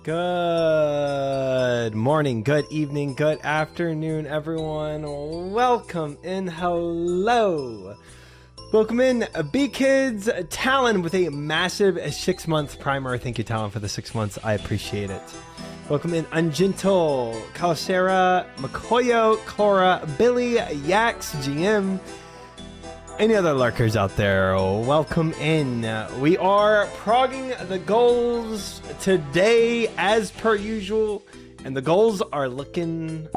Good morning, good evening, good afternoon, everyone. Welcome in. Hello. Welcome in, B-Kids. Talon with a massive 6-month primer. Thank you, Talon, for the 6 months. I appreciate it. Welcome in, Ungentle, Calicera, Makoyo, Cora, Billy, Yax, GM, any other lurkers out there, welcome in. We are progging the goals today as per usual, and the goals are looking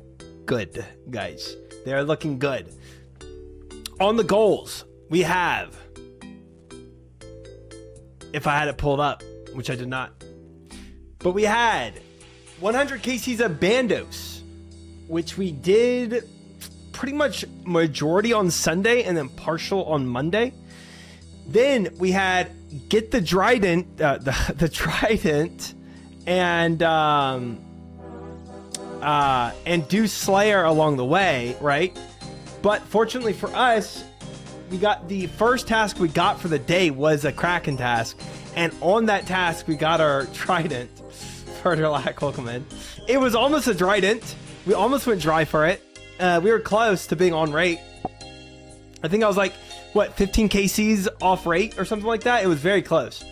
good, guys. They are looking good. On the goals, we have, if I had it pulled up, which I did not, but we had 100 KCs of Bandos, which we did pretty much majority on Sunday and then partial on Monday. Then we had get the Trident, the Trident, and do Slayer along the way, right? But fortunately for us, we got the first task we got for the day was a Kraken task, and on that task we got our Trident. Fertilic, welcome in. It was almost a Trident. We almost went dry for it. We were close to being on rate. I think I was like, what, 15 KCs off rate or something like that? It was very close.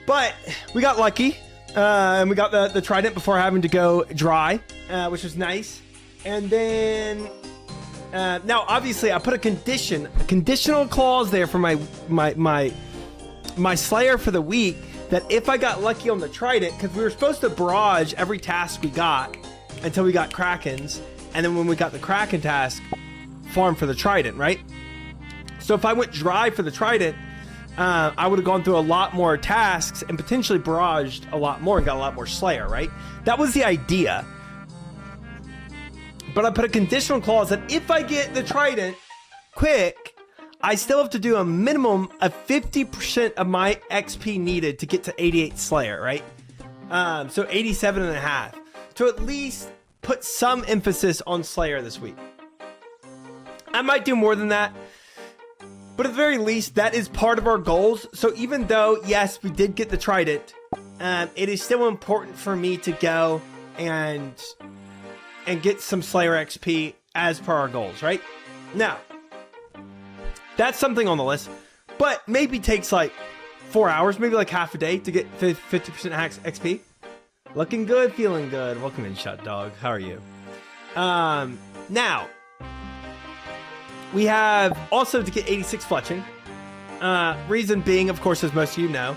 But we got lucky, and we got the Trident before having to go dry, which was nice. And then, now obviously I put a conditional clause there for my Slayer for the week, that if I got lucky on the Trident, because we were supposed to barrage every task we got until we got Krakens. And then when we got the Kraken task, farm for the Trident, right? So if I went dry for the Trident, I would have gone through a lot more tasks and potentially barraged a lot more and got a lot more Slayer, right? That was the idea. But I put a conditional clause that if I get the Trident quick, I still have to do a minimum of 50% of my XP needed to get to 88 Slayer, right? So 87 and a half. To at least put some emphasis on Slayer this week. I might do more than that, but at the very least, that is part of our goals. So even though, yes, we did get the Trident, it is still important for me to go and get some Slayer XP as per our goals, right? Now, that's something on the list, but maybe takes like 4 hours, maybe like half a day to get 50% hacks XP. Looking good, feeling good. Welcome in, Shut Dog. How are you? Now, we have also to get 86 fletching. Reason being, of course, as most of you know,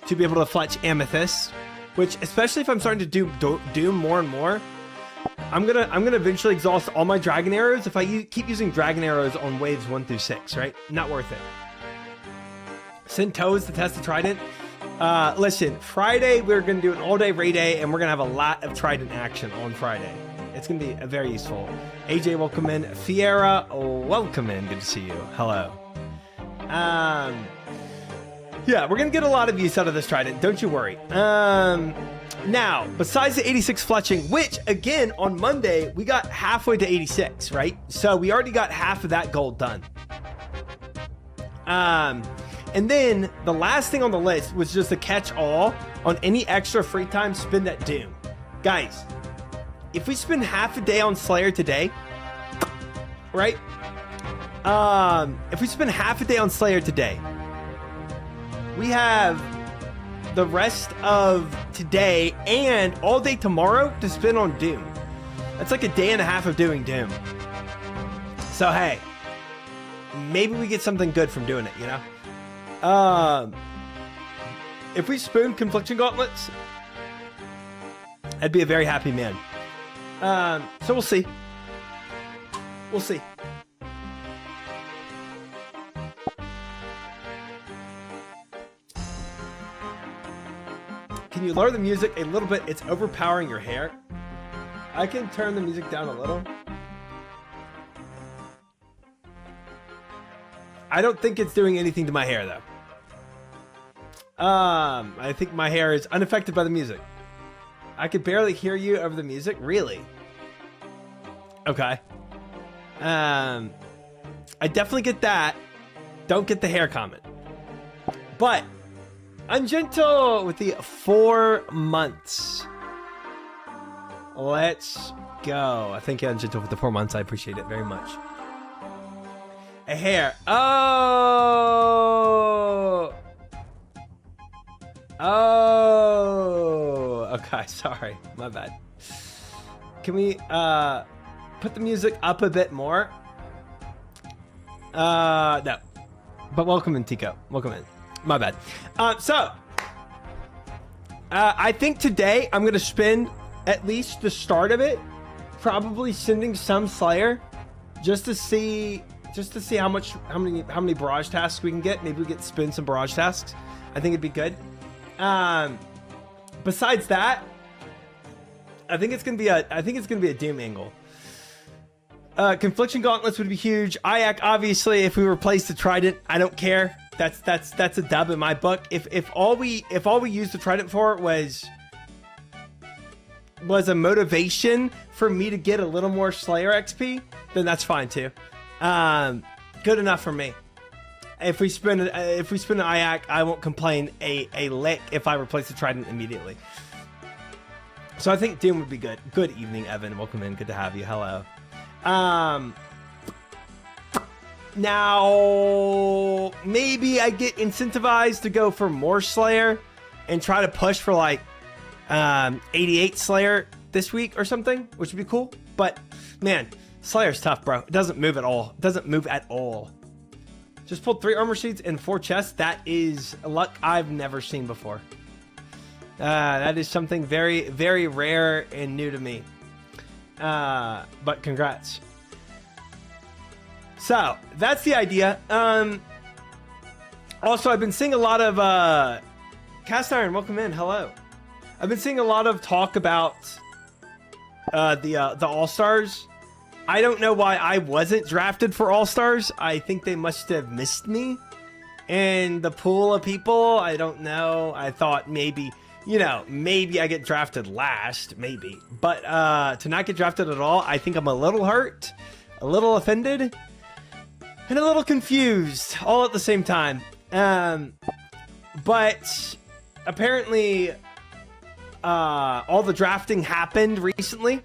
to be able to fletch Amethyst, which, especially if I'm starting to do Doom more and more, I'm gonna eventually exhaust all my Dragon Arrows if I keep using Dragon Arrows on waves 1 through 6, right? Not worth it. Send Toes to test the Trident. Listen, Friday, we're going to do an all-day raid day, and we're going to have a lot of Trident action on Friday. It's going to be very useful. AJ, welcome in. Fiera, welcome in. Good to see you. Hello. Yeah, we're going to get a lot of use out of this Trident. Don't you worry. Now, besides the 86 fletching, which, again, on Monday, we got halfway to 86, right? So we already got half of that goal done. And then the last thing on the list was just a catch-all on any extra free time. Spend that Doom. Guys, if we spend half a day on Slayer today, right? If we spend half a day on Slayer today, we have the rest of today and all day tomorrow to spend on Doom. That's like a day and a half of doing Doom. So, hey, maybe we get something good from doing it, you know? If we spoon Confliction Gauntlets, I'd be a very happy man. So we'll see. We'll see. Can you lower the music a little bit? It's overpowering your hair. I can turn the music down a little. I don't think it's doing anything to my hair, though. I think my hair is unaffected by the music. I could barely hear you over the music. Really? Okay. I definitely get that. Don't get the hair comment. But Ungentle with the 4 months. Let's go. Thank you, Ungentle, with the 4 months. I appreciate it very much. A hair. Oh. Oh. Okay, sorry. My bad. Can we put the music up a bit more? No. But welcome in, Tico. Welcome in. My bad. I think today I'm gonna spend at least the start of it probably sending some Slayer just to see how many barrage tasks we can get. Maybe we get to spin some barrage tasks. I think it'd be good. Besides that, I think it's gonna be a Doom angle. Confliction gauntlets would be huge. Ayak, obviously, if we replace the Trident, I don't care. That's a dub in my book. If all we used the Trident for was a motivation for me to get a little more Slayer XP, then that's fine too. Good enough for me. If we spin an Ayak, I won't complain a lick if I replace the Trident immediately. So I think Doom would be good. Good evening, Evan. Welcome in. Good to have you. Hello. Now maybe I get incentivized to go for more Slayer and try to push for like 88 Slayer this week or something, which would be cool. But man, Slayer's tough, bro. It doesn't move at all. It doesn't move at all. Just pulled 3 armor sheets and 4 chests. That is luck I've never seen before. That is something very, very rare and new to me. But congrats. So that's the idea. Also, I've been seeing a lot of Cast Iron. Welcome in. Hello. I've been seeing a lot of talk about the All-Stars. I don't know why I wasn't drafted for All-Stars. I think they must have missed me in the pool of people. I don't know. I thought maybe, maybe I get drafted last, maybe. But to not get drafted at all, I think I'm a little hurt, a little offended, and a little confused all at the same time. But apparently all the drafting happened recently.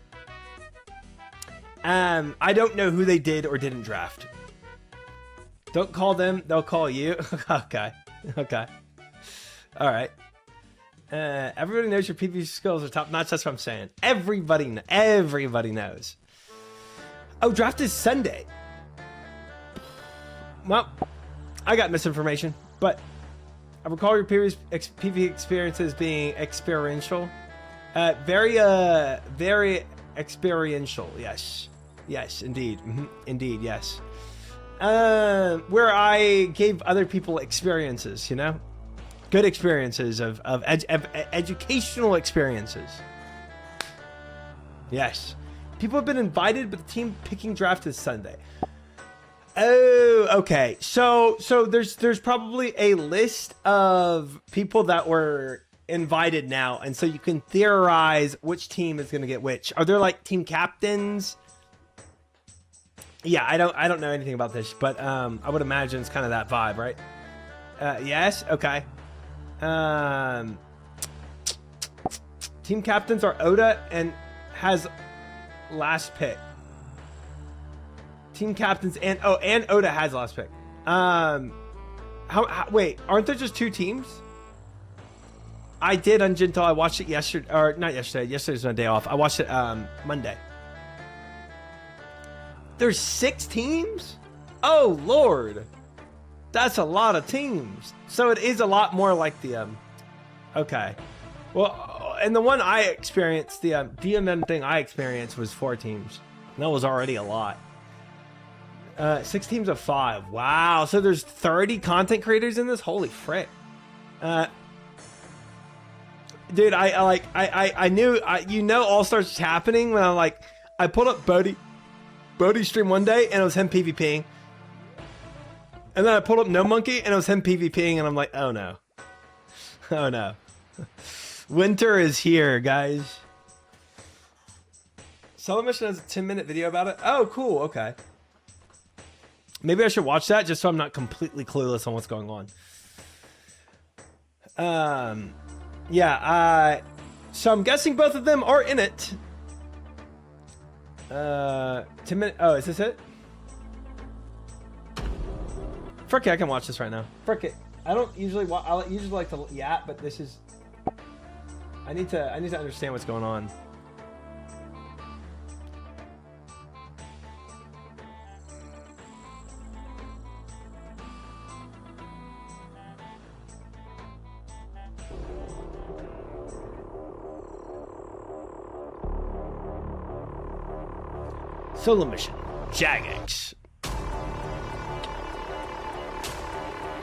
I don't know who they did or didn't draft. Don't call them, they'll call you. Okay. All right. Everybody knows your PvP skills are top notch. That's what I'm saying. Everybody knows. Oh, draft is Sunday. Well, I got misinformation, but I recall your previous PvP experiences being experiential. Very experiential. Yes, indeed. Indeed, yes. Where I gave other people experiences, good experiences of educational experiences. Yes. People have been invited, but the team picking draft is Sunday. Oh, okay. So there's probably a list of people that were invited now, and so you can theorize which team is going to get which. Are there like team captains? Yeah, I don't know anything about this, but I would imagine it's kind of that vibe, right? Yes. Okay. Team captains are Oda and has last pick. Team captains and Oda has last pick. Wait, aren't there just 2 teams? I did Ungentle. I watched it yesterday, or not yesterday. Yesterday was my day off. I watched it Monday. There's 6 teams? Oh Lord, that's a lot of teams. So it is a lot more like the okay. Well, and the one I experienced, the DMM thing I experienced was 4 teams. And that was already a lot. 6 teams of 5. Wow. So there's 30 content creators in this. Holy frick. Dude, I knew, All-Stars was happening when I pulled up Bodhi's stream one day and it was him PvPing. And then I pulled up No Monkey and it was him PvPing and I'm like, oh no. Oh no. Winter is here, guys. Solo Mission has a 10-minute video about it. Oh, cool. Okay. Maybe I should watch that just so I'm not completely clueless on what's going on. Yeah. So I'm guessing both of them are in it. 10 minutes. Oh, is this it? Frick it, I can watch this right now. Frick it. I don't usually. I usually like to yap, but this is. I need to understand what's going on. Solo mission, Jagex.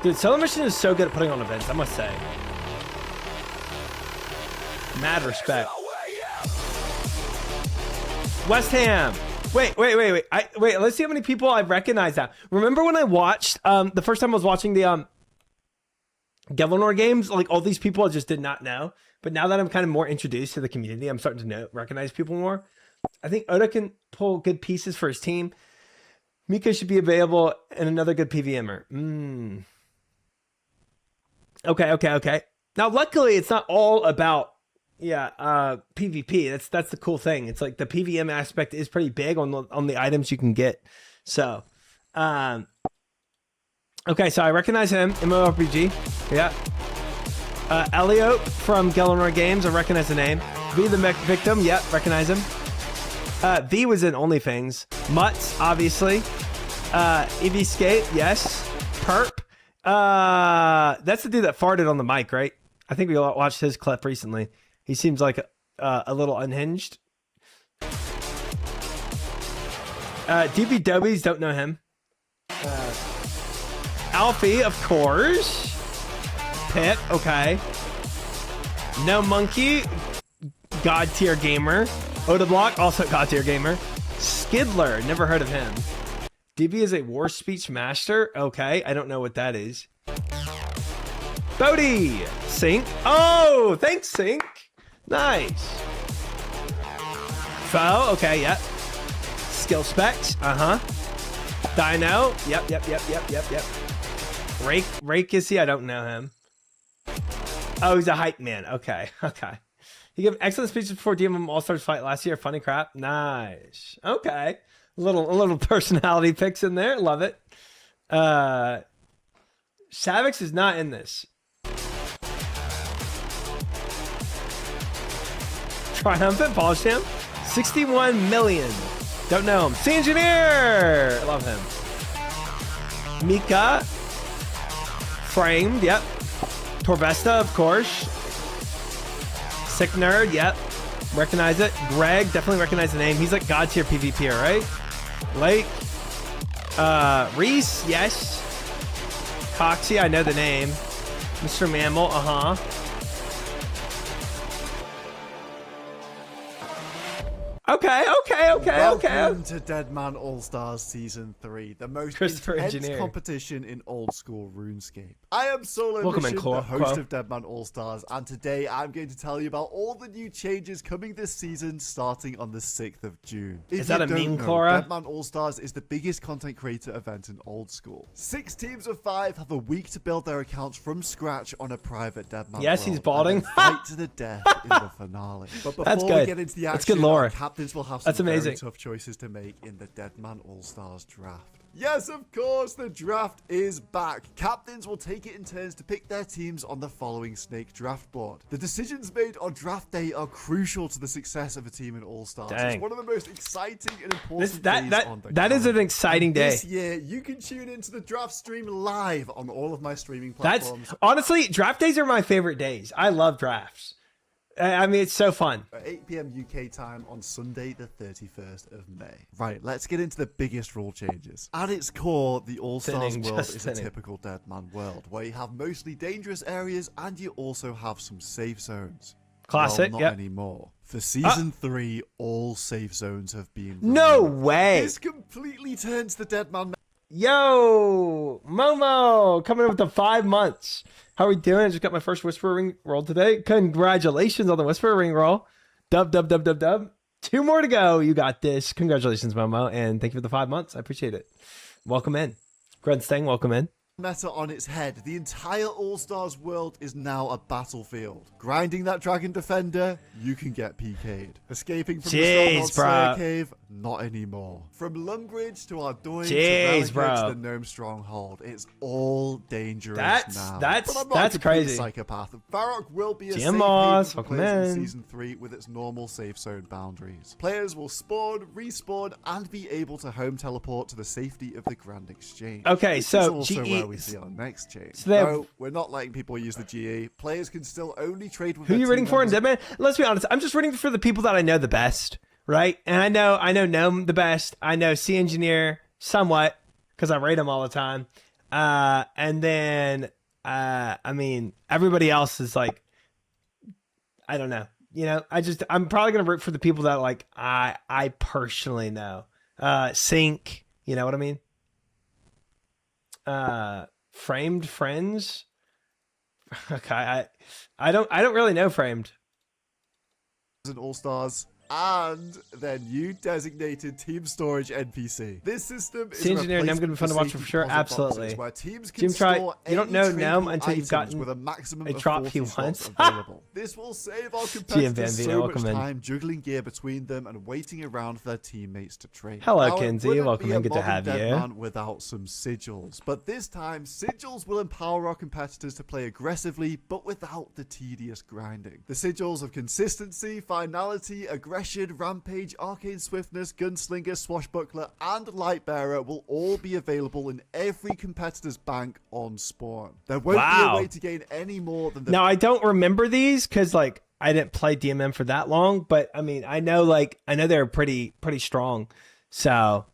Dude, solo mission is so good at putting on events, I must say. Mad respect. West Ham. Wait. Wait, let's see how many people I recognize now. Remember when I watched, the first time I was watching the Gelnor games, like all these people I just did not know. But now that I'm kind of more introduced to the community, I'm starting to recognize people more. I think Oda can pull good pieces for his team. Mika should be available and another good PVMer. Okay. Now, luckily, it's not all about PvP. That's the cool thing. It's like the PVM aspect is pretty big on the items you can get. So, okay, so I recognize him, MMORPG. Yeah. Elliot from Gelnor Games, I recognize the name. V the Victim, yep, recognize him. V was in OnlyFans. Mutts, obviously. EVscape, yes. Perp. That's the dude that farted on the mic, right? I think we watched his clip recently. He seems like a little unhinged. DB Dobies, don't know him. Alfie, of course. Pip, okay. No Monkey, God tier gamer. Oda Block, also God tier gamer. Skidler, never heard of him. DB is a war speech master. Okay, I don't know what that is. Bodhi, Sync. Oh, thanks, Sync. Nice. Foe, okay, yep. Skill specs, Dino, yep. Rake is he? I don't know him. Oh, he's a hype man. Okay. He gave excellent speeches before DMM All-Stars fight last year. Funny crap. Nice. Okay. A little personality picks in there. Love it. Savix is not in this. Triumphant Polish him. 61 million. Don't know him. Sea Engineer. Love him. Mika. Framed. Yep. Torvesta, of course. Sick Nerd, yep. Recognize it. Greg, definitely recognize the name. He's like God tier PvP, right? Lake. Reese, yes. Coxie, I know the name. Mr. Mammal, Okay. Welcome to Deadman All-Stars Season 3, the most intense competition in old-school RuneScape. I am Solo Mission, the host of Deadman All-Stars, and today I'm going to tell you about all the new changes coming this season starting on the 6th of June. Is that a meme, Cora? Deadman All-Stars is the biggest content creator event in old school. 6 teams of 5 have a week to build their accounts from scratch on a private Deadman Yes, world, he's balding. and fight to the death in the finale. But before we get into the action, that's good lore. Captains will have some very tough choices to make in the Deadman All-Stars draft. Yes, of course, the draft is back. Captains will take it in turns to pick their teams on the following Snake draft board. The decisions made on draft day are crucial to the success of a team in All-Stars. It's one of the most exciting and important days on the That is an exciting day. This year, you can tune into the draft stream live on all of my streaming platforms. Honestly, draft days are my favorite days. I love drafts. I mean, it's so fun. At 8 p.m. UK time on Sunday, the 31st of May. Right, let's get into the biggest rule changes. At its core, the All-Stars world is a typical Deadman world, where you have mostly dangerous areas and you also have some safe zones. Classic, well, not anymore. For Season 3, all safe zones have been removed. No way! This completely turns the Deadman... Yo! Momo! Coming up with the 5 months. How are we doing? I just got my first Whisper Ring roll today. Congratulations on the Whisper Ring roll. Dub. 2 more to go. You got this. Congratulations, Momo. And thank you for the 5 months. I appreciate it. Welcome in. Gren Stang, welcome in. meta on its head. The entire All-Stars world is now a battlefield. Grinding that Dragon Defender, you can get PK'd. Escaping from the Stronghold Slayer Cave, not anymore. From Lumbridge to Ardoin to Relic to the Gnome Stronghold, it's all dangerous now. That's crazy. Psychopath. Varrock will be a safe haven for players in Season 3 with its normal safe zone boundaries. Players will spawn, respawn, and be able to home teleport to the safety of the Grand Exchange. Okay, so also where we see our next change. So no, we're not letting people use the GE. Players can still only trade with. Who are you rooting for in Deadman? Let's be honest. I'm just rooting for the people that I know the best, right? And I know Gnome the best. I know Sea Engineer somewhat because I rate him all the time. And then I mean everybody else is like, I don't know. You know, I'm probably gonna root for the people that like I personally know. Sync, you know what I mean? Framed friends. Okay, I don't really know Framed. All-Stars. And their new designated team storage NPC. This system is Engineer, and I'm going to be fun to watch for sure. Absolutely. Where teams can store you don't know Gnome until you've items gotten with a maximum a of drop 40 he slots wants. available. This will save our competitors so much time juggling gear between them and waiting around for their teammates to trade. Hello, Kinsey. Welcome in. Good to have you. Without some sigils, but this time sigils will empower our competitors to play aggressively, but without the tedious grinding. The sigils of consistency, finality, aggression, rampage, arcane swiftness, gunslinger, swashbuckler, and lightbearer will all be available in every competitor's bank on spawn. There won't be a way to gain any more than the. Now I don't remember these because like I didn't play DMM for that long, but I mean I know they're pretty strong. So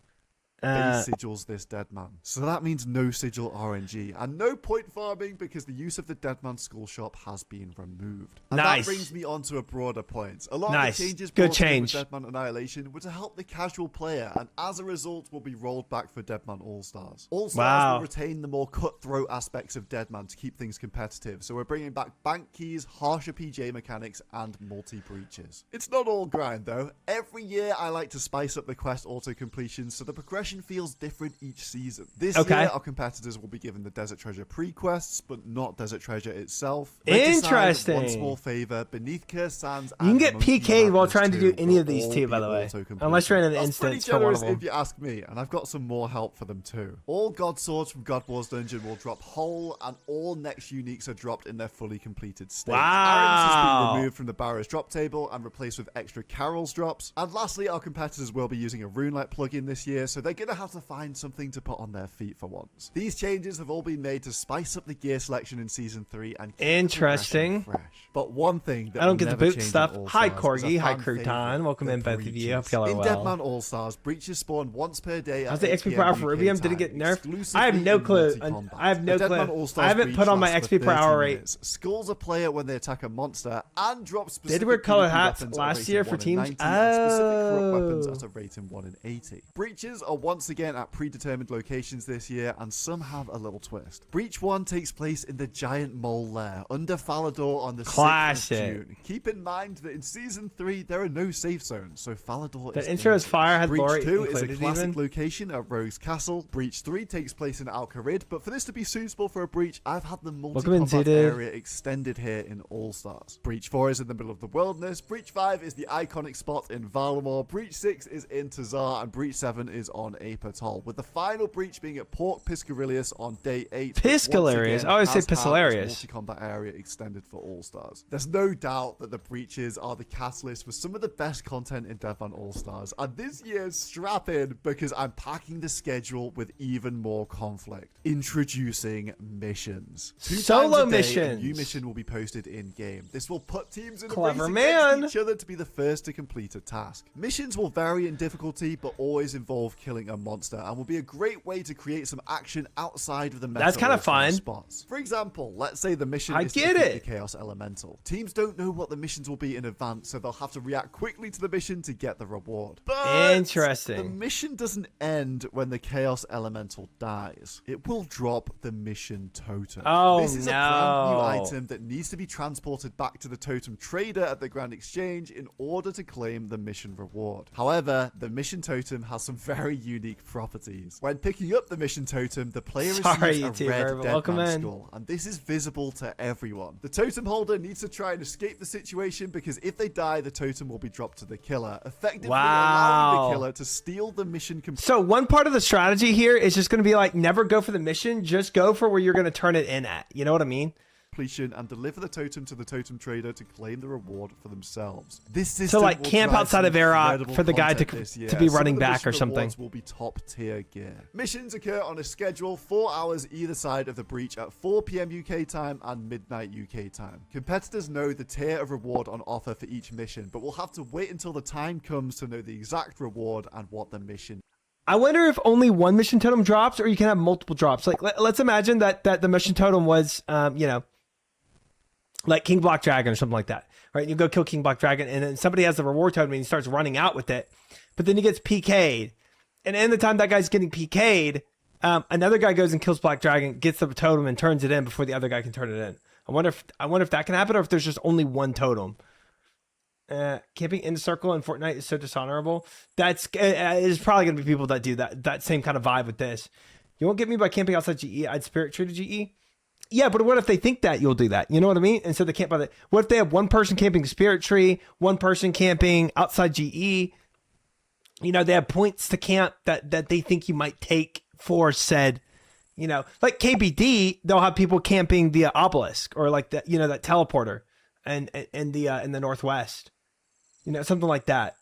sigils this Deadman. So that means no sigil RNG and no point farming because the use of the Deadman Skull Shop has been removed. And that brings me on to a broader point. A lot of the changes brought in with Deadman Annihilation were to help the casual player, and as a result will be rolled back for Deadman All-Stars. All-Stars will retain the more cutthroat aspects of Deadman to keep things competitive, so we're bringing back bank keys, harsher PJ mechanics, and multi-breaches. It's not all grind though. Every year I like to spice up the quest auto-completion so the progression feels different each season. This year, our competitors will be given the Desert Treasure pre-quests, but not Desert Treasure itself. Interesting. One small favor, beneath Cursed Sands, you can get PK'd while trying to do any of these too, by the way. Unless you're in an instance for one of them. If you ask me, and I've got some more help for them too. All God Swords from God Wars Dungeon will drop whole, and all next uniques are dropped in their fully completed state. Arons has been removed from the Barrow's drop table and replaced with extra Carol's drops. And lastly, our competitors will be using a RuneLight plugin this year, so they're going to have to find something to put on their feet for once. These changes have all been made to spice up the gear selection in Season 3 and keep interesting. Fresh. But one thing that I don't get the boot stuff. Hi Corgi, hi Crouton. Welcome in both of you. Hope y'all are well. In Deadman All-Stars, breaches spawn once per day. How's the XP per hour for Rubium? Did it get nerfed? I have no clue. I have no clue. I haven't put on my XP per hour rate. Skulls a player when they attack a monster and drop specific. Did wear color hats last year for teams? Specific corrupt weapons at a rating 1 in 80. Breaches are once again at predetermined locations this year, and some have a little twist. Breach 1 takes place in the giant mole lair under Falador on the 6th of June. Keep in mind that in Season 3 there are no safe zones, so Falador is. The intro is fire. Had Breach 2 is a classic location at Rogue's Castle. Breach 3 takes place in Al-Kharid, but for this to be suitable for a breach, I've had the multi-combat area extended here in All-Stars. Breach 4 is in the middle of the wilderness. Breach 5 is the iconic spot in Valamor. Breach 6 is in Tazar, and Breach 7 is on Ape Atoll, with the final breach being at Port Piscarius on day 8. Piscarius? I always say Piscarius. Multi-combat area extended for All-Stars. There's no doubt that the breaches are the catalyst for some of the best content in Deadman All-Stars, and this year's strap in because I'm packing the schedule with even more conflict. Introducing missions. Solo missions. A new mission will be posted in-game. This will put teams in a race against each other to be the first to complete a task. Missions will vary in difficulty, but always involve killing a monster, and will be a great way to create some action outside of the meta. That's kind of fun. Spots. For example, let's say the mission is to defeat the Chaos Elemental. Teams don't know what the missions will be in advance, so they'll have to react quickly to the mission to get the reward. But interesting. The mission doesn't end when the Chaos Elemental dies. It will drop the mission totem. This is a brand new item that needs to be transported back to the totem trader at the Grand Exchange in order to claim the mission reward. However, the mission totem has some very unique unique properties. When picking up the mission totem, the player Sorry, receives a red YouTuber, dead welcome man in. skull, and this is visible to everyone. The totem holder needs to try and escape the situation because if they die, the totem will be dropped to the killer, effectively allowing the killer to steal the mission completely. So one part of the strategy here is just going to be like, never go for the mission, just go for where you're going to turn it in at. You know what I mean? And deliver the totem to the totem trader to claim the reward for themselves. This system So like will camp drive outside some of Aeroc incredible for the guy content this year. to be Some running of the back or mission something. rewards will be top tier gear. Missions occur on a schedule 4 hours either side of the breach at 4 p.m. UK time and midnight UK time. Competitors know the tier of reward on offer for each mission, but will have to wait until the time comes to know the exact reward and what the mission. I wonder if only one mission totem drops or you can have multiple drops. Like let's imagine that the mission totem was, you know, like King Black Dragon or something like that, right? You go kill King Black Dragon and then somebody has the reward totem and he starts running out with it, but then he gets PK'd. And in the time that guy's getting PK'd, another guy goes and kills Black Dragon, gets the totem and turns it in before the other guy can turn it in. I wonder if that can happen or if there's just only one totem. Camping in the circle in Fortnite is so dishonorable. That's it's probably gonna be people that do that same kind of vibe with this. You won't get me by camping outside GE. I'd spirit tree to GE. Yeah, but what if they think that you'll do that? You know what I mean? And so they can't buy that. What if they have one person camping spirit tree, one person camping outside GE? You know, they have points to camp that they think you might take for said, you know, like KBD, they'll have people camping the obelisk or like that, you know, that teleporter and in the northwest. You know, something like that.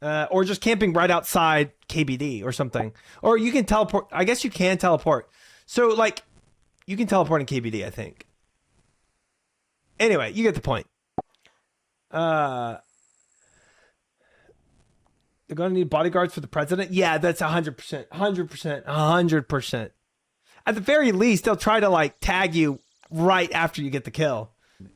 Or just camping right outside KBD or something. Or you can teleport. I guess you can teleport. So, like, you can teleport in KBD, I think. Anyway, you get the point. They're going to need bodyguards for the president? Yeah, that's 100%. 100%. 100%. At the very least, they'll try to, like, tag you right after you get the kill.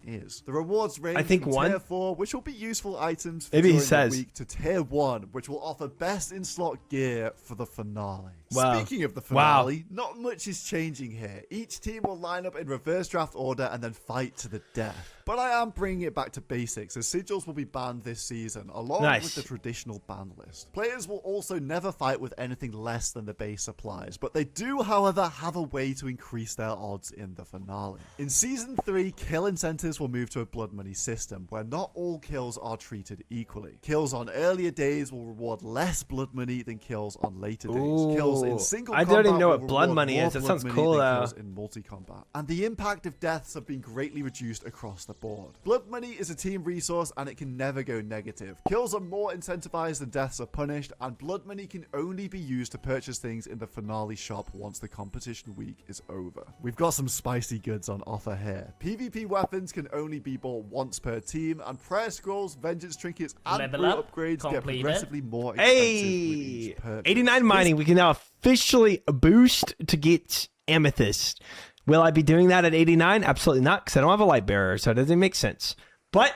Is the rewards range I think from one? tier 4, which will be useful items for Maybe he during says. the week, to tier 1, which will offer best in slot gear for the finale. Wow. Speaking of the finale, not much is changing here. Each team will line up in reverse draft order and then fight to the death. But I am bringing it back to basics, as sigils will be banned this season, along with the traditional ban list. Players will also never fight with anything less than the base supplies, but they do, however, have a way to increase their odds in the finale. In Season 3, kill incentives will move to a blood money system, where not all kills are treated equally. Kills on earlier days will reward less blood money than kills on later days. Kills in single combat I don't know will what blood reward money more is. That blood sounds money cool, than though. kills in multi-combat. And the impact of deaths have been greatly reduced across the board. Blood money is a team resource and it can never go negative. Kills are more incentivized than deaths are punished, and blood money can only be used to purchase things in the finale shop once the competition week is over. We've got some spicy goods on offer here. PvP weapons can only be bought once per team, and prayer scrolls, vengeance trinkets, and Level up, upgrades get completed. progressively more expensive with each Hey, purchase. 89 mining. We can now officially boost to get amethyst. Will I be doing that at 89? Absolutely not, because I don't have a light bearer, so it doesn't make sense. But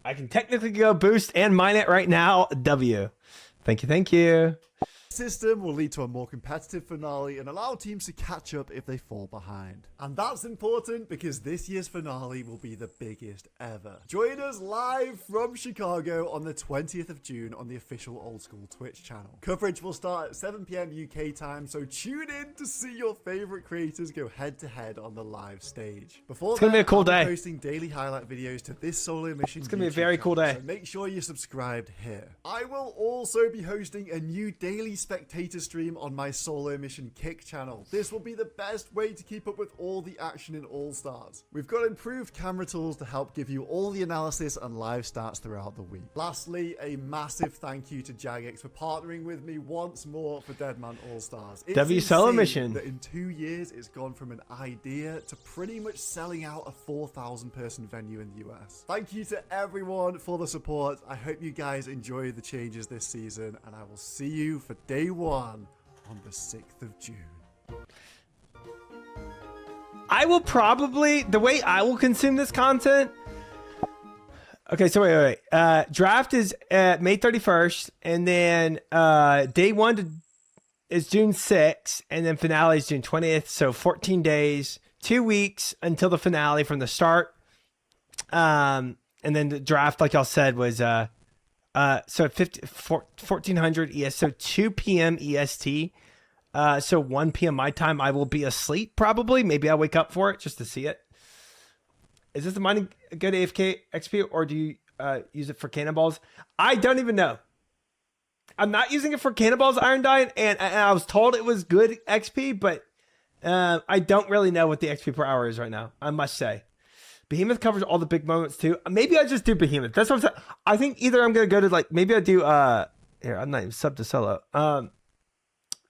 I can technically go boost and mine it right now. W. Thank you, thank you. System will lead to a more competitive finale and allow teams to catch up if they fall behind. And that's important because this year's finale will be the biggest ever. Join us live from Chicago on the 20th of June on the official Old School Twitch channel. Coverage will start at 7 p.m. UK time, so tune in to see your favorite creators go head to head on the live stage. Before It's gonna be a cool I'll day. posting daily highlight videos to this solo mission. It's gonna be a very cool day. So make sure you're subscribed here. I will also be hosting a new daily spectator stream on my solo mission kick channel. This will be the best way to keep up with all the action in All Stars. We've got improved camera tools to help give you all the analysis and live stats throughout the week. Lastly, a massive thank you to Jagex for partnering with me once more for Deadman All Stars. It's W solo insane mission. that in 2 years it's gone from an idea to pretty much selling out a 4,000 person venue in the US. Thank you to everyone for the support. I hope you guys enjoy the changes this season, and I will see you for day 1 on the 6th of June. I will probably, the way I will consume this content. Okay, so wait. Draft is May 31st, and then day 1 is June 6th, and then finale is June 20th. So 14 days, 2 weeks until the finale from the start. And then the draft, like y'all said, was So 1400 ES, so 2 p.m. EST. So 1 p.m. my time, I will be asleep probably. Maybe I'll wake up for it just to see it. Is this the mining good AFK XP, or do you use it for cannonballs? I don't even know. I'm not using it for cannonballs, Iron Dine, and I was told it was good XP, but I don't really know what the XP per hour is right now, I must say. Behemoth covers all the big moments too. Maybe I just do Behemoth. That's what I'm saying. I think either I'm gonna go to like, maybe I do here, I'm not even sub to solo.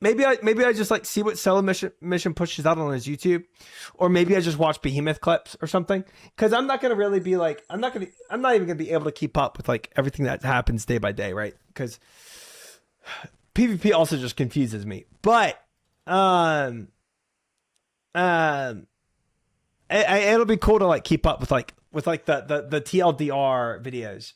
Maybe I just like see what solo mission pushes out on his YouTube, or maybe I just watch Behemoth clips or something. Because I'm not gonna really be like, I'm not even gonna be able to keep up with like everything that happens day by day, right? Because PvP also just confuses me. But it'll be cool to like keep up with like the TLDR videos.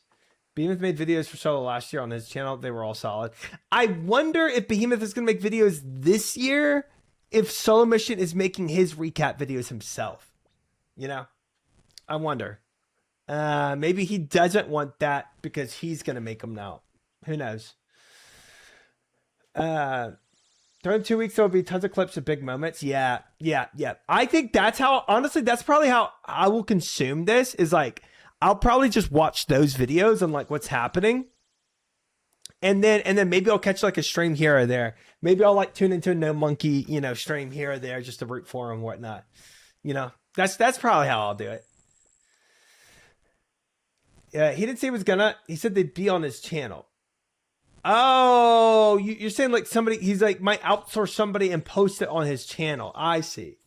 Behemoth made videos for solo last year on his channel. They were all solid. I wonder if Behemoth is going to make videos this year, if Solo Mission is making his recap videos himself. You know? I wonder. Maybe he doesn't want that because he's going to make them now. Who knows? During 2 weeks, there'll be tons of clips of big moments. Yeah. I think that's how, honestly, that's probably how I will consume this, is like, I'll probably just watch those videos and like what's happening. And then maybe I'll catch like a stream here or there. Maybe I'll like tune into a No Monkey, stream here or there just to root for him and whatnot. That's probably how I'll do it. Yeah, he didn't say he was gonna. He said they'd be on his channel. Oh, you're saying like somebody, he's like, might outsource somebody and post it on his channel. I see.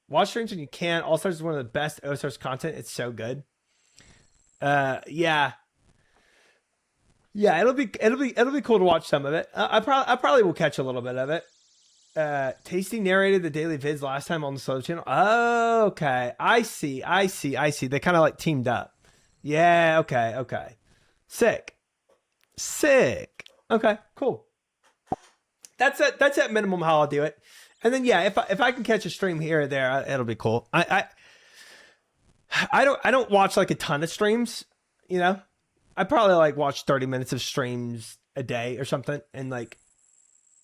Watch streams when you can. All Stars is one of the best O-Source content. It's so good. Yeah, it'll be cool to watch some of it. I probably will catch a little bit of it. Tasty narrated the daily vids last time on the solo channel. Oh, okay. I see. They kind of like teamed up. Yeah, okay. Sick. Okay, cool. That's at minimum how I'll do it. And then yeah, if I can catch a stream here or there, it'll be cool. I don't watch like a ton of streams, I probably like watch 30 minutes of streams a day or something, and like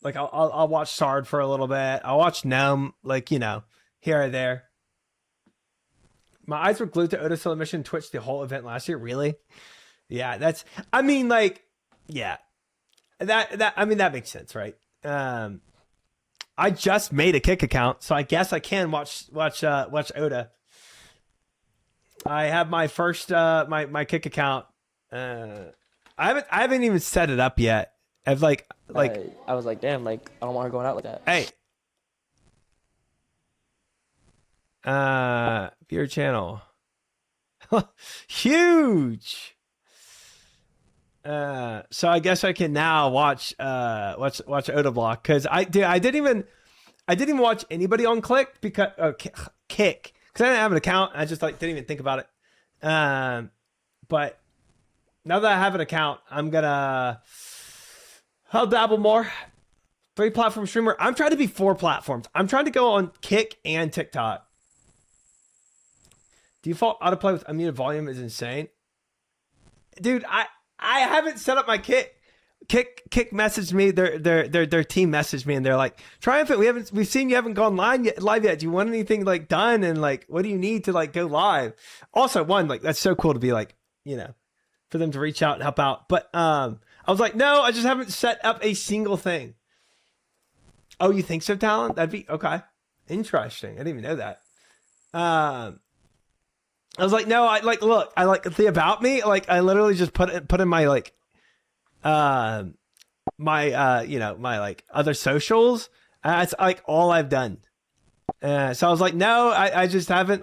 I'll watch Sard for a little bit. I'll watch Gnome, like, here or there. My eyes were glued to Oda Solo Mission Twitch the whole event last year. Really? Yeah, that makes sense, right? I just made a Kick account, so I guess I can watch Oda. I have my first my Kick account. I haven't even set it up yet. I've like I was like, damn, like I don't want her going out like that. Hey. Viewer channel. Huge. So I guess I can now watch Oda Block, because I didn't even watch anybody on Kick because Kick, because I didn't have an account. I just like didn't even think about it. But now that I have an account, I'll dabble more. 3 platform streamer. I'm trying to be 4 platforms. I'm trying to go on Kick and TikTok. Default autoplay with unmuted volume is insane. Dude, I haven't set up my Kick. Kick messaged me, their team messaged me, and they're like, Triumphant, we've seen you haven't gone live yet. Do you want anything like done? And like, what do you need to like go live? Also, one, like, that's so cool to be like, for them to reach out and help out. But I was like, no, I just haven't set up a single thing. Oh, you think so, Talon? That'd be okay. Interesting. I didn't even know that. I was like, no, I like the about me. Like, I literally just put in my like, my like other socials. That's like all I've done. So I was like, no, I just haven't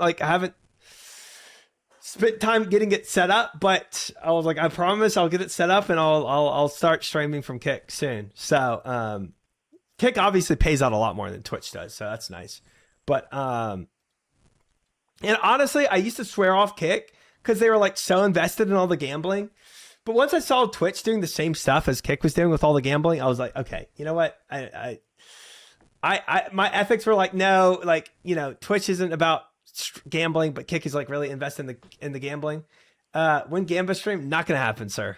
spent time getting it set up. But I was like, I promise I'll get it set up, and I'll start streaming from Kick soon. So Kick obviously pays out a lot more than Twitch does, so that's nice. But and honestly, I used to swear off Kick because they were like so invested in all the gambling. But once I saw Twitch doing the same stuff as Kick was doing with all the gambling, I was like, okay, you know what? I my ethics were like, no, like, Twitch isn't about gambling, but Kick is like really invested in the gambling. When Gamba stream, not gonna happen, sir.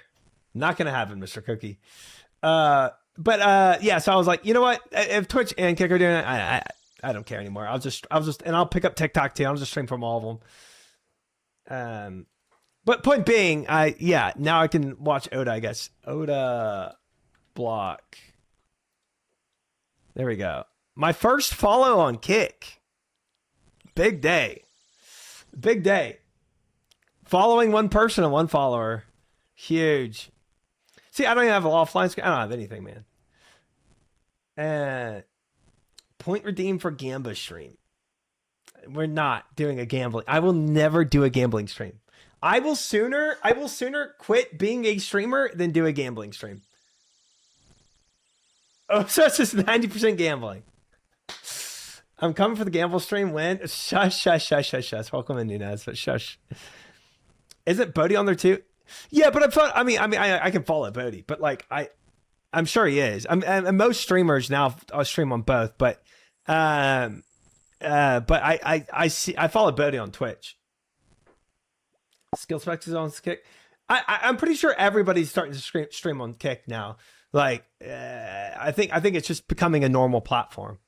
Not gonna happen, Mr. Cookie. Yeah, so I was like, you know what? If Twitch and Kick are doing it, I don't care anymore. And I'll pick up TikTok too. I'll just stream from all of them. But point being, now I can watch Oda, I guess. Oda block. There we go. My first follow on Kick. Big day. Big day. Following one person and one follower. Huge. See, I don't even have an offline screen. I don't have anything, man. Point redeem for Gamba stream. We're not doing a gambling. I will never do a gambling stream. I will sooner quit being a streamer than do a gambling stream. Oh, so it's just 90% gambling. I'm coming for the gamble stream when shush. Welcome in, Nunez, but shush. Isn't Bodie on there too? Yeah, but I can follow Bodie, but like I'm sure he is. And most streamers now stream on both, but I follow Bodie on Twitch. Skill specs is on Kick. I'm pretty sure everybody's starting to stream on Kick now. Like, I think it's just becoming a normal platform.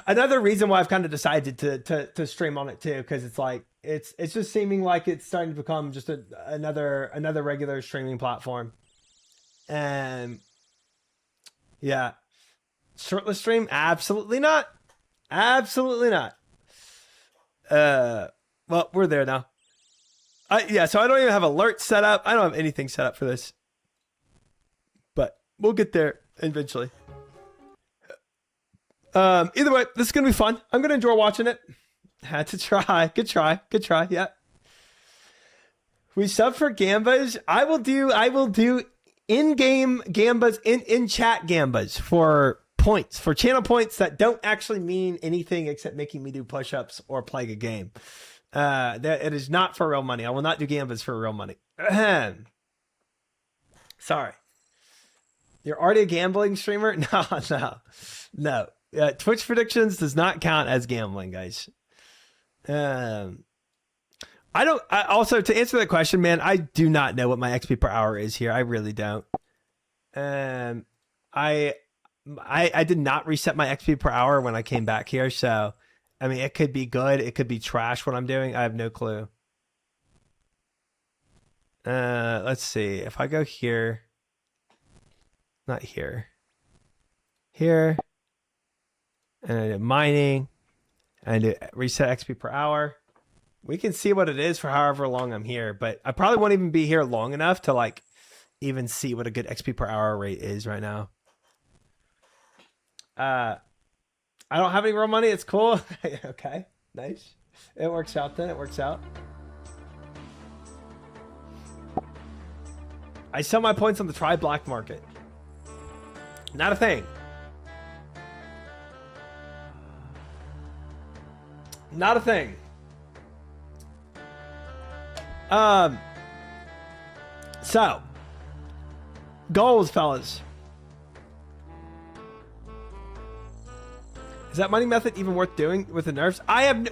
Another reason why I've kind of decided to stream on it too, because it's like it's just seeming like it's starting to become just another regular streaming platform. And yeah, shirtless stream, absolutely not, absolutely not. Well, we're there now. So I don't even have alerts set up. I don't have anything set up for this. But we'll get there eventually. Either way, this is going to be fun. I'm going to enjoy watching it. Had to try. Good try. Yeah. We sub for Gambas. I will do in-game Gambas, in-chat Gambas for points, for channel points that don't actually mean anything except making me do push-ups or play a game. It is not for real money. I will not do Gambas for real money. Sorry. You're already a gambling streamer? No. Twitch predictions does not count as gambling, guys. Also, to answer that question, man, I do not know what my XP per hour is here. I really don't. I did not reset my XP per hour when I came back here, so I mean, it could be good, it could be trash what I'm doing. I have no clue. Let's see. If I go here, not here, here, and I do mining, and I do reset XP per hour, we can see what it is for however long I'm here, but I probably won't even be here long enough to like even see what a good XP per hour rate is right now. I don't have any real money. It's cool. Okay, nice. It works out then. It works out. I sell my points on the Try Black market. Not a thing. Not a thing. So, goals, fellas. Is that money method even worth doing with the nerfs?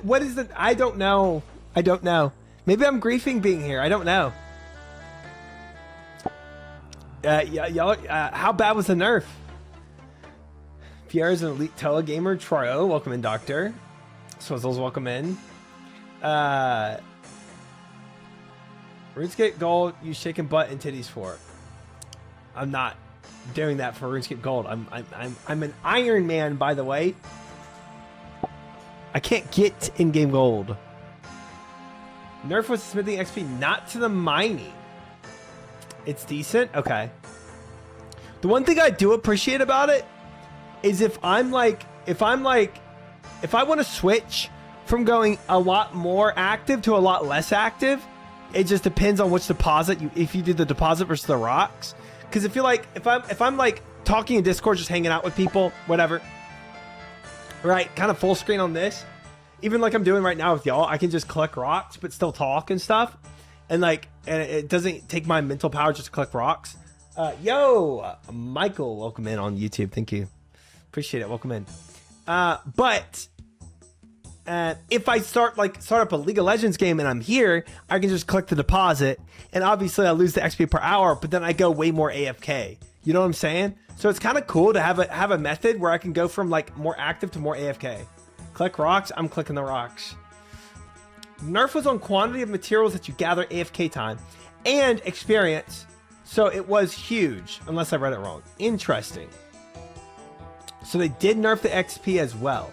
What is the, I don't know. Maybe I'm griefing being here. I don't know. How bad was the nerf? Pierre's an elite Toa gamer. Trio, welcome in, Doctor. Swizzles, welcome in. RuneScape Gold, you shaking butt and titties for. I'm not doing that for RuneScape Gold. I'm an Iron Man, by the way. I can't get in-game gold. Nerf was smithing XP, not to the mining. It's decent? Okay. The one thing I do appreciate about it is if I want to switch from going a lot more active to a lot less active, it just depends on which deposit if you do the deposit versus the rocks. Because if I'm like talking in Discord, just hanging out with people, whatever, right, kind of full screen on this, even like I'm doing right now with y'all, I can just collect rocks but still talk and stuff, and it doesn't take my mental power just to collect rocks. Michael, welcome in on YouTube. Thank you, appreciate it. Welcome in. But If I start up a League of Legends game and I'm here, I can just click the deposit, and obviously I lose the XP per hour, but then I go way more AFK. You know what I'm saying? So it's kind of cool to have a method where I can go from like more active to more AFK. Click rocks. I'm clicking the rocks. Nerf was on quantity of materials that you gather AFK time and experience. So it was huge, unless I read it wrong. Interesting. So they did nerf the XP as well.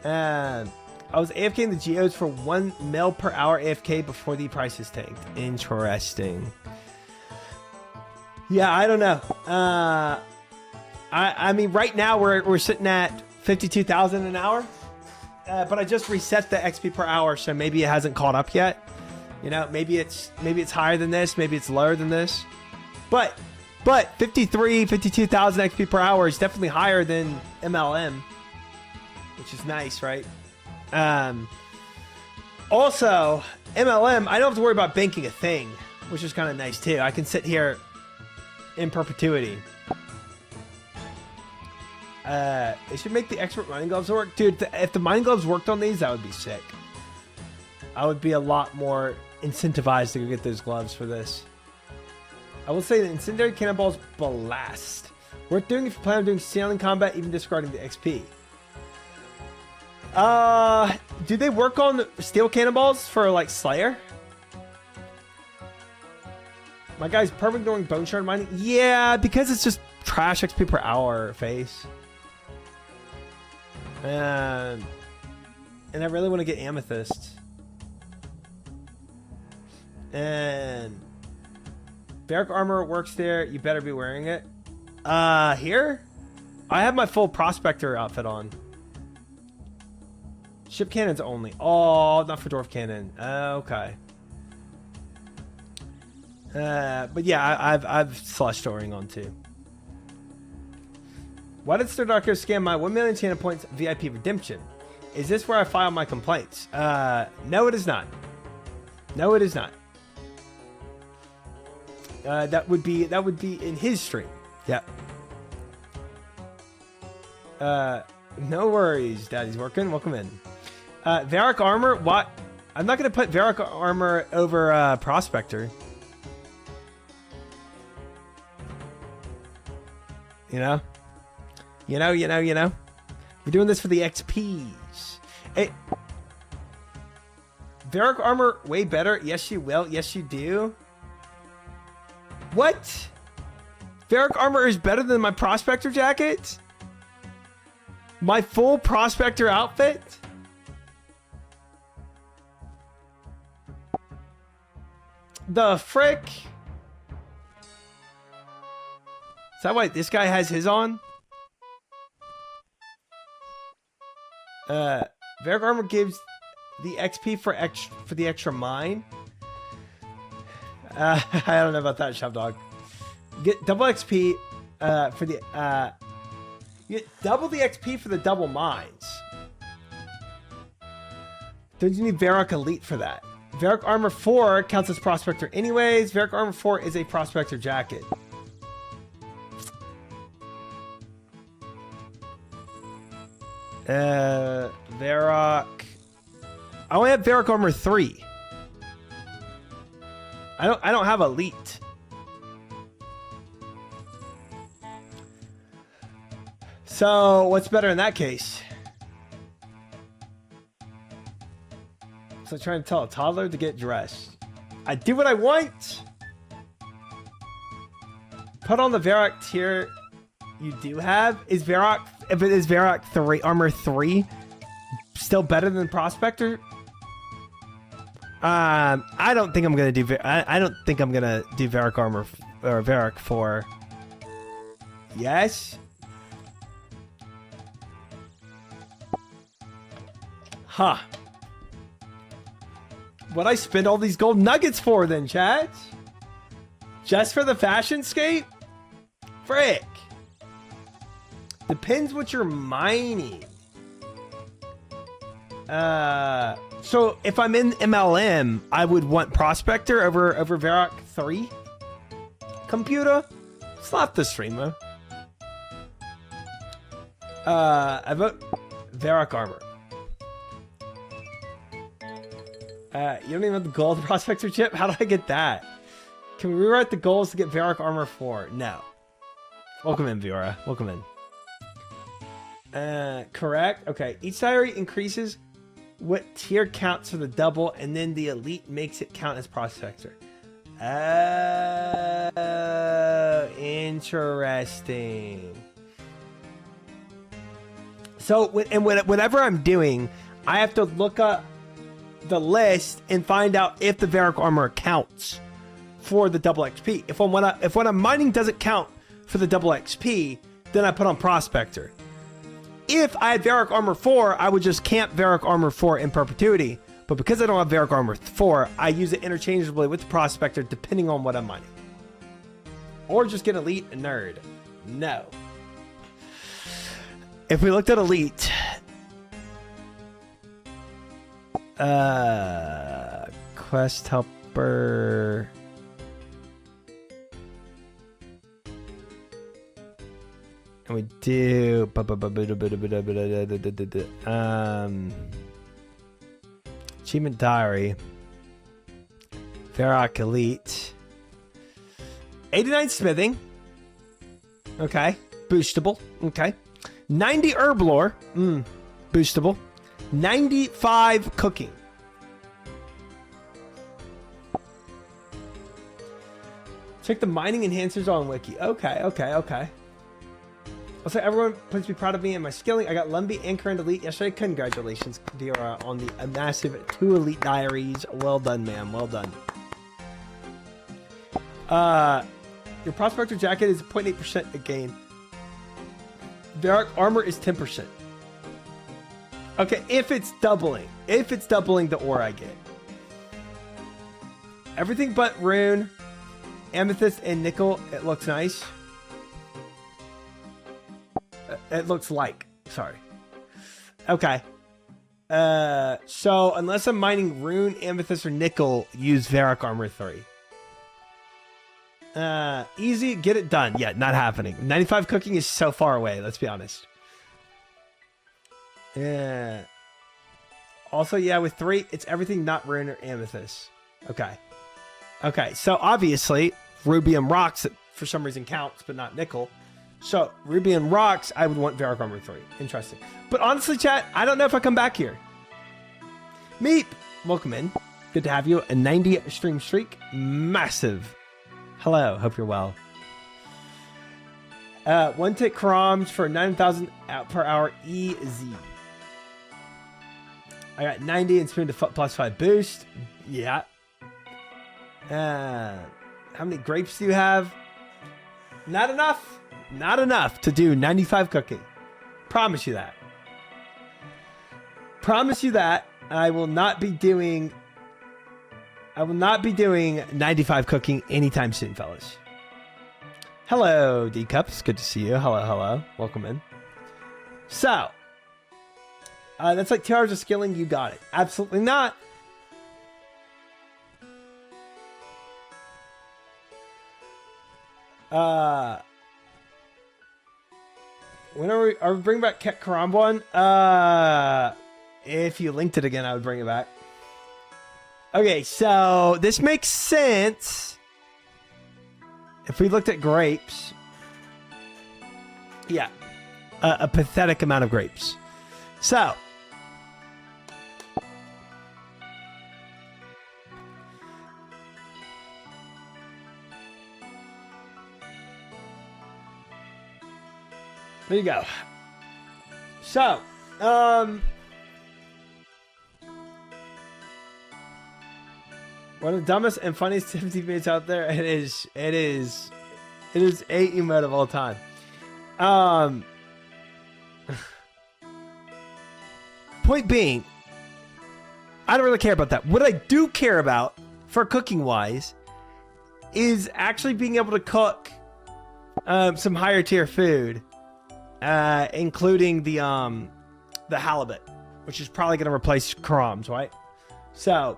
I was AFK in the geos for 1 mil per hour AFK before the prices tanked. Interesting. Yeah, I don't know. I mean, right now we're sitting at 52,000 an hour, but I just reset the XP per hour, so maybe it hasn't caught up yet. You know, maybe it's higher than this, maybe it's lower than this, but 52,000 XP per hour is definitely higher than MLM, which is nice, right? Also, MLM, I don't have to worry about banking a thing, which is kind of nice too. I can sit here in perpetuity. They should make the expert mining gloves work. Dude, if the mining gloves worked on these, that would be sick. I would be a lot more incentivized to go get those gloves for this. I will say the incendiary cannonballs blast. Worth doing if you plan on doing sailing combat, even discarding the XP. Do they work on steel cannonballs for like Slayer? My guy's perfect during bone shard mining. Yeah, because it's just trash XP per hour face. And I really want to get amethyst. And Barrack armor works there. You better be wearing it. Here? I have my full prospector outfit on. Ship cannons only. Oh, not for dwarf cannon. Okay. But yeah, I've slush storing on too. Why did Stardarko scam my 1 million channel points VIP redemption? Is this where I file my complaints? No, it is not. No, it is not. That would be in his stream. Yeah. No worries, Daddy's working. Welcome in. Varrock armor. What? I'm not gonna put Varrock armor over Prospector. You know. We're doing this for the XPs. Hey, Varrock armor way better. Yes, you will. Yes, you do. What? Varrock armor is better than my Prospector jacket? My full Prospector outfit? The frick? Is that why this guy has his on? Varrock armor gives the XP for the extra mine. I don't know about that, Chef Dog. Get double XP for the you get double the XP for the double mines. Don't you need Varrock Elite for that? Varrock Armor 4 counts as Prospector anyways. Varrock Armor 4 is a Prospector jacket. Varrock. I only have Varrock Armor 3. I don't have Elite. So what's better in that case? So trying to tell a toddler to get dressed. I do what I want. Put on the Varrock tier you do have. Is Varrock, if it is Varrock 3 armor 3, still better than Prospector? I don't think I'm gonna do. I don't think I'm gonna do Varrock armor or Varrock 4. Yes. Huh. What I spend all these gold nuggets for then, chat? Just for the fashion scape? Frick. Depends what you're mining. So if I'm in MLM, I would want Prospector over Varrock 3. Computer, slap the streamer. I vote Varrock armor. You don't even have the gold prospector chip? How do I get that? Can we rewrite the goals to get Varrock armor 4? No. Welcome in, Viora. Welcome in. Correct. Okay. Each diary increases what tier counts for the double, and then the elite makes it count as prospector. Interesting. So, whenever I'm doing, I have to look up the list and find out if the Varrock armor counts for the double XP. If what I'm mining doesn't count for the double XP, then I put on prospector. If I had Varrock armor 4, I would just camp Varrock armor 4 in perpetuity. But because I don't have Varrock armor 4, I use it interchangeably with the prospector depending on what I'm mining. Or just get elite and nerd. No. If we looked at elite, quest helper. And we do achievement diary, Varrock elite, 89 smithing, okay, boostable, okay, 90 herb lore, boostable, 95 cooking. Check the mining enhancers on wiki. Okay. Also, everyone, please be proud of me and my skilling. I got Lumbee and current elite yesterday. Congratulations, Diora, on the massive 2 elite diaries. Well done, ma'am. Well done. Your prospector jacket is 0.8% a gain. Varrock armor is 10%. Okay, if it's doubling. If it's doubling the ore I get. Everything but rune, amethyst, and nickel, it looks nice. It looks like. Sorry. Okay. So, unless I'm mining rune, amethyst, or nickel, use Varrock armor 3. Easy, get it done. Yeah, not happening. 95 cooking is so far away, let's be honest. Yeah. Also, yeah, with 3, it's everything not rune or amethyst. Okay. Okay, so obviously, ruby and rocks for some reason counts, but not nickel. So, ruby and rocks, I would want Varrock armor 3. Interesting. But honestly, chat, I don't know if I come back here. Meep, welcome in. Good to have you. A 90 stream streak. Massive. Hello, hope you're well. 1 tick croms for 9,000 per hour easy. I got 90 and spoon to plus 5 boost. Yeah. How many grapes do you have? Not enough. Not enough to do 95 cooking. Promise you that. Promise you that. I will not be doing 95 cooking anytime soon, fellas. Hello, D-Cups. Good to see you. Hello. Welcome in. So, that's like 2 hours of skilling. You got it. Absolutely not. When are we bringing back Ket Karambwan? If you linked it again, I would bring it back. Okay, so this makes sense. If we looked at grapes, yeah, a pathetic amount of grapes. So, there you go. So, one of the dumbest and funniest 50 minutes out there. It is a emote of all time. Point being, I don't really care about that. What I do care about for cooking wise is actually being able to cook some higher tier food, including the halibut, which is probably going to replace crumbs, right? So,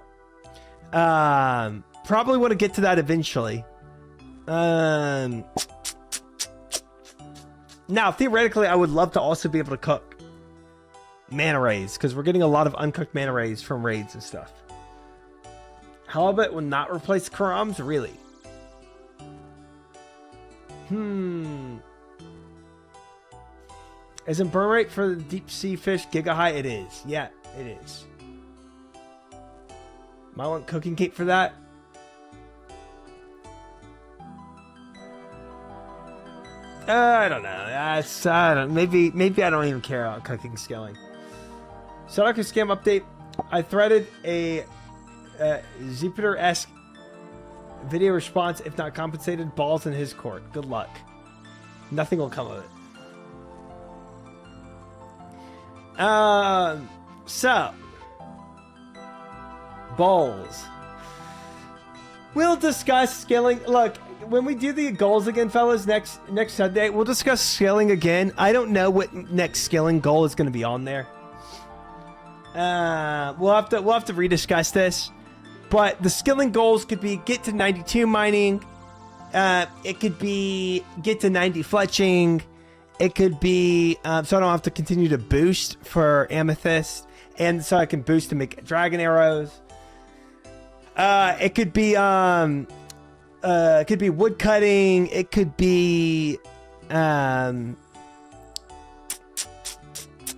probably want to get to that eventually. Now, theoretically, I would love to also be able to cook manta rays, because we're getting a lot of uncooked manta rays from raids and stuff. Halibut will not replace crumbs, really? Isn't burn rate for the deep sea fish giga high? It is. Yeah, it is. Might want cooking cake for that. I don't know. Maybe I don't even care about cooking scaling. Sudoku scam update. I threaded a Jupiter-esque video response. If not compensated, balls in his court. Good luck. Nothing will come of it. So balls. We'll discuss scaling. Look, when we do the goals again, fellas, next Sunday, we'll discuss scaling again. I don't know what next scaling goal is going to be on there. We'll have to rediscuss this. But the skilling goals could be get to 92 mining. It could be get to 90 fletching. It could be so I don't have to continue to boost for amethyst, and so I can boost to make dragon arrows. It could be wood cutting. It could be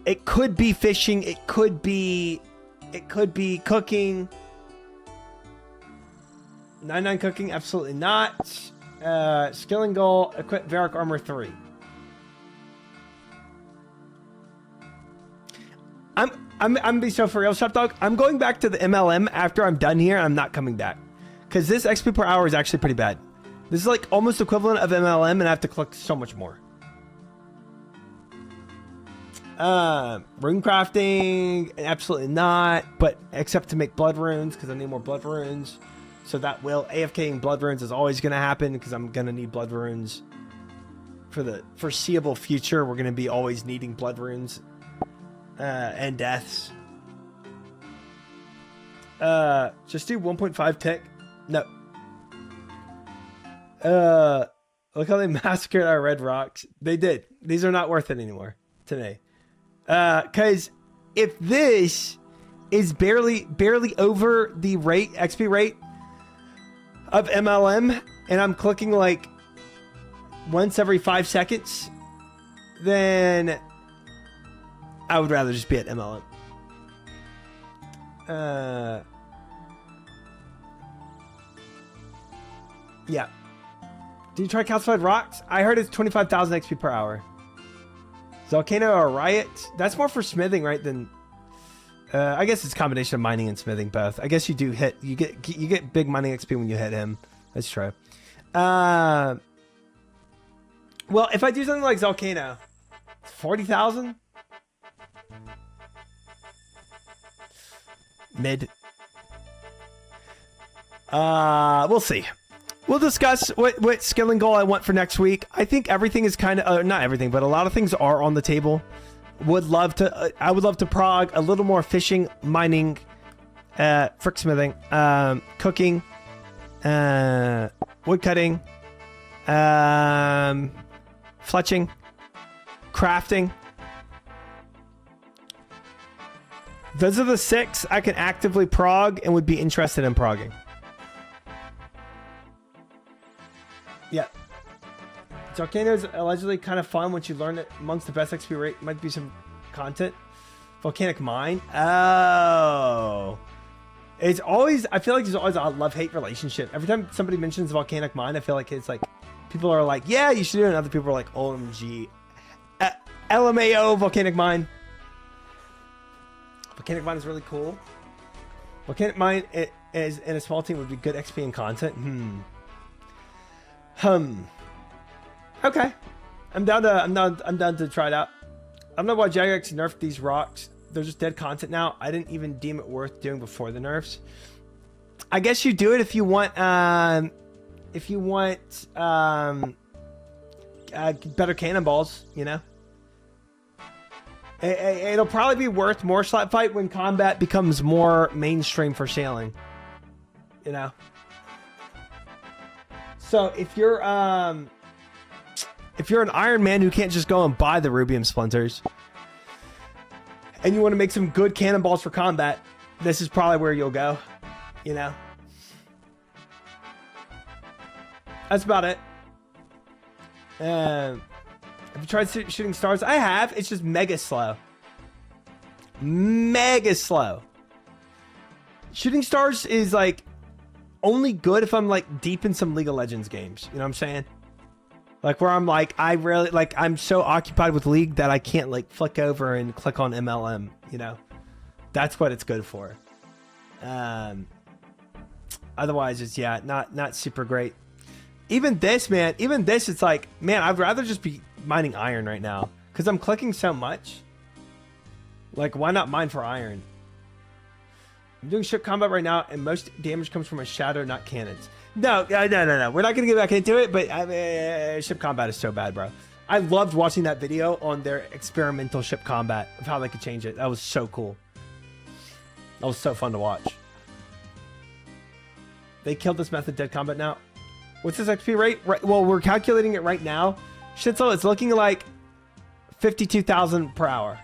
it could be fishing. It could be cooking. 99 cooking, absolutely not. Skilling goal, equip Varric armor 3. I'm be so for real, Shop Dog. I'm going back to the MLM after I'm done here. I'm not coming back because this XP per hour is actually pretty bad. This is like almost equivalent of MLM, and I have to collect so much more. Rune crafting, absolutely not. But except to make blood runes because I need more blood runes. So that will AFKing blood runes is always going to happen because I'm going to need blood runes for the foreseeable future. We're going to be always needing blood runes. And deaths. Just do 1.5 tick. No. Look how they massacred our red rocks. They did. These are not worth it anymore today. Cause if this is barely over the XP rate of MLM, and I'm clicking like once every 5 seconds, then I would rather just be at MLM. Yeah. Did you try calcified rocks? I heard it's 25,000 XP per hour. Volcano or Riot? That's more for smithing, right? Than I guess it's a combination of mining and smithing both. I guess you do hit. You get big mining XP when you hit him. Let's try. Well, if I do something like Volcano, 40,000. Mid. We'll see. We'll discuss what skilling goal I want for next week. I think everything is kind of not everything, but a lot of things are on the table. I would love to prog a little more fishing, mining, frick smithing, cooking, wood cutting, fletching, crafting. Those are the 6 I can actively prog and would be interested in progging. Yeah. Volcano's allegedly kind of fun once you learn it. Amongst the best XP rate might be some content. Volcanic mine. Oh. It's always, I feel like there's always a love-hate relationship. Every time somebody mentions volcanic mine, I feel like it's like, people are like, yeah, you should do it. And other people are like, OMG. LMAO, volcanic mine. Volcanic mine is really cool. Volcanic mine is in a small team would be good XP and content. Okay. I'm down to try it out. I don't know why Jagex nerfed these rocks. They're just dead content now. I didn't even deem it worth doing before the nerfs. I guess you do it if you want better cannonballs, you know. It'll probably be worth more slap fight when combat becomes more mainstream for sailing, you know. So if you're If you're an Iron Man who can't just go and buy the rubium splinters, and you want to make some good cannonballs for combat, this is probably where you'll go. You know? That's about it. Have you tried shooting stars? I have. It's just mega slow. Mega slow. Shooting stars is like only good if I'm like deep in some League of Legends games. You know what I'm saying? Like where I'm like, I really like, I'm so occupied with League that I can't like flick over and click on MLM, you know? That's what it's good for. Otherwise it's, yeah, not super great. Even this, man, even this, it's like, man, I'd rather just be mining iron right now because I'm clicking so much. Like, why not mine for iron? I'm doing ship combat right now, and most damage comes from a shadow, not cannons. No. We're not going to get back into it, but ship combat is so bad, bro. I loved watching that video on their experimental ship combat of how they could change it. That was so cool. That was so fun to watch. They killed this method dead combat now. What's this XP rate? Right, well, we're calculating it right now. Shitzel, it's looking like 52,000 per hour.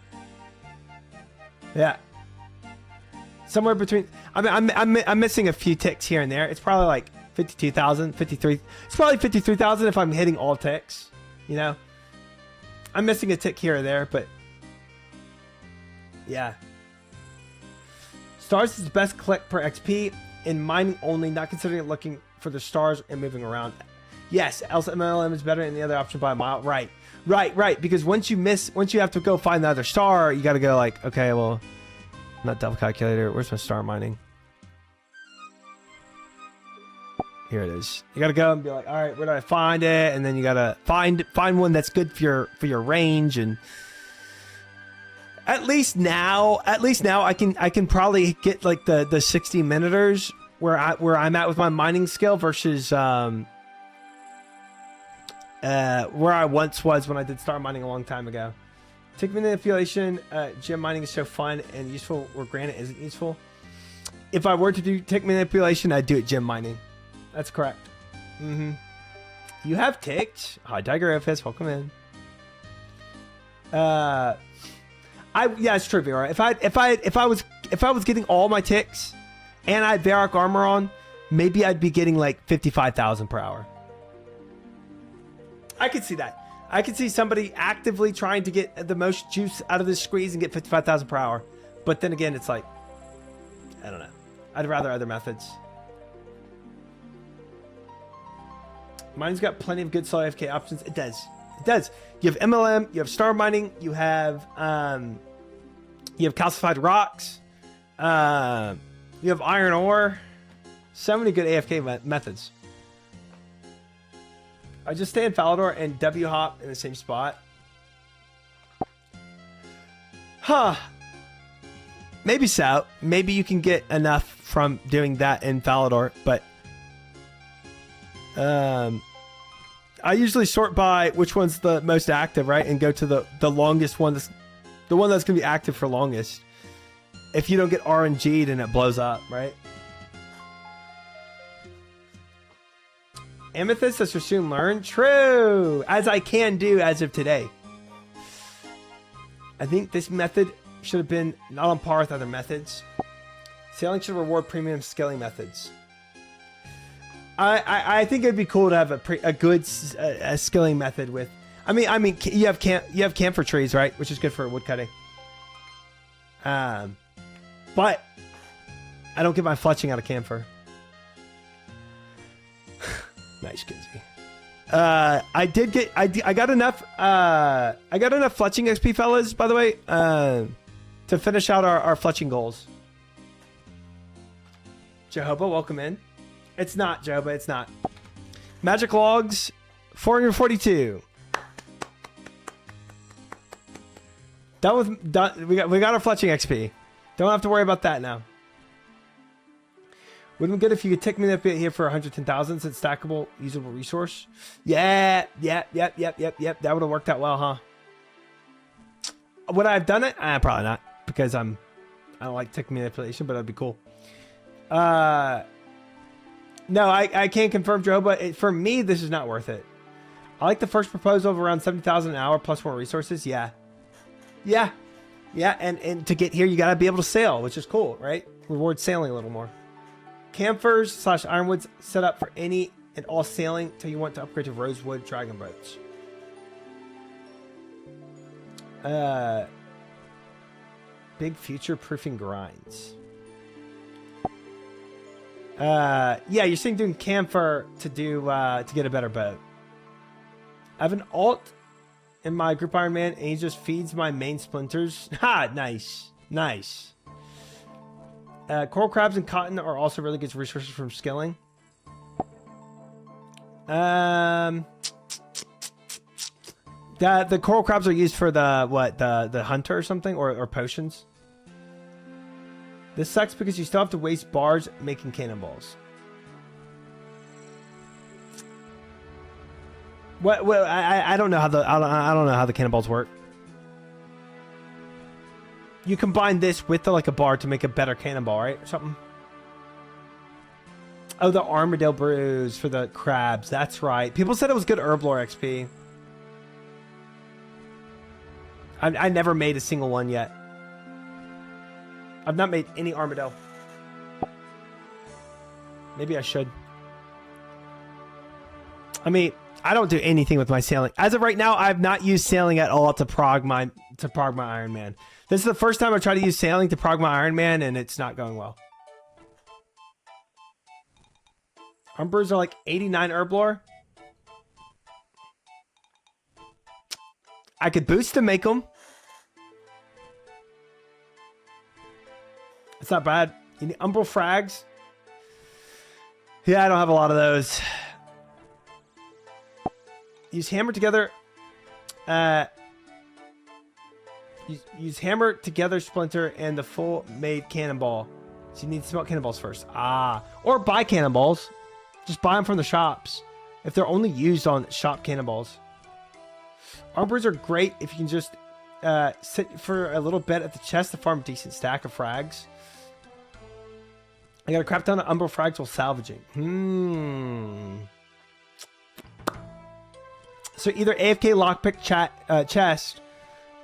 Yeah. Somewhere between, I mean, I'm missing a few ticks here and there. It's probably like 52,000, 53. It's probably 53,000 if I'm hitting all ticks, you know? I'm missing a tick here or there, but yeah. Stars is the best click per XP in mining only, not considering looking for the stars and moving around. Yes, else MLM is better than the other option by a mile. Right. Because once you have to go find the other star, you got to go like, okay, well, not double calculator. Where's my star mining? Here it is. You got to go and be like, all right, where do I find it? And then you got to find one that's good for your range. And at least now I can probably get like the 60 minuters where I'm at with my mining skill versus where I once was when I did star mining a long time ago. Tick manipulation, gem mining is so fun and useful where granite isn't useful. If I were to do tick manipulation, I'd do it gem mining. That's correct. You have ticked. Hi, Tiger FS, welcome in. Yeah, it's true, Vera. If I was getting all my ticks and I had Varrock armor on, maybe I'd be getting like 55,000 per hour. I could see that. I could see somebody actively trying to get the most juice out of this squeeze and get 55,000 per hour. But then again, it's like, I don't know. I'd rather other methods. Mine's got plenty of good slow AFK options. It does. It does. You have MLM, you have star mining, you have calcified rocks, you have iron ore. So many good AFK methods. I just stay in Falador and W hop in the same spot. Huh. Maybe so. Maybe you can get enough from doing that in Falador, but I usually sort by which one's the most active, right? And go to the longest one, the one that's going to be active for longest. If you don't get RNG'd and it blows up, right? Amethyst, as you soon learn. True! As I can do as of today. I think this method should have been not on par with other methods. Sailing should reward premium scaling methods. I think it'd be cool to have a good skilling method with. I mean, you have camphor trees, right? Which is good for wood cutting. But I don't get my fletching out of camphor. Nice, Kinsey. I got enough fletching XP, fellas, by the way, to finish out our fletching goals. Jehovah, welcome in. It's not, Jehovah, it's not. Magic logs, 442. Done. We got our fletching XP. Don't have to worry about that now. Wouldn't it be good if you could tick me up here for 110,000 since stackable usable resource? Yeah. Yep. That would have worked out well, huh? Would I have done it? Probably not, because I don't like tick manipulation, but that'd be cool. No, I can't confirm, Joe, but for me, this is not worth it. I like the first proposal of around 70,000 an hour plus more resources. Yeah. Yeah. Yeah. And to get here, you got to be able to sail, which is cool, right? Reward sailing a little more. Camphors / ironwoods set up for any and all sailing till you want to upgrade to rosewood dragon boats. Big future proofing grinds. Yeah, you're saying doing camphor to do to get a better boat. I have an alt in my group Iron Man, and he just feeds my main splinters. Ha! Nice, nice. Coral crabs and cotton are also really good resources from skilling. The coral crabs are used for the hunter or something, or potions. This sucks because you still have to waste bars making cannonballs. What? Well, I don't know how I don't know how the cannonballs work. You combine this with like a bar to make a better cannonball, right? Or something. Oh, the armadillo brews for the crabs. That's right. People said it was good herb lore XP. I never made a single one yet. I've not made any armadillo. Maybe I should. I mean, I don't do anything with my sailing. As of right now, I've not used sailing at all to prog my Iron Man. This is the first time I tried to use sailing to prog my Iron Man, and it's not going well. Umbers are like 89 herb lore. I could boost to make them. It's not bad. You need umbral frags. Yeah, I don't have a lot of those. Use hammer together. Use hammer together splinter and the full made cannonball. So you need to smelt cannonballs first. Ah, or buy cannonballs. Just buy them from the shops if they're only used on shop cannonballs. Umbers are great if you can just sit for a little bit at the chest to farm a decent stack of frags. I got a crap ton of umbral frags while salvaging. So either AFK lockpick chest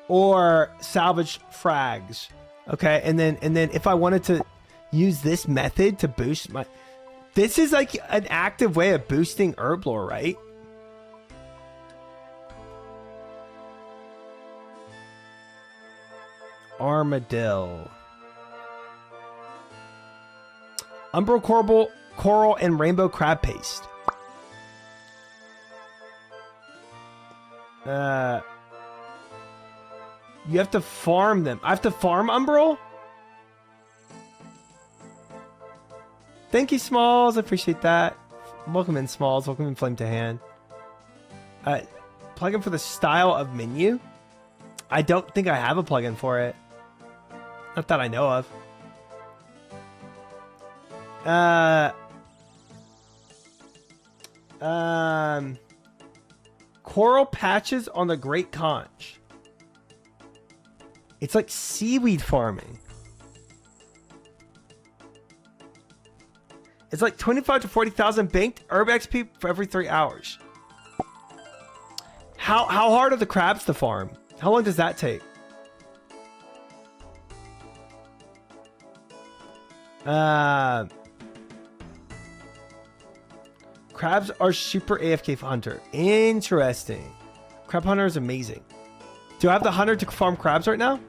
or salvage frags. Okay, and then if I wanted to use this method to boost my, this is like an active way of boosting herb lore, right? Armadillo. Umbral coral and rainbow crab paste. You have to farm them. I have to farm umbral? Thank you, Smalls. I appreciate that. Welcome in, Smalls. Welcome in, Flame to Hand. Plugin for the style of menu? I don't think I have a plugin for it. Not that I know of. Coral patches on the Great Conch. It's like seaweed farming. It's like 25 to 40,000 banked herb XP for every 3 hours. How hard are the crabs to farm? How long does that take? Crabs are super AFK hunter. Interesting. Crab hunter is amazing. Do I have the hunter to farm crabs right now?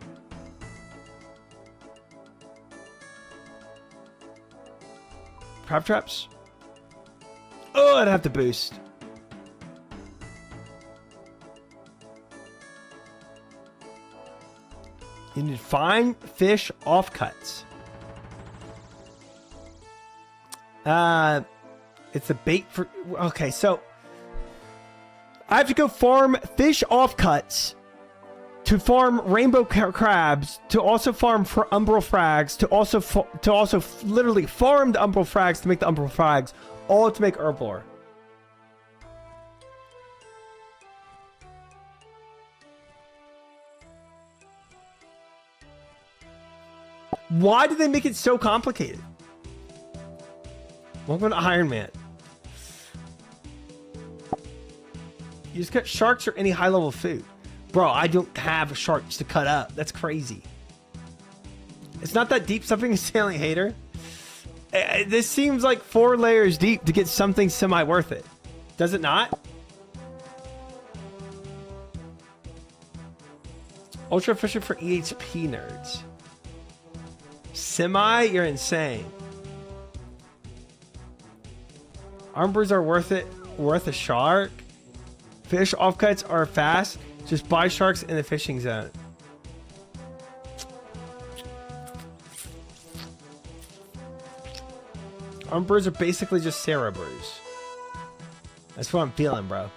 Crab traps? Oh, I'd have to boost. You need fine fish offcuts. It's a bait for... Okay, so... I have to go farm fish offcuts to farm rainbow crabs, to also farm for umbral frags, to also literally farm the umbral frags to make the umbral frags, all to make herb lore. Why did they make it so complicated? Welcome to Iron Man. You just cut sharks or any high-level food. Bro, I don't have sharks to cut up. That's crazy. It's not that deep. Something is sailing hater. This seems like 4 layers deep to get something semi-worth it. Does it not? Ultra efficient for EHP nerds. Semi? You're insane. Armbrews are worth it. Worth a shark? Fish offcuts are fast. Just buy sharks in the fishing zone. Armbrews are basically just Sarah brews. That's what I'm feeling, bro.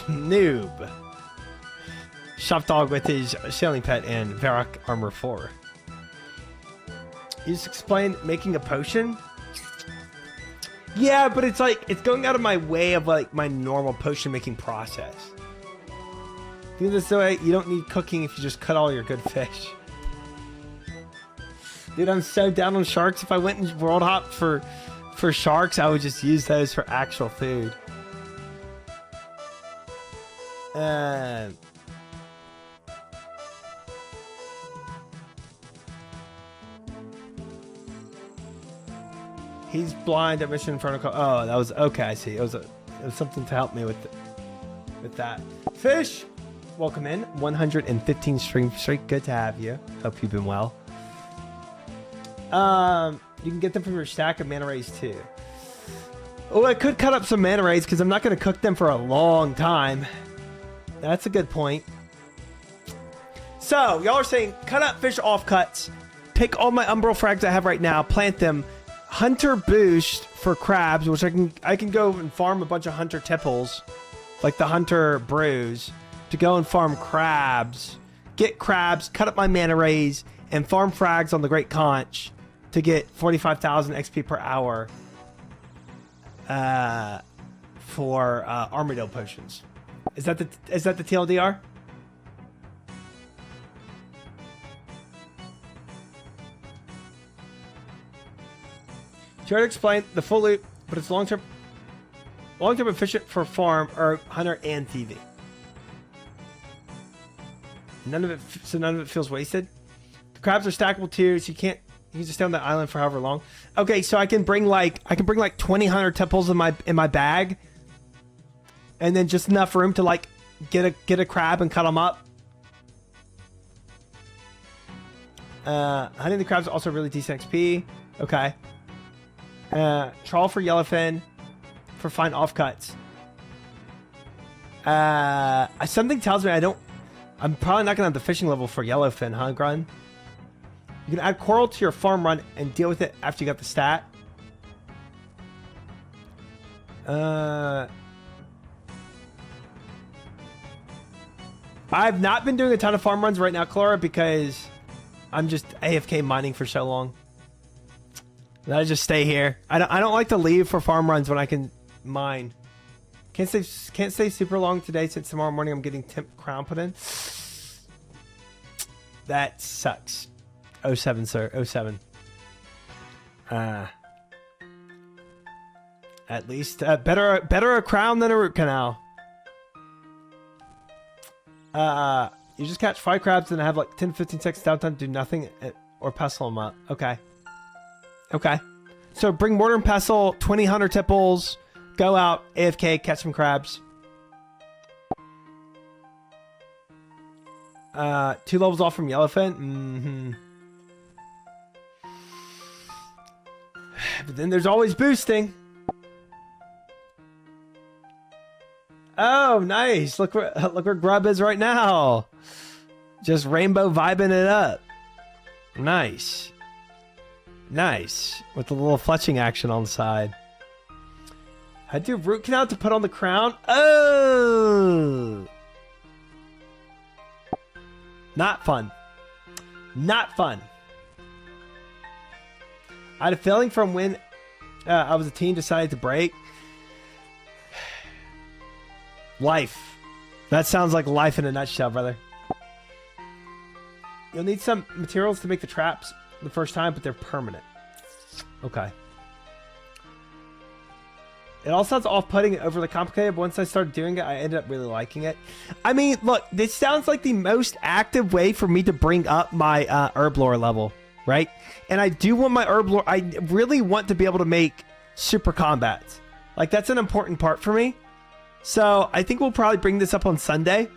Noob. Shop dog with his sailing pet and Varrock armor 4. You just explained making a potion? Yeah, but it's like, it's going out of my way of like my normal potion making process. Think this way, you don't need cooking if you just cut all your good fish. Dude, I'm so down on sharks. If I went and world hopped for sharks, I would just use those for actual food. He's blind at Mission Protocol. Oh, that was okay. I see. It was something to help me with that. Fish, welcome in. 115 stream straight. Good to have you. Hope you've been well. You can get them from your stack of manta rays too. Oh, I could cut up some manta rays because I'm not going to cook them for a long time. That's a good point. So y'all are saying cut up fish offcuts. Pick all my umbral frags I have right now. Plant them. Hunter boost for crabs, which I can go and farm a bunch of hunter tipples, like the hunter brews, to go and farm crabs, get crabs, cut up my manta rays, and farm frags on the Great Conch to get 45,000 XP per hour for Armadillo potions. Is that the TLDR? Try to explain the full loop, but it's long-term efficient for farm or hunter and TV. None of it feels wasted. The crabs are stackable too, so you can just stay on the island for however long. Okay, so I can bring like 20 hunter temples in my bag, and then just enough room to like get a crab and cut them up. Hunting the crabs is also really decent XP. Okay. Trawl for yellowfin for fine offcuts. Something tells me I'm probably not gonna have the fishing level for yellowfin, huh, Grun? You can add coral to your farm run and deal with it after you got the stat. I've not been doing a ton of farm runs right now, Clara, because I'm just AFK mining for so long. I just stay here. I don't like to leave for farm runs when I can mine. Can't stay super long today since tomorrow morning I'm getting temp crown put in. That sucks. 07, sir. 07. At least better a crown than a root canal. You just catch 5 crabs and have like 10-15 seconds downtime, do nothing, or pestle them up. Okay. Okay. So bring mortar and pestle, 20 hunter tipples, go out, AFK, catch some crabs. 2 levels off from yellowfin. Mm-hmm. But then there's always boosting. Oh, nice. Look where Grub is right now. Just rainbow vibing it up. Nice. Nice. With a little fletching action on the side. I do root canal to put on the crown. Oh! Not fun. Not fun. I had a feeling from when I was a teen, decided to break. Life. That sounds like life in a nutshell, brother. You'll need some materials to make the traps the first time, but they're permanent. Okay. It all sounds off-putting and overly complicated, but once I started doing it, I ended up really liking it. I mean, look, this sounds like the most active way for me to bring up my herb lore level, right? And I do want my herb lore. I really want to be able to make super combats. Like, that's an important part for me. So I think we'll probably bring this up on Sunday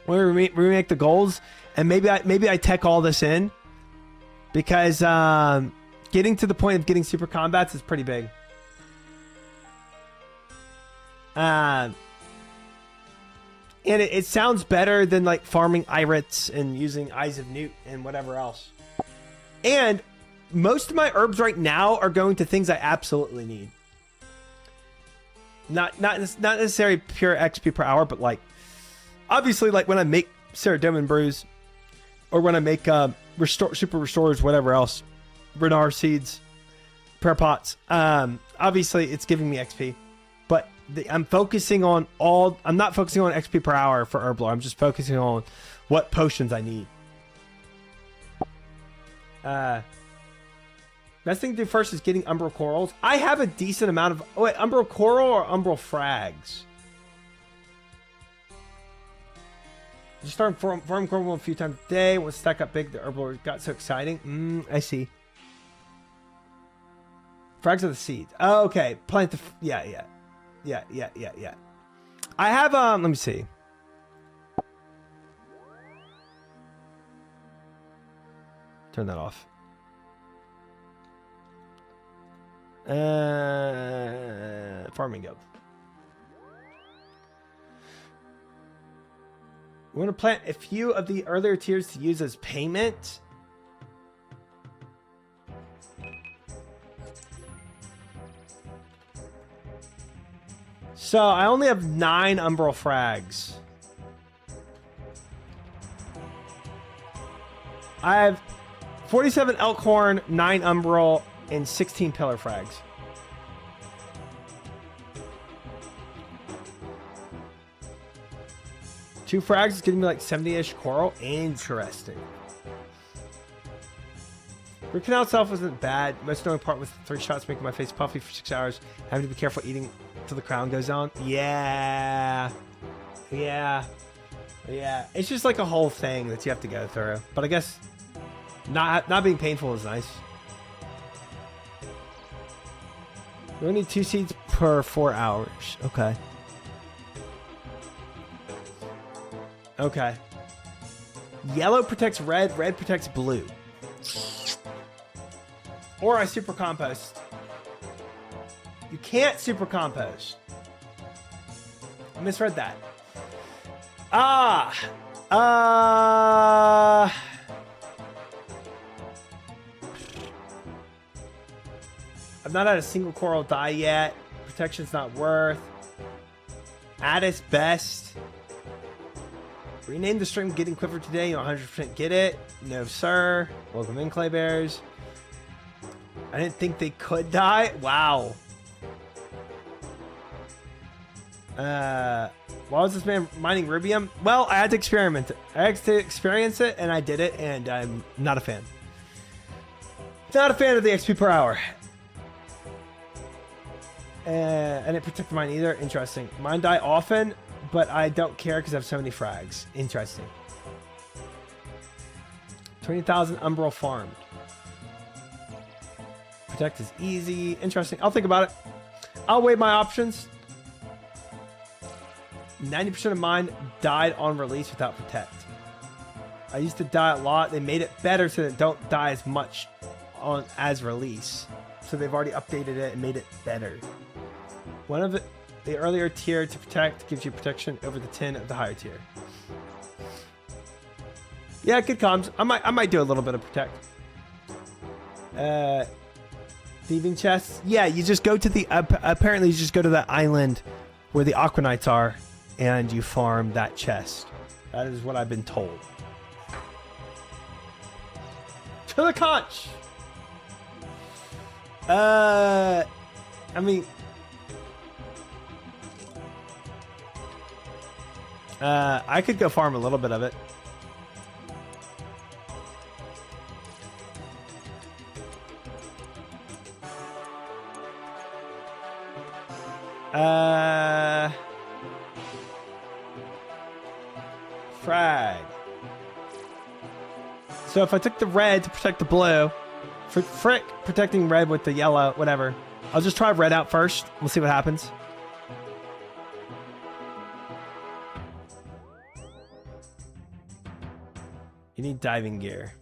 when we make the goals, and maybe I tech all this in, because getting to the point of getting super combats is pretty big. And it sounds better than like farming Irits and using Eyes of Newt and whatever else. And most of my herbs right now are going to things I absolutely need. Not necessarily pure XP per hour, but like obviously like when I make Ceradomin brews or when I make super restorers, whatever else, Renar seeds, prayer pots. Obviously it's giving me XP, but I'm focusing on I'm not focusing on XP per hour for herb lore. I'm just focusing on what potions I need. Best thing to do first is getting umbral corals. I have a decent amount of umbral coral or umbral frags. Just start farm coral a few times a day. Once stack up big, the herb lore got so exciting. I see. Frags are the seeds. Oh, okay. Plant the yeah. I have let me see. Turn that off. Farming go. We want to plant a few of the earlier tiers to use as payment. So I only have 9 umbral frags. I have 47 elkhorn, 9 umbral, and 16 pillar frags. Two frags is giving me like 70-ish coral. Interesting. Root canal itself wasn't bad. Most annoying part was 3 shots making my face puffy for 6 hours. Having to be careful eating till the crown goes on. Yeah. It's just like a whole thing that you have to go through. But I guess not being painful is nice. We only need 2 seeds per 4 hours. Okay. Yellow protects red, red protects blue. Or I super compost. You can't super compost. I misread that. I've not had a single coral die yet. Protection's not worth. Addis best. Rename the stream Getting Quiver today. You 100% get it. No, sir. Welcome in, Clay Bears. I didn't think they could die. Wow. Why was this man mining rubium? Well, I had to experiment it. I had to experience it, and I did it, and I'm not a fan. Not a fan of the XP per hour. I didn't protect mine either. Interesting. Mine die often, but I don't care because I have so many frags. Interesting. 20,000 umbral farmed. Protect is easy. Interesting. I'll think about it. I'll weigh my options. 90% of mine died on release without protect. I used to die a lot. They made it better so that it don't die as much on as release. So they've already updated it and made it better. One of the earlier tier to protect gives you protection over the 10 of the higher tier. Yeah, good comms. I might do a little bit of protect. Thieving chests. Yeah, you just go to the apparently you just go to that island where the Aquanites are, and you farm that chest. That is what I've been told. To the conch. I mean, I could go farm a little bit of it. frag. So if I took the red to protect the blue, frick protecting red with the yellow, whatever. I'll just try red out first. We'll see what happens. You need diving gear.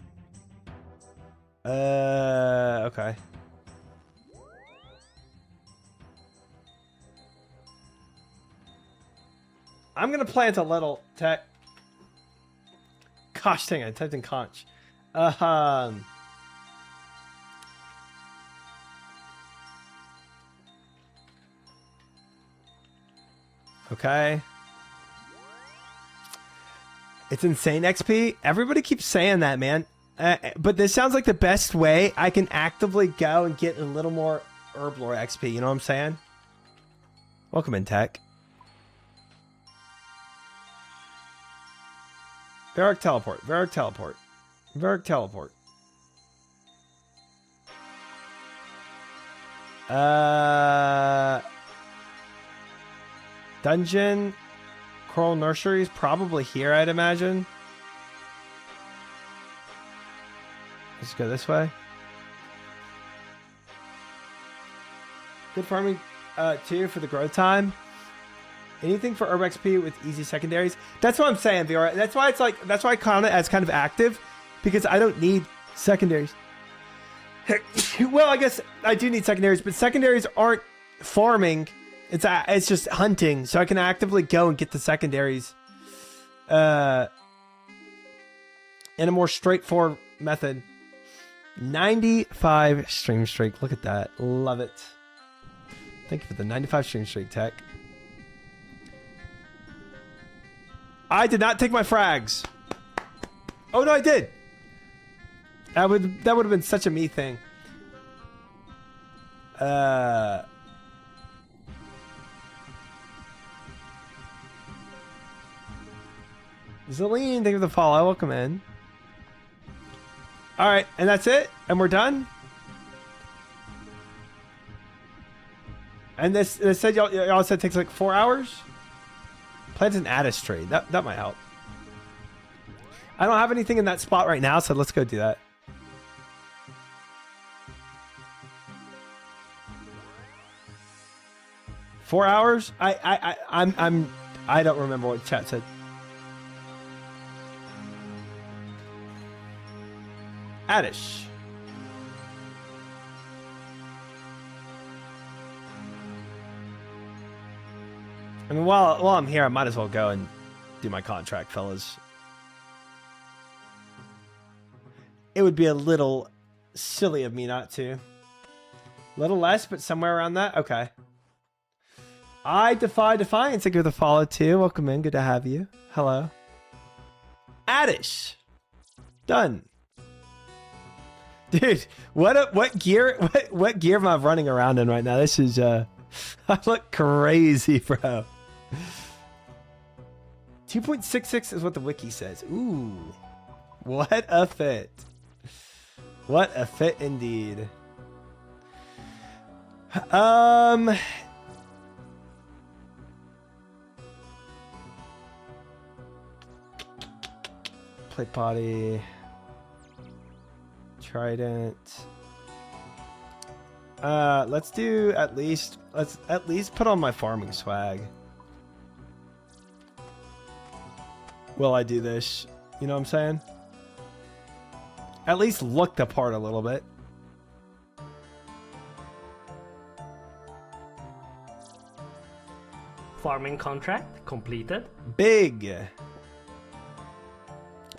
Okay. I'm gonna plant a little tech. Gosh dang, I typed in conch. Okay. It's insane XP. Everybody keeps saying that, man. But this sounds like the best way I can actively go and get a little more herblore XP. You know what I'm saying? Welcome in, Tech. Varric teleport. Varric teleport. Varric teleport. Dungeon. Coral Nursery is probably here, I'd imagine. Let's go this way. Good farming too for the growth time. Anything for herb XP with easy secondaries. That's what I'm saying, VR. That's why it's like, that's why I count it as kind of active, because I don't need secondaries. Well, I guess I do need secondaries, but secondaries aren't farming. It's just hunting, so I can actively go and get the secondaries in a more straightforward method. 95 stream streak. Look at that. Love it. Thank you for the 95 stream streak, Tech. I did not take my frags. Oh no, I did. That would have been such a me thing. Zeline, thank you for the follow. Welcome in. All right, and that's it, and we're done. And this said y'all said it takes like 4 hours. Plant an Addis tree. That might help. I don't have anything in that spot right now, so let's go do that. Four hours? I don't remember what chat said. Addish. I mean, while I'm here, I might as well go and do my contract, fellas. It would be a little silly of me not to. A little less, but somewhere around that? Okay. I defy defiance. Thank you for the follow, too. Welcome in. Good to have you. Hello. Addish. Done. Dude, what gear am I running around in right now? This is I look crazy, bro. 2.66 is what the wiki says. Ooh. What a fit. What a fit indeed. Plate body. Trident. Let's at least put on my farming swag. Will I do this? You know what I'm saying? At least look the part a little bit. Farming contract completed. Big.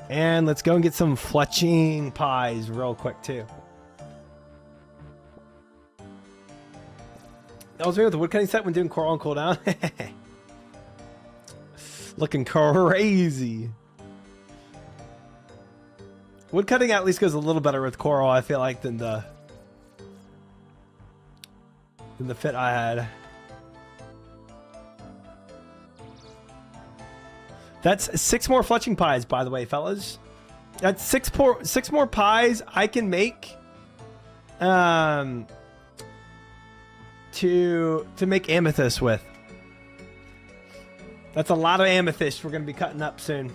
And let's go and get some fletching pies real quick too. That was me with the woodcutting set when doing coral on cooldown. Looking crazy. Woodcutting at least goes a little better with coral, I feel like, than the fit I had. That's 6 more fletching pies, by the way, fellas. That's 6 more pies I can make to make amethyst with. That's a lot of amethyst we're going to be cutting up soon.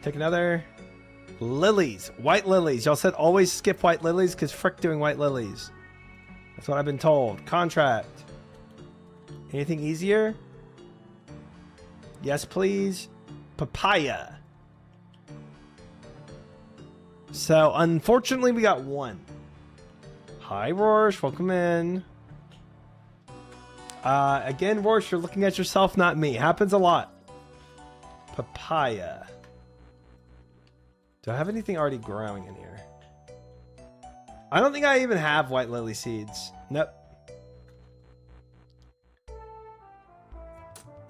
Take another. Lilies. White lilies. Y'all said always skip white lilies because frick doing white lilies. That's what I've been told. Contract. Anything easier? Yes, please. Papaya. So, unfortunately, we got one. Hi, Rorsch. Welcome in. Again, Rorsch, you're looking at yourself, not me. Happens a lot. Papaya. Do I have anything already growing in here? I don't think I even have white lily seeds. Nope.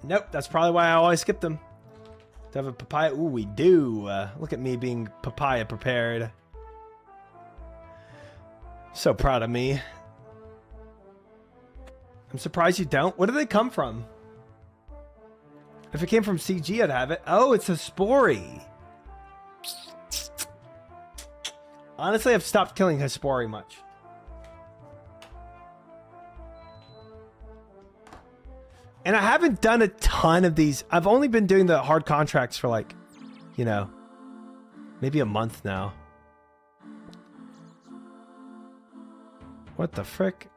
Nope, that's probably why I always skip them. Do I have a papaya? Ooh, we do. Look at me being papaya prepared. So proud of me. I'm surprised you don't. Where do they come from? If it came from CG, I'd have it. Oh, it's a Hespori. Honestly, I've stopped killing Hespori much. And I haven't done a ton of these. I've only been doing the hard contracts for like, you know, maybe a month now. What the frick?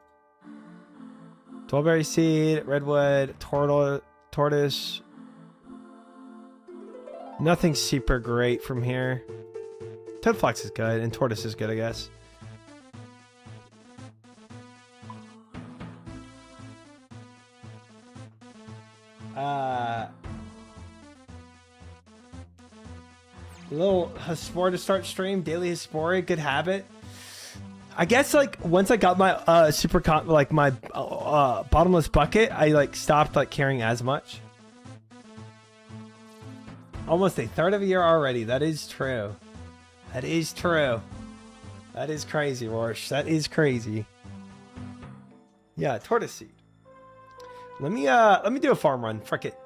Twelberry seed, redwood, tortoise. Nothing super great from here. Toadflax is good, and tortoise is good, I guess. Little Hespori to start stream, daily Hespori, good habit. I guess like once I got my my bottomless bucket, I like stopped like caring as much. Almost a third of a year already. That is true. That is true. That is crazy, Rorsch. That is crazy. Yeah, tortoise seed. Let me do a farm run. Frick it.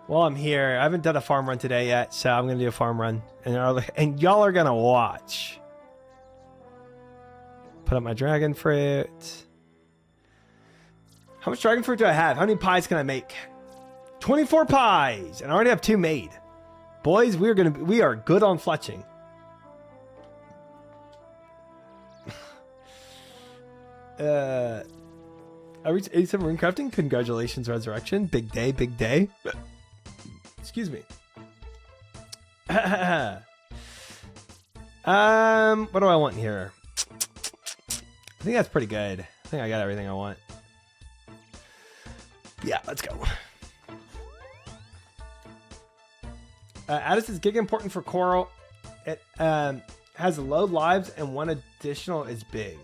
While I'm here, I haven't done a farm run today yet, so I'm gonna do a farm run, and y'all are gonna watch. Put up my dragon fruit. How much dragon fruit do I have? How many pies can I make? 24 pies, and I already have 2 made. Boys, we are good on fletching. I reached 87 rune crafting. Congratulations, Resurrection. Big day, big day. Excuse me. What do I want here? I think that's pretty good. I think I got everything I want. Yeah, let's go. Addis is giga important for Coral. It has low lives and 1 additional is big.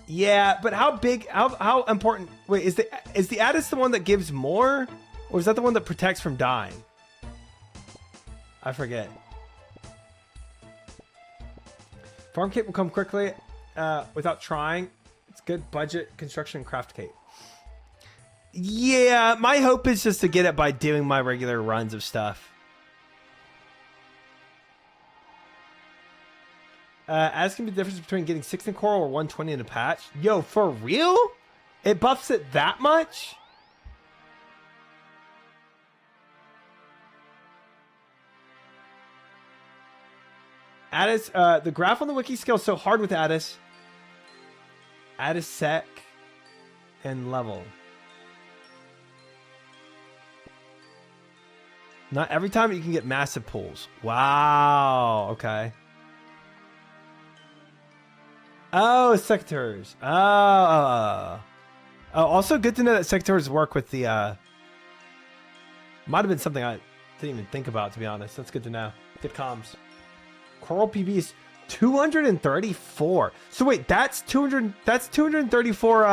Yeah, but how big? How important? Wait, is the Addis the one that gives more, or is that the one that protects from dying? I forget. Farm cape will come quickly without trying. It's good budget construction and craft cape. Yeah, my hope is just to get it by doing my regular runs of stuff. Asking the difference between getting 16 coral or 120 in a patch. Yo, for real? It buffs it that much? Addis, the graph on the wiki scale is so hard with Addis. Addis sec and level. Not every time you can get massive pulls. Wow. Okay. Oh, sectors. Oh. Also good to know that sectors work with the, might have been something I didn't even think about, to be honest. That's good to know. Good comms. Coral PV is 234. So wait, that's 234,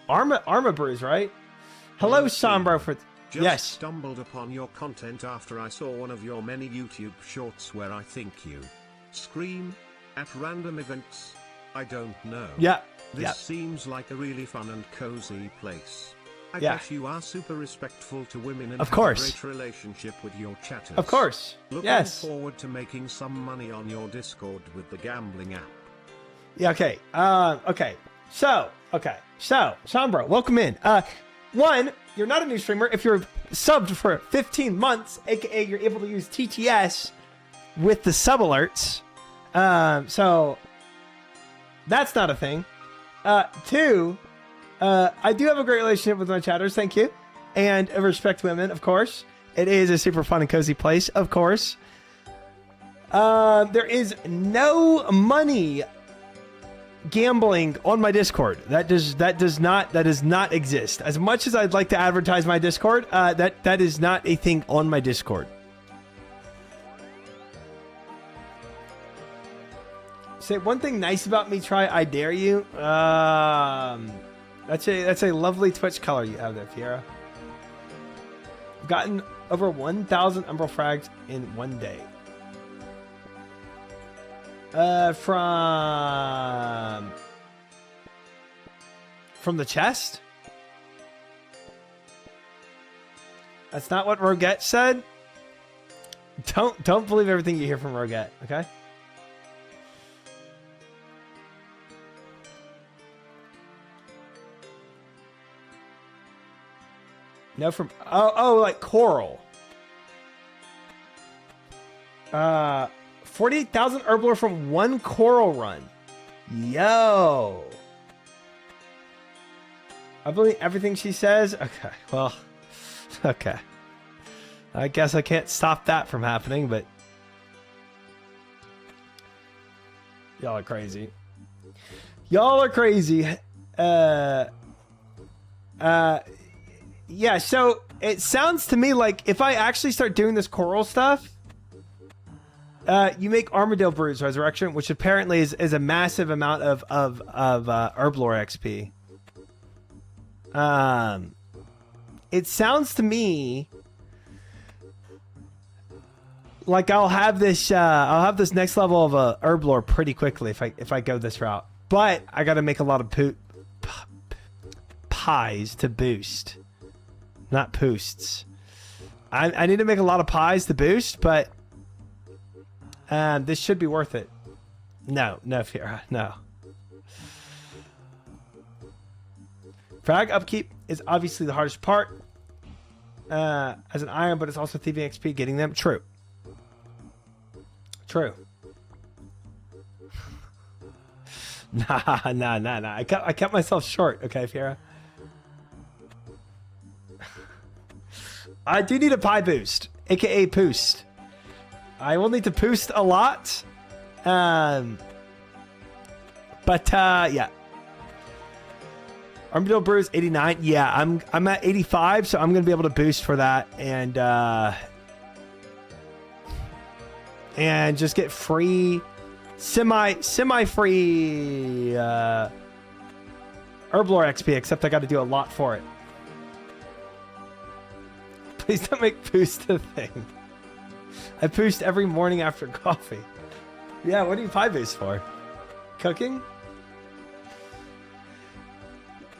Armor Brews, right? Hello, Sombro for... Just stumbled upon your content after I saw one of your many YouTube shorts where I think you scream at random events. I don't know. Yeah. This seems like a really fun and cozy place. I guess you are super respectful to women and of have course. a great relationship with your chatters. Of course. Looking forward to making some money on your Discord with the gambling app. Yeah, okay. So, Sombro, welcome in. one, you're not a new streamer if you're subbed for 15 months, aka you're able to use TTS with the sub alerts. So that's not a thing. Two, I do have a great relationship with my chatters, thank you. And I respect women, of course. It is a super fun and cozy place, of course. There is no money gambling on my Discord. That does not exist. As much as I'd like to advertise my Discord, that is not a thing on my Discord. Say one thing nice about me. Try I dare you. That's a lovely Twitch color you have there, Fiera. I've gotten over 1,000 Umbral frags in one day. From the chest? That's not what Roguette said. Don't believe everything you hear from Roguette, okay? No, from like coral. 48,000 herblore from one coral run. Yo. I believe everything she says. Okay, well, okay. I guess I can't stop that from happening, but y'all are crazy. Y'all are crazy. Yeah, so it sounds to me like if I actually start doing this coral stuff, you make Armadillo Brews Resurrection, which apparently is a massive amount of herblore XP. It sounds to me like I'll have this next level of herblore pretty quickly if I go this route. But I got to make a lot of pies to boost. Not poosts. I need to make a lot of pies to boost, but this should be worth it. No, Fiera, no. Frag upkeep is obviously the hardest part as an iron, but it's also thieving XP getting them. True. Nah. I kept myself short, okay, Fiera? I do need a pie boost, aka poost. I will need to boost a lot. Yeah. Armadillo Brews 89. Yeah, I'm at 85, so I'm gonna be able to boost for that and just get free, semi free herblore XP. Except I got to do a lot for it. Please don't make boost a thing. I boost every morning after coffee. Yeah, what do you pie boost for? Cooking?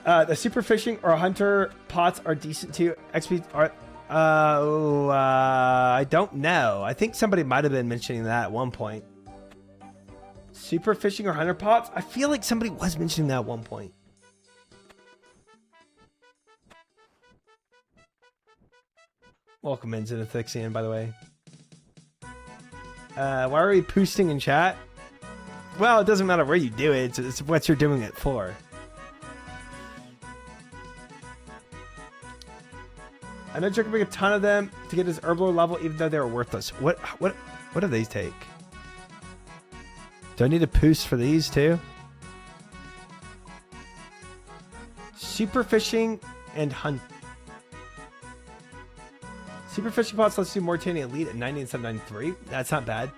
The super fishing or hunter pots are decent too. XP are. I don't know. I think somebody might have been mentioning that at one point. Super fishing or hunter pots? I feel like somebody was mentioning that at one point. Welcome into the Thixian, by the way. Why are we boosting in chat? Well, it doesn't matter where you do it. It's what you're doing it for. I know Joker make a ton of them to get his herblore level, even though they were worthless. What do these take? Do I need a boost for these too? Super fishing and hunt. Super fishing pots lets you do Mauritania Elite at 90 and 793. That's not bad.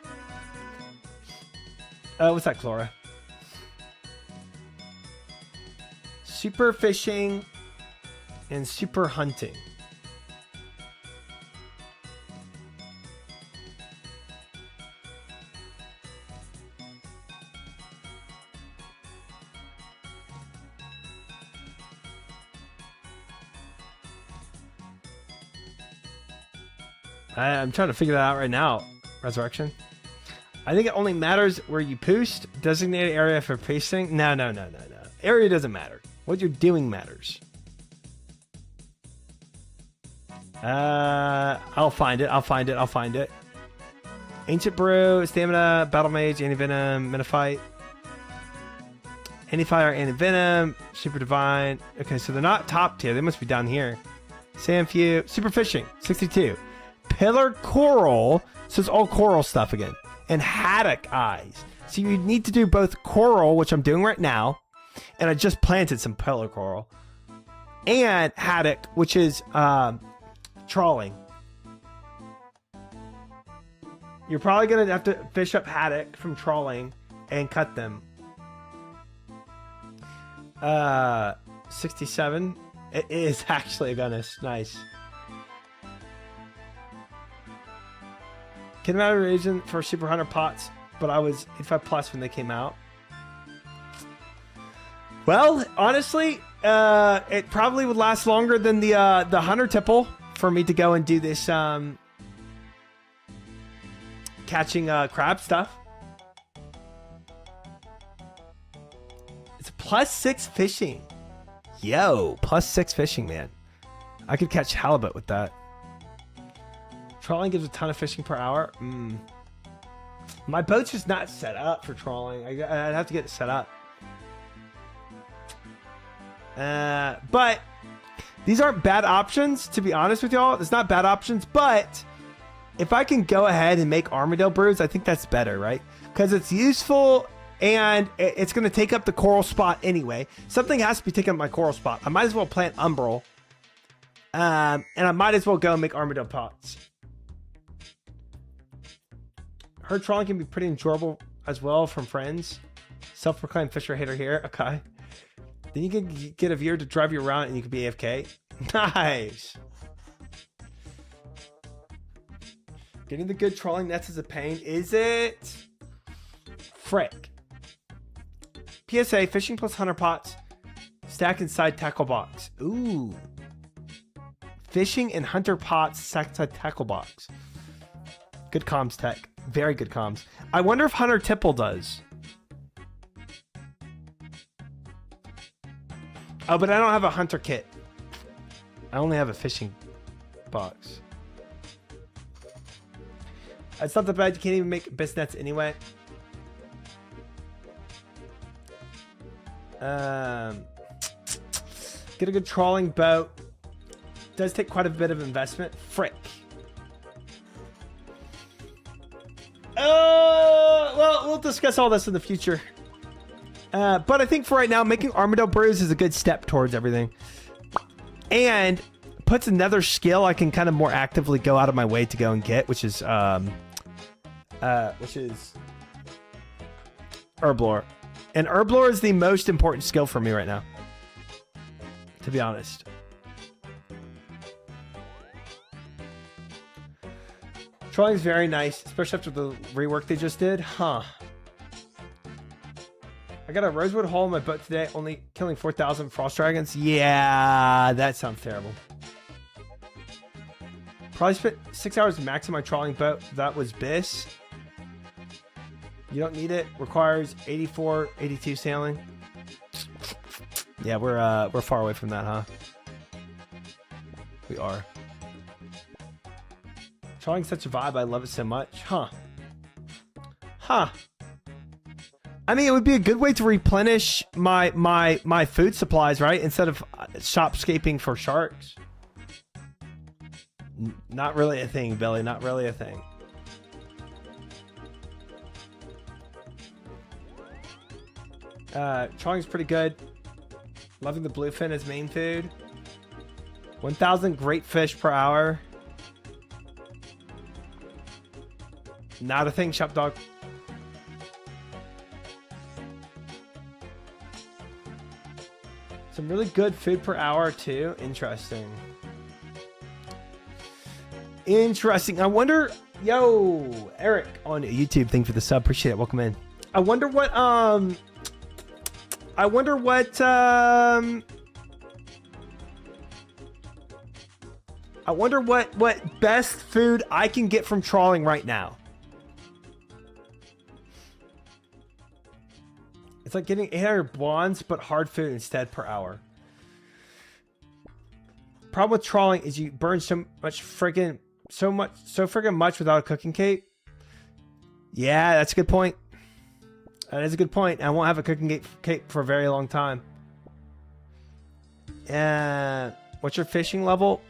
What's that, Chlora? Super fishing and super hunting. I'm trying to figure that out right now. Resurrection. I think it only matters where you boost. Designated area for pasting. No. Area doesn't matter. What you're doing matters. I'll find it. I'll find it. I'll find it. Ancient Brew, Stamina, Battle Mage, Anti-Venom, Metaphite. Anti-Fire, Anti-Venom, Super Divine. Okay, so they're not top tier. They must be down here. Sandfew, Super Fishing, 62. Pillar Coral, so it's all coral stuff again. And Haddock Eyes. So you need to do both coral, which I'm doing right now. And I just planted some Pillar Coral. And Haddock, which is trawling. You're probably going to have to fish up haddock from trawling and cut them. 67. It is actually a goodness. Nice. Came out of region for Super Hunter pots, but I was 85 plus when they came out. Well, honestly, it probably would last longer than the Hunter tipple for me to go and do this catching crab stuff. It's +6 fishing. Yo, +6 fishing, man. I could catch halibut with that. Trawling gives a ton of fishing per hour. My boat's just not set up for trawling. I'd have to get it set up. But these aren't bad options, to be honest with y'all. It's not bad options, but if I can go ahead and make armadillo brews, I think that's better, right? Because it's useful and it's going to take up the coral spot anyway. Something has to be taking up my coral spot. I might as well plant umbral. And I might as well go and make armadillo pots. Heard trawling can be pretty enjoyable as well from friends. Self-proclaimed fisher hater here. Okay. Then you can get a viewer to drive you around and you can be AFK. Nice. Getting the good trawling nets is a pain. Is it? Frick. PSA, fishing plus hunter pots. Stack inside tackle box. Ooh. Fishing and hunter pots stack inside tackle box. Good comms tech. Very good comms. I wonder if Hunter Tipple does. Oh, but I don't have a hunter kit. I only have a fishing box. It's not that bad. You can't even make best nets anyway. Get a good trawling boat. Does take quite a bit of investment. Frick. Well, we'll discuss all this in the future. But I think for right now, making armadillo brews is a good step towards everything. And puts another skill I can kind of more actively go out of my way to go and get, which is Herblore. And Herblore is the most important skill for me right now, to be honest. Trawling is very nice, especially after the rework they just did. Huh. I got a rosewood hole in my boat today, only killing 4,000 frost dragons. Yeah, that sounds terrible. Probably spent 6 hours maxing my trawling boat. That was Biss. You don't need it. Requires 84, 82 sailing. Yeah, we're far away from that, huh? We are. Trawling's such a vibe. I love it so much. Huh. Huh. I mean, it would be a good way to replenish my food supplies, right? Instead of shopscaping for sharks. Not really a thing, Billy. Not really a thing. Trawling's pretty good. Loving the bluefin as main food. 1,000 great fish per hour. Not a thing, Shop Dog. Some really good food per hour too. Interesting. Interesting. I wonder, yo, Eric on YouTube, thank you for the sub. Appreciate it. Welcome in. I wonder what best food I can get from trawling right now. It's like getting 800 bonds, but hard food instead per hour. problem with trawling is you burn so friggin' much without a cooking cape. Yeah, that's a good point. That is a good point. I won't have a cooking cape for a very long time. What's your fishing level?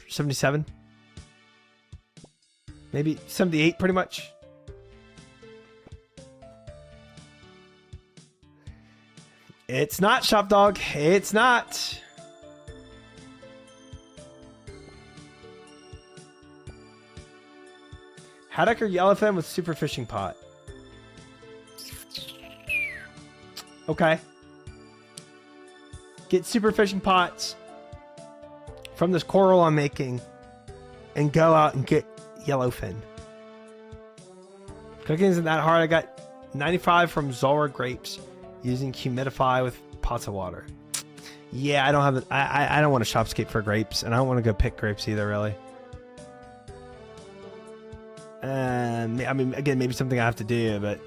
77. Maybe 78, pretty much. It's not, Shop Dog. It's not. Haddock or yellowfin with super fishing pot. Okay. Get super fishing pots from this coral I'm making and go out and get yellowfin. Cooking isn't that hard. I got 95 from Zora grapes using humidify with pots of water. Yeah, I don't have I don't want a shopscape for grapes, and I don't want to go pick grapes either, really. I mean, again, maybe something I have to do, but...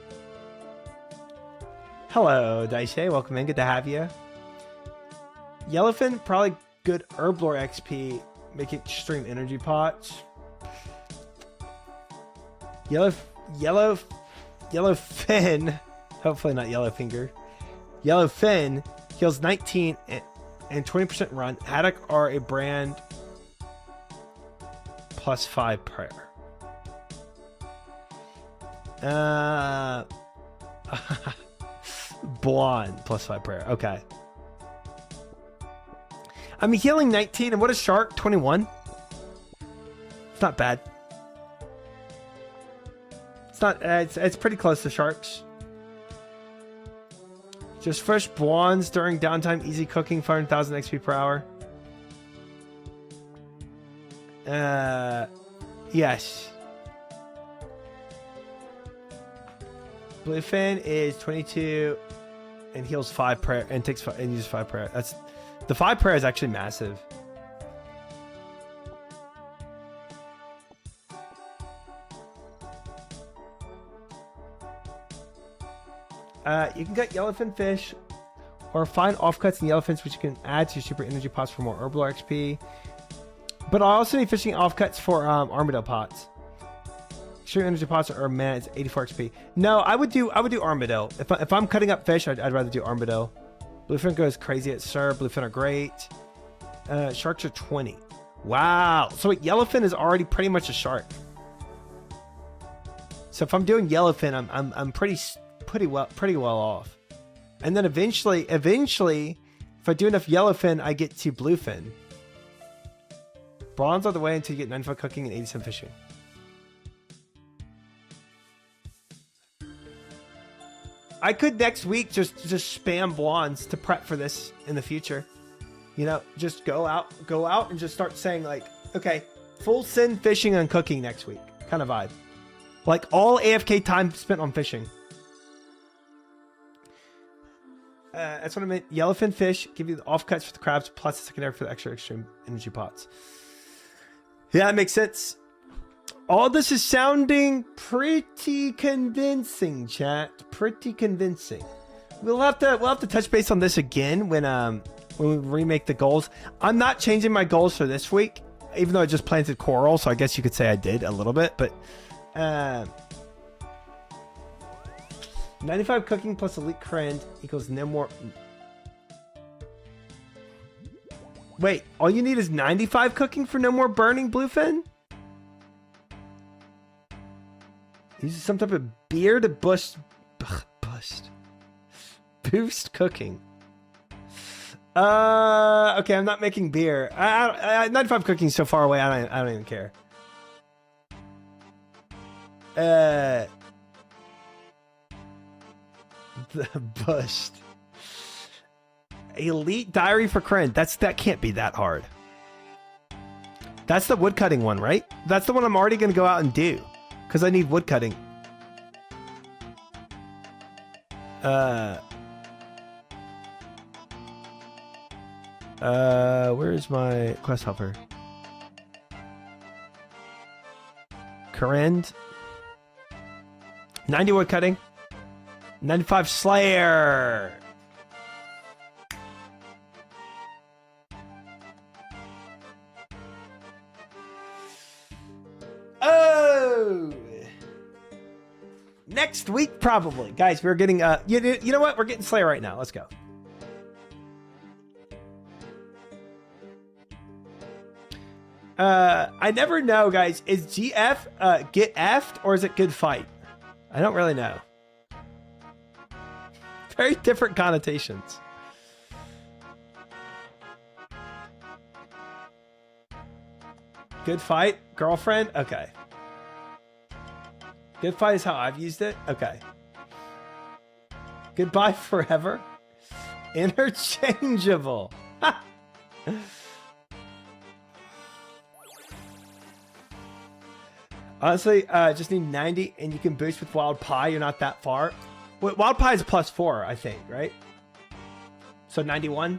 Hello, Daishe. Welcome in. Good to have you. Yellowfin, probably good herblore XP. Make extreme energy pots. Yellowfin. Hopefully not Yellowfinger. Yellowfin heals 19 and 20% run. Haddock are a brand plus 5 prayer. Blonde plus 5 prayer. Okay. I'm healing 19, and what is shark? 21. It's not bad. It's not. It's pretty close to sharks. Just fresh blondes during downtime. Easy cooking. 500,000 XP per hour. Yes. Bluefin is 22 and heals 5 prayer and takes 5 and uses 5 prayer. That's the 5 prayer is actually massive. You can get yellowfin fish or find offcuts in yellowfins which you can add to your super energy pots for more herblore XP. But I also need fishing offcuts for armadillo pots. Sure, energy pots are man, it's 84 XP. No, I would do armadillo. If I'm cutting up fish, I'd rather do armadillo. Bluefin goes crazy at Sir. Bluefin are great. Sharks are 20. Wow. So wait, yellowfin is already pretty much a shark. So if I'm doing yellowfin, I'm pretty well off. And then eventually, if I do enough yellowfin, I get to bluefin. Bronze all the way until you get 95 cooking and 87 fishing. I could next week just spam blondes to prep for this in the future. You know, just go out and just start saying like, okay, full send fishing and cooking next week kind of vibe. Like all AFK time spent on fishing. That's what I meant. Yellowfin fish give you the offcuts for the crabs plus a secondary for the extra extreme energy pots. Yeah, that makes sense. All this is sounding pretty convincing, chat. Pretty convincing. We'll have to touch base on this again when we remake the goals. I'm not changing my goals for this week, even though I just planted coral, so I guess you could say I did a little bit, but 95 cooking plus elite crend equals no more. Wait, all you need is 95 cooking for no more burning bluefin? Use some type of beer to boost cooking. Okay, I'm not making beer. 95 cooking is so far away. I don't even care. The bust. Elite diary for Kren. That can't be that hard. That's the woodcutting one, right? That's the one I'm already gonna go out and do. Because I need wood cutting. Where is my quest helper? Corrend. 90 wood cutting. 95 Slayer. next week, probably. Guys, we're getting, you know what? We're getting Slayer right now. Let's go. I never know, guys. Is GF get effed or is it good fight? I don't really know. Very different connotations. Good fight, girlfriend? Okay. Good fight is how I've used it? Okay. Goodbye forever? Interchangeable. Honestly, just need 90 and you can boost with Wild Pie. You're not that far. Wait, Wild Pie is +4, I think, right? So 91.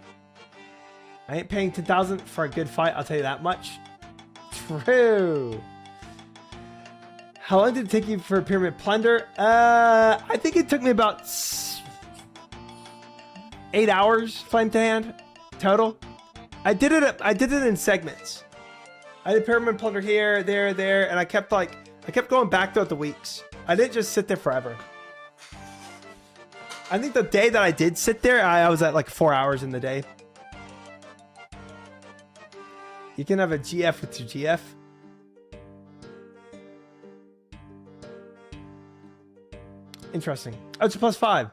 I ain't paying 10,000 for a good fight, I'll tell you that much. True. How long did it take you for Pyramid Plunder? I think it took me about 8 hours, Flame to Hand, total. I did it in segments. I did Pyramid Plunder here, there, and I kept going back throughout the weeks. I didn't just sit there forever. I think the day that I did sit there, I was at like 4 hours in the day. You can have a GF with your GF. Interesting. Oh, it's a +5.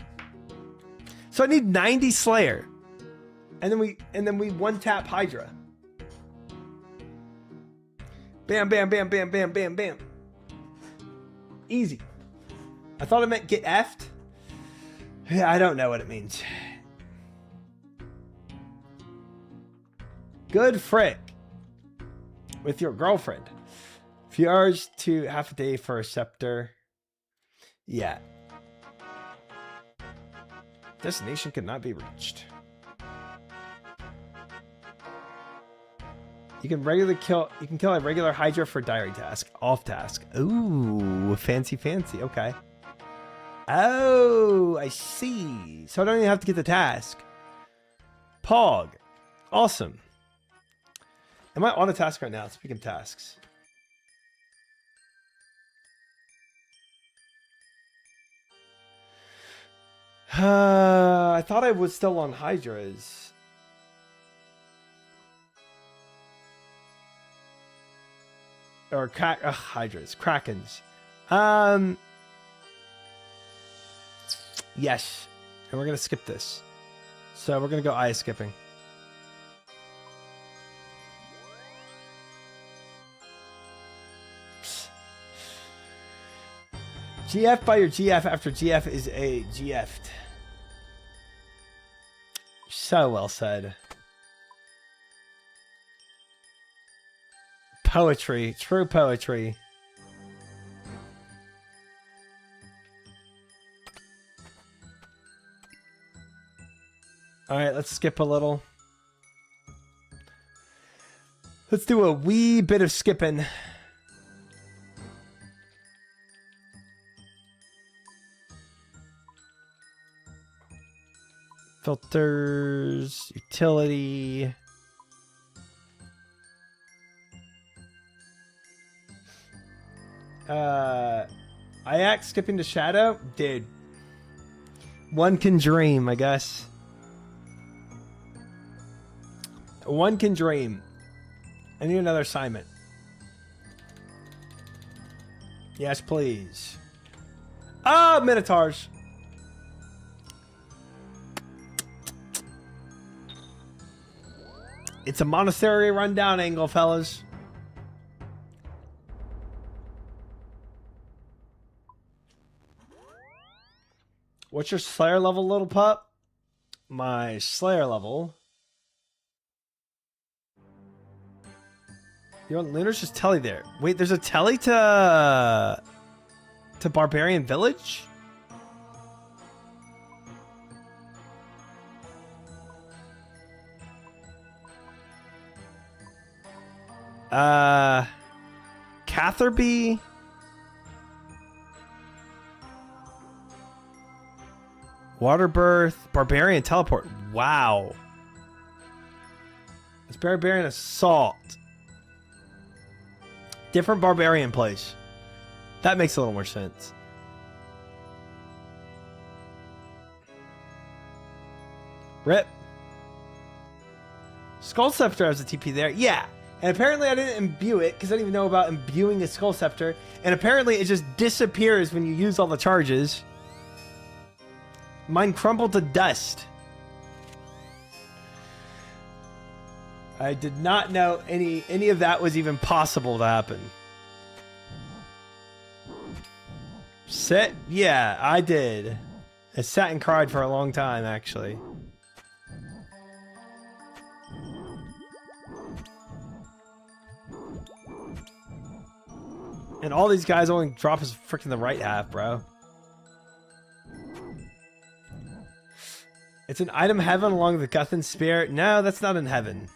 So I need 90 Slayer. And then we one tap Hydra. Bam, bam, bam, bam, bam, bam, bam. Easy. I thought it meant get effed. Yeah, I don't know what it means. Good frick. With your girlfriend. Few hours to half a day for a scepter. Yeah. Destination could not be reached. You can kill a regular Hydra for diary task. Off task. Ooh, fancy. Okay. Oh, I see. So I don't even have to get the task. Pog. Awesome. Am I on a task right now? Speaking of tasks. I thought I was still on Hydras. Or Hydras. Krakens. Yes. And we're going to skip this. So we're going to go eye skipping. GF by your GF after GF is a GF'd. So well said. Poetry. True poetry. Alright, let's skip a little. Let's do a wee bit of skipping. Filters, utility. IX skipping to Shadow? Dude. One can dream, I guess. One can dream. I need another assignment. Yes, please. Ah, Minotaurs. It's a monastery rundown angle, fellas. What's your Slayer level, little pup? My Slayer level. You want Lunar's just telly there. Wait, there's a telly to Barbarian Village? Catherby. Waterbirth. Barbarian Teleport. Wow. It's Barbarian Assault. Different Barbarian place. That makes a little more sense. Rip. Skull Scepter has a TP there. Yeah. And apparently I didn't imbue it because I didn't even know about imbuing a Skull Scepter. And apparently it just disappears when you use all the charges. Mine crumbled to dust. I did not know any of that was even possible to happen. Sit? Yeah, I did. I sat and cried for a long time, actually. And all these guys only drop us freaking the right half, bro. It's an item heaven along the Guthan Spear. No, that's not in heaven.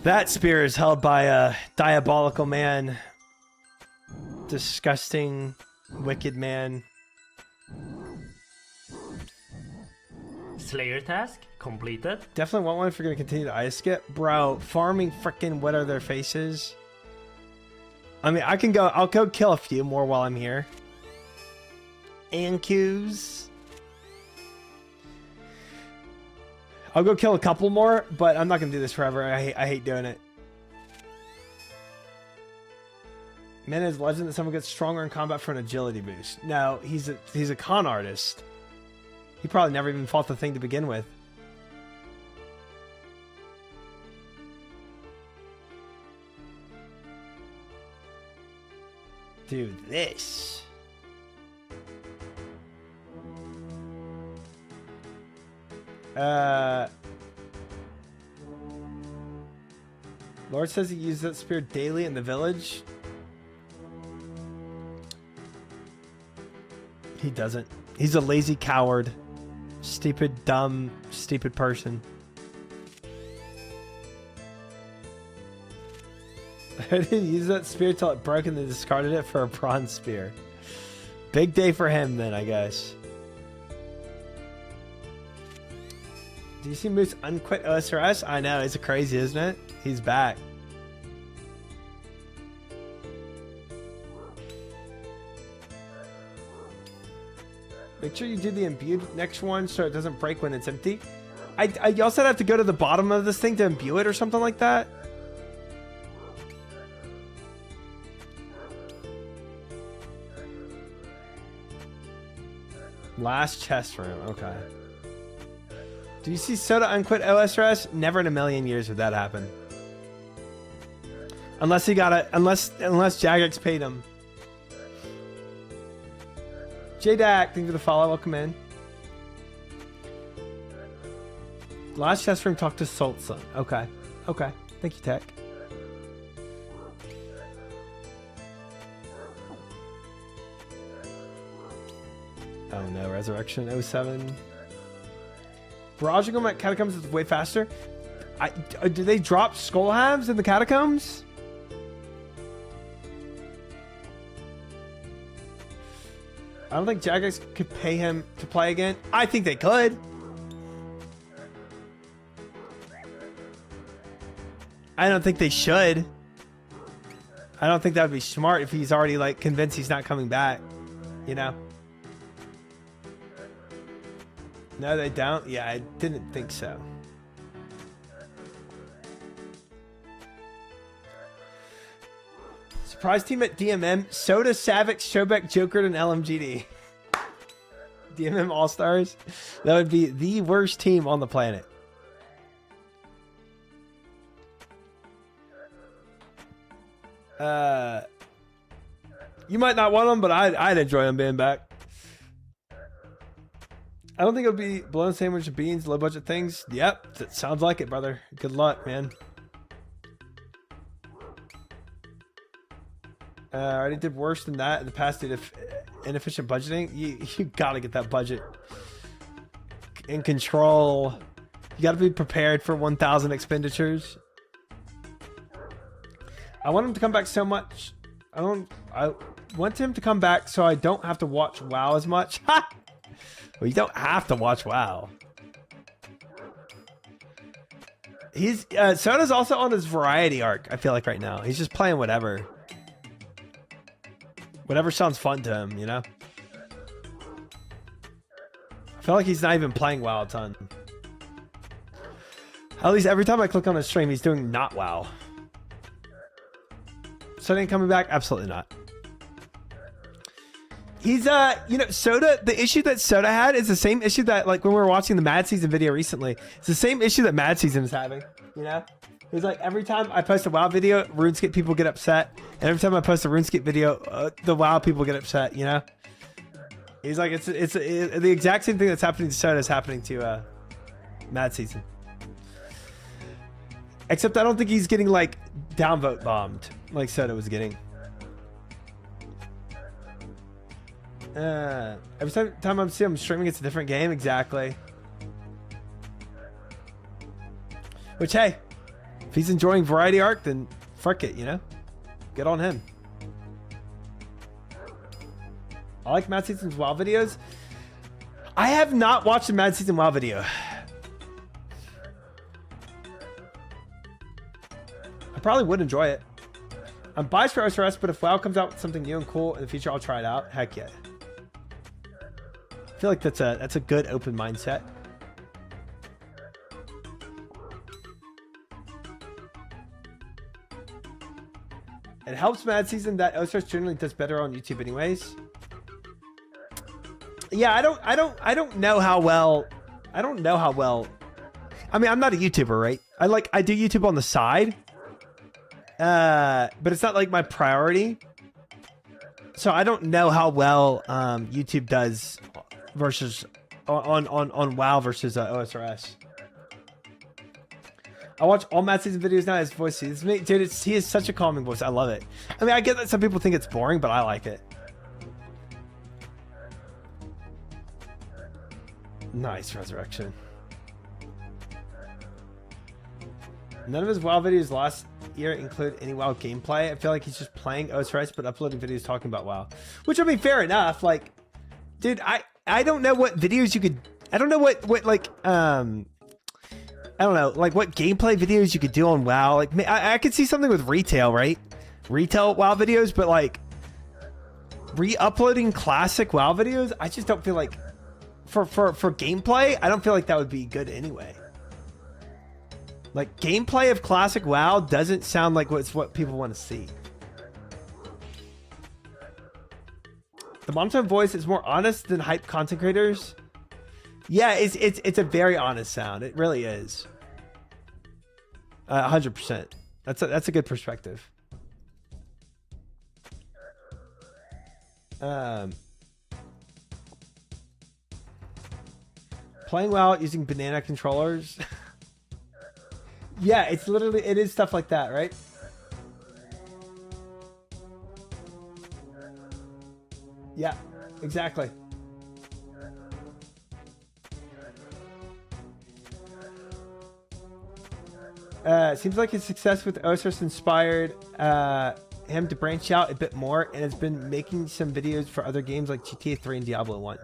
That spear is held by a diabolical man. Disgusting, wicked man. Slayer task completed. Definitely want one if you're going to continue to ice skip. Bro, farming freaking what are their faces? I mean, I'll go kill a few more while I'm here. Ankus. I'll go kill a couple more, but I'm not going to do this forever. I hate doing it. Man is legend that someone gets stronger in combat for an agility boost. No, he's a con artist. He probably never even fought the thing to begin with. Do this. Lord says he uses that spear daily in the village. He doesn't. He's a lazy coward. Stupid, dumb, stupid person. I didn't use that spear till it broke and they discarded it for a bronze spear. Big day for him then, I guess. Do you see Moose unquit OSRS? I know, it's crazy, isn't it? He's back. Make sure you do the imbued next one so it doesn't break when it's empty. I also have to go to the bottom of this thing to imbue it or something like that. Last chest room, okay. Do you see Soda unquit OSRS? Never in a million years would that happen. Unless he got it, unless Jagex paid him. J-Dak, thank you for the follow. Welcome in. Last chest room, talk to Saltson. Okay. Okay. Thank you, Tech. Oh no, Resurrection 07. Barraging them at Catacombs is way faster. Do they drop skull halves in the Catacombs? I don't think Jagex could pay him to play again. I think they could. I don't think they should. I don't think that would be smart if he's already like convinced he's not coming back. You know? No, they don't? Yeah, I didn't think so. Surprise team at DMM. Soda, Savick, Shobek, Jokered, and LMGD. DMM All-Stars. That would be the worst team on the planet. You might not want them, but I'd enjoy them being back. I don't think it'll be blown sandwich of beans, low budget things. Yep, that sounds like it, brother. Good luck, man. I already did worse than that in the past due to inefficient budgeting. You gotta get that budget in control. You gotta be prepared for 1,000 expenditures. I want him to come back so much. I want him to come back so I don't have to watch WoW as much. Ha! Well, you don't have to watch WoW. He's Soda's also on his variety arc, I feel like right now. He's just playing whatever. Whatever sounds fun to him, you know? I feel feel like he's not even playing WoW a ton. At least every time I click on his stream, he's doing not WoW. Soda ain't coming back? Absolutely not. He's you know, Soda, the issue that Soda had is the same issue that, like, when we were watching the Mad Season video recently, it's the same issue that Mad Season is having, you know? He's like, every time I post a WoW video, RuneScape people get upset, and every time I post a RuneScape video, the WoW people get upset, you know? He's like, it's the exact same thing that's happening to Soda is happening to Mad Season. Except I don't think he's getting, like, downvote bombed like Soda was getting. Every time I'm seeing him streaming, it's a different game. Exactly. Which, hey, if he's enjoying Variety Arc, then fuck it, you know? Get on him. I like Mad Season's WoW videos. I have not watched a Mad Season WoW video. I probably would enjoy it. I'm biased for OSRS, but if WoW comes out with something new and cool in the future, I'll try it out. Heck yeah. I feel like that's a good open mindset. It helps Mad Season that OSRS generally does better on YouTube anyways. Yeah, I don't know how well. I don't know how well. I mean, I'm not a YouTuber, right? I do YouTube on the side. But it's not like my priority. So I don't know how well YouTube does versus on WoW versus OSRS. I watch all Mad Season videos now. His voice is me, dude. He is such a calming voice. I love it. I mean, I get that some people think it's boring, but I like it. Nice resurrection. None of his WoW videos last year include any WoW gameplay. I feel like he's just playing OSRS but uploading videos talking about WoW. Which, I mean, fair enough. Like, dude, I don't know what videos you could. I don't know what like I don't know, like what gameplay videos you could do on WoW. Like, I could see something with retail, right? Retail WoW videos, but like re-uploading classic WoW videos, I just don't feel like for gameplay, I don't feel like that would be good anyway. Like, gameplay of classic WoW doesn't sound like what people want to see. The monotone voice is more honest than hype content creators. Yeah, it's a very honest sound. It really is. 100%. That's a good perspective. Playing WoW using banana controllers. Yeah, it's literally, it is stuff like that, right? Yeah, exactly. Seems like his success with OSRS inspired him to branch out a bit more and has been making some videos for other games like GTA 3 and Diablo 1.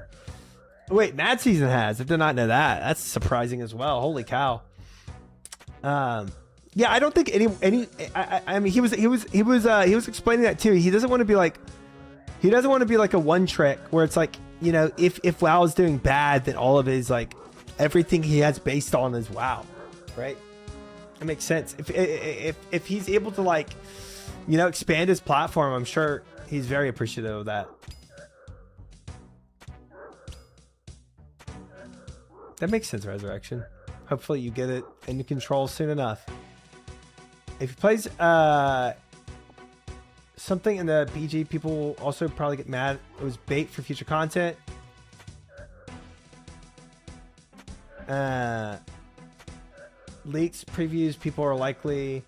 Wait, Mad Season has. I did not know that. That's surprising as well. Holy cow. Yeah, I don't think I mean, he was explaining that too. He doesn't want to be like a one trick where it's like, you know, if WoW is doing bad, then all of his, like, everything he has based on is WoW, right? It makes sense. If he's able to, like, you know, expand his platform, I'm sure he's very appreciative of that. That makes sense, Resurrection. Hopefully you get it into control soon enough. If he plays something in the BG, people will also probably get mad. It was bait for future content. Leaks, previews, people are likely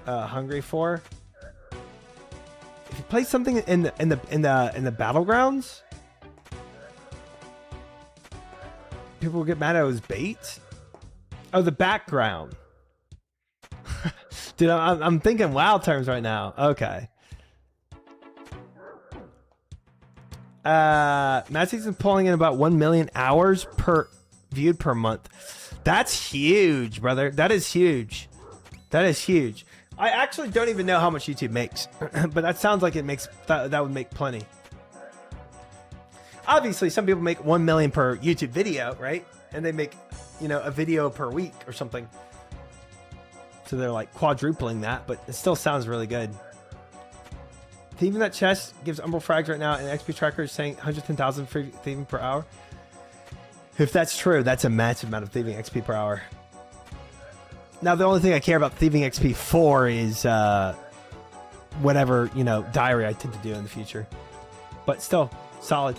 hungry for. If you play something in the battlegrounds, people will get mad at it was bait. Oh, the background. Dude, I'm thinking WoW terms right now. Okay. Mad Season's pulling in about 1 million hours viewed per month. That's huge, brother. That is huge. That is huge. I actually don't even know how much YouTube makes, but that sounds like it makes that would make plenty. obviously some people make 1 million per YouTube video, right? And they make, you know, a video per week or something. So they're like quadrupling that, but it still sounds really good. Thieving that chest gives Umbral frags right now, and XP tracker is saying 110,000 free thieving per hour. If that's true, that's a massive amount of thieving XP per hour. Now, the only thing I care about thieving XP for is whatever, you know, diary I tend to do in the future. But still, solid.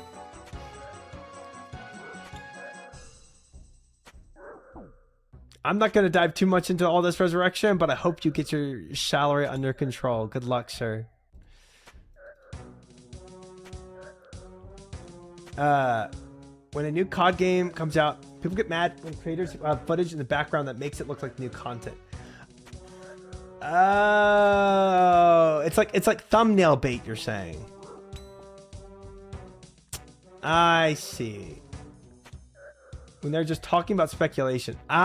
I'm not going to dive too much into all this resurrection, but I hope you get your salary under control. Good luck, sir. When a new COD game comes out, people get mad when creators have footage in the background that makes it look like new content. Oh, it's like thumbnail bait, you're saying. I see. When they're just talking about speculation. Ah,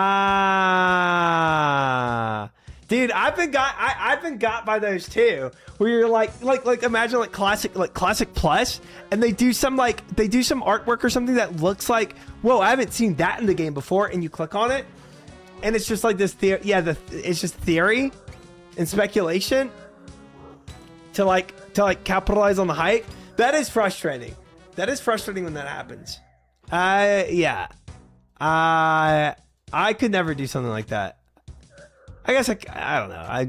dude, I've been got by those too. Where you're like imagine like classic plus, and they do some artwork or something that looks like, whoa, I haven't seen that in the game before, and you click on it, and it's just like this theory. Yeah, it's just theory and speculation to capitalize on the hype. That is frustrating. That is frustrating when that happens. Yeah. I could never do something like that. I guess I don't know.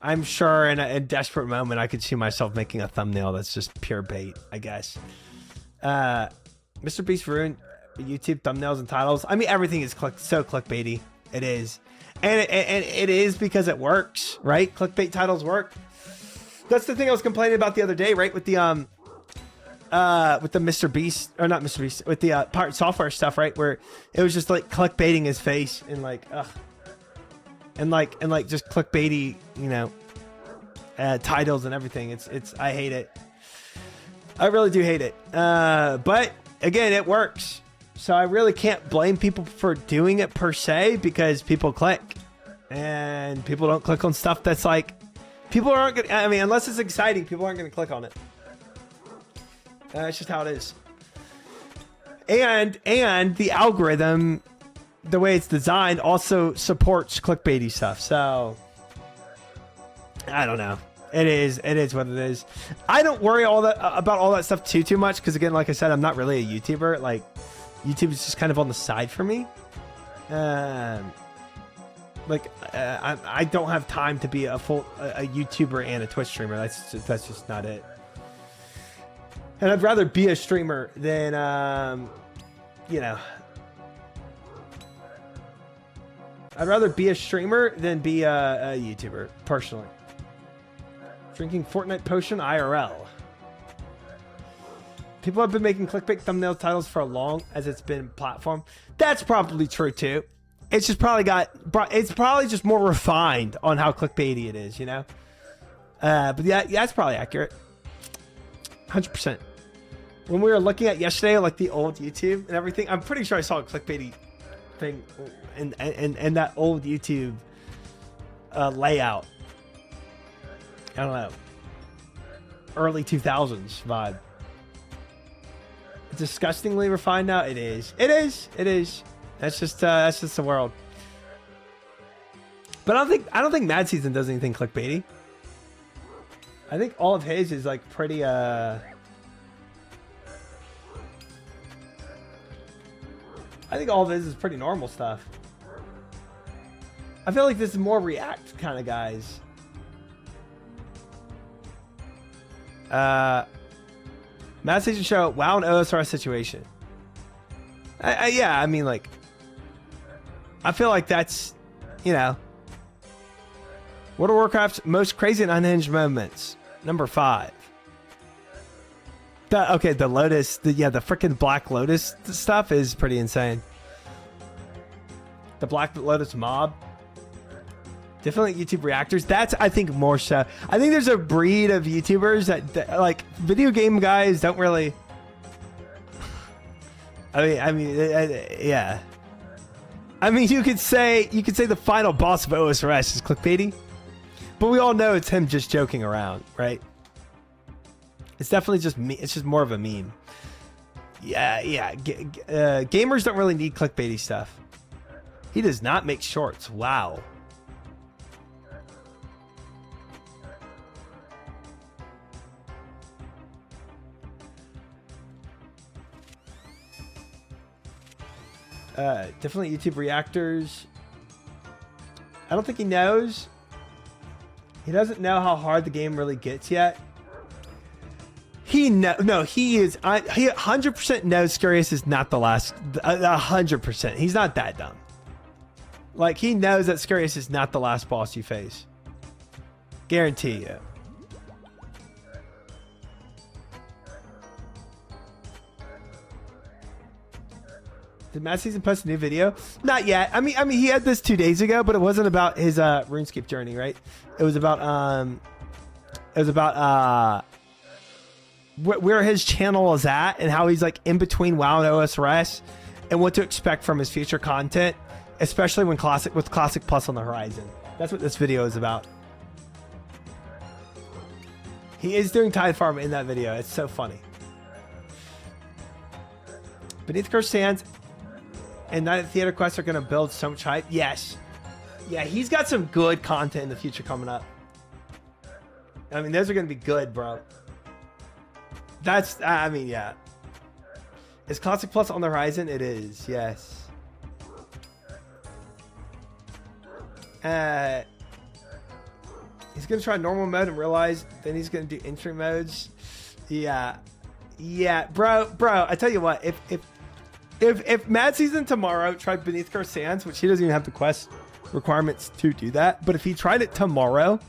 I'm sure in a desperate moment I could see myself making a thumbnail that's just pure bait, I guess. Mr. Beast ruined YouTube thumbnails and titles. I mean, everything is so clickbaity. It is. And it is because it works, right? Clickbait titles work. That's the thing I was complaining about the other day, right? With the Mr. Beast, or not Mr. Beast, with the Pirate Software stuff, right? Where it was just like clickbaiting his face and like, ugh. And like just clickbaity, you know, titles and everything. It's I hate it. I really do hate it. But again, it works. So I really can't blame people for doing it per se, because people click, and people don't click on stuff that's like, people aren't gonna, I mean, unless it's exciting, people aren't going to click on it. It's just how it is. And the algorithm, the way it's designed, also supports clickbaity stuff. So I don't know. It is what it is. I don't worry about all that stuff too much, because again, like I said, I'm not really a YouTuber. Like, YouTube is just kind of on the side for me. I don't have time to be a YouTuber and a Twitch streamer. That's just not it. And I'd rather be a streamer than, you know, I'd rather be a streamer than be a YouTuber, personally. Drinking Fortnite potion IRL. People have been making clickbait thumbnail titles for long as it's been platform. That's probably true too. It's just it's probably just more refined on how clickbaity it is, you know? But yeah, that's probably accurate. 100%. When we were looking at yesterday, like the old YouTube and everything, I'm pretty sure I saw a clickbaity thing in that old YouTube layout. I don't know. Early 2000s vibe. Disgustingly refined now. It is. That's just the world. But I don't think Mad Season does anything clickbaity. I think all of his is like pretty I think all of his is pretty normal stuff. I feel like this is more React kind of guys. Mad Season show WoW and OSRS situation. Yeah, I mean, like, I feel like that's, you know, World of Warcraft's most crazy and unhinged moments. Number 5. The Lotus, the freaking Black Lotus stuff is pretty insane. The Black Lotus mob. Definitely YouTube reactors. That's, I think, more so. I think there's a breed of YouTubers that like, video game guys don't really. I mean, yeah. I mean, you could say the final boss of OSRS is clickbaity, but we all know it's him just joking around, right? It's definitely just me. It's just more of a meme. Yeah. Gamers don't really need clickbaity stuff. He does not make shorts. Wow. Definitely YouTube reactors. I don't think he knows. He doesn't know how hard the game really gets yet. He is. He 100% knows Scarius is not the last. 100%. He's not that dumb. Like, he knows that Scarius is not the last boss you face. Guarantee you. Did Matt Season post a new video? Not yet. I mean, he had this 2 days ago, but it wasn't about his RuneScape journey, right? It was about where his channel is at and how he's like in between WoW and OSRS and what to expect from his future content, especially when with Classic Plus on the horizon. That's what this video is about. He is doing Tide Farm in that video. It's so funny. Beneath Cursed Sands and Night at the Theater Quest are going to build so much hype. Yes. Yeah, he's got some good content in the future coming up. I mean, those are going to be good, bro. That's, I mean, yeah. Is Classic Plus on the horizon? It is, yes. He's going to try normal mode and realize then he's going to do entry modes. Yeah. Yeah, bro, I tell you what, if Mad Season tomorrow tried Beneath Cursed Sands, which he doesn't even have the quest requirements to do that, but if he tried it tomorrow,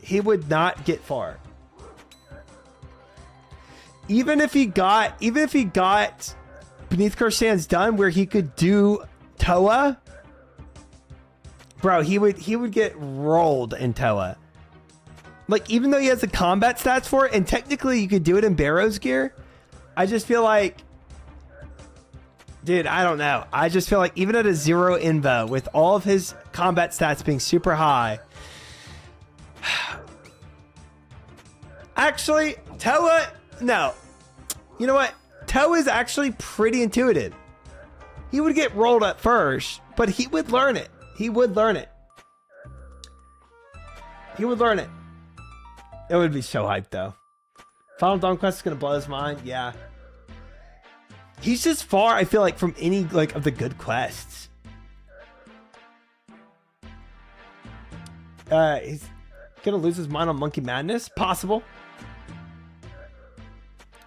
he would not get far. Even if he got Beneath Cursed Sands done where he could do Toa, bro, he would get rolled in Toa. Like, even though he has the combat stats for it, and technically you could do it in Barrow's gear, I just feel like, dude, I don't know. I just feel like even at a 0 invo, with all of his combat stats being super high, actually, Toa, no. You know what? Toa is actually pretty intuitive. He would get rolled at first, but he would learn it. He would learn it. He would learn it. It would be so hyped, though. Final Dawn Quest is going to blow his mind. Yeah. He's just far, I feel like, from any, like, of the good quests. He's going to lose his mind on Monkey Madness? Possible.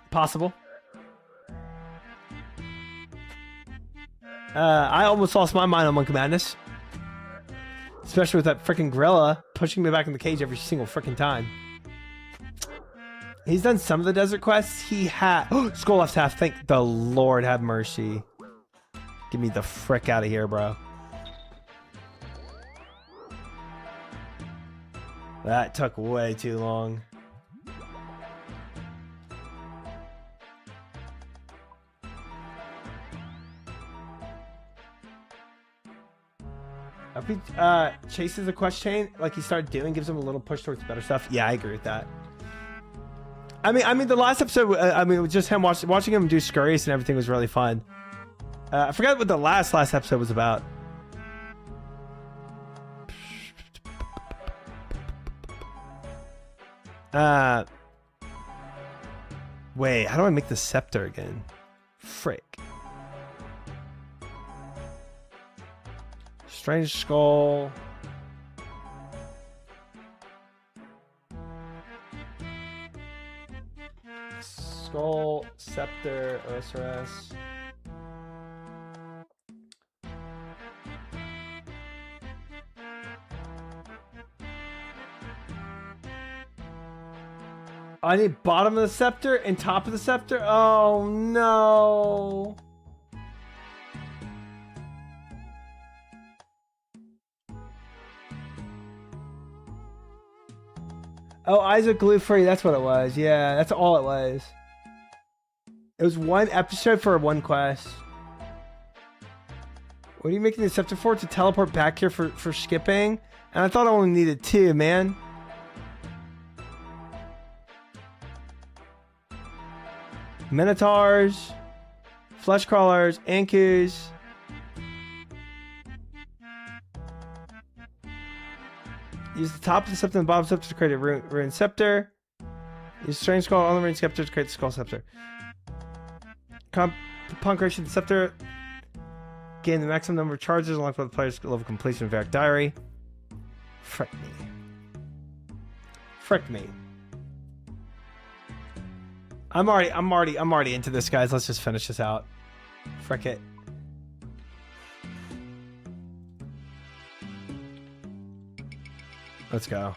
Possible. I almost lost my mind on Monkey Madness. Especially with that freaking gorilla pushing me back in the cage every single freaking time. He's done some of the desert quests. He had Skull Left Half. Thank the Lord have mercy. Get me the frick out of here, bro. That took way too long. If he chases the quest chain like he started doing, gives him a little push towards better stuff. Yeah, I agree with that. I mean, the last episode, it was just him watching him do Scurrius and everything was really fun. I forgot what the last episode was about. Wait, how do I make the scepter again? Frick. Strange Skull. Skull, Scepter, OSRS. I need bottom of the scepter and top of the scepter? Oh no. Oh, Isaac glue free. That's what it was. Yeah, that's all it was. It was one episode for one quest. What are you making the scepter for? To teleport back here for skipping? And I thought I only needed 2, man. Minotaurs, flesh crawlers, Ankus. Use the top of the scepter and the bottom of the scepter to create a rune scepter. Use strange skull on the rune scepter to create the skull scepter. Upon creation of the scepter, gain the maximum number of charges unlocked by the player's level completion of Varric Diary. Frick me. Frick me. I'm already into this, guys. Let's just finish this out. Frick it. Let's go.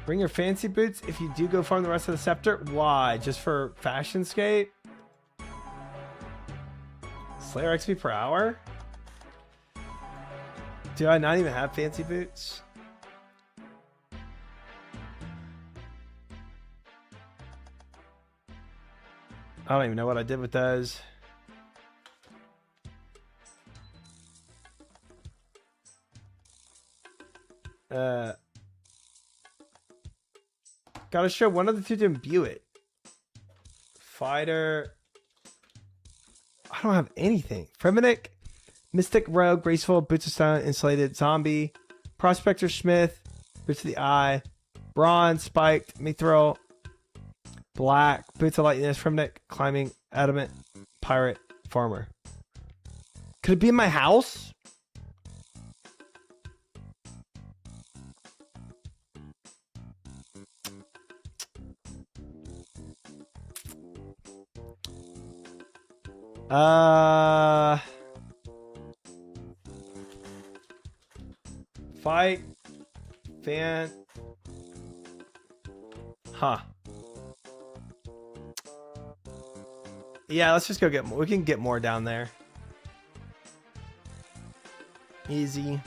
Bring your fancy boots if you do go farm the rest of the scepter. Why? Just for fashion skate? Slayer XP per hour? Do I not even have fancy boots? I don't even know what I did with those. Gotta show one of the two to imbue it. Fighter. I don't have anything. Fremetic, Mystic Rogue, Graceful, Boots of Stone, Insulated, Zombie, Prospector Smith, Boots of the Eye, Bronze, Spiked, Mithril, Black, Boots of Lightness, Fremetic, Climbing, Adamant, Pirate, Farmer. Could it be in my house? Fight. Fan. Huh. Yeah, let's just go get more. We can get more down there. Easy.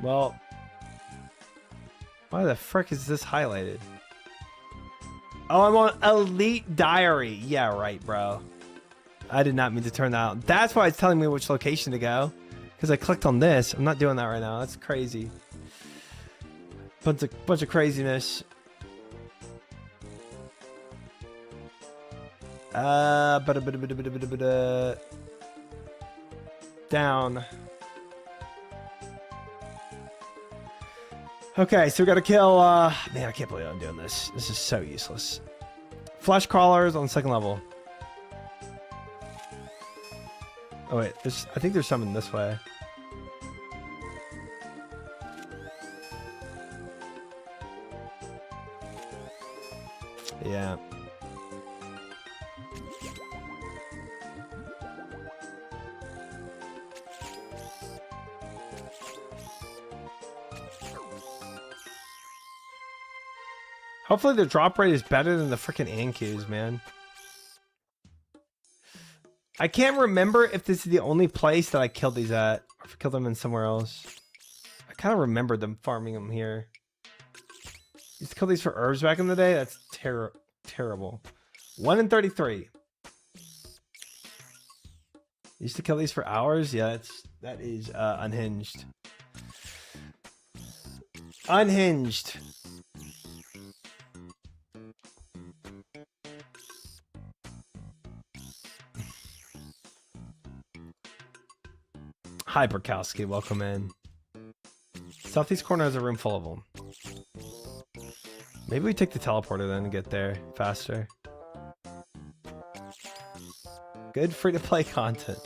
Well, why the frick is this highlighted? Oh, I'm on Elite Diary. Yeah, right, bro. I did not mean to turn that on. That's why it's telling me which location to go. Because I clicked on this. I'm not doing that right now. That's crazy. Bunch of craziness. Down. Okay, so we gotta kill, man, I can't believe I'm doing this. This is so useless. Flesh crawlers on the second level. Oh wait, I think there's some in this way. Yeah. Hopefully the drop rate is better than the freaking Ankus, man. I can't remember if this is the only place that I killed these at. Or if I killed them in somewhere else. I kind of remembered them farming them here. Used to kill these for herbs back in the day? That's terrible. 1 in 33. Used to kill these for hours? Yeah, that is unhinged. Unhinged. Hi, Burkowski. Welcome in. Southeast corner has a room full of them. Maybe we take the teleporter then and get there faster. Good free-to-play content.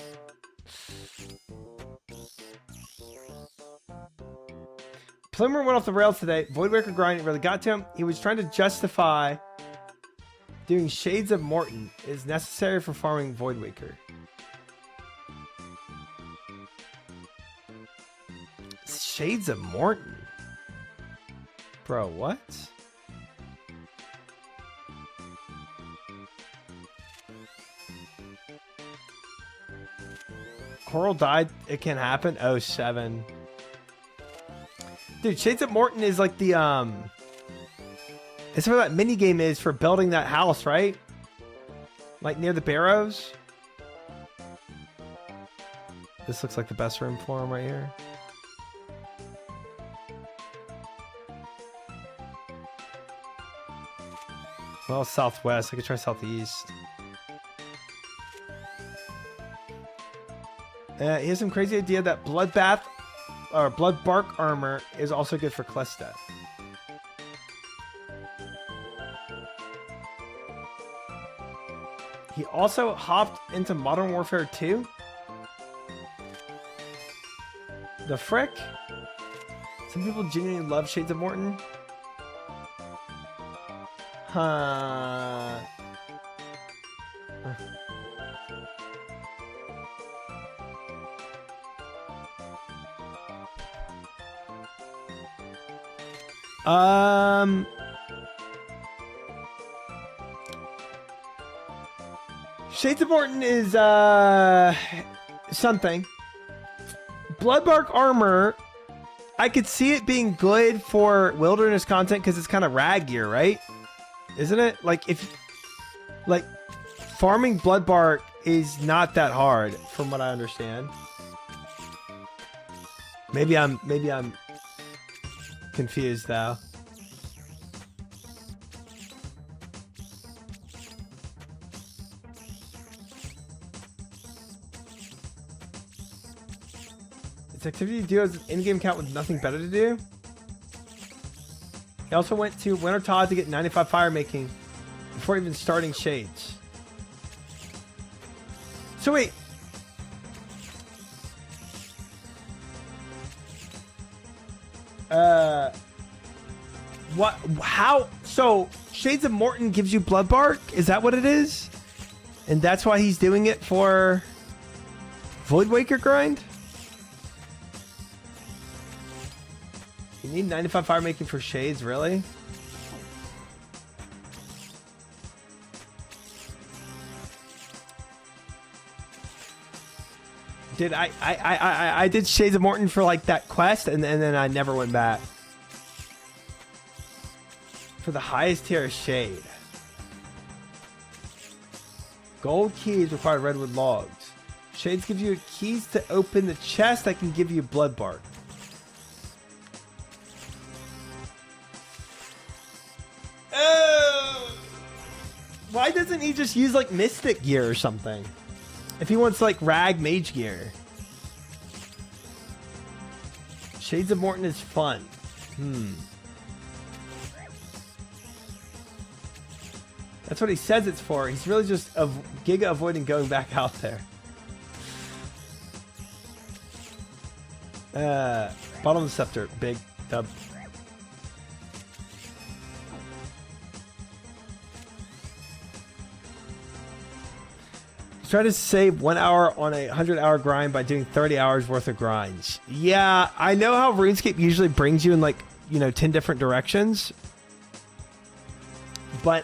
Plumber went off the rails today. Voidwaker grind really got to him. He was trying to justify doing Shades of Morton is necessary for farming Voidwaker. Shades of Morton? Bro, what? Coral died. It can happen. Oh, 7. Dude, Shades of Morton is like the it's where that mini game is for building that house, right? Like near the barrows. This looks like the best room for him right here. Well, southwest. I could try southeast. He has some crazy idea that bloodbath or blood bark armor is also good for Klesta. He also hopped into Modern Warfare 2. The frick? Some people genuinely love Shades of Morton. Huh. Shades of Morton is something. Bloodbark armor, I could see it being good for wilderness content because it's kind of rag gear, right? Isn't it? Like if like farming bloodbark is not that hard from what I understand. Maybe I'm confused though. Its activity deals an in-game count with nothing better to do. He also went to Winter Todd to get 95 fire making before even starting Shades. So wait. What? How? So Shades of Morton gives you Bloodbark? Is that what it is? And that's why he's doing it for Voidwaker grind? You need 95 fire making for Shades, really? Dude, I did Shades of Morton for like that quest and then I never went back. For the highest tier of Shade. Gold keys require redwood logs. Shades give you keys to open the chest that can give you Bloodbark. Why doesn't he just use like Mystic gear or something? If he wants like rag mage gear. Shades of Morton is fun. That's what he says it's for. He's really just giga avoiding going back out there. Bottom scepter, big dub. Try to save 1 hour on a 100-hour grind by doing 30 hours worth of grinds. Yeah, I know how RuneScape usually brings you in like, 10 different directions. But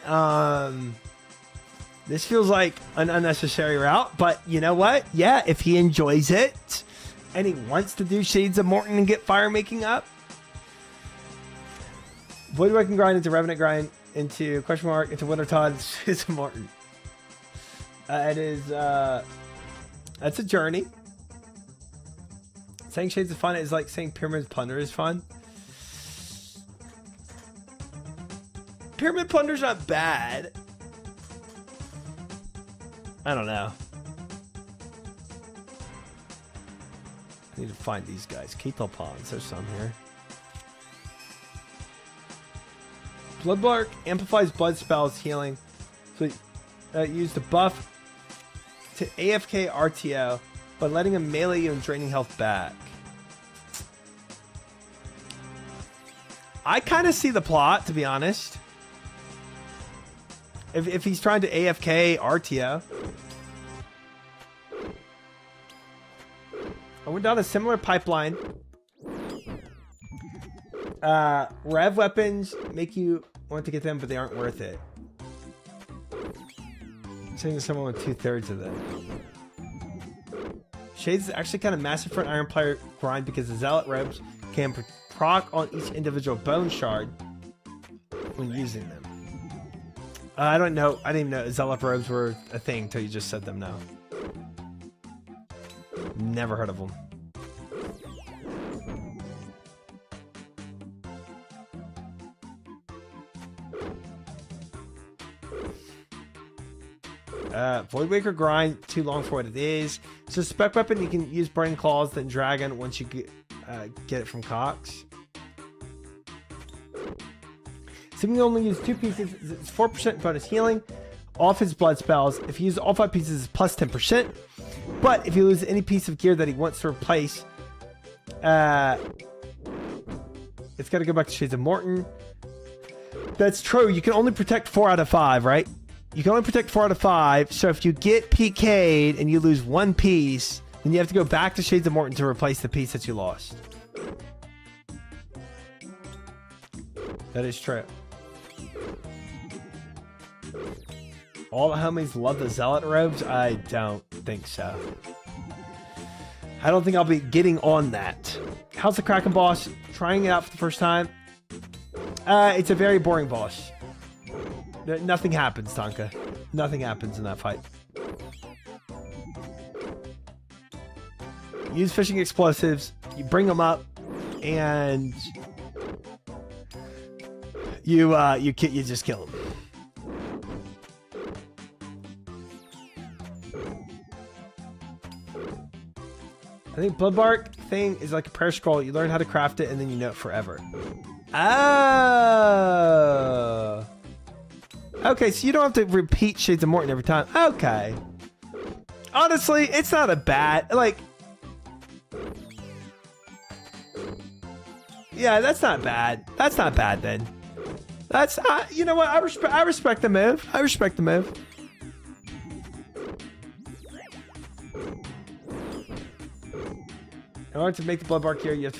this feels like an unnecessary route. But you know what? Yeah, if he enjoys it and he wants to do Shades of Morton and get fire making up. Voidwaker grind into Revenant grind into question mark into Winter Todd Shades of Morton. It is, that's a journey. Saying Shades of Fun is like saying Pyramid Plunder is fun. Pyramid Plunder's not bad. I don't know. I need to find these guys. Ketel Ponds, there's some here. Bloodbark amplifies blood spells healing. So use the buff to AFK RTO, but letting him melee you and draining health back. I kind of see the plot, to be honest. If he's trying to AFK RTO. I went down a similar pipeline. Rev weapons make you want to get them, but they aren't worth it. Saying to someone with 2/3 of them. Shades is actually kind of massive for an Iron player grind because the Zealot robes can proc on each individual bone shard when using them. I don't know. I didn't even know Zealot robes were a thing until you just said them now. Never heard of them. Voidwaker grind, too long for what it is. So spec weapon, you can use Burning Claws, then Dragon once you get it from Cox. Assuming you only use 2 pieces, it's 4% bonus healing off his blood spells. If you use all 5 pieces, it's plus 10%. But if you lose any piece of gear that he wants to replace, it's got to go back to Shades of Morton. That's true. You can only protect 4 out of 5, right? You can only protect 4 out of 5. So if you get PK'd and you lose 1 piece, then you have to go back to Shades of Morton to replace the piece that you lost. That is true. All the homies love the Zealot robes? I don't think so. I don't think I'll be getting on that. How's the Kraken boss? Trying it out for the first time. It's a very boring boss. Nothing happens, Tonka. Nothing happens in that fight. Use fishing explosives. You bring them up, and you just kill them. I think Bloodbark thing is like a prayer scroll. You learn how to craft it, and then you know it forever. Oh. Okay, so you don't have to repeat Shades of Morton every time. Okay. Honestly, it's not a bad, like... Yeah, that's not bad. That's not bad, then. That's, you know what? I respect the move. I respect the move. In order to make the Bloodbark here, you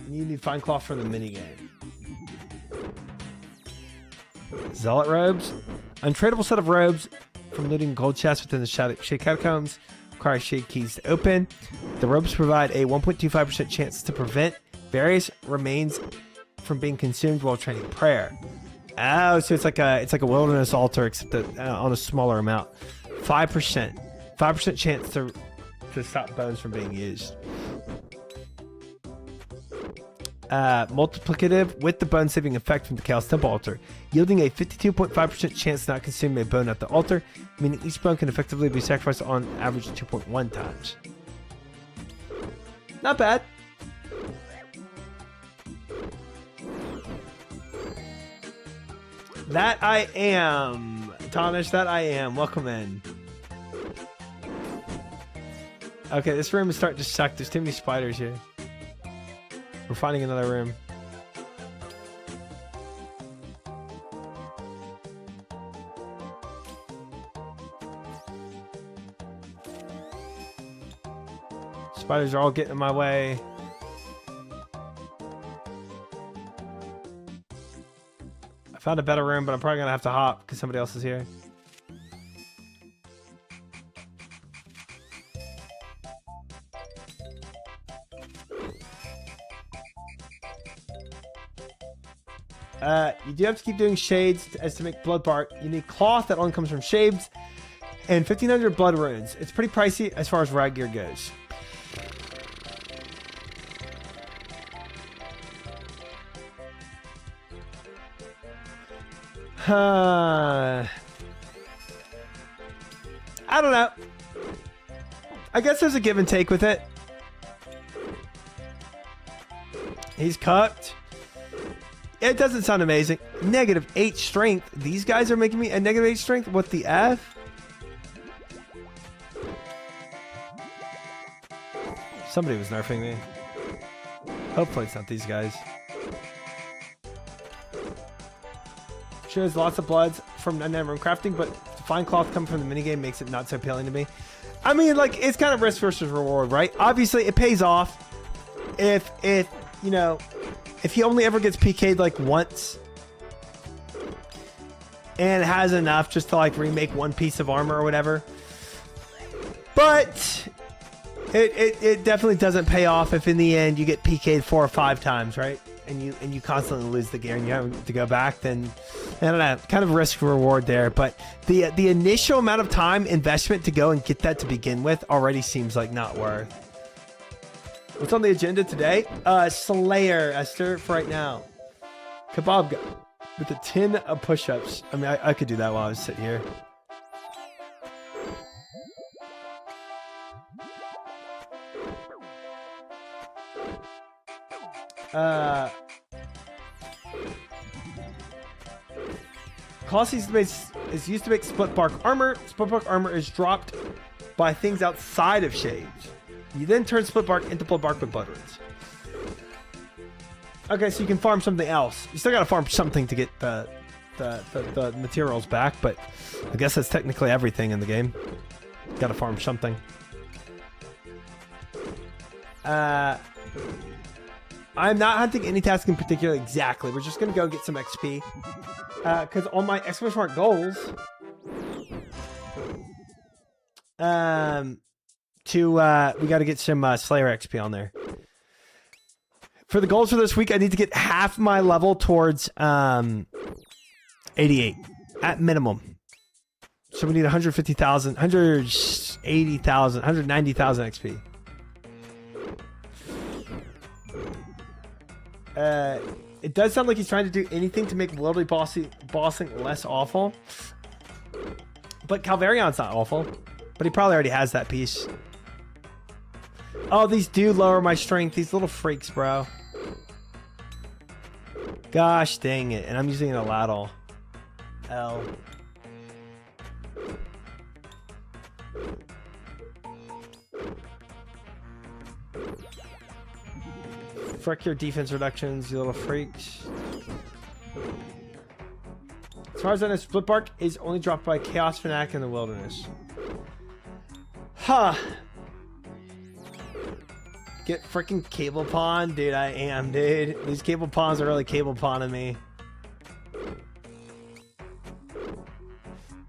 need Fine Cloth from the minigame. Zealot robes. Untradeable set of robes from looting gold chests within the Shade Catacombs. Require Shade keys to open. The robes provide a 1.25% chance to prevent various remains from being consumed while training prayer. Oh, so it's like a wilderness altar, except that on a smaller amount. 5% chance to stop bones from being used. Multiplicative with the bone saving effect from the Chaos Temple altar, yielding a 52.5% chance to not consume a bone at the altar, meaning each bone can effectively be sacrificed on average 2.1 times. Not bad. That I am. Tonish, that I am. Welcome in. Okay, this room is starting to suck. There's too many spiders here. We're finding another room. Spiders are all getting in my way. I found a better room, but I'm probably gonna have to hop because somebody else is here. You do have to keep doing shades as to make Bloodbark. You need cloth that only comes from shades and 1,500 blood runes. It's pretty pricey as far as rag gear goes. I don't know. I guess there's a give and take with it. He's cooked. It doesn't sound amazing. -8 strength. These guys are making me a -8 strength. What the F? Somebody was nerfing me. Hopefully it's not these guys. Shows lots of bloods from Undead Room Crafting, but Fine Cloth coming from the minigame makes it not so appealing to me. I mean, like, it's kind of risk versus reward, right? Obviously, it pays off if you know, if he only ever gets PK'd like once and has enough just to like remake one piece of armor or whatever. But it definitely doesn't pay off if in the end you get PK'd 4 or 5 times, right? And you constantly lose the gear and you have to go back, then I don't know, kind of risk reward there, but the initial amount of time investment to go and get that to begin with already seems like not worth. What's on the agenda today? Slayer, Esther, for right now. Kebab guy with a 10 of push-ups. I mean, I could do that while I was sitting here. Cost is used to make split bark armor. Split bark armor is dropped by things outside of shades. You then turn split bark into blood bark with blood runes. Okay, so you can farm something else. You still gotta farm something to get the materials back, but I guess that's technically everything in the game. Gotta farm something. I'm not hunting any task in particular exactly. We're just gonna go get some XP. Because on my exclamation mark goals, we got to get some Slayer XP on there. For the goals for this week, I need to get half my level towards 88 at minimum. So we need 150,000, 180,000, 190,000 XP. It does sound like he's trying to do anything to make worldly bossing less awful. But Calvarion's not awful. But he probably already has that piece. Oh, these do lower my strength. These little freaks, bro. Gosh dang it. And I'm using an Aladdle. L. Frick your defense reductions, you little freaks. As far as I know, split bark is only dropped by Chaos Fanatic in the wilderness. Huh. Get freaking cable pawn? Dude, I am, dude. These cable pawns are really cable pawning me.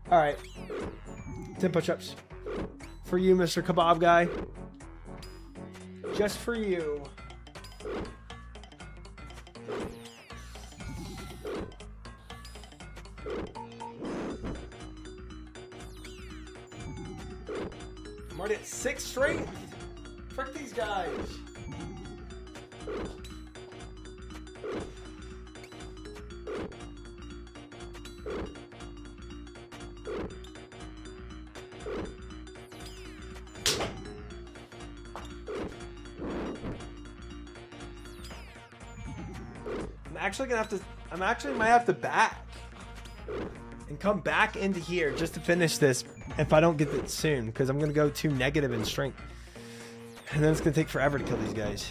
Alright. 10 push-ups. For you, Mr. Kebab Guy. Just for you. I'm already at 6 strength. Frick these guys. I'm actually might have to back and come back into here just to finish this if I don't get it soon, because I'm gonna go too negative in strength, and then it's gonna take forever to kill these guys.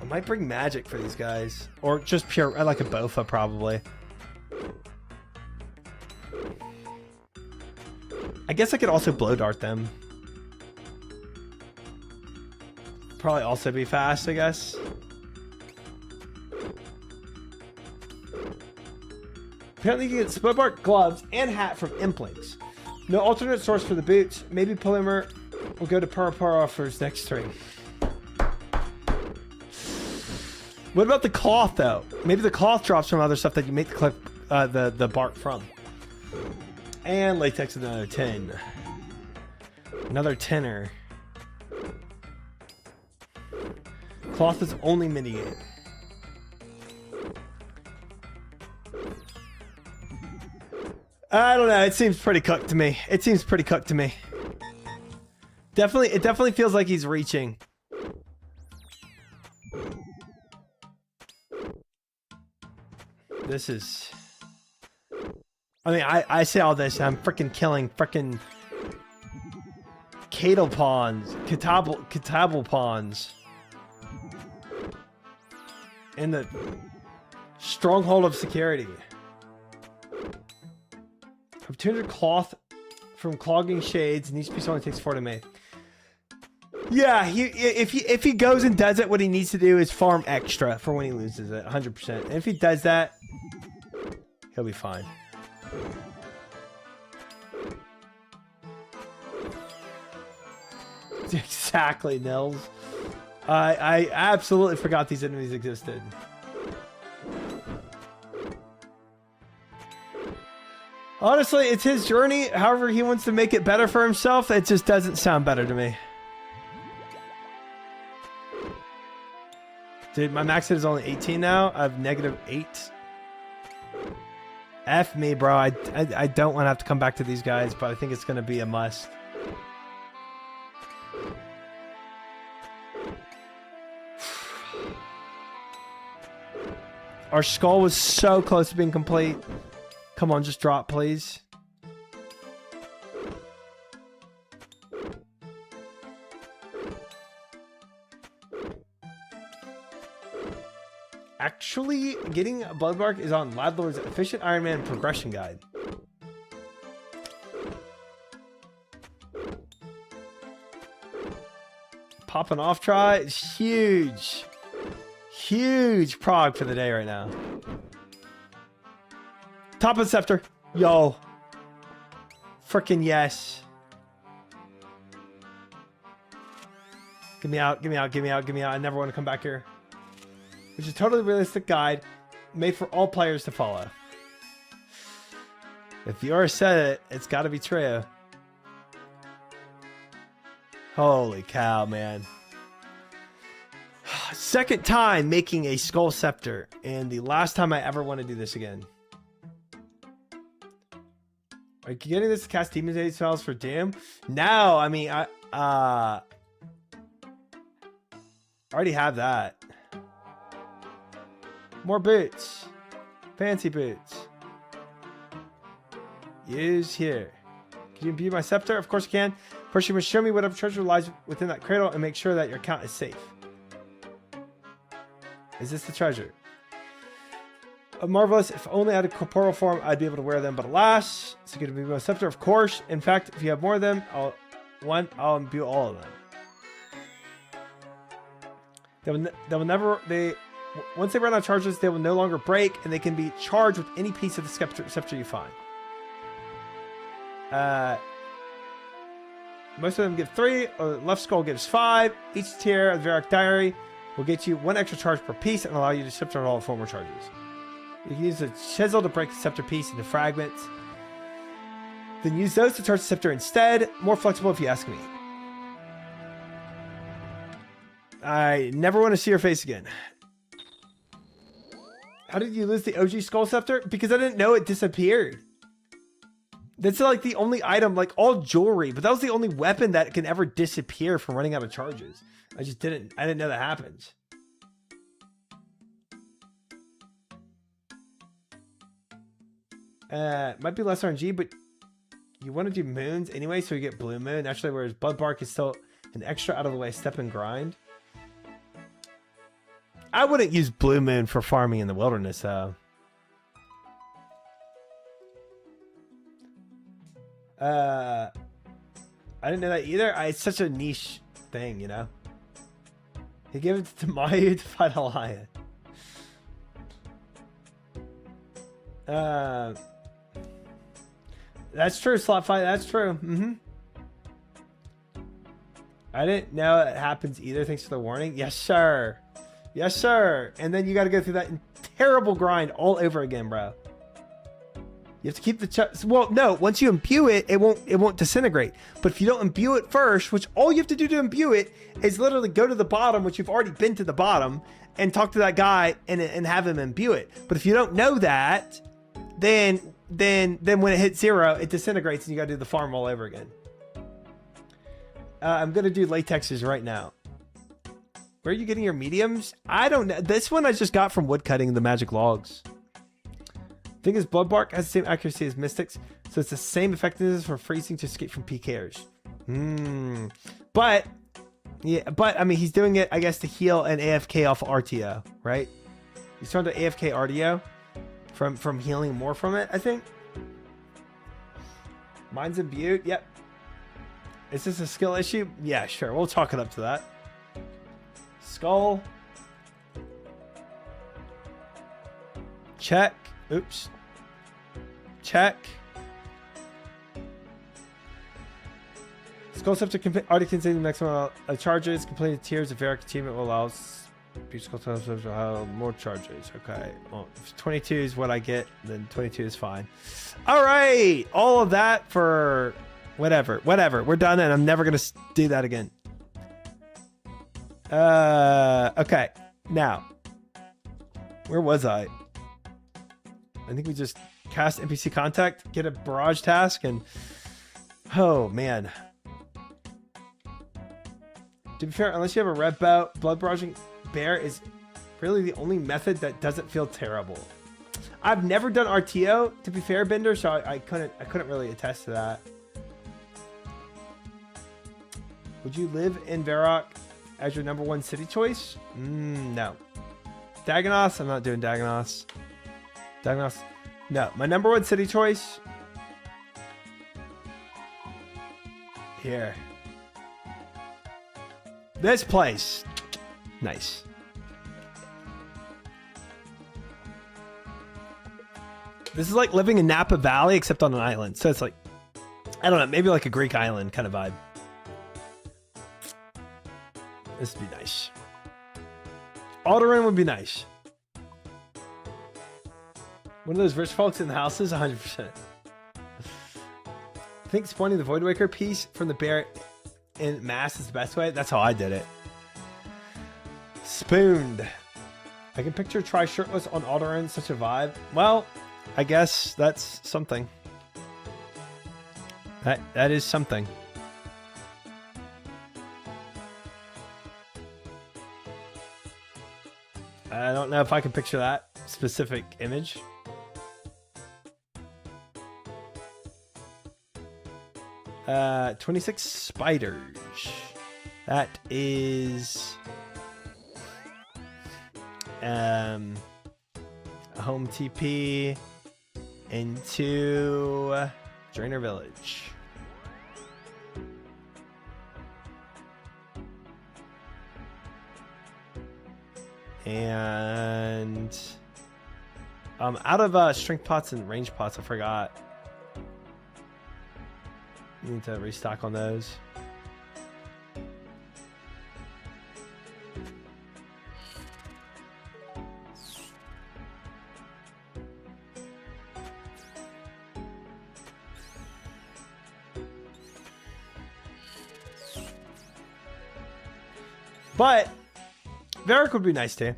I might bring magic for these guys, or just pure. I like a Bofa probably. I guess I could also blow dart them. Probably also be fast, I guess. Apparently you can get split bark gloves and hat from Implinks. No alternate source for the boots. Maybe Polymer will go to Parapara for his next stream. What about the cloth though? Maybe the cloth drops from other stuff that you make the clip, the bark from. And latex is another 10. Another 10er. Cloth is only mitigate. I don't know. It seems pretty cooked to me. It seems pretty cooked to me. It definitely feels like he's reaching. This is... I mean, I say all this, and I'm freaking killing freaking... Catal pawns. Catabal pawns. In the... Stronghold of Security. Opportunity cloth from clogging shades, and each piece only takes 4 to make. Yeah, if he goes and does it, what he needs to do is farm extra for when he loses it, 100%. And if he does that, he'll be fine. Exactly, Nils. I absolutely forgot these enemies existed. Honestly, it's his journey. However he wants to make it better for himself, it just doesn't sound better to me. Dude, my max hit is only 18 now. I have -8. F me, bro. I don't want to have to come back to these guys, but I think it's going to be a must. Our skull was so close to being complete. Come on, just drop, please. Actually, getting Bloodbark is on Ladlord's Efficient Iron Man Progression Guide. Popping off try. It's huge. Huge prog for the day right now. Top of the scepter. Yo. Frickin' yes. Get me out, get me out, get me out, get me out. I never want to come back here. Which is a totally realistic guide made for all players to follow. If Fiora said it, it's got to be true. Holy cow, man. Second time making a skull scepter, and the last time I ever want to do this again. Are you getting this to cast Demon's Aid spells for Doom? No, I mean, I already have that. More boots. Fancy boots. Use here. Can you imbue my scepter? Of course you can. First, you must show me whatever treasure lies within that cradle and make sure that your account is safe. Is this the treasure? Marvelous. If only I had a corporeal form, I'd be able to wear them. But alas, it's going to be my scepter, of course. In fact, if you have more of them, I'll imbue all of them. Once they run out of charges, they will no longer break, and they can be charged with any piece of the scepter you find. Most of them give 3. Left skull gives 5. Each tier of the Varrock Diary will get you 1 extra charge per piece and allow you to scepter all 4 more charges. You can use a chisel to break the scepter piece into fragments. Then use those to charge the scepter instead. More flexible if you ask me. I never want to see your face again. How did you lose the OG skull scepter? Because I didn't know it disappeared. That's like the only item, like all jewelry, but that was the only weapon that can ever disappear from running out of charges. I didn't know that happens. Might be less RNG, but you want to do moons anyway, so you get blue moon. Actually, whereas Bloodbark is still an extra out of the way step and grind. I wouldn't use blue moon for farming in the wilderness, though. I didn't know that either. It's such a niche thing, you know. He gave it to Mayu to fight a lion. That's true, slot fight. That's true. I didn't know it happens either. Thanks for the warning. Yes, sir. Yes, sir. And then you got to go through that terrible grind all over again, bro. You have to keep the well, no. Once you imbue it, it won't disintegrate. But if you don't imbue it first, which all you have to do to imbue it is literally go to the bottom, which you've already been to the bottom, and talk to that guy and have him imbue it. But if you don't know that, then when it hits 0, it disintegrates, and you got to do the farm all over again. I'm gonna do latexes right now. Where are you getting your mediums? I don't know. This one I just got from woodcutting the magic logs. Thing is, Bloodbark has the same accuracy as Mystics, so it's the same effectiveness for freezing to escape from PKers. But I mean, he's doing it, I guess, to heal an AFK off RTO, right? He's trying to AFK RTO from healing more from it, I think. Mine's imbued. Yep. Is this a skill issue? Yeah, sure. We'll chalk it up to that. Skull. Check. Oops. Check. Skull scepter already contains the maximum of charges. Completing tiers of Varrock achievement will allow Musical times more charges. Okay. Well, if 22 is what I get, then 22 is fine. All right. All of that for whatever. We're done, and I'm never gonna do that again. Okay. Now, where was I? I think we just cast NPC contact, get a barrage task, and oh man. To be fair, unless you have a red belt, blood barraging bear is really the only method that doesn't feel terrible. I've never done RTO, to be fair, Bender, so I couldn't really attest to that. Would you live in Varrock as your #1 city choice? No. Dagonos? I'm not doing Dagonos. Dagonos? No. My #1 city choice? Here. This place. Nice. This is like living in Napa Valley, except on an island. So it's like, I don't know, maybe like a Greek island kind of vibe. This would be nice. Alderaan would be nice. One of those rich folks in the houses, 100%. I think spawning the Voidwaker piece from the bear in mass is the best way. That's how I did it. Spooned. I can picture Try shirtless on Alderaan, such a vibe. Well, I guess that's something. That is something. I don't know if I can picture that specific image. 26 spiders. That is a home TP into Drainer Village. And out of strength pots and range pots, I forgot. Need to restock on those. But Varric would be nice too.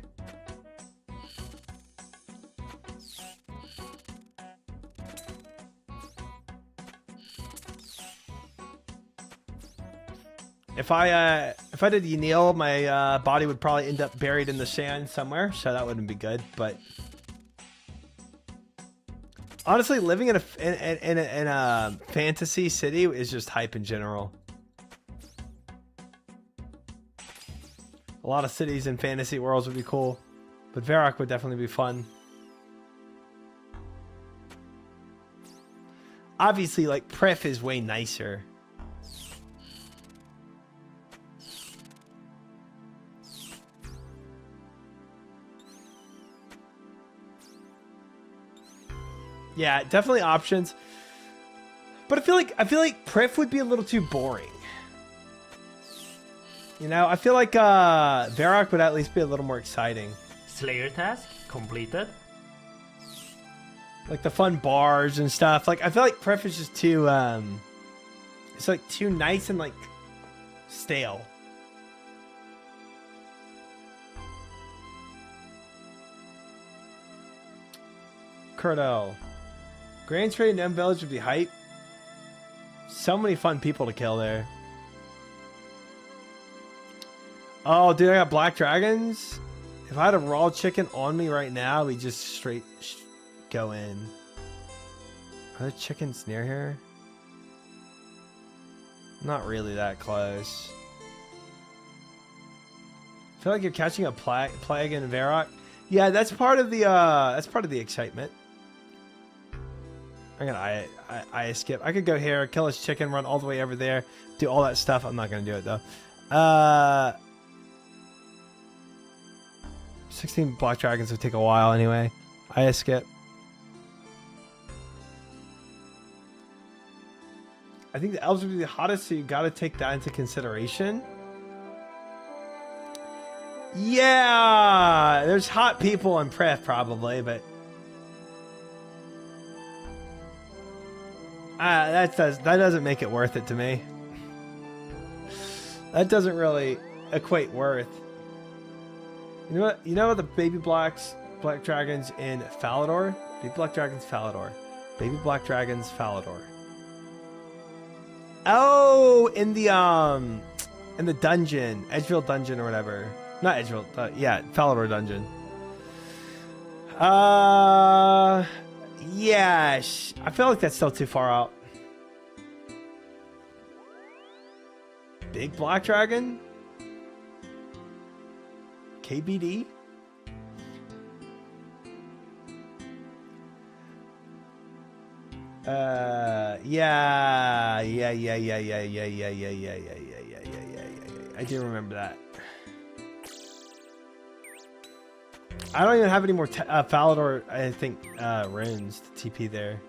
If I did Ynil, my body would probably end up buried in the sand somewhere, so that wouldn't be good. But honestly, living in a fantasy city is just hype in general. A lot of cities and fantasy worlds would be cool, but Varrock would definitely be fun. Obviously, like, Pref is way nicer. Yeah, definitely options. But I feel like Pref would be a little too boring. You know, I feel like Varrock would at least be a little more exciting. Slayer task completed. Like the fun bars and stuff. Like I feel like Pref is just too it's like too nice and like stale. Curdell. Grand Trade and Village would be hype. So many fun people to kill there. Oh, dude, I got black dragons. If I had a raw chicken on me right now, we just straight go in. Are there chickens near here? Not really that close. I feel like you're catching a plague in Varrock. Yeah, that's part of the excitement. I'm gonna I skip. I could go here, kill his chicken, run all the way over there, do all that stuff. I'm not gonna do it though. 16 black dragons would take a while anyway. I skip. I think the elves would be the hottest, so you gotta take that into consideration. Yeah, there's hot people in Pref probably, but that doesn't make it worth it to me. That doesn't really equate worth. You know what? You know the black dragons in Falador? Baby black dragons Falador. Baby black dragons Falador. Oh, in the dungeon, Edgefield dungeon or whatever. Not Edgefield, yeah, Falador dungeon. Yeah, I feel like that's still too far out. Big black dragon? KBD? Yeah. I do remember that. I don't even have any more Falador, I think, runes to TP there.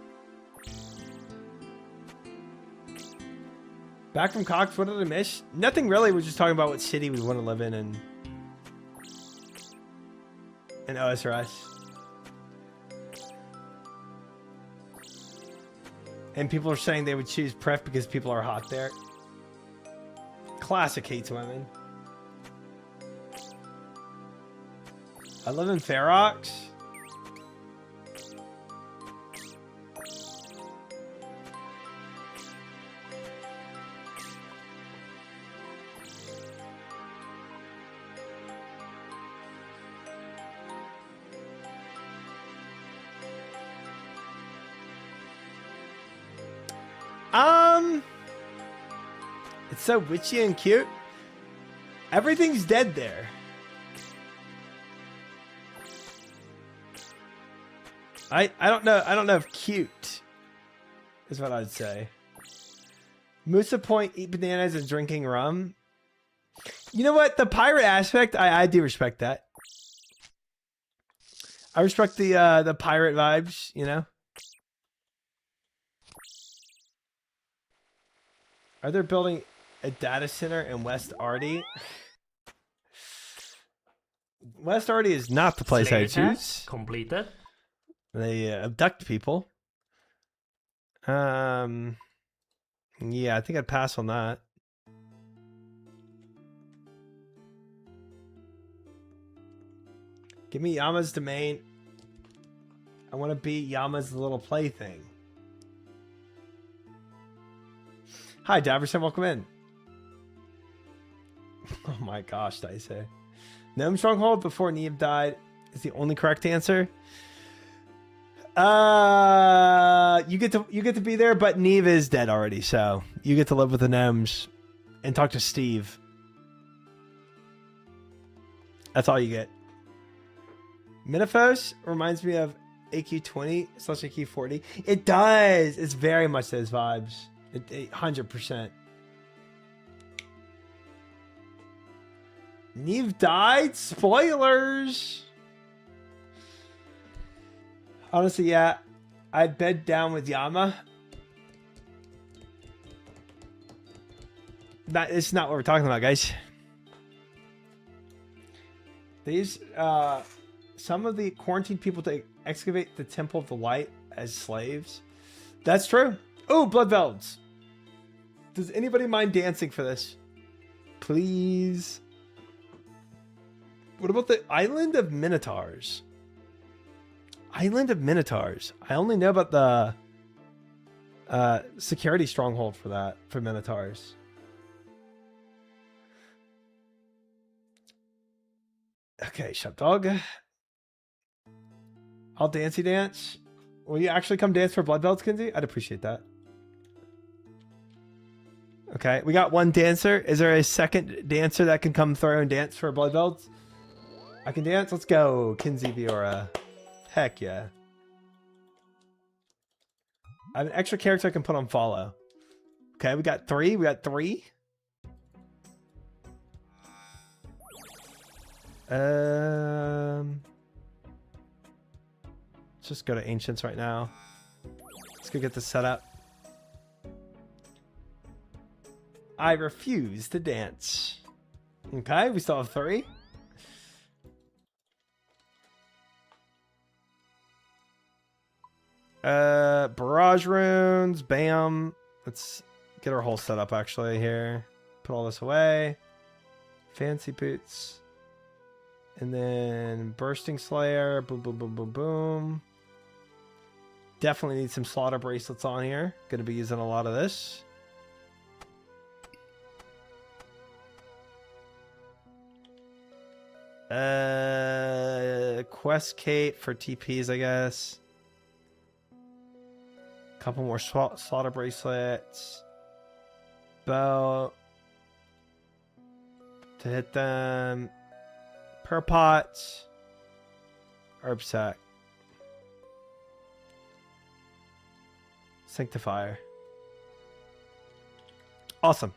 Back from Cox, what did I miss? Nothing really, we're just talking about what city we want to live in and OSRS. And people are saying they would choose Pref because people are hot there. Classic hates women. I live in Ferox. It's so witchy and cute. Everything's dead there. I don't know if cute is what I'd say. Moosa Point, eat bananas and drinking rum. You know what? The pirate aspect, I do respect that. I respect the pirate vibes, you know. Are they building a data center in West Arty? West Arty is not the place I choose. Completed. They abduct people. Yeah, I think I'd pass on that. Give me Yama's domain. I want to be Yama's little plaything. Hi, Daverson, welcome in. Oh my gosh, did I say? Gnome Stronghold before Neve died is the only correct answer. You get to be there, but Neve is dead already, so you get to live with the gnomes and talk to Steve. That's all you get. Miniphos reminds me of AQ20/AQ40. It does. It's very much those vibes. 100%. Neve died? Spoilers! Honestly, yeah. I'd bed down with Yama. It's not what we're talking about, guys. These, some of the quarantined people to excavate the Temple of the Light as slaves. That's true. Oh, Blood Velds. Does anybody mind dancing for this? Please. What about the Island of Minotaurs? Island of Minotaurs. I only know about the security stronghold for that, for Minotaurs. Okay, Shepdog. I'll dancey dance. Will you actually come dance for Blood Velds, Kinsey? I'd appreciate that. Okay, we got one dancer. Is there a second dancer that can come through and dance for Blood Velds? I can dance? Let's go, Kinsey Viora. Heck yeah. I have an extra character I can put on follow. Okay, we got three. We got three. Let's just go to Ancients right now. Let's go get this set up. I refuse to dance. Okay, we still have three. Barrage runes. Bam. Let's get our whole setup actually here. Put all this away. Fancy boots. And then Bursting Slayer. Boom, boom, boom, boom, boom. Definitely need some slaughter bracelets on here. Going to be using a lot of this. Quest Cape for TPs, I guess. Couple more slaughter bracelets. Bow to hit them. Per pots. Herb sack. Sanctifier. Awesome.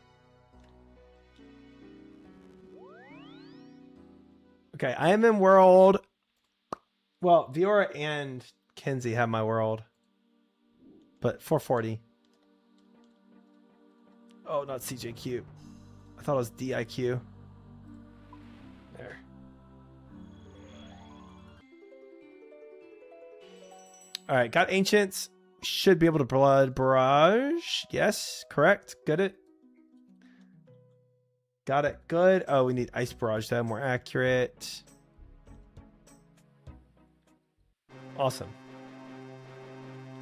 Okay, I am in world. Well, Viora and Kenzie have my world. But 440. Oh, not CJQ. I thought it was DIQ. There. Alright, got Ancients. Should be able to Blood Barrage. Yes, correct. Good it. Got it. Good. Oh, we need Ice Barrage then. More accurate. Awesome.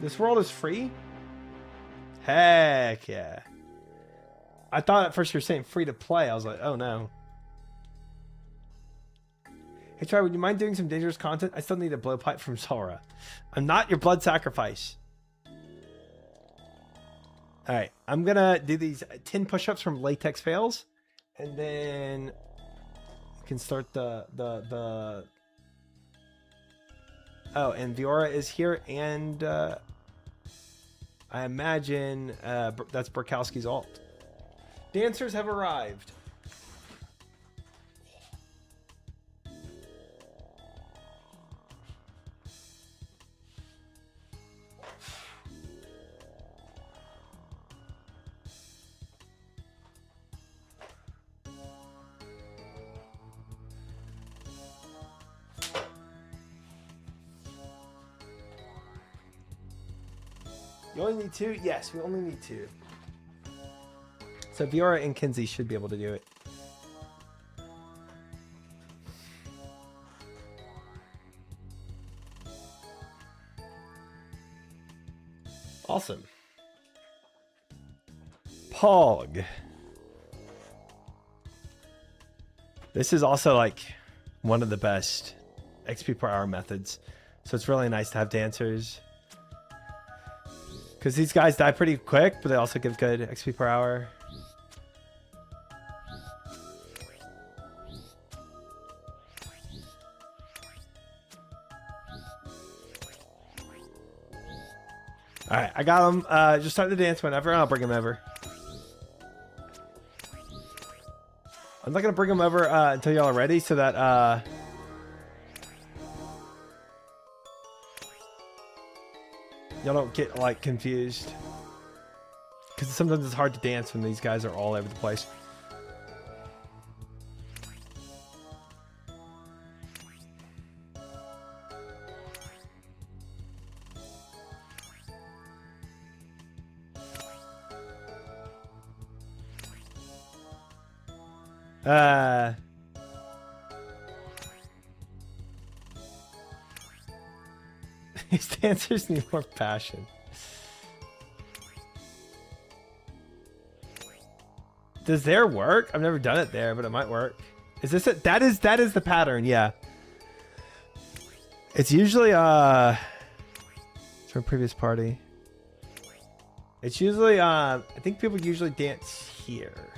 This world is free? Heck yeah. I thought at first you were saying free to play. I was like, oh no. Hey, Troy, would you mind doing some dangerous content? I still need a blowpipe from Sora. I'm not your blood sacrifice. Alright, I'm gonna do these 10 push-ups from latex fails. And then you can start the oh, and Viora is here, and I imagine that's Burkowski's alt. Dancers have arrived. You only need 2? Yes, we only need 2. So Viora and Kenzie should be able to do it. Awesome. Pog. This is also like one of the best XP per hour methods. So it's really nice to have dancers. Because these guys die pretty quick, but they also give good XP per hour. Alright, I got them. Just start the dance whenever, and I'll bring them over. I'm not going to bring them over until y'all are ready, so that... y'all don't get like confused, because sometimes it's hard to dance when these guys are all over the place. These dancers need more passion. Does there work? I've never done it there, but it might work. Is this it? That is the pattern, yeah. It's usually from a previous party. It's usually I think people usually dance here.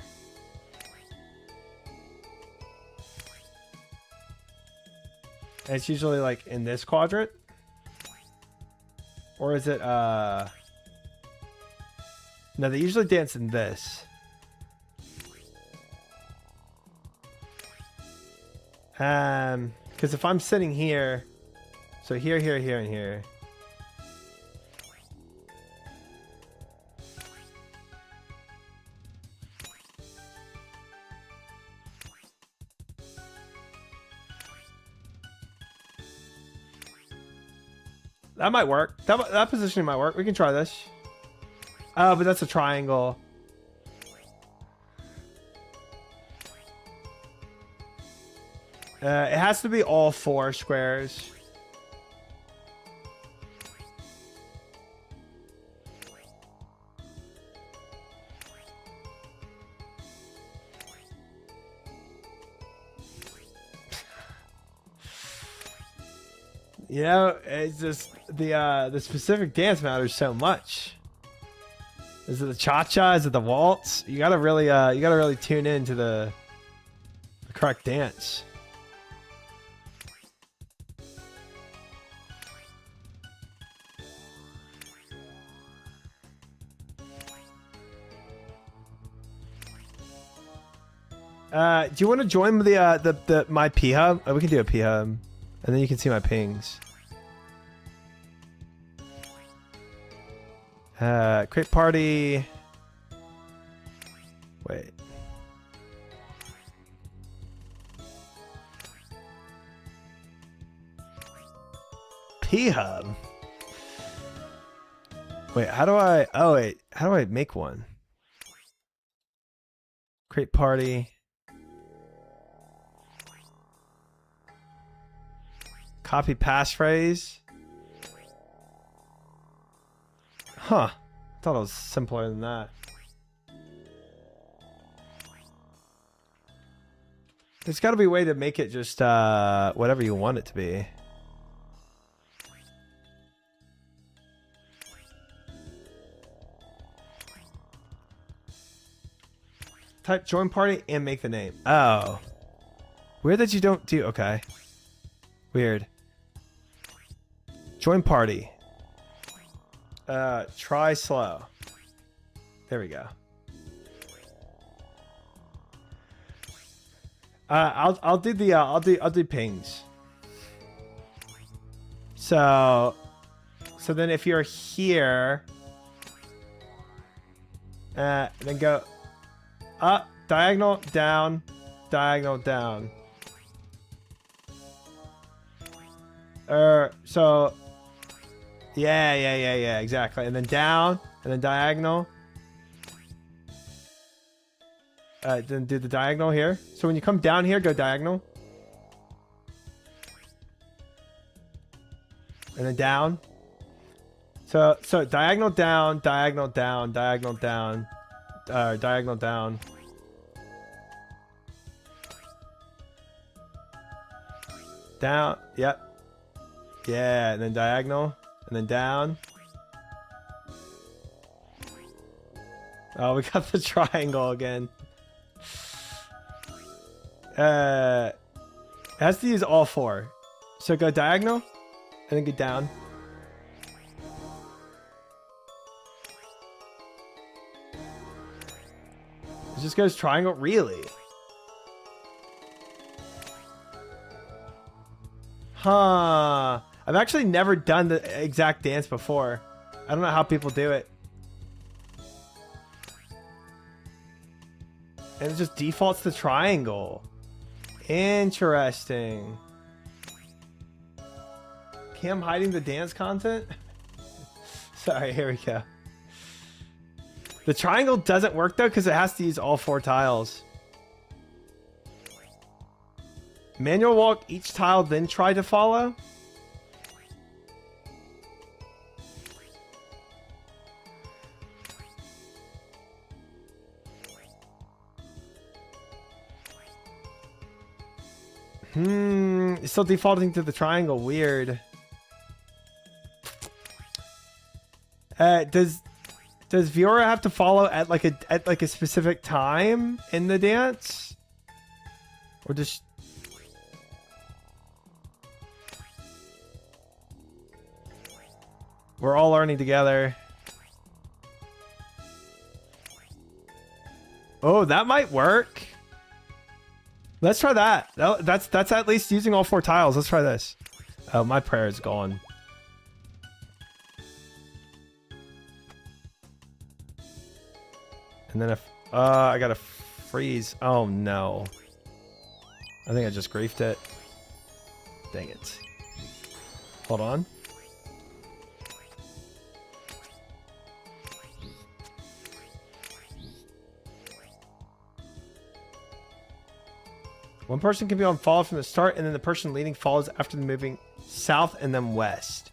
And it's usually like in this quadrant. Or is it no, they usually dance in this. Because if I'm sitting here, so here, here, here, and here. That might work. That positioning might work. We can try this. Oh, but that's a triangle. It has to be all 4 squares. You know, it's just the specific dance matters so much. Is it the cha-cha? Is it the waltz? You gotta really tune into the correct dance. Do you want to join the my P hub? Oh, we can do a P hub, and then you can see my pings. Create party. Wait. P hub. Wait, how do I? Oh wait, how do I make one? Create party. Copy passphrase. Huh. I thought it was simpler than that. There's got to be a way to make it just whatever you want it to be. Type join party and make the name. Oh. Weird that you don't do... Okay. Weird. Join party. Try slow. There we go. I'll do pings. So then if you're here, then go up, diagonal, down, diagonal, down. So yeah, exactly. And then down, and then diagonal. Then do the diagonal here. So when you come down here, go diagonal. And then down. So diagonal down, diagonal down, diagonal down, diagonal down. Down, yep. Yeah, and then diagonal, and then down. Oh, we got the triangle again. It has to use all 4. So go diagonal, and then go down. It just goes triangle, really? Huh. I've actually never done the exact dance before. I don't know how people do it. And it just defaults to triangle. Interesting. Cam hiding the dance content? Sorry, here we go. The triangle doesn't work though because it has to use all 4 tiles. Manual walk each tile, then try to follow. It's still defaulting to the triangle. Weird. Does Viora have to follow at like a specific time in the dance, or just? We're all learning together. Oh, that might work. Let's try that. That's at least using all 4 tiles. Let's try this. Oh, my prayer is gone. And then if I gotta freeze. Oh no. I think I just griefed it. Dang it. Hold on. One person can be on follow from the start, and then the person leading follows after the moving south and then west.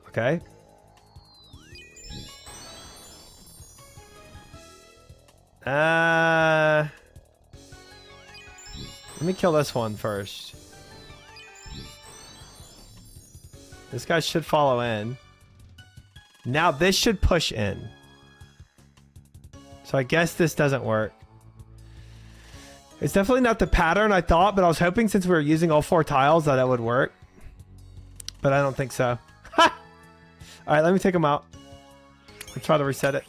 Okay. Let me kill this one first. This guy should follow in. Now this should push in. So I guess this doesn't work. It's definitely not the pattern I thought, but I was hoping since we were using all 4 tiles that it would work. But I don't think so. Ha! All right, let me take them out. Let's try to reset it.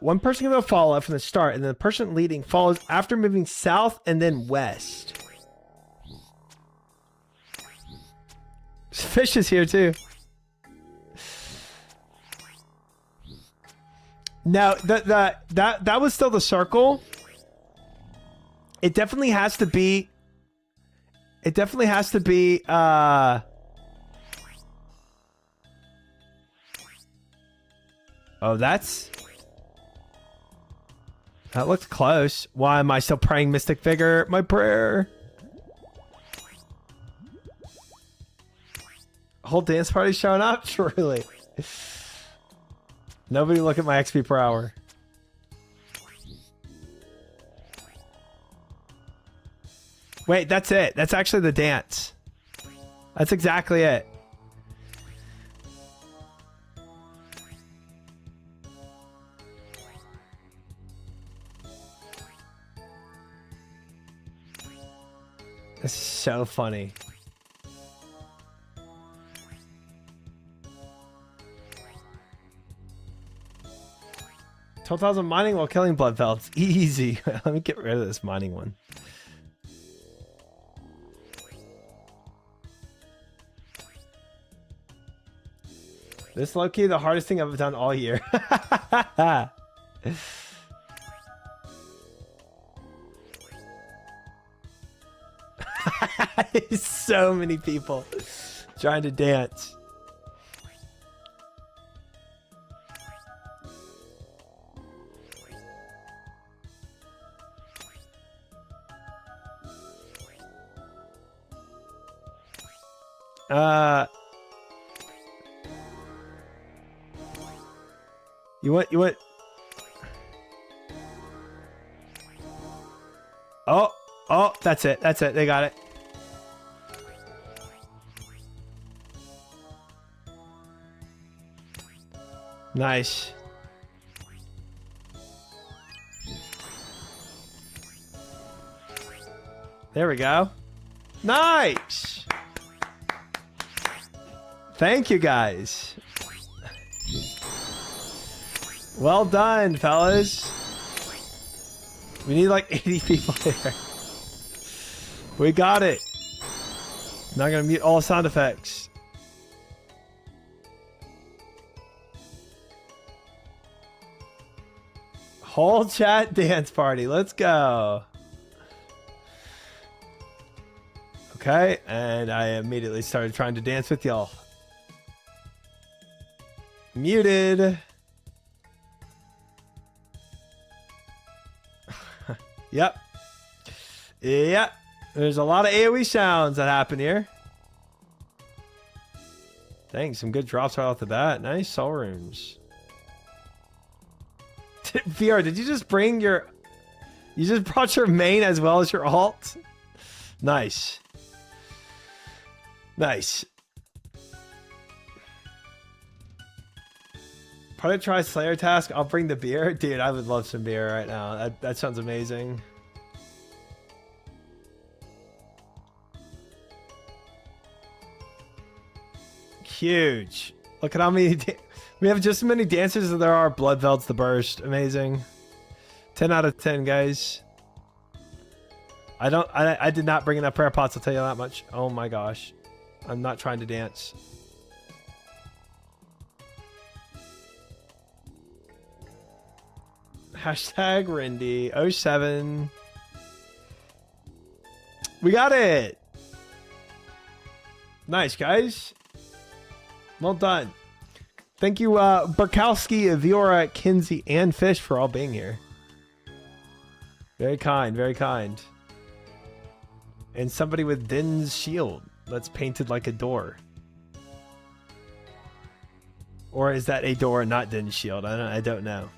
One person can go follow from the start, and then the person leading follows after moving south and then west. Fish is here too. No, that was still the circle. It definitely has to be. It definitely has to be. Oh, that's. That looks close. Why am I still praying Mystic Vigor? My prayer. Whole dance party showing up? Truly. Nobody look at my XP per hour. Wait, that's it. That's actually the dance. That's exactly it. This is so funny. $12,000 mining while killing blood velts. Easy. Let me get rid of this mining one. This low-key the hardest thing I've done all year. So many people trying to dance. You want Oh, that's it. That's it. They got it. Nice. There we go. Nice. Thank you, guys. Well done, fellas. We need like 80 people here. We got it. Not gonna mute all sound effects. Whole chat dance party. Let's go. Okay, and I immediately started trying to dance with y'all. Muted. Yep. Yep. There's a lot of AoE sounds that happen here. Dang, some good drops right off the bat. Nice soul rooms. VR, did you just bring your... You just brought your main as well as your alt? Nice. Nice. Probably try Slayer task. I'll bring the beer. Dude, I would love some beer right now. That sounds amazing. Huge. Look at how many... We have just as many dancers as there are blood velts to burst. Amazing. 10 out of 10, guys. I did not bring enough prayer pots, I'll tell you that much. Oh my gosh. I'm not trying to dance. Hashtag Rindy 07. We got it. Nice, guys. Well done. Thank you, Burkowski, Viora, Kinsey, and Fish for all being here. Very kind, very kind. And somebody with Din's shield that's painted like a door. Or is that a door and not Din's shield? I don't know.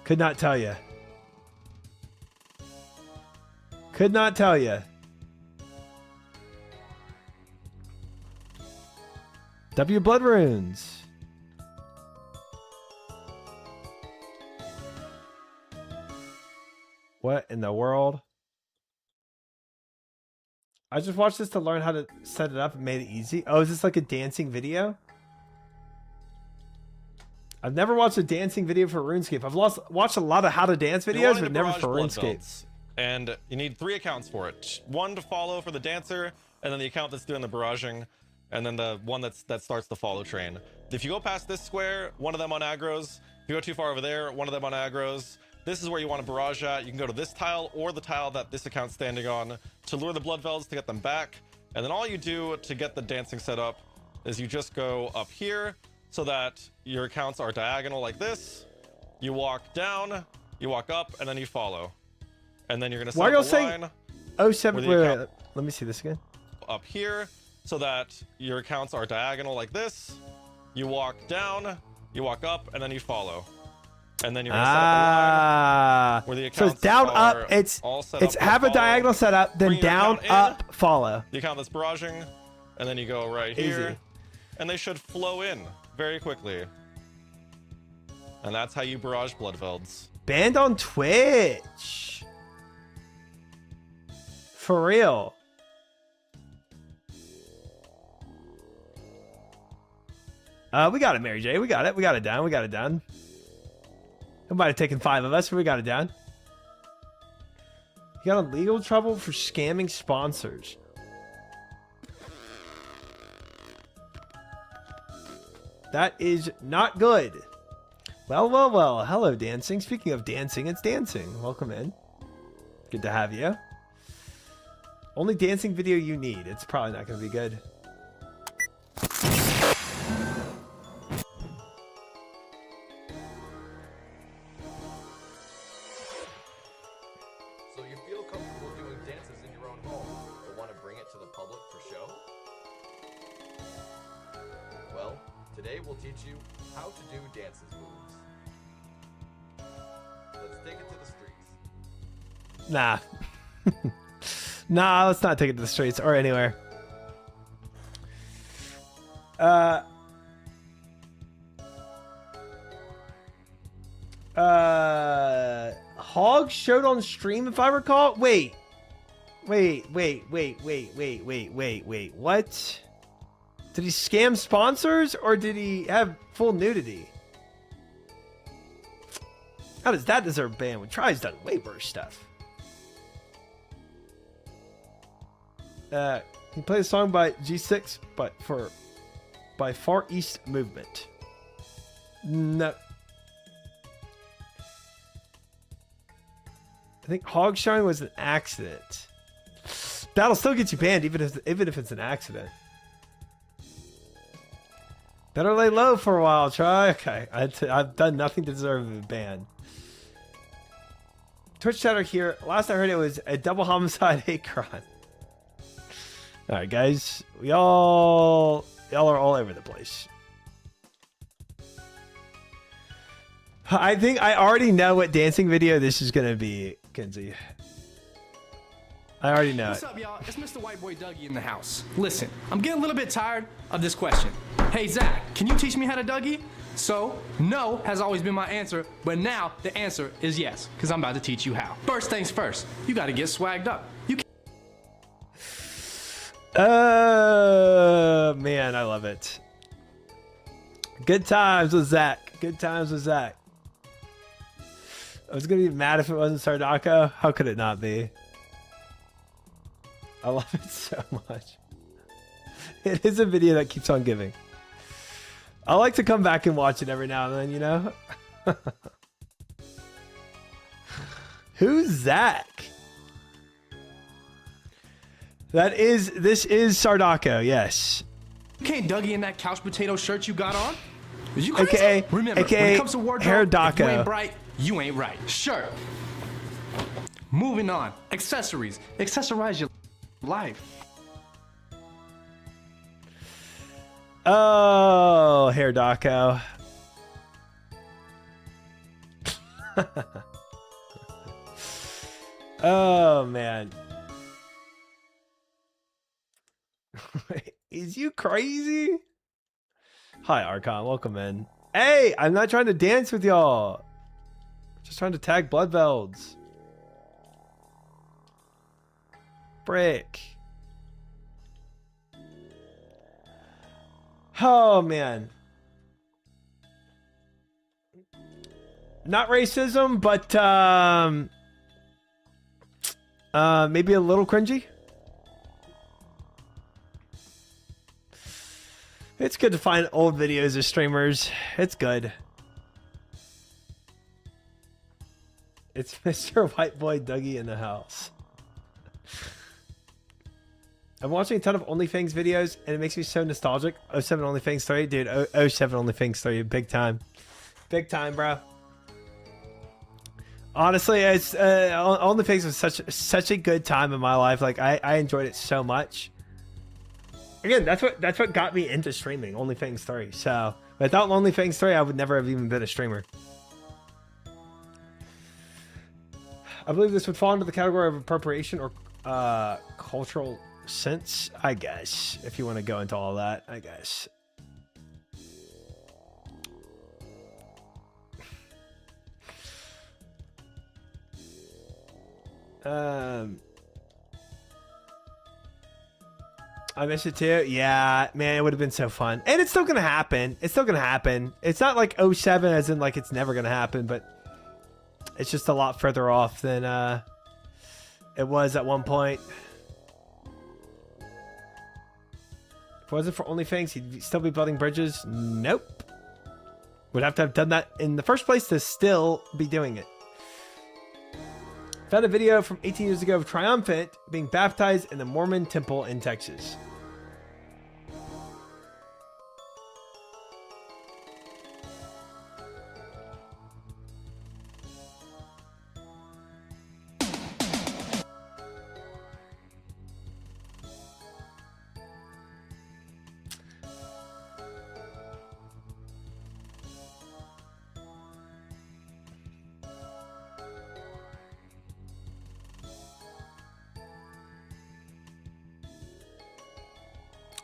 Could not tell you. Could not tell you. W Blood Runes. What in the world? I just watched this to learn how to set it up and made it easy. Oh, is this like a dancing video? I've never watched a dancing video for RuneScape. I've watched a lot of how to dance videos, but never for RuneScape. And you need 3 accounts for it. One to follow for the dancer, and then the account that's doing the barraging, and then the one that starts the follow train. If you go past this square, one of them on aggros. If you go too far over there, one of them on aggros. This is where you want to barrage at. You can go to this tile or the tile that this account's standing on to lure the Bloodvelds to get them back. And then all you do to get the dancing set up is you just go up here so that your accounts are diagonal like this. You walk down, you walk up, and then you follow. And then you're going to set up a line. Oh, 7. Wait, let me see this again. Up here so that your accounts are diagonal like this. You walk down, you walk up, and then you follow. And then you're gonna set up a line where the accounts so it's down, up. It's have a diagonal setup, then down, up, follow. The account that's barraging, and then you go right here, Easy. and they should flow in very quickly. And that's how you barrage Bloodvelds. Banned on Twitch. For real. We got it, Mary J. We got it. We got it down. We got it down. It might have taken 5 of us, but we got it down. You got in legal trouble for scamming sponsors. That is not good. Well, well, well. Hello, dancing. Speaking of dancing, it's dancing. Welcome in. Good to have you. Only dancing video you need. It's probably not going to be good. Nah. Nah, let's not take it to the streets or anywhere. Hog showed on stream, if I recall. Wait. What? Did he scam sponsors or did he have full nudity? How does that deserve a ban when Try's done way worse stuff? He played a song by G6, but by Far East Movement. No. I think hog showing was an accident. That'll still get you banned, even if it's an accident. Better lay low for a while, Try. Okay, I've done nothing to deserve a ban. Twitch chatter here. Last I heard it was a double homicide hate crime. All right, guys, y'all are all over the place. I think I already know what dancing video this is gonna be, Kenzie. I already know. What's up, y'all? It's Mr. White Boy Dougie in the house. Listen, I'm getting a little bit tired of this question. Hey, Zach, can you teach me how to Dougie? So, no has always been my answer, but now the answer is yes, because I'm about to teach you how. First things first, you got to get swagged up. You can't. Man, I love it. Good times with Zach. Good times with Zach. I was gonna be mad if it wasn't Sardako. How could it not be? I love it so much. It is a video that keeps on giving. I like to come back and watch it every now and then, you know? Who's Zach? This is Sardako, yes. Okay, Dougie, in that couch potato shirt you got on? Is you crazy? AKA, Remember, when AKA it comes to wardrobe, Hair if you Dako. ain't bright, you ain't right. Sure. Moving on. Accessories. Accessorize your life. Oh, Hair Dako. Oh, man. Is you crazy? Hi, Archon. Welcome in. Hey, I'm not trying to dance with y'all. Just trying to tag Bloodvelds. Brick. Oh, man. Not racism, but maybe a little cringy. It's good to find old videos of streamers. It's good. It's Mr. White Boy Dougie in the house. I'm watching a ton of OnlyFans videos, and it makes me so nostalgic. 07 OnlyFans 3, dude. 07 OnlyFans 3, big time. Big time, bro. Honestly, it's OnlyFans was such a good time in my life. Like I enjoyed it so much. Again, that's what got me into streaming, OnlyFans 3. So without OnlyFans 3, I would never have even been a streamer. I believe this would fall into the category of appropriation or cultural sense, I guess, if you want to go into all that, I guess. I miss it too. Yeah, man, it would have been so fun. And it's still gonna happen. It's still gonna happen. It's not like 07 as in like it's never gonna happen, but it's just a lot further off than it was at one point. If it wasn't for OnlyFans, he'd still be building bridges. Nope. Would have to have done that in the first place to still be doing it. Found a video from 18 years ago of Triumphant being baptized in the Mormon temple in Texas.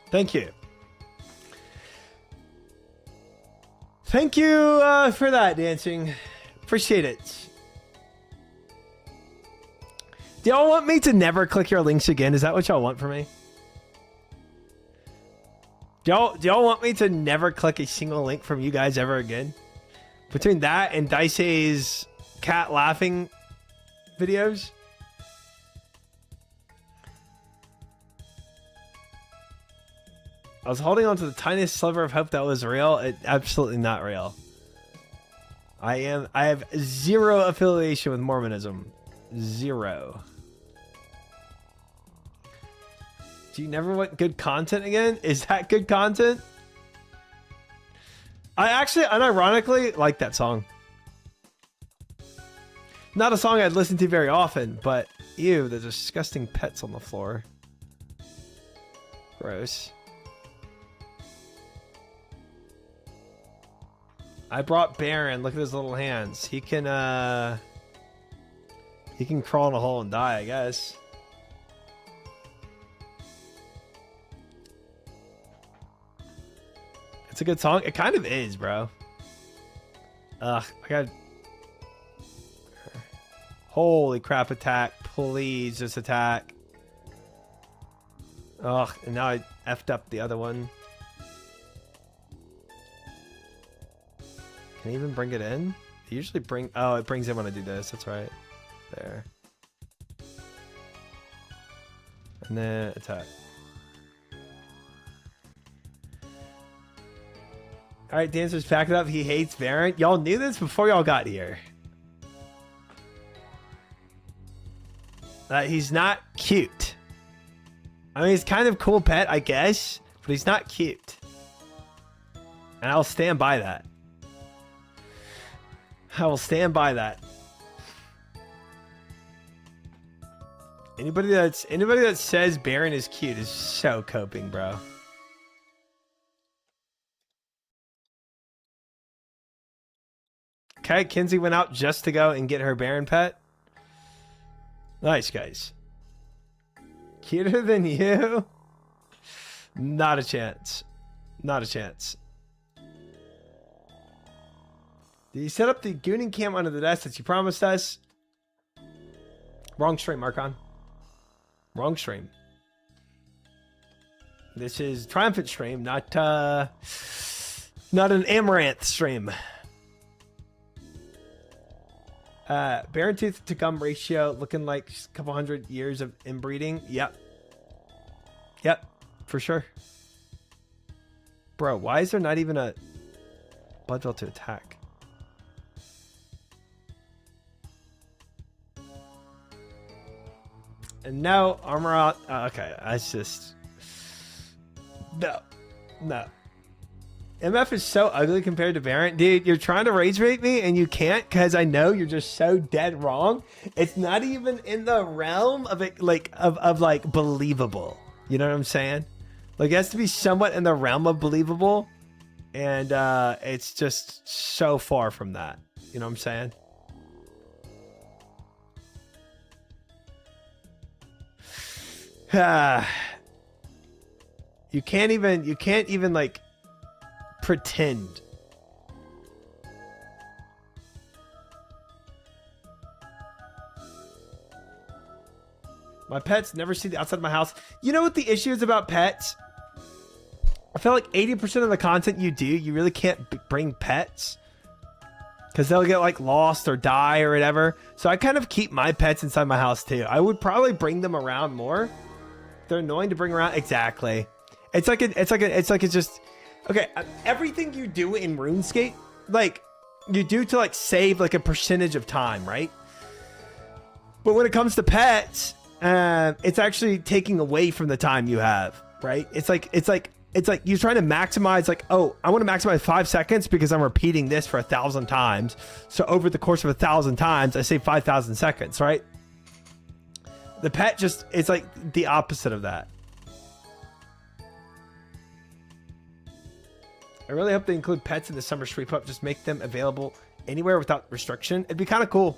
Thank you. Thank you for that, dancing. Appreciate it. Do y'all want me to never click your links again? Is that what y'all want from me? Do y'all want me to never click a single link from you guys ever again? Between that and Dicey's cat laughing videos? I was holding on to the tiniest sliver of hope that was real. It's absolutely not real. I have zero affiliation with Mormonism. Zero. Do you never want good content again? Is that good content? I actually, unironically, like that song. Not a song I'd listen to very often, but ew, the disgusting pets on the floor. Gross. I brought Baron. Look at his little hands. He can crawl in a hole and die, I guess. It's a good song. It kind of is, bro. Ugh, I got... Holy crap, attack. Please, just attack. Ugh, and now I effed up the other one. Can I even bring it in? I usually bring... Oh, it brings in when I do this. That's right. There. And then attack. Alright, Dancer's packed up. He hates Baron. Y'all knew this before y'all got here. He's not cute. I mean, he's kind of cool pet, I guess, but he's not cute. And I'll stand by that. I will stand by that. Anybody that says Baron is cute is so coping, bro. Okay, Kinsey went out just to go and get her Baron pet. Nice, guys. Cuter than you? Not a chance. Not a chance. Did you set up the gooning cam under the desk that you promised us? Wrong stream, Marcon. Wrong stream. This is Triumphant stream, not an Amaranth stream. Baron tooth to gum ratio looking like a couple hundred years of inbreeding. Yep. Yep, for sure. Bro, why is there not even a blood veil to attack? And no armor out. Okay, that's just no. MF is so ugly compared to Baron. Dude, you're trying to rage bait me and you can't because I know you're just so dead wrong. It's not even in the realm of it, like of like believable. You know what I'm saying? Like it has to be somewhat in the realm of believable, and it's just so far from that. You know what I'm saying? You can't even like pretend. My pets never see the outside of my house. You know what the issue is about pets? I feel like 80% of the content you do, you really can't bring pets because they'll get like lost or die or whatever. So I kind of keep my pets inside my house too. I would probably bring them around more. They're annoying to bring around. Exactly. It's just okay. Everything you do in RuneScape, like you do to like save like a percentage of time, right? But when it comes to pets, it's actually taking away from the time you have, right? It's like you're trying to maximize like, oh, I want to maximize 5 seconds because I'm repeating this for 1,000 times. So over the course of 1,000 times, I save 5,000 seconds, right? The pet just, it's like the opposite of that. I really hope they include pets in the summer sweep up. Just make them available anywhere without restriction. It'd be kind of cool.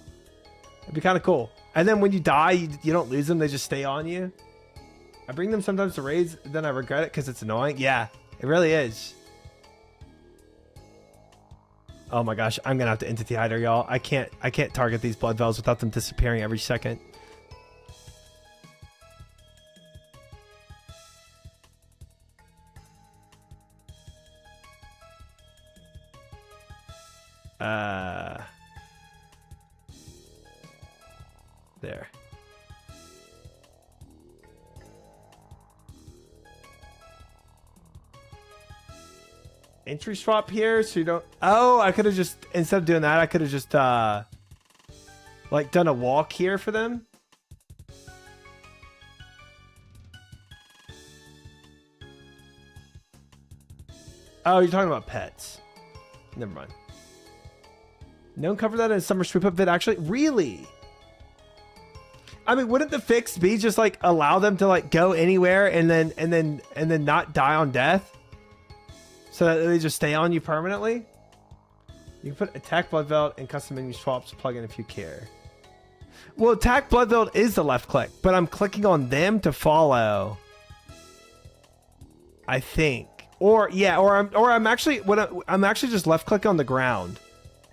It'd be kind of cool. And then when you die, you don't lose them. They just stay on you. I bring them sometimes to raids, then I regret it because it's annoying. Yeah, it really is. Oh my gosh, I'm gonna have to entity hider, y'all. I can't target these blood veils without them disappearing every second. There. Entry swap here so you don't. Oh, I could have just, instead of doing that, I could have just like done a walk here for them. Oh, you're talking about pets. Never mind. No one covered that in a summer sweep up vid, actually. Really? I mean, wouldn't the fix be just like allow them to like go anywhere and then not die on death? So that they just stay on you permanently? You can put attack blood veil and custom menu swaps plug in if you care. Well, attack blood veil is the left click, but I'm clicking on them to follow. I think. Or yeah, or I'm actually just left click on the ground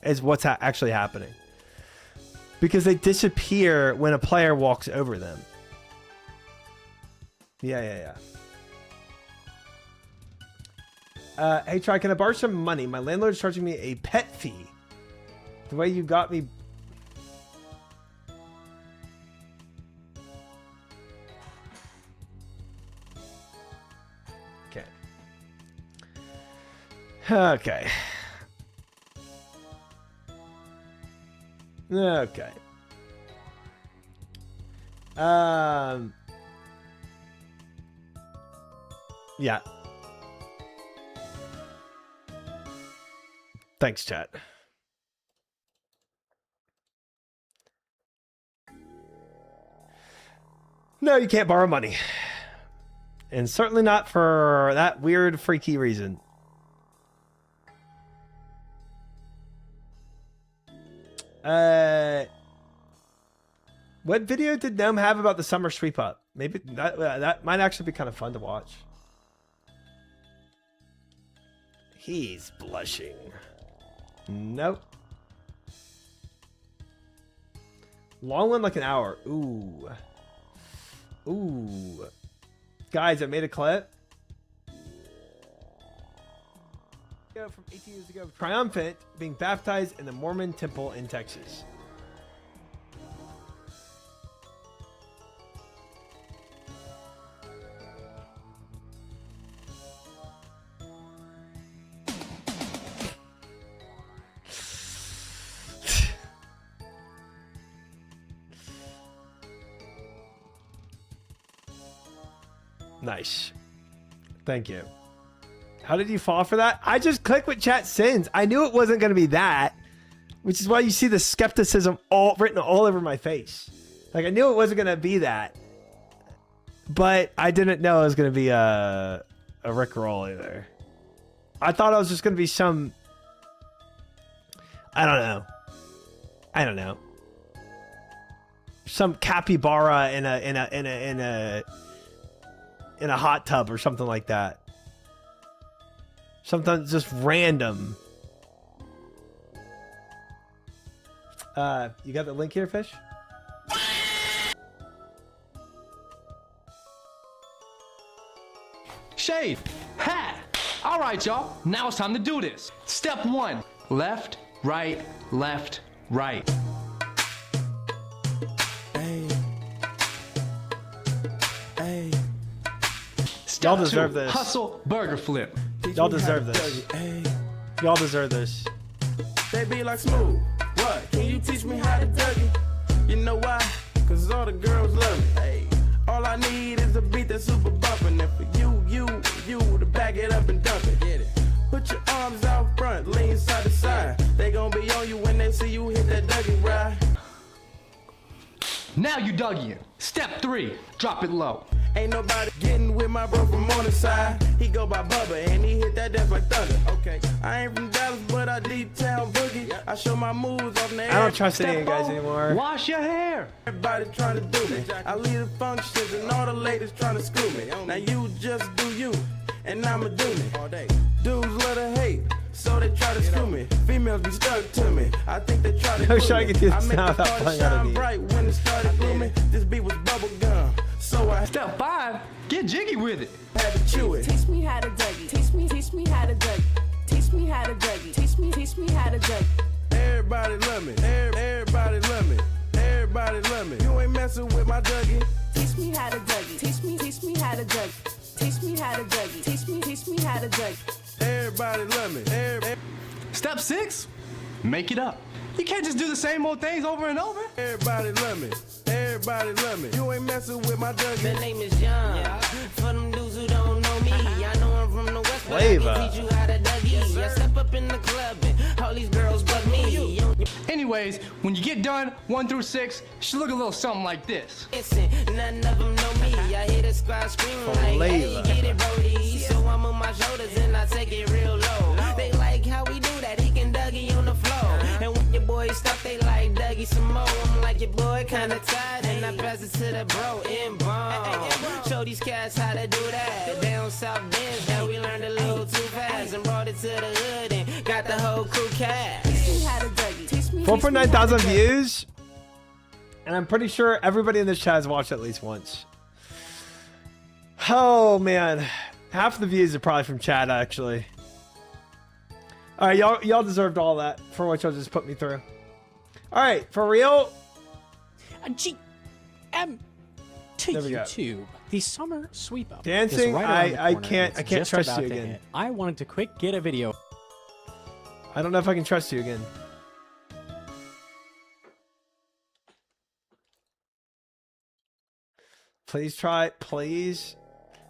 is what's actually happening. Because they disappear when a player walks over them. Yeah. Hey, Try, can I borrow some money? My landlord's charging me a pet fee. The way you got me... Okay. Yeah. Thanks, chat. No, you can't borrow money. And certainly not for that weird, freaky reason. What video did Gnome have about the summer sweep up? Maybe that might actually be kind of fun to watch. He's blushing. Nope. Long one like an hour. Ooh. Ooh. Guys, I made a clip. From 18 years ago, triumphant, being baptized in the Mormon temple in Texas. Nice. Thank you. How did you fall for that? I just clicked what chat sends. I knew it wasn't going to be that, which is why you see the skepticism written all over my face. Like, I knew it wasn't going to be that, but I didn't know it was going to be a Rickroll either. I thought it was just going to be some, I don't know, some capybara in a hot tub or something like that. Something just random. You got the link here, Fish? Shade. Hat. All right, y'all. Now it's time to do this. Step 1. Left, right, left, right. Hey. Hey. Y'all deserve this. Hustle burger flip. Y'all deserve this. Y'all deserve this. They be like, Smooth, what? Can you teach me how to Dougie? You know why? Cause all the girls love me. Hey. All I need is a beat that's super bumpin'. And for you to back it up and dump it. Get it. Put your arms out front, lean side to side. They gon' be on you when they see you hit that Dougie ride. Now you Dougieing. Step 3. Drop it low. Ain't nobody getting with my bro from on the side. He go by Bubba and he hit that death like thunder. Okay, I ain't from Dallas, but I deep town boogie. I show my moves off the air. I don't trust any of you guys anymore. Wash your hair. Everybody trying to do me. I lead the functions and all the ladies trying to screw me. Now you just do you, and I'ma do me. All day. Dudes love to hate, so they try to screw me. Females be stuck to me. I think they try to No shot I me. can do I this make now the without party playing out of shine beat. bright when it started gloomy. This beat was bubble gum, so I Step 5. Get jiggy with it. had to chew it. Teach me how to Dougie. Teach me how to Dougie. Teach me how to Dougie. Teach me how to Dougie. Everybody love me. Everybody love me. Everybody love me. You ain't messing with my Dougie. Teach me how to Dougie. Teach me how to Dougie. Teach me how to Dougie. Teach me how to Dougie. Everybody love me. Step 6. Make it up. You can't just do the same old things over and over. Everybody love me. Everybody love me. You ain't messing with my Dougie. The name is John. For them dudes who don't know me, I know I'm from the West, but I can teach you how to Dougie. I step up in the club and all these girls bug me. Anyways, when you get done, 1 through 6, it should look a little something like this. Listen, none of them know me. I hear the squad screaming like, hey, get it, Brody. So I'm on my shoulders and I take it real low. They like how we do that. He can Dougie on the floor. And when your boy stop, they like Dougie some more. I'm like, your boy kinda tired, and I pass it to the bro in bomb. Show these cats how to do that. Down south dance that we learned a little too fast and brought it to the hood and got the whole crew cast. Teach me how to Dougie. Teach me 4.9 thousand views, and I'm pretty sure everybody in this chat has watched at least once. Oh man, half the views are probably from chat actually. All right, y'all deserved all that for what y'all just put me through. All right, for real. To There we go. YouTube, the summer sweep up. Dancing, is right around the I corner, can't- and I it's can't just trust about you to again. hit. I wanted to quick get a video. I don't know if I can trust you again. Please try it. Please.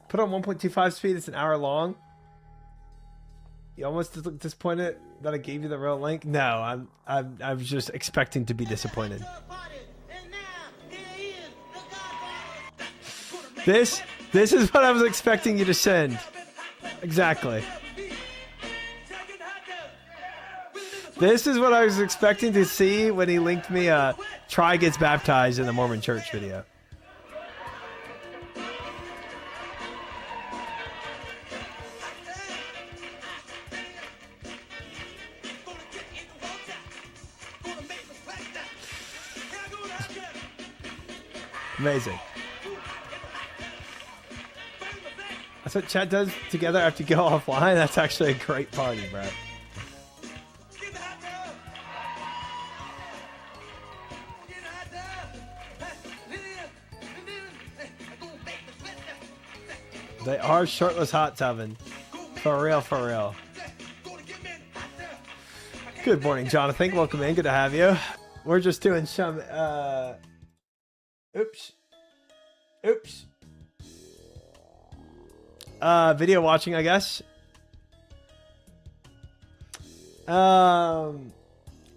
Put on 1.25 speed. It's an hour long. You almost look disappointed that I gave you the real link. No, I was just expecting to be disappointed. This is what I was expecting you to send. Exactly. This is what I was expecting to see when he linked me Try Gets Baptized in the Mormon Church video. Amazing. That's what chat does together after you go offline. That's actually a great party, bro. They are shirtless hot tubbing. For real, for real. Good morning, Jonathan. Welcome in. Good to have you. We're just doing some, oops. Video watching, I guess. All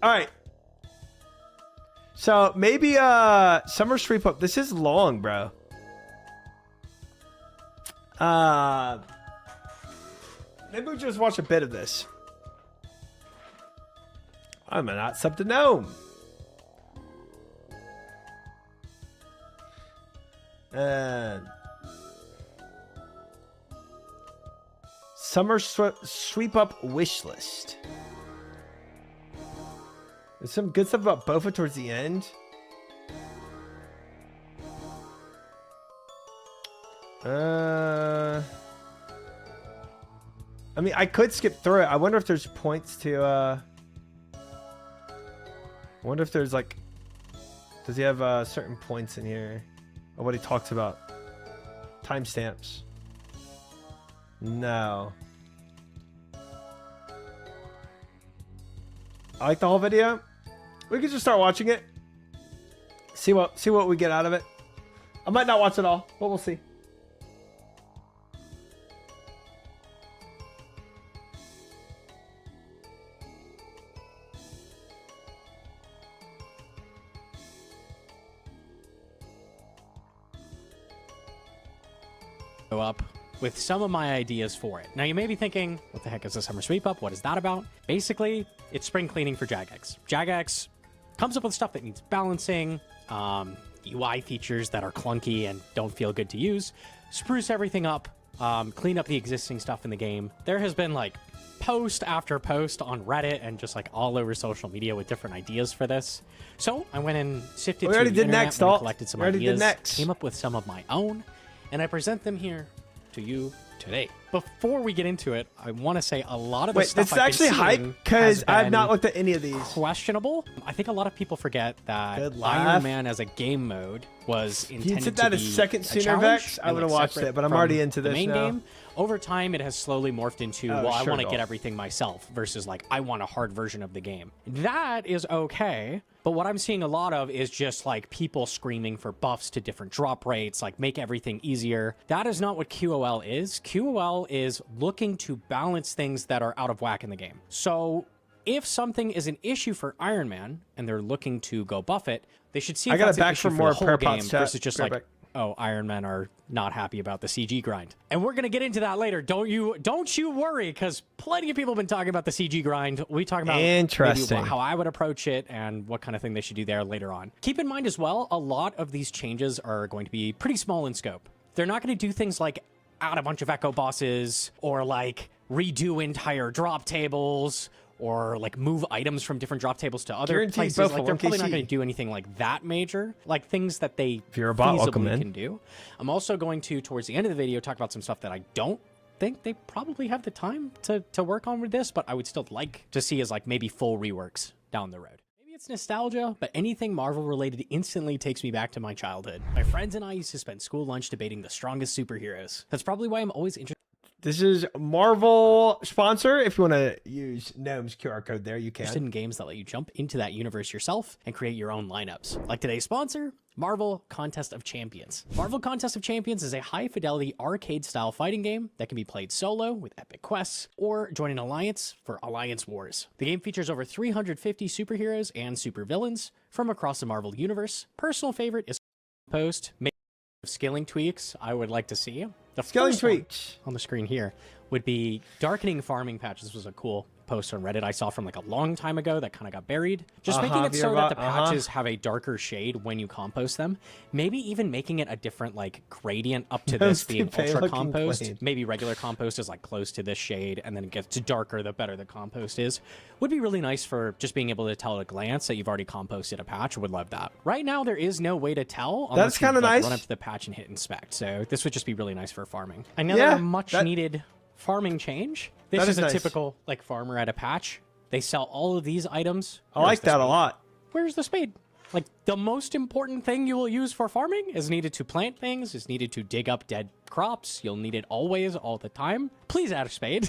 right. So maybe, summer sweep up. This is long, bro. Maybe we just watch a bit of this. I'm not sub to gnome. And summer sweep up wish list. There's some good stuff about Bofa towards the end. I mean, I could skip through it. I wonder if there's points to, I wonder if there's like, does he have certain points in here? Or what he talks about? Timestamps. No. I like the whole video. We could just start watching it. See what we get out of it. I might not watch it all, but we'll see. Up with some of my ideas for it. Now you may be thinking, what the heck is a summer sweep up? What is that about? Basically, it's spring cleaning for Jagex. Jagex comes up with stuff that needs balancing, UI features that are clunky and don't feel good to use, spruce everything up, clean up the existing stuff in the game. There has been like post after post on Reddit and just like all over social media with different ideas for this. So I went and sifted through the internet and collected some ideas, came up with some of my own, and I present them here to you today. Before we get into it, I want to say a lot of the stuff I've been seeing hype because I've not looked at any of these. Questionable. I think a lot of people forget that Iron Man as a game mode was intended to be a second sooner, Vex, I would have watched it, but I'm already into this now. Game. Over time, it has slowly morphed into, I want to get everything myself versus like, I want a hard version of the game. That is okay. But what I'm seeing a lot of is just like people screaming for buffs to different drop rates, like make everything easier. That is not what QOL is. QOL is looking to balance things that are out of whack in the game. So if something is an issue for Iron Man and they're looking to go buff it, they should see if that's an issue for the whole game versus just like, oh, Iron Men are not happy about the CG grind. And we're going to get into that later. Don't you worry, because plenty of people have been talking about the CG grind. We talk about maybe how I would approach it and what kind of thing they should do there later on. Keep in mind as well, a lot of these changes are going to be pretty small in scope. They're not going to do things like add a bunch of echo bosses or like redo entire drop tables or like move items from different drop tables to other places. Like they're probably not going to do anything like that major, like things that they feasibly can do. I'm also going to, towards the end of the video, talk about some stuff that I don't think they probably have the time to work on with this, but I would still like to see as like maybe full reworks down the road. Maybe it's nostalgia, but anything Marvel related instantly takes me back to my childhood. My friends and I used to spend school lunch debating the strongest superheroes. That's probably why I'm always interested. This is Marvel sponsor. If you want to use Gnome's QR code there, you can. Interested in games that let you jump into that universe yourself and create your own lineups. Like today's sponsor, Marvel Contest of Champions. Marvel Contest of Champions is a high-fidelity arcade-style fighting game that can be played solo with epic quests or join an alliance for Alliance Wars. The game features over 350 superheroes and supervillains from across the Marvel Universe. Personal favorite is post, maybe scaling tweaks I would like to see. The Scaling first one tweaks on the screen here would be darkening farming patch. This was a cool post on Reddit I saw from like a long time ago that kind of got buried. Just making it so that the patches have a darker shade when you compost them. Maybe even making it a different like gradient up to this being ultra compost. Blade. Maybe regular compost is like close to this shade and then it gets darker the better the compost is. Would be really nice for just being able to tell at a glance that you've already composted a patch. Would love that. Right now there is no way to tell unless That's kind of like, nice. run up to the patch and hit inspect. So this would just be really nice for farming. Another much needed farming change. This is a nice. Typical like farmer at a patch. They sell all of these items. I like that a lot. Where's the spade? Like the most important thing you will use for farming is needed to plant things, is needed to dig up dead crops. You'll need it always, all the time. Please add a spade.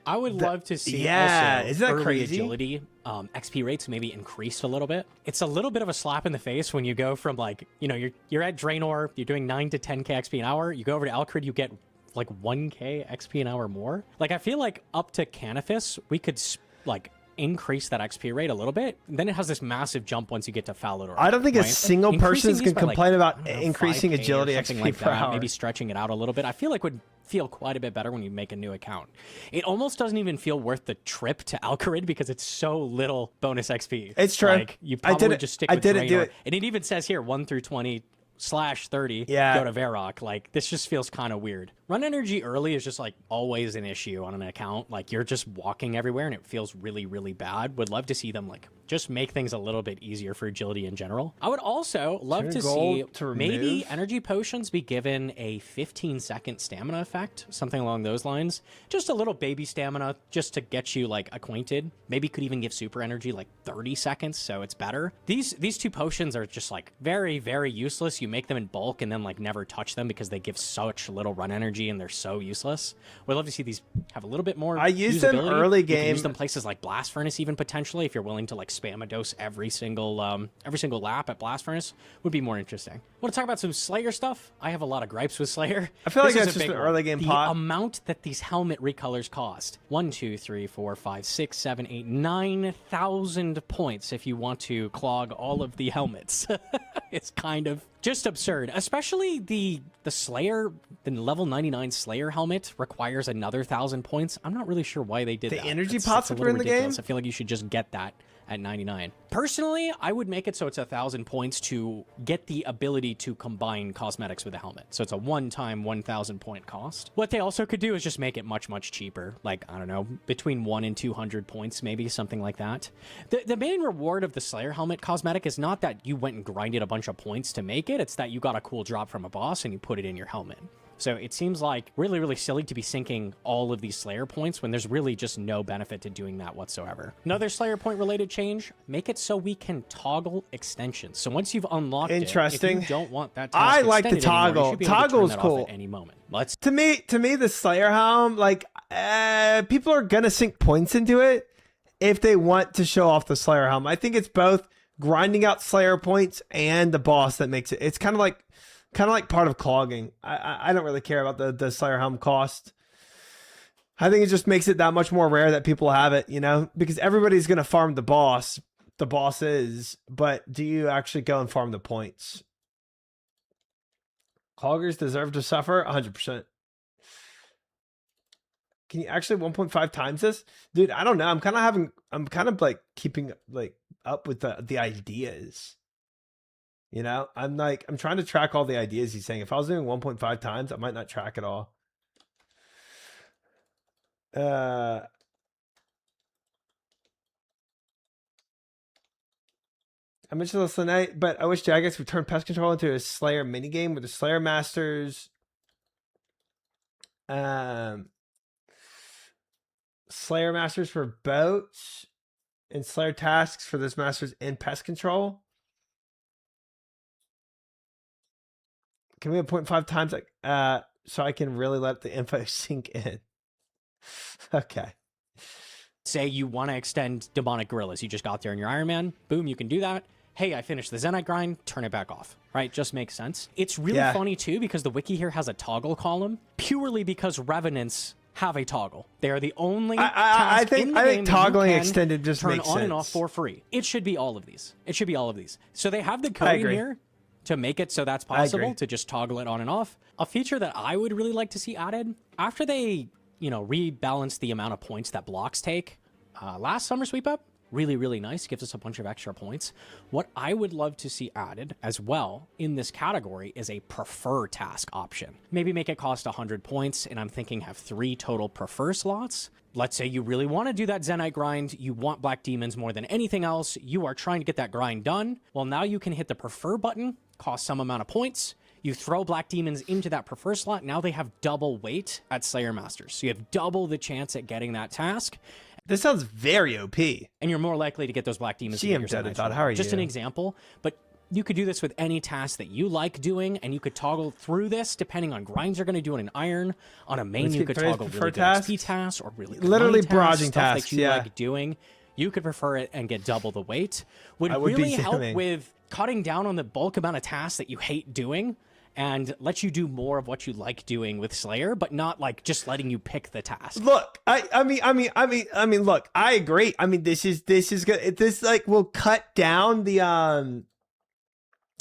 I would love to see also isn't that early crazy? agility, XP rates maybe increased a little bit. It's a little bit of a slap in the face when you go from like, you know, you're at Draenor, you're doing 9 to 10k XP an hour. You go over to Alcrid, you get like 1k XP an hour more. Like I feel like up to Canifis, we could like increase that XP rate a little bit. And then it has this massive jump once you get to Falador. I don't think a single person can complain about increasing 5K agility or something XP like per that, hour. maybe stretching it out a little bit. I feel like would feel quite a bit better when you make a new account. It almost doesn't even feel worth the trip to Alcarid because it's so little bonus XP. It's true. Like you probably just stick with I didn't do Draenor. it. And it even says here 1 through 20 /30 Yeah. go to Varrock. Like this just feels kind of weird. Run energy early is just like always an issue on an account. Like you're just walking everywhere and it feels really, really bad. Would love to see them like just make things a little bit easier for agility in general. I would also love to see maybe energy potions be given a 15-second stamina effect, something along those lines. Just a little baby stamina just to get you like acquainted. Maybe could even give super energy like 30 seconds so it's better. These two potions are just like very, very useless. You make them in bulk and then like never touch them because they give such little run energy and they're so useless. Would love to see these have a little bit more I used them usability. early You can game. use them places like Blast Furnace even potentially if you're willing to like spam a dose every single lap at Blast Furnace would be more interesting. Want to talk about some Slayer stuff? I have a lot of gripes with Slayer. I feel like This is that's a just big an one. early game The pot. amount that these helmet recolors cost. 1, 2, 3, 4, 5, 6, 7, 8, 9,000 points if you want to clog all of the helmets. It's kind of just absurd. Especially the Slayer, the level 99 Slayer helmet requires another 1,000 points. I'm not really sure why they did The that. energy It's pots a that little were in the game? ridiculous. I feel like you should just get that at 99. Personally, I would make it so it's 1,000 points to get the ability to combine cosmetics with a helmet. So it's a one-time 1,000 point cost. What they also could do is just make it much, much cheaper. Like, I don't know, between 1 and 200 points, maybe something like that. The main reward of the Slayer helmet cosmetic is not that you went and grinded a bunch of points to make it. It's that you got a cool drop from a boss and you put it in your helmet. So it seems like really, really silly to be sinking all of these Slayer points when there's really just no benefit to doing that whatsoever. Another Slayer point related change, make it so we can toggle extensions. So once you've unlocked Interesting. it, if you don't want that I task like the extended anymore, you toggle. should be able to turn Toggle's that off cool. at any moment. Let's To me, the Slayer helm, like, people are gonna sink points into it if they want to show off the Slayer helm. I think it's both grinding out Slayer points and the boss that makes it. It's kind of like part of clogging. I don't really care about the Slayer helm cost. I think it just makes it that much more rare that people have it, you know, because everybody's gonna farm the boss. The boss is, but do you actually go and farm the points? Cloggers deserve to suffer 100%. Can you actually 1.5 times this? Dude, I don't know. I'm kind of like keeping like up with the ideas. You know, I'm trying to track all the ideas he's saying. If I was doing 1.5 times, I might not track it all. I mentioned this tonight, but I wish Jagex would turn pest control into a Slayer minigame with the Slayer Masters. Slayer Masters for boats and Slayer tasks for this Masters in pest control. Can we have 0.5 times like so I can really let the info sink in? Okay. say you want to extend demonic gorillas. You just got there in your Iron Man. Boom, you can do that. hey, I finished the Zenite grind, turn it back off, right? Just makes sense. It's really funny too, because the wiki here has a toggle column purely because Revenants have a toggle. They are the only I think toggling extended just turn makes on sense. and off for free. It should be all of these. It should be all of these. So they have the code in here to make it so that's possible to just toggle it on and off. A feature that I would really like to see added after they, you know, rebalance the amount of points that blocks take. Last summer sweep up, really, really nice. Gives us a bunch of extra points. What I would love to see added as well in this category is a prefer task option. Maybe make it cost 100 points, and I'm thinking have 3 total prefer slots. Let's say you really want to do that Zenite grind, you want Black Demons more than anything else, you are trying to get that grind done. Well, now you can hit the prefer button, cost some amount of points, you throw Black Demons into that prefer slot, now they have double weight at Slayer Masters. So you have double the chance at getting that task. This sounds very OP. And you're more likely to get those Black Demons. GM Dead Thought, how are you? Just an example, but you could do this with any task that you like doing, and you could toggle through this depending on grinds you're going to do on an iron. On a main, you could toggle really good XP tasks or really good literally money barraging tasks tasks that you like doing. You could prefer it and get double the weight. Would really help with cutting down on the bulk amount of tasks that you hate doing, and let you do more of what you like doing with Slayer, but not like just letting you pick the task. Look, I mean, look, I agree. I mean, this is good. This like will cut down the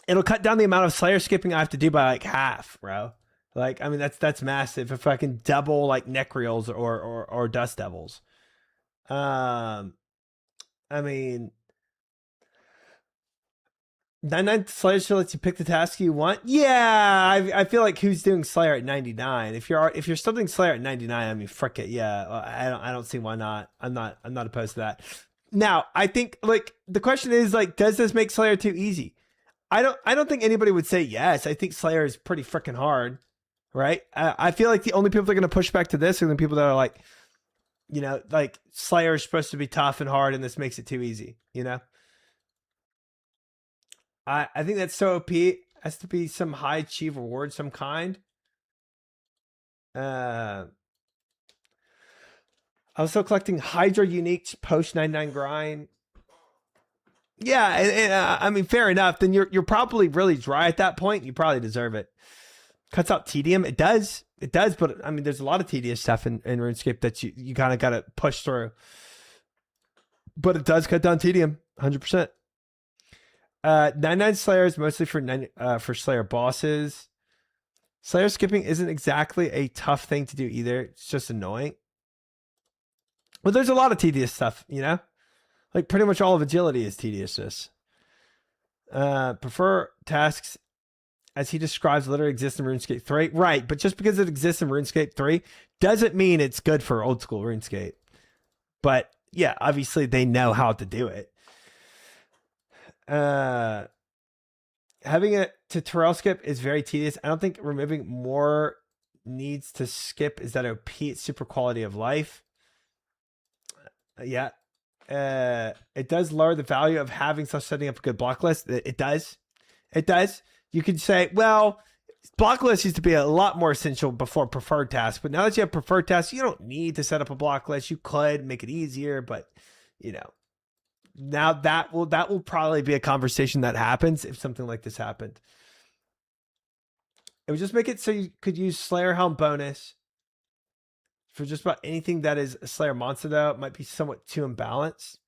it'll cut down the amount of Slayer skipping I have to do by like half, bro. Like, I mean, that's massive. If I can double like Necreals or Dust Devils, I mean. 99 Slayer still lets you pick the task you want. Yeah, I feel like who's doing Slayer at 99? If you're still doing Slayer at 99, I mean, frick it. Yeah, I don't see why not. I'm not opposed to that. Now, I think like the question is like, does this make Slayer too easy? I don't think anybody would say yes. I think Slayer is pretty freaking hard, right? I feel like the only people that are going to push back to this are the people that are like, you know, like Slayer is supposed to be tough and hard, and this makes it too easy. You know. I think that's so OP. Has to be some high achieve reward, some kind. I was still collecting Hydra uniques post 99 grind. Yeah, and I mean, fair enough. Then you're probably really dry at that point. You probably deserve it. Cuts out tedium. It does. But I mean, there's a lot of tedious stuff in RuneScape that you kind of got to push through. But it does cut down tedium, 100%. 99 Slayer is mostly for Slayer bosses. Slayer skipping isn't exactly a tough thing to do either. It's just annoying. But there's a lot of tedious stuff, you know? Like pretty much all of agility is tediousness. Prefer tasks as he describes literally exist in RuneScape 3. Right, but just because it exists in RuneScape 3 doesn't mean it's good for old school RuneScape. But yeah, obviously they know how to do it. Having it to Terrell skip is very tedious. I don't think removing more needs to skip is that OP. It's super quality of life. Yeah. It does lower the value of having such setting up a good block list. It does. You could say, well, block list used to be a lot more essential before preferred tasks, but now that you have preferred tasks, you don't need to set up a block list. You could make it easier, but you know. Now that will probably be a conversation that happens if something like this happened. It would just make it so you could use Slayer Helm bonus for just about anything that is a Slayer monster, though. It might be somewhat too imbalanced.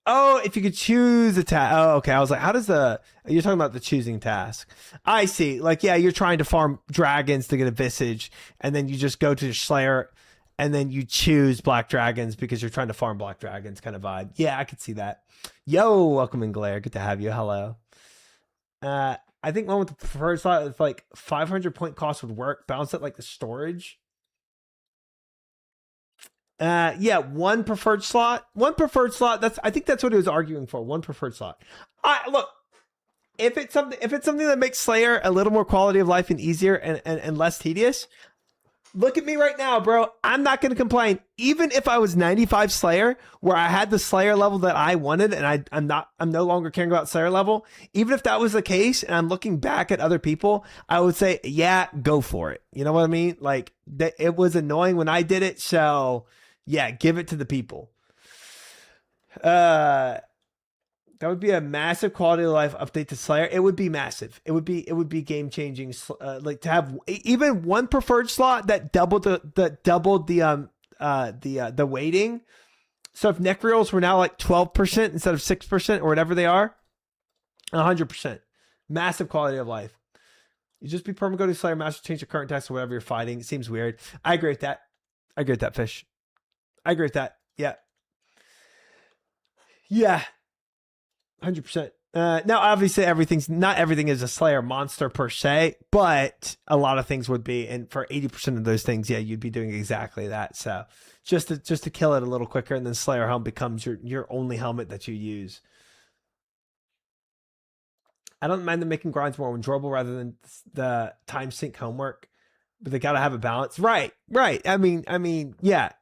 Oh, if you could choose a task. Oh, okay. I was like, how does you're talking about the choosing task. I see. Like, yeah, you're trying to farm dragons to get a Visage, and then you just go to Slayer and then you choose Black Dragons because you're trying to farm Black Dragons kind of vibe. Yeah, I could see that. Yo, welcome in, Glare. Good to have you. Hello. I think one with the preferred slot with like 500 point cost would work. Balance it like the storage. Yeah, one preferred slot. I think that's what he was arguing for. One preferred slot. Look, if it's something that makes Slayer a little more quality of life and easier and less tedious, look at me right now, bro. I'm not going to complain. Even if I was 95 Slayer, where I had the Slayer level that I wanted, and I'm no longer caring about Slayer level. Even if that was the case, and I'm looking back at other people, I would say, yeah, go for it. You know what I mean? Like, it was annoying when I did it, so yeah, give it to the people. That would be a massive quality of life update to Slayer. It would be massive. It would be game changing. Like to have even one preferred slot that doubled the weighting. So if neck reels were now like 12% instead of 6% or whatever they are, 100%. Massive quality of life. You just be perma go to Slayer Master, change the current text or whatever you're fighting. It seems weird. I agree with that. I agree with that, Fish. I agree with that. Yeah. Yeah. 100%. Now, obviously, not everything is a Slayer monster per se, but a lot of things would be. And for 80% of those things, yeah, you'd be doing exactly that. So just to kill it a little quicker, and then Slayer helmet becomes your only helmet that you use. I don't mind them making grinds more enjoyable rather than the time sync homework, but they got to have a balance. Right. I mean, yeah.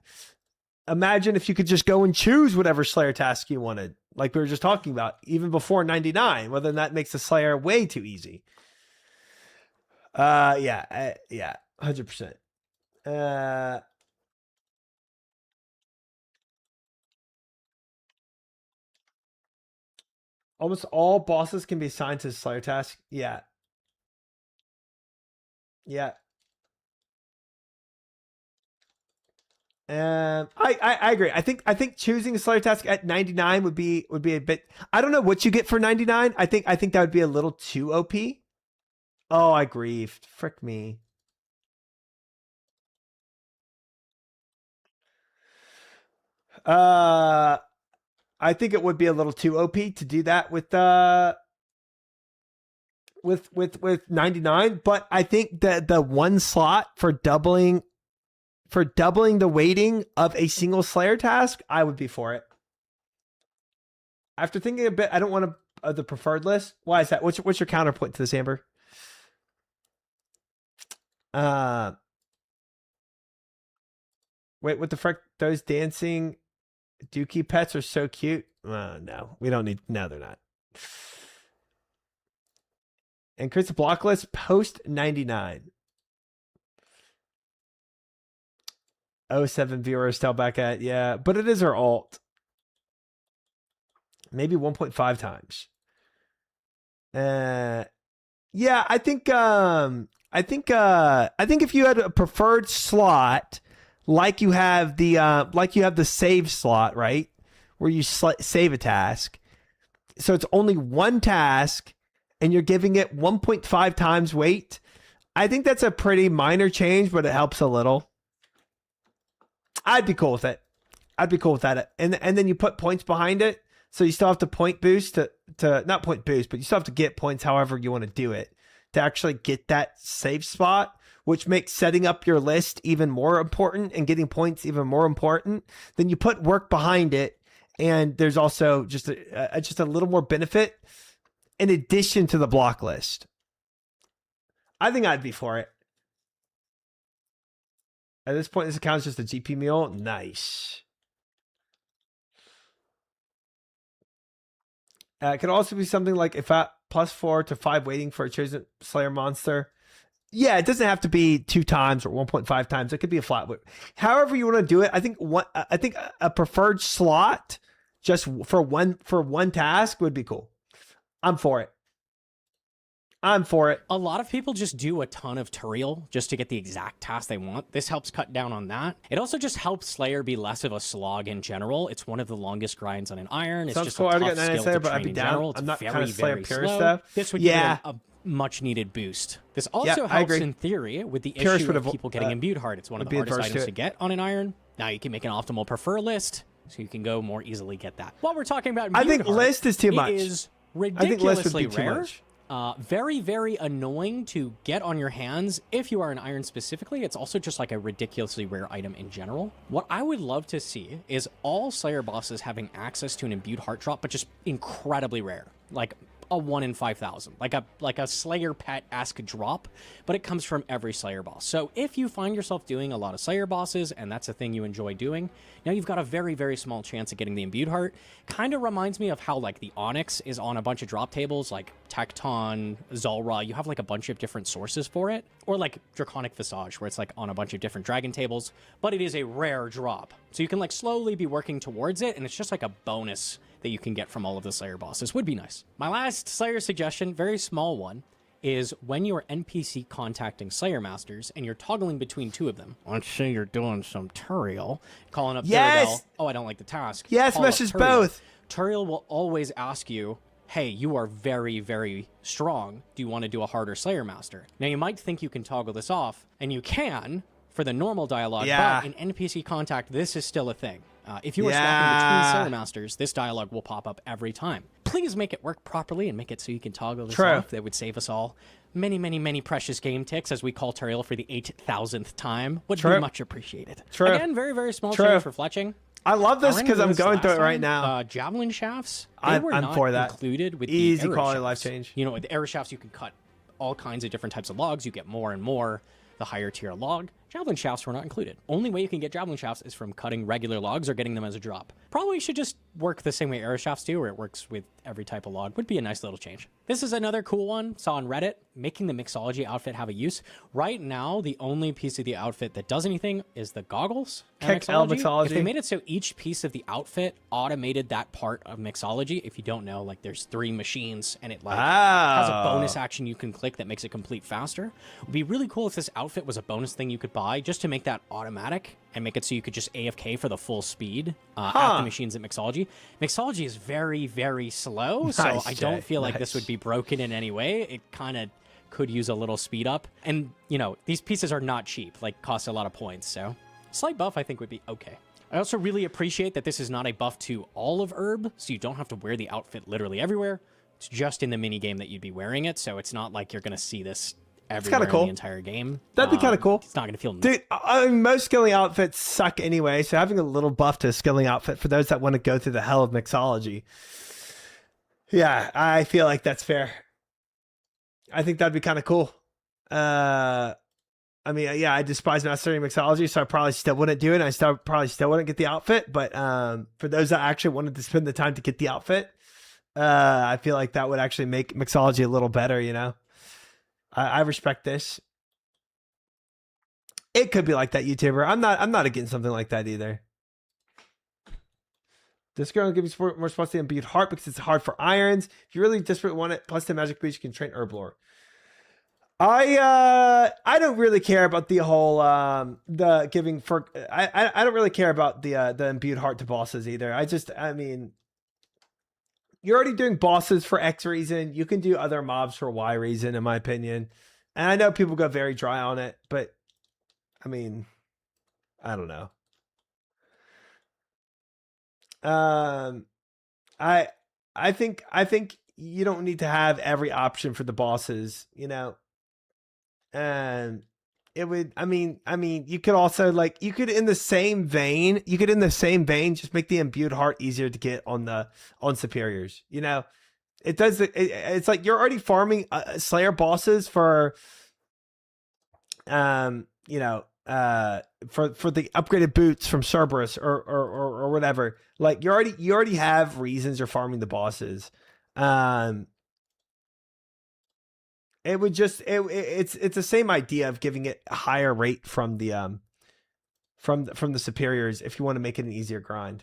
Imagine if you could just go and choose whatever Slayer task you wanted, like we were just talking about, even before 99. Well, then that makes the Slayer way too easy. Yeah, 100%. Almost all bosses can be assigned to Slayer task. Yeah. I agree. I think choosing a Slayer task at 99 would be a bit. I don't know what you get for 99. I think that would be a little too OP. Oh, I grieved. Frick me. I think it would be a little too OP to do that with 99, but I think that the one slot for doubling the weighting of a single Slayer task, I would be for it. After thinking a bit, I don't want the preferred list. Why is that? What's your counterpoint to this, Amber? Wait, what the frick? Those dancing Dookie pets are so cute. No, we don't need. No, they're not. And creates a block list post 99. 07 viewers tell back at, yeah, but it is her alt. Maybe 1.5 times. Yeah, I think if you had a preferred slot, like you have the save slot, right, where you save a task, so it's only one task, and you're giving it 1.5 times weight. I think that's a pretty minor change, but it helps a little. I'd be cool with it. I'd be cool with that. And then you put points behind it, so you still have to point boost to not point boost, but you still have to get points however you want to do it to actually get that save spot, which makes setting up your list even more important and getting points even more important. Then you put work behind it, and there's also just a little more benefit in addition to the block list. I think I'd be for it. At this point, this account is just a GP meal. Nice. It could also be something like if at +4 to 5 waiting for a chosen Slayer monster. Yeah, it doesn't have to be 2 times or 1.5 times. It could be a flat. However you want to do it. I think a preferred slot just for one task would be cool. I'm for it. A lot of people just do a ton of Turiel just to get the exact task they want. This helps cut down on that. It also just helps Slayer be less of a slog in general. It's one of the longest grinds on an iron. It's just cool. a I'd tough get 99 skill Slayer, to but train I'd be in down. general. It's I'm not very, kind of Slayer very pure slow. stuff. This would give it a much needed boost. This also helps in theory with the Purist issue of people getting imbued heart. It's one of the hardest items to get on an iron. Now you can make an optimal prefer list, so you can go more easily get that. While we're talking about I think list is too much. It is ridiculously rare. Very, very annoying to get on your hands if you are an iron specifically. It's also just like a ridiculously rare item in general. What I would love to see is all Slayer bosses having access to an imbued heart drop, but just incredibly rare. Like a 1 in 5,000, like a Slayer pet-esque drop, but it comes from every Slayer boss. So if you find yourself doing a lot of Slayer bosses and that's a thing you enjoy doing, now you've got a very, very small chance of getting the imbued heart. Kind of reminds me of how like the Onyx is on a bunch of drop tables, like Tecton, Zulrah. You have like a bunch of different sources for it, or like Draconic Visage, where it's like on a bunch of different dragon tables, but it is a rare drop. So you can like slowly be working towards it, and it's just like a bonus that you can get from all of the Slayer bosses would be nice. My last Slayer suggestion, very small one, is when you're NPC contacting Slayer Masters and you're toggling between two of them. Let's say you're doing some Turiel, calling up Turiel. Oh, I don't like the task. Yes, meshes both. Turiel will always ask you, hey, you are very, very strong. Do you want to do a harder Slayer Master? Now, you might think you can toggle this off, and you can for the normal dialogue, but in NPC contact, this is still a thing. If you are swapping between Slayer Masters, this dialogue will pop up every time. Please make it work properly and make it so you can toggle this off. That would save us all many, many, many precious game ticks, as we call Turiel for the 8,000th time. Would be much appreciated. Again, very, very small change for fletching. I love this because I'm going through it right now. Javelin shafts, they were not for that. included with easy the quality arrow life shafts. change. You know, with the arrow shafts, you can cut all kinds of different types of logs. You get more and more the higher tier log. Javelin shafts were not included. Only way you can get javelin shafts is from cutting regular logs or getting them as a drop. Probably should just work the same way arrow shafts do, where it works with every type of log. Would be a nice little change. This is another cool one. Saw on Reddit, making the mixology outfit have a use. Right now, the only piece of the outfit that does anything is the goggles. Mixology. If they made it so each piece of the outfit automated that part of mixology, if you don't know, like there's 3 machines and it like has a bonus action you can click that makes it complete faster. It would be really cool if this outfit was a bonus thing you could buy just to make that automatic and make it so you could just AFK for the full speed at the machines at Mixology. Mixology is very, very slow, so I don't feel like this would be broken in any way. It kind of could use a little speed up. And, you know, these pieces are not cheap, like cost a lot of points, so slight buff I think would be okay. I also really appreciate that this is not a buff to all of Herb, so you don't have to wear the outfit literally everywhere. It's just in the mini game that you'd be wearing it, so it's not like you're going to see this everywhere in the entire game. That'd be kind of cool. It's not going to feel... Dude, I mean, most skilling outfits suck anyway, so having a little buff to a skilling outfit for those that want to go through the hell of mixology. Yeah, I feel like that's fair. I think that'd be kind of cool. I mean, yeah, I despise mastering mixology, so I probably still wouldn't do it. And I probably still wouldn't get the outfit, but for those that actually wanted to spend the time to get the outfit, I feel like that would actually make mixology a little better, you know? I respect this. It could be like that, YouTuber. I'm not against something like that either. This girl will give you more spots to imbued heart because it's hard for irons. If you really desperately want it, plus the magic boost, you can train Herblore. I don't really care about the whole the giving for I don't really care about the imbued heart to bosses either. I mean, you're already doing bosses for X reason. You can do other mobs for Y reason, in my opinion. And I know people go very dry on it, but I mean, I don't know. I think you don't need to have every option for the bosses, you know. And it would, I mean, you could also you could in the same vein just make the imbued heart easier to get on superiors, you know. It's like you're already farming Slayer bosses for you know, for the upgraded boots from Cerberus or whatever. Like you already have reasons you're farming the bosses. It would just it's the same idea of giving it a higher rate from the superiors if you want to make it an easier grind.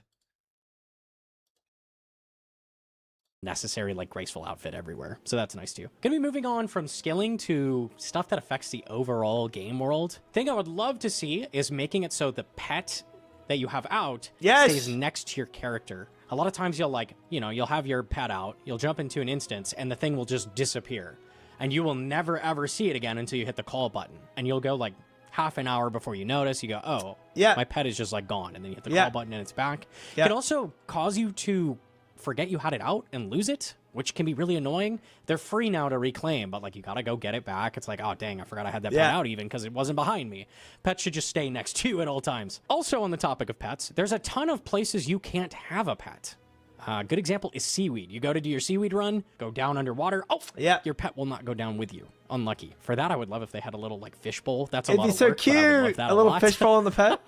Necessary, like, graceful outfit everywhere, so that's nice too. Gonna be moving on from skilling to stuff that affects the overall game world. Thing I would love to see is making it so the pet that you have out stays next to your character. A lot of times you'll have your pet out, you'll jump into an instance, and the thing will just disappear. And you will never, ever see it again until you hit the call button. And you'll go, like, half an hour before you notice. You go, oh, yeah, my pet is just, like, gone. And then you hit the call button and it's back. It can also cause you to forget you had it out and lose it, which can be really annoying. They're free now to reclaim, but, like, you gotta go get it back. It's like, oh, dang, I forgot I had that pet out even because it wasn't behind me. Pets should just stay next to you at all times. Also, on the topic of pets, there's a ton of places you can't have a pet. Good example is seaweed. You go to do your seaweed run, go down underwater. Oh, yeah. Your pet will not go down with you. Unlucky. For that, I would love if they had a little, like, fishbowl. That's a lot of work. It'd be so cute. I would love that a little fishbowl on the pet.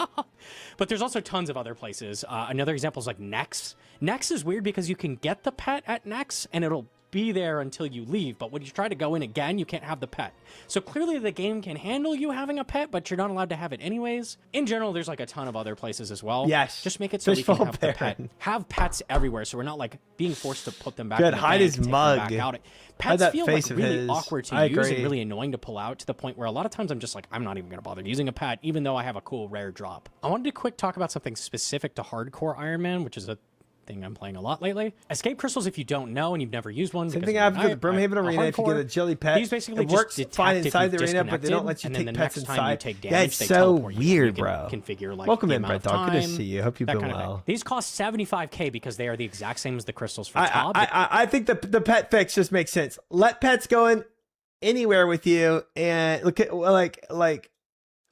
But there's also tons of other places. Another example is like Nex. Nex is weird because you can get the pet at Nex and it'll be there until you leave, but when you try to go in again, you can't have the pet. So clearly the game can handle you having a pet, but you're not allowed to have it anyways. In general, there's like a ton of other places as well. Yes. Just make it so we can have the pet. Have pets everywhere, so we're not like being forced to put them back in the hide bank, his take them mug. back out. Pets feel like really awkward to use agree. and really annoying to pull out, to the point where a lot of times I'm just like, I'm not even going to bother using a pet, even though I have a cool rare drop. I wanted to quick talk about something specific to hardcore Iron Man, which is a thing I'm playing a lot lately. Escape crystals, if you don't know and you've never used one. Same thing happens with the Brimhaven Arena. If you get a Agility pet, these basically it works just fine detect inside if the you've arena, but they don't let you disconnected, take and then the pets next time you inside. take Yeah, damage, it's they so teleport you. weird, You can bro. configure, like, Welcome the in, amount Brett of Dog. Good to time, see you. Hope you've that been kind of thing. well. These cost 75k because they are the exact same as the crystals for I Tob. think the pet fix just makes sense. Let pets go in anywhere with you, and look at like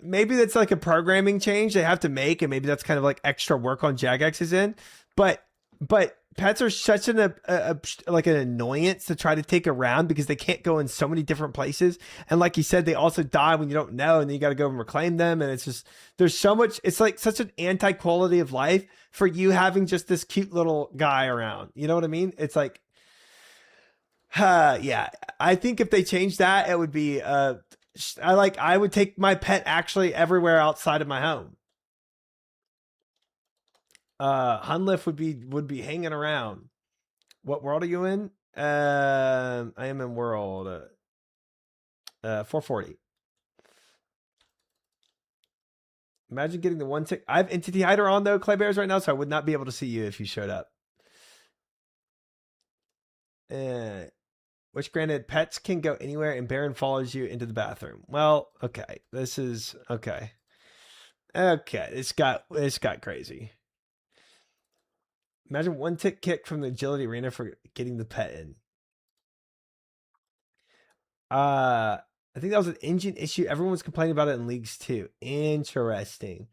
maybe that's like a programming change they have to make, and maybe that's kind of like extra work on Jagex's end. But pets are such an annoyance to try to take around because they can't go in so many different places. And like you said, they also die when you don't know, and then you got to go and reclaim them. And it's just, there's so much, it's like such an anti-quality of life for you having just this cute little guy around. You know what I mean? It's like, yeah, I think if they change that, it would be, I would take my pet actually everywhere outside of my home. Hunliff would be hanging around. What world are you in? I am in world 440. Imagine getting the one tick. I have Entity Hider on though, Clay Bears, right now, so I would not be able to see you if you showed up. Which granted, pets can go anywhere and Baron follows you into the bathroom. Well, okay. This is okay. Okay, it's got crazy. Imagine one tick kick from the Agility Arena for getting the pet in. I think that was an engine issue. Everyone was complaining about it in leagues too. Interesting.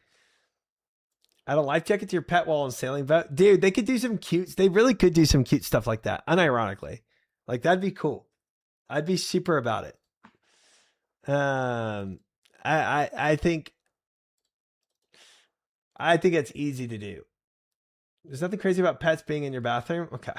Add a life jacket to your pet while on sailing boat. Dude, they could do some cute. They really could do some cute stuff like that. Unironically. Like, that'd be cool. I'd be super about it. I think it's easy to do. There's nothing crazy about pets being in your bathroom. Okay.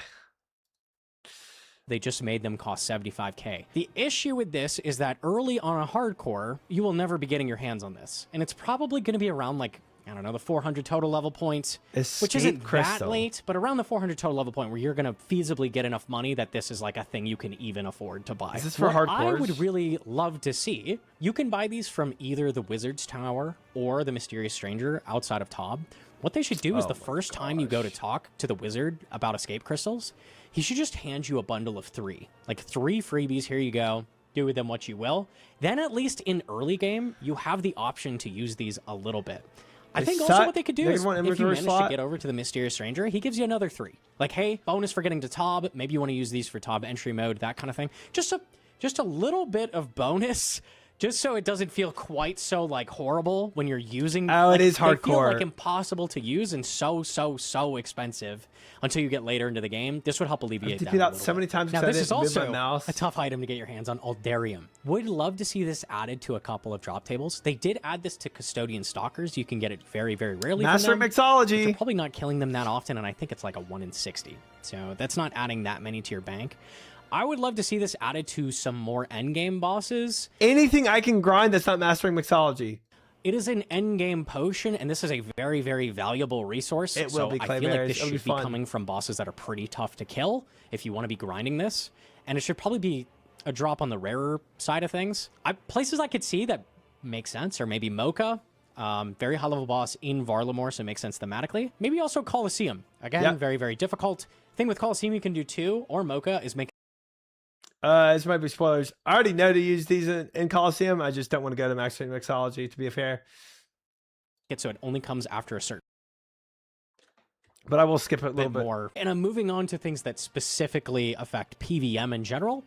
They just made them cost 75k. The issue with this is that early on a hardcore, you will never be getting your hands on this. And it's probably going to be around, like, I don't know, the 400 total level points, which isn't that late, but around the 400 total level point where you're going to feasibly get enough money that this is like a thing you can even afford to buy. Is this for hardcores? I would really love to see, you can buy these from either the Wizard's Tower or the Mysterious Stranger outside of Tob. What they should do is the first time you go to talk to the wizard about escape crystals, he should just hand you a bundle of 3. Like 3 freebies, here you go. Do with them what you will. Then at least in early game, you have the option to use these a little bit. I think also what they could do is if you manage to get over to the Mysterious Stranger, he gives you another 3. Like, hey, bonus for getting to Tob. Maybe you want to use these for Tob entry mode, that kind of thing. Just a little bit of bonus, just so it doesn't feel quite so like horrible when you're using. Oh, like, it is hardcore. They feel like impossible to use and so expensive until you get later into the game. This would help alleviate that. Out so many times. Now, this is also a tough item to get your hands on. Aldarium. Would love to see this added to a couple of drop tables. They did add this to Custodian Stalkers. You can get it very, very rarely. Master from them, Mixology. you're probably not killing them that often, and I think it's like a 1 in 60. So that's not adding that many to your bank. I would love to see this added to some more endgame bosses. Anything I can grind that's not mastering mixology. It is an endgame potion, and this is a very, very valuable resource. It will be, I feel like this should be coming from bosses that are pretty tough to kill if you want to be grinding this. And it should probably be a drop on the rarer side of things. Places I could see that make sense are maybe Mocha. Very high level boss in Varlamore, so it makes sense thematically. Maybe also Colosseum. Again, very, very difficult. Thing with Colosseum you can do too, or Mocha, is make This might be spoilers. I already know to use these in Coliseum. I just don't want to go to Mastering Mixology, to be fair. So it only comes after a certain. But I will skip it a little bit more. And I'm moving on to things that specifically affect PVM in general.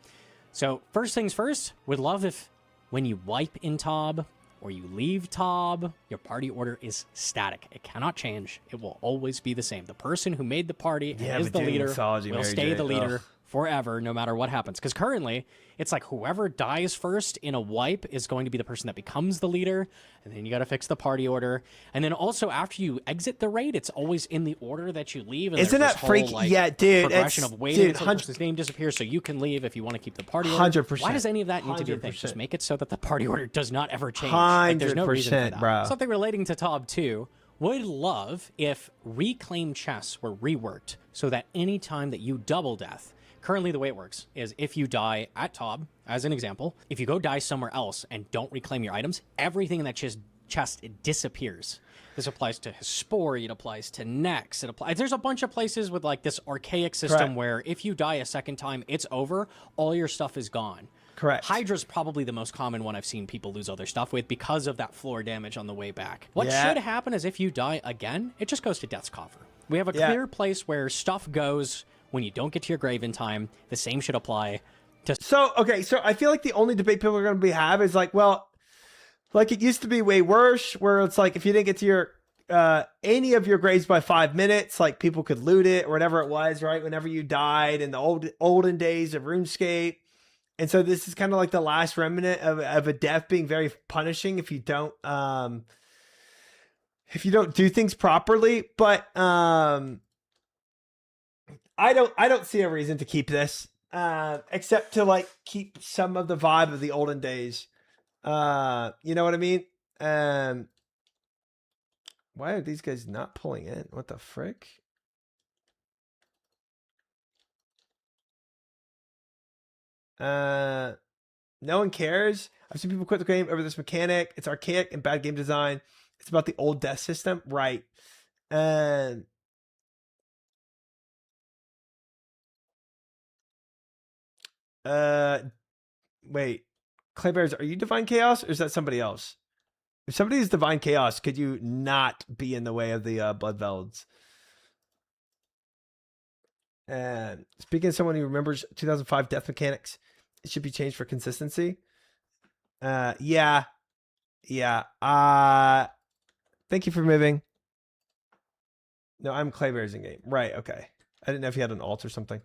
So first things first, would love if when you wipe in Tob or you leave Tob, your party order is static. It cannot change. It will always be the same. The person who made the party and is the leader will stay the leader forever, no matter what happens. Because currently, it's like whoever dies first in a wipe is going to be the person that becomes the leader, and then you got to fix the party order. And then also after you exit the raid, it's always in the order that you leave. And Isn't that freaky? Yeah, dude. Progression of waiting until the person's name disappears so you can leave if you want to keep the party order. 100%. Why does any of that need to be a thing? Just make it so that the party order does not ever change. Like, there's no reason for that. Bro. Something relating to Tob 2. Would love if reclaimed chests were reworked so that any time that you double death, currently the way it works is if you die at Tob, as an example, if you go die somewhere else and don't reclaim your items, everything in that chest disappears. This applies to Hespori, it applies to Nex, there's a bunch of places with like this archaic system where if you die a second time, it's over, all your stuff is gone. Correct. Hydra's probably the most common one I've seen people lose all their stuff with because of that floor damage on the way back. What should happen is if you die again, it just goes to Death's Coffer. We have a clear place where stuff goes when you don't get to your grave in time. The same should apply to... So I feel like the only debate people are going to have is like, well, like it used to be way worse, where it's like if you didn't get to your any of your graves by 5 minutes, like people could loot it or whatever it was, right? Whenever you died in the olden days of RuneScape. And so this is kind of like the last remnant of a death being very punishing if you don't do things properly. But I don't see a reason to keep this except to like keep some of the vibe of the olden days. You know what I mean? Why are these guys not pulling in? What the frick? No one cares. I've seen people quit the game over this mechanic. It's archaic and bad game design. It's about the old death system, right? And wait, Claybears, are you Divine Chaos or is that somebody else? If somebody is Divine Chaos, could you not be in the way of the Blood Velds? And speaking of someone who remembers 2005 death mechanics, it should be changed for consistency. Yeah. Thank you for moving. No, I'm Claybears in game. Right, okay. I didn't know if you had an alt or something.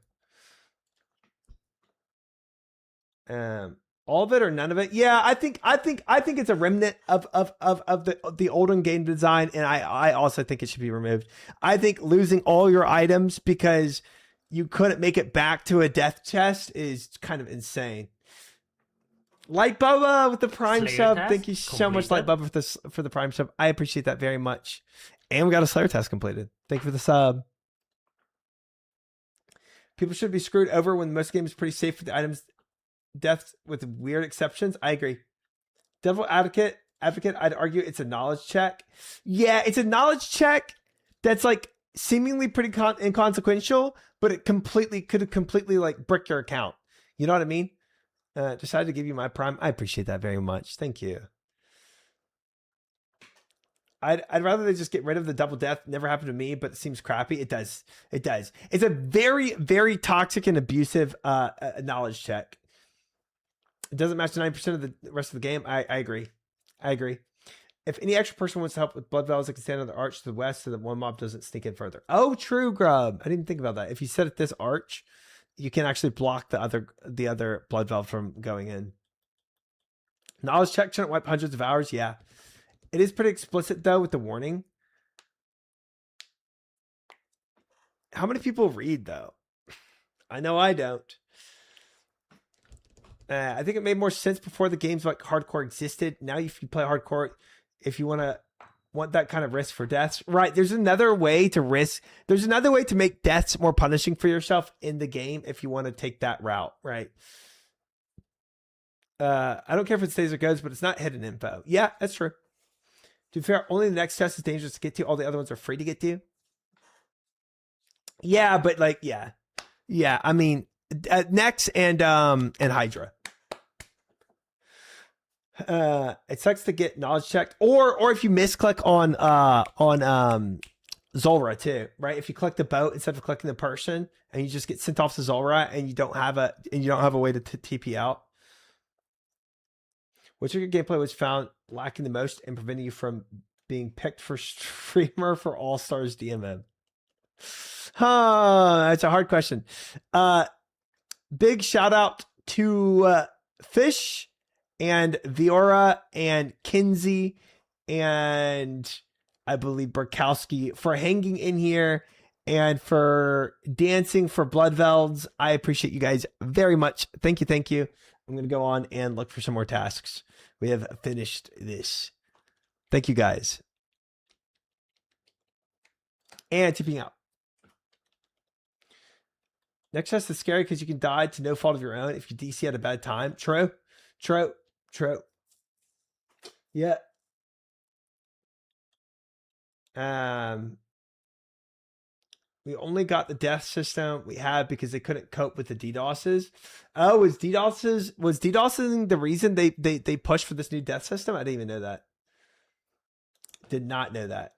All of it or none of it? Yeah, I think it's a remnant of the olden game design, and I also think it should be removed. I think losing all your items because you couldn't make it back to a death chest is kind of insane. Light Bubba with the Prime sub. Thank you so much, Light Bubba, for the Prime sub. I appreciate that very much. And we got a Slayer task completed. Thank you for the sub. People should be screwed over when most games are pretty safe for the items. Deaths with weird exceptions. I agree. Devil advocate, I'd argue it's a knowledge check. Yeah, it's a knowledge check that's like seemingly pretty inconsequential, but it could have completely like brick your account. You know what I mean? Decided to give you my Prime. I appreciate that very much. Thank you. I'd rather they just get rid of the double death. Never happened to me, but it seems crappy. It does. It's a very, very toxic and abusive knowledge check. It doesn't match the 9% of the rest of the game. I agree. If any extra person wants to help with blood valves, they can stand on the arch to the west so that one mob doesn't sneak in further. Oh, true, Grub. I didn't think about that. If you set it this arch, you can actually block the other blood valve from going in. Knowledge check shouldn't wipe hundreds of hours. Yeah. It is pretty explicit though with the warning. How many people read though? I know I don't. I think it made more sense before the games like hardcore existed. Now if you play hardcore, if you want that kind of risk for deaths, right? There's another way to risk. There's another way to make deaths more punishing for yourself in the game if you want to take that route, right? I don't care if it stays or goes, but it's not hidden info. Yeah, that's true. To be fair, only the next test is dangerous to get to. All the other ones are free to get to. Yeah, but like, yeah. I mean, Nex and Hydra. It sucks to get knowledge checked, or if you misclick on Zulrah too, right? If you click the boat instead of clicking the person, and you just get sent off to Zulrah, and you don't have a way to TP out. Which of your gameplay was found lacking the most and preventing you from being picked for streamer for All Stars DMM? That's a hard question. Big shout out to Fish and Viora and Kinsey and I believe Burkowski for hanging in here and for dancing for Bloodvelds. I appreciate you guys very much. Thank you. Thank you. I'm going to go on and look for some more tasks. We have finished this. Thank you guys. And tipping out. Next test is scary because you can die to no fault of your own if you DC at a bad time. True. True. True. Yeah. We only got the death system we had because they couldn't cope with the DDoSes. Oh, was DDoSing the reason they pushed for this new death system? I didn't even know that. Did not know that.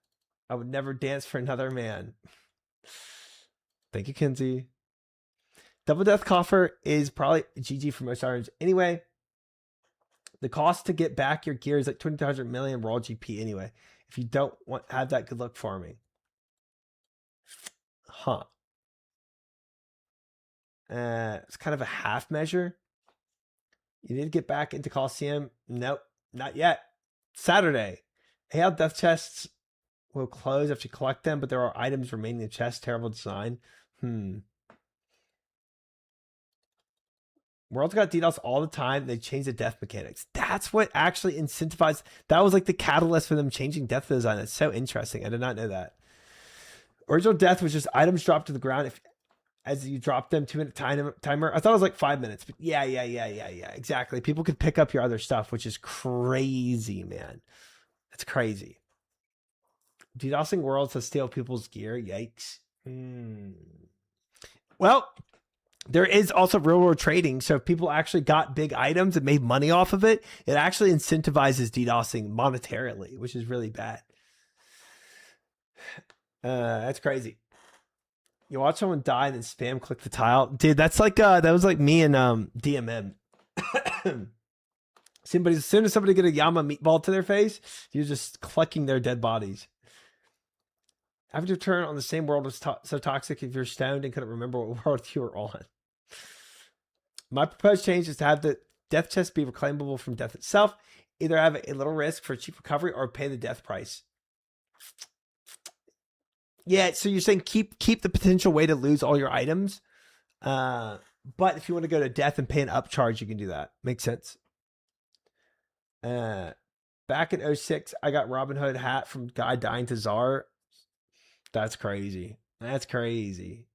I would never dance for another man. Thank you, Kinsey. Double Death Coffer is probably GG for most irons. Anyway, the cost to get back your gear is like 200 million raw GP anyway. If you don't have that, good luck farming. Huh. It's kind of a half measure. You need to get back into Coliseum. Nope, not yet. Saturday. Hail death chests will close after you collect them, but there are items remaining in the chest. Terrible design. World's got DDoS all the time. They change the death mechanics. That's what actually incentivized. That was like the catalyst for them changing death design. That's so interesting. I did not know that. Original death was just items dropped to the ground as you drop them. 2-minute timer. I thought it was like 5 minutes, but yeah. Exactly. People could pick up your other stuff, which is crazy, man. That's crazy. DDoSing worlds to steal people's gear. Yikes. Well, there is also real world trading. So if people actually got big items and made money off of it, it actually incentivizes DDoSing monetarily, which is really bad. That's crazy. You watch someone die and then spam click the tile. Dude, that's like that was like me and DMM. As soon as somebody get a Yama meatball to their face, you're just clucking their dead bodies. Having to turn on the same world was so toxic if you're stoned and couldn't remember what world you were on. My proposed change is to have the death chest be reclaimable from death itself. Either have a little risk for cheap recovery or pay the death price. Yeah, so you're saying keep the potential way to lose all your items. But if you want to go to death and pay an upcharge, you can do that. Makes sense. Back in 06, I got Robin Hood hat from guy dying to Czar. That's crazy. That's crazy.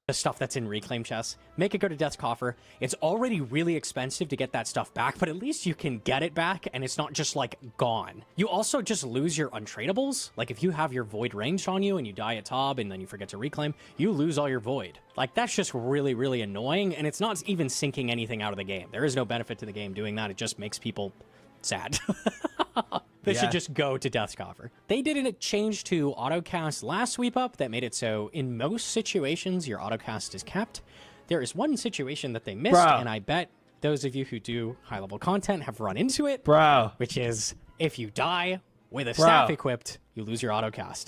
The stuff that's in reclaim chests, make it go to Death's Coffer. It's already really expensive to get that stuff back, but at least you can get it back and it's not just like gone. You also just lose your untradables. Like if you have your void ranged on you and you die at Tob and then you forget to reclaim, you lose all your void. Like that's just really, really annoying, and it's not even sinking anything out of the game. There is no benefit to the game doing that. It just makes people sad. They should just go to Death's Coffer. They did a change to autocast last sweep up that made it so in most situations your autocast is kept. There is one situation that they missed, and I bet those of you who do high level content have run into it, which is if you die with a staff equipped, you lose your autocast.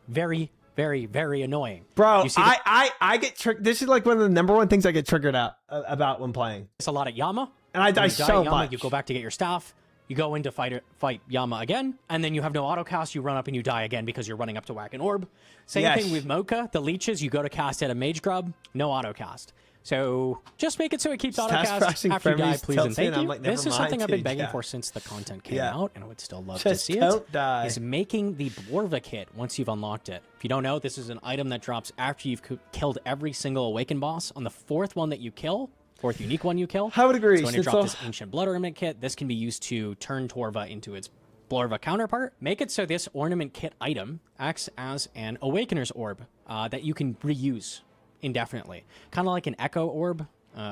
Very, very, very annoying. I get triggered. This is like one of the number one things I get triggered about when playing. It's a lot at Yama. And I die so much. You go back to get your staff. You go in to fight Yama again, and then you have no autocast, you run up and you die again because you're running up to whack an orb. Same thing with Mocha, the leeches, you go to cast at a mage grub, no autocast. So just make it so it keeps autocast after you die, please and thank you. Like, this is something I've been begging for since the content came out, and I would still love to see it, is making the Blorva kit once you've unlocked it. If you don't know, this is an item that drops after you've killed every single Awakened boss. On the fourth one that you kill, fourth unique one you kill. I would agree. So when you drop this Ancient Blood Ornament kit, this can be used to turn Torva into its Blorva counterpart. Make it so this Ornament kit item acts as an Awakener's Orb that you can reuse indefinitely. Kind of like an Echo Orb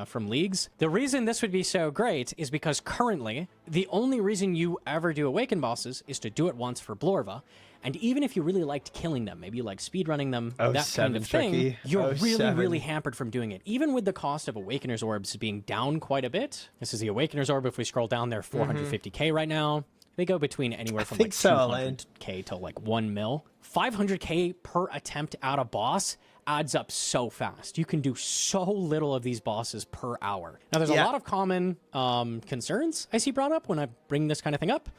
from Leagues. The reason this would be so great is because currently, the only reason you ever do Awaken bosses is to do it once for Blorva. And even if you really liked killing them, maybe you like speedrunning them, that kind of thing, you're really hampered from doing it. Even with the cost of Awakener's Orbs being down quite a bit. This is the Awakener's Orb. If we scroll down, they're 450k right now. They go between anywhere from like 200k to like 1 mil. 500k per attempt at a boss adds up so fast. You can do so little of these bosses per hour. Now, there's a lot of common concerns I see brought up when I bring this kind of thing up,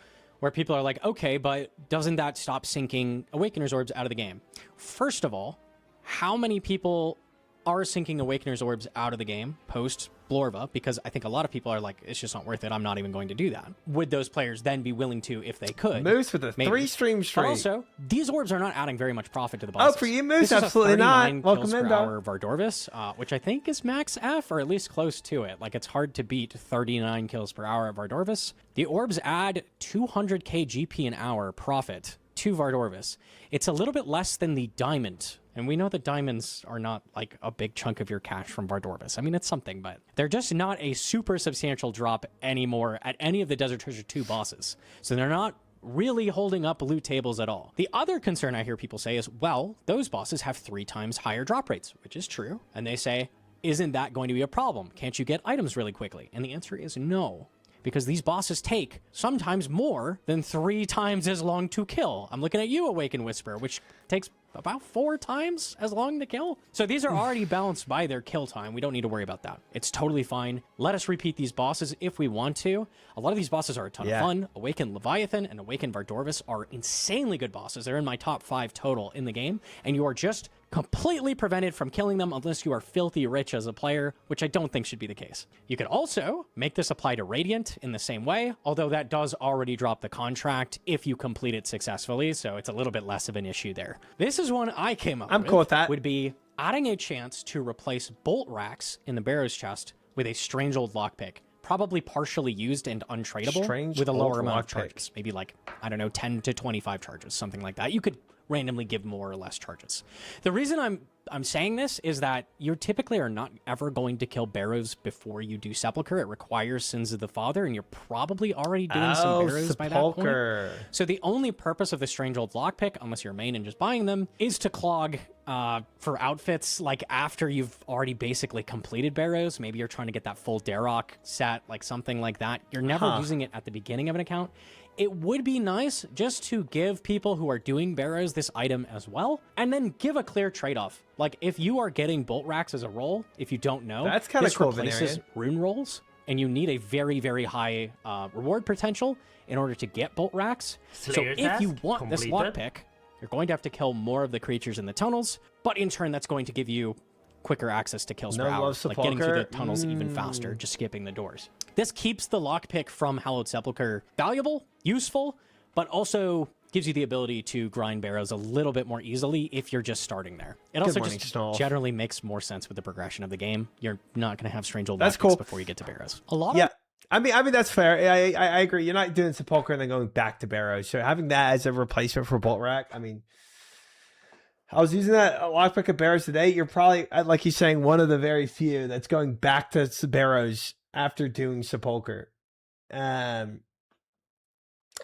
where people are like, okay, but doesn't that stop syncing Awakener's Orbs out of the game? First of all, how many people are syncing Awakener's Orbs out of the game post Blorva? Because I think a lot of people are like, it's just not worth it. I'm not even going to do that. Would those players then be willing to if they could? Moose with a 3-stream streak. But also, these orbs are not adding very much profit to the bosses. Oh, for you, Moose, this absolutely is a 39 not. Welcome kills in, per though. hour Vardorvis, which I think is max F, or at least close to it. Like, it's hard to beat 39 kills per hour at Vardorvis. The orbs add 200k GP an hour profit to Vardorvis. It's a little bit less than the diamond. And we know that diamonds are not like a big chunk of your cash from Vardorvis. I mean, it's something, but they're just not a super substantial drop anymore at any of the Desert Treasure 2 bosses. So they're not really holding up loot tables at all. The other concern I hear people say is, well, those bosses have 3 times higher drop rates, which is true. And they say, isn't that going to be a problem? Can't you get items really quickly? And the answer is no. Because these bosses take sometimes more than 3 times as long to kill. I'm looking at you, Awakened Whisperer, which takes about 4 times as long to kill. So these are already balanced by their kill time. We don't need to worry about that. It's totally fine. Let us repeat these bosses if we want to. A lot of these bosses are a ton of fun. Awakened Leviathan and Awakened Vardorvis are insanely good bosses. They're in my top 5 total in the game, and you are just completely prevented from killing them unless you are filthy rich as a player, which I don't think should be the case. You could also make this apply to Radiant in the same way, although that does already drop the contract if you complete it successfully, so it's a little bit less of an issue there. This is one I came up with. I'm cool with that. Would be adding a chance to replace bolt racks in the Barrows chest with a strange old lockpick. Probably partially used and untradeable with a lower amount of charges. Maybe like, I don't know, 10 to 25 charges, something like that. You could randomly give more or less charges. The reason I'm saying this is that you typically are not ever going to kill Barrows before you do Sepulcher. It requires Sins of the Father, and you're probably already doing some Barrows by that point. So the only purpose of the Strange Old Lockpick, unless you're main and just buying them, is to clog for outfits like after you've already basically completed Barrows. Maybe you're trying to get that full Darok set, like something like that. You're never using it at the beginning of an account. It would be nice just to give people who are doing Barrows this item as well, and then give a clear trade-off. Like, if you are getting bolt racks as a roll, if you don't know, that's kind of cool. This replaces rune rolls, and you need a very, very high reward potential in order to get bolt racks. So if you want this lockpick, you're going to have to kill more of the creatures in the tunnels, but in turn, that's going to give you quicker access to kills per hour, like getting through the tunnels even faster, just skipping the doors. This keeps the lockpick from Hallowed Sepulcher valuable, useful, but also gives you the ability to grind Barrows a little bit more easily if you're just starting there. It also just generally makes more sense with the progression of the game. You're not going to have strange old lockpicks before you get to Barrows. A lot of I mean that's fair. I agree. You're not doing Sepulcher and then going back to Barrows. So having that as a replacement for Bolt Rack, I mean, I was using that lockpick of Barrows today. You're probably, like you're saying, one of the very few that's going back to Barrows after doing Sepulcher. I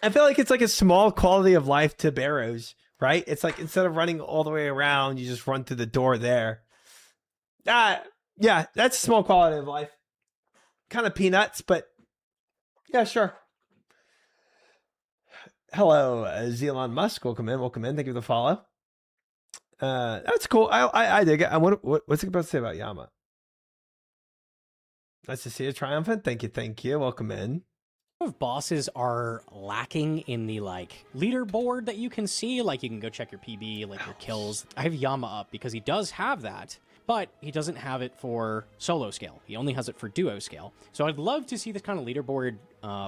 feel like it's like a small quality of life to Barrows, right? It's like instead of running all the way around, you just run through the door there. Yeah, that's a small quality of life. Kind of peanuts, but yeah, sure. Hello, Elon Musk. Welcome in. Thank you for the follow. That's cool. I dig it. What's it about to say about Yama? Nice to see you, Triumphant. Thank you. Welcome in. Of bosses are lacking in the like leaderboard that you can see. Like you can go check your PB, like your kills. I have Yama up because he does have that, but he doesn't have it for solo scale. He only has it for duo scale. So I'd love to see this kind of leaderboard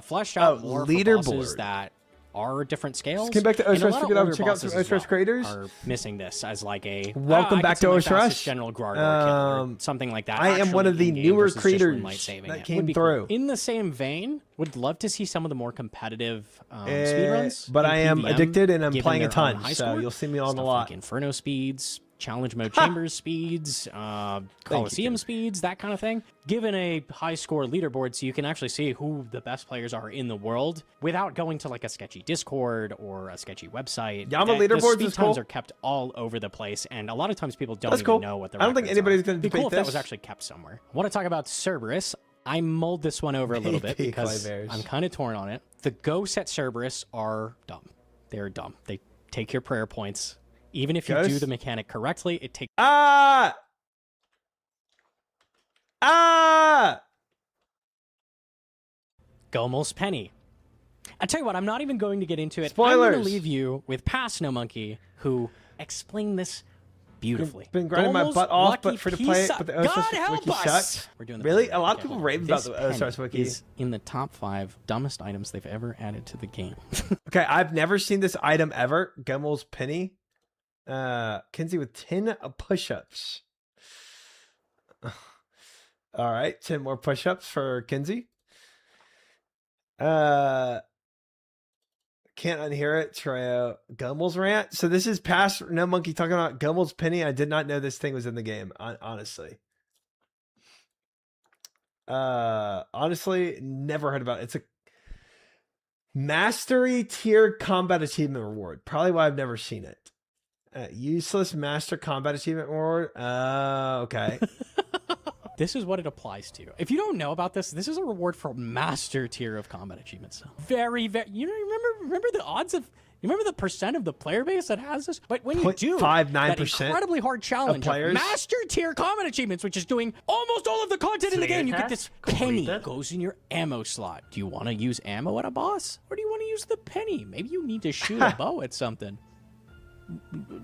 fleshed out more for bosses that are different scales. Just came back to Oshrush to get over check out some Oshrush creators. Are missing this as like a welcome back to Oshrush General Grardor or something like that. I am one of the newer creators that came through. Cool. In the same vein, would love to see some of the more competitive speedruns. But I am addicted and I'm playing a ton, so you'll see me on a lot. Like Inferno speeds, Challenge Mode Chambers speeds, Coliseum speeds, that kind of thing. Given a high score leaderboard so you can actually see who the best players are in the world without going to like a sketchy Discord or a sketchy website. Yama leaderboards the speed times are kept all over the place, and a lot of times people don't even know what they're. I don't think anybody's going to debate this. If that was actually kept somewhere. I want to talk about Cerberus. I mulled this one over a little bit because I'm kind of torn on it. The ghosts at Cerberus are dumb. They're dumb. They take your prayer points Even if you do the mechanic correctly, it takes... Gomel's Penny. I tell you what, I'm not even going to get into it. Spoilers. I'm going to leave you with past No Monkey, who explained this beautifully. Been grinding my butt off, but free to play it. But the God OSRS help wiki us! sucks. We're doing the Really? penny. A lot of people rave about the OSRS wiki. Is in the top 5 dumbest items they've ever added to the game. Okay, I've never seen this item ever. Gomel's Penny. Kinsey with 10 push-ups. All right, 10 more push-ups for Kinsey. Can't unhear it. Treo. Gomel's rant. So this is past No Monkey talking about Gomel's Penny. I did not know this thing was in the game, honestly. Honestly, never heard about it. It's a mastery tier combat achievement reward. Probably why I've never seen it. Useless master combat achievement reward. Okay. This is what it applies to. If you don't know about this, this is a reward for master tier of combat achievements. Very, very. You know, remember the odds of. You remember the percent of the player base that has this? But when you do 0.59% that incredibly hard challenge of master tier combat achievements, which is doing almost all of the content in the game, you get this penny goes in your ammo slot. Do you want to use ammo at a boss, or do you want to use the penny? Maybe you need to shoot a bow at something.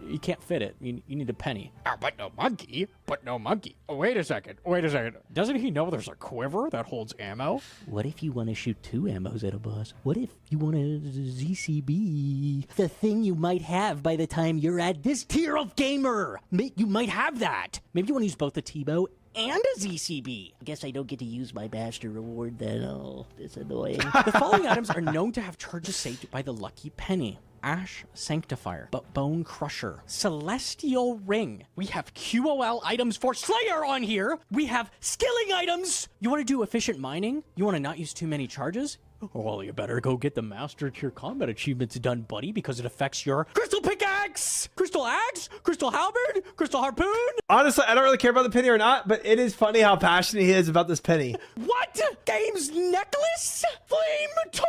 You can't fit it. You need a penny. Oh, but no monkey. But no monkey. Oh, wait a second. Wait a second. Doesn't he know there's a quiver that holds ammo? What if you want to shoot 2 ammos at a boss? What if you want a ZCB? The thing you might have by the time you're at this tier of gamer. You might have that. Maybe you want to use both the T-bow and a ZCB. I guess I don't get to use my master reward then. Oh, it's annoying. The following items are known to have charges saved by the lucky penny. Ash Sanctifier, but Bone Crusher, Celestial Ring. We have QOL items for Slayer on here. We have skilling items. You want to do efficient mining? You want to not use too many charges? Well, you better go get the Master Tier Combat achievements done, buddy, because it affects your Crystal Pickaxe, Crystal Axe, Crystal Halberd, Crystal Harpoon. Honestly, I don't really care about the penny or not, but it is funny how passionate he is about this penny. What? Games Necklace? Flame Tor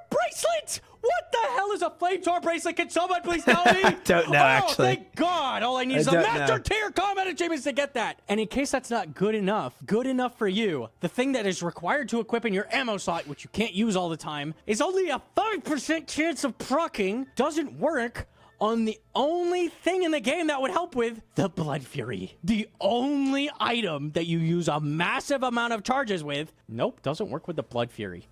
Bracelet? What the hell is a Flame Tor bracelet? Can someone please tell me? Don't know, actually. Thank God. All I need is a Master Tier Combat achievements to get that. And in case that's not good enough for you, the thing that is required to equip in your ammo slot, which you can't use all the time, is only a 5% chance of proccing. Doesn't work on the only thing in the game that would help with the Blood Fury. The only item that you use a massive amount of charges with. Nope, doesn't work with the Blood Fury.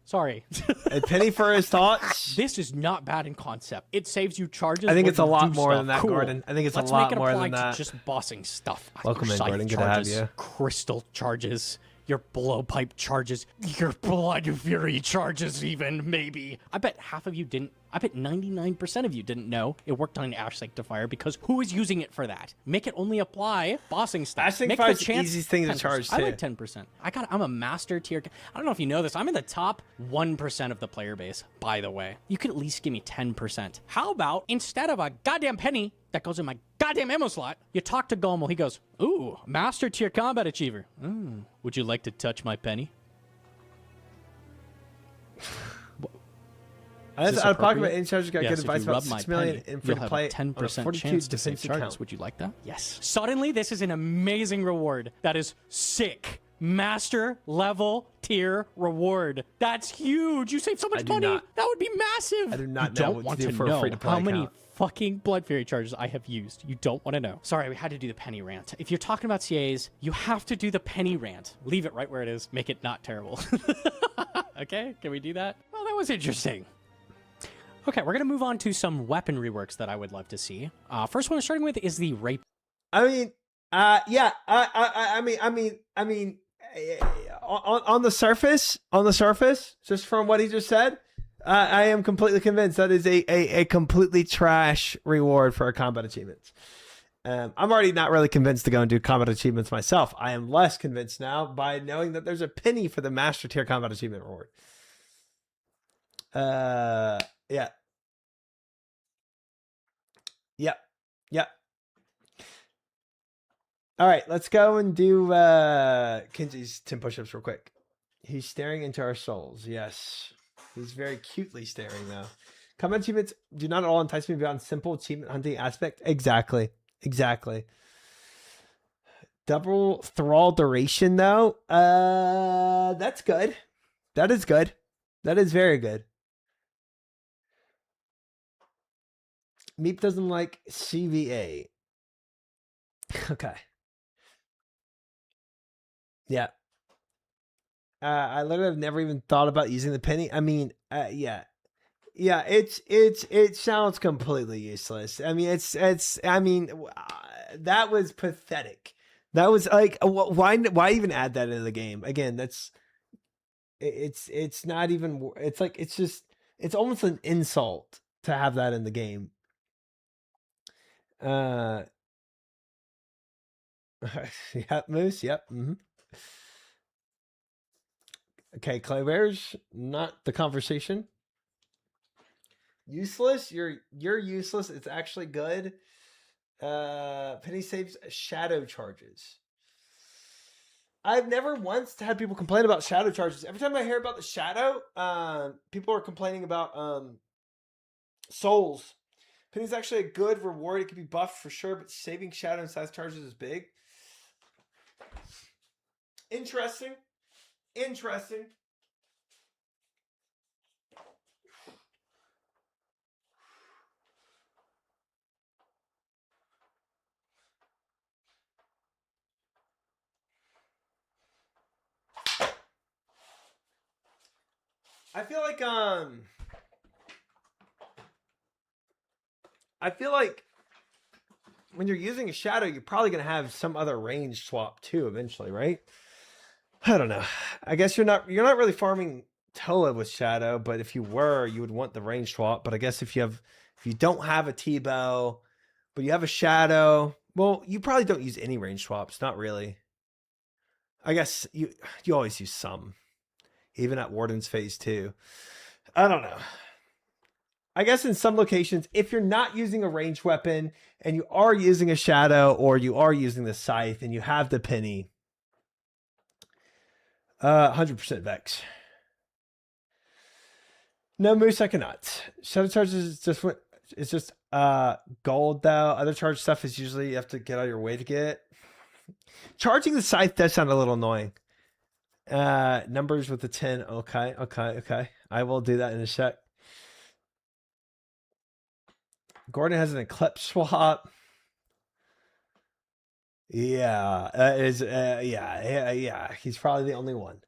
Sorry. A penny for his thoughts. This is not bad in concept. It saves you charges. I think it's a lot more than that, Gordon. I think it's a lot more than that. Let's make it apply to just bossing stuff. Welcome in, Gordon. Good to have you. Crystal charges. Your blowpipe charges, your Blood Fury charges even, maybe. I bet half of you didn't, I bet 99% of you didn't know it worked on an Ash Sanctifier because who is using it for that? Make it only apply bossing stuff. Ash Sanctifier is the easiest thing to charge, too. I like 10%. I'm a master tier. I don't know if you know this. I'm in the top 1% of the player base, by the way. You could at least give me 10%. How about instead of a goddamn penny that goes in my goddamn ammo slot, you talk to Gomel. He goes, ooh, master tier combat achiever. Would you like to touch my penny? Out of pocket, but any charges got good advice if you about rub 6 my million penny, in free you'll to have play a 10% 42 chance to save defensive charges. count. Would you like that? Yes. Suddenly, this is an amazing reward. That is sick. Master level tier reward. That's huge. You save so much money. That would be massive. I do not know what to do for a free to play how many account. fucking Blood Fury charges I have used. You don't want to know. Sorry, we had to do the penny rant. If you're talking about CAs, you have to do the penny rant. Leave it right where it is. Make it not terrible. Okay, can we do that? Well, that was interesting. Okay, we're gonna move on to some weapon reworks that I would love to see. First one we're starting with is the rape. I mean, yeah. I mean, on the surface, just from what he just said, I am completely convinced that is a completely trash reward for combat achievements. I'm already not really convinced to go and do combat achievements myself. I am less convinced now by knowing that there's a penny for the master tier combat achievement reward. Yeah. Yep. All right, let's go and do Kinsey's 10 push-ups real quick. He's staring into our souls. Yes. He's very cutely staring, though. Combat achievements do not at all entice me beyond simple achievement hunting aspect. Exactly. Double thrall duration though. That's good. That is good. That is very good. Meep doesn't like CVA. Okay. Yeah. I literally have never even thought about using the penny. I mean, yeah. Yeah, it sounds completely useless. I mean, that was pathetic. That was like, why even add that into the game? Again, it's not even, it's like, it's almost an insult to have that in the game. Yeah, Moose, yep. Okay, Claybear's not the conversation. Useless? You're useless. It's actually good. Penny saves shadow charges. I've never once had people complain about shadow charges. Every time I hear about the shadow, people are complaining about souls. Penny's actually a good reward. It can be buffed for sure, but saving shadow and size charges is big. Interesting. I feel like when you're using a shadow, you're probably going to have some other range swap too eventually, right? I don't know. I guess you're not really farming Toa with shadow, but if you were, you would want the range swap. But I guess if you don't have a T-bow, but you have a shadow, well, you probably don't use any range swaps, not really. I guess you always use some, even at Warden's phase 2. I don't know. I guess in some locations, if you're not using a ranged weapon and you are using a shadow or you are using the scythe and you have the penny, 100% Vex. No, Moose, I cannot. Shadow charges it's just gold though. Other charge stuff is usually you have to get out of your way to get it. Charging the scythe does sound a little annoying. Numbers with the 10. Okay. I will do that in a sec. Gordon has an eclipse swap. Yeah, yeah. He's probably the only one.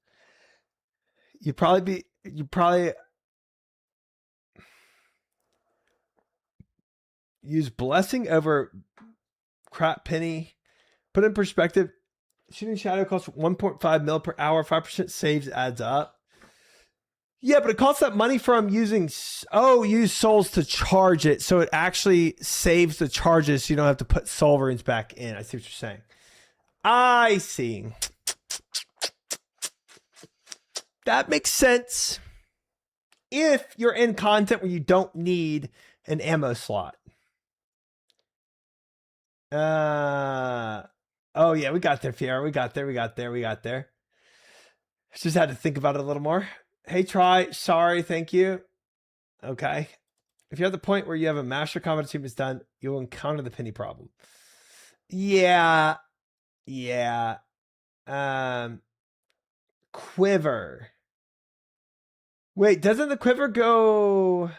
You probably use blessing over crap penny. Put in perspective, shooting shadow costs 1.5 mil per hour. 5% saves adds up. Yeah, but it costs that money from use souls to charge it. So it actually saves the charges. So you don't have to put soul runes back in. I see what you're saying. I see. That makes sense. If you're in content where you don't need an ammo slot. Oh yeah, we got there, Fiera. We got there. Just had to think about it a little more. Hey, try. Sorry, thank you. Okay. If you're at the point where you have a master combat achievement done, you'll encounter the penny problem. Yeah. Quiver. Wait, doesn't the quiver go...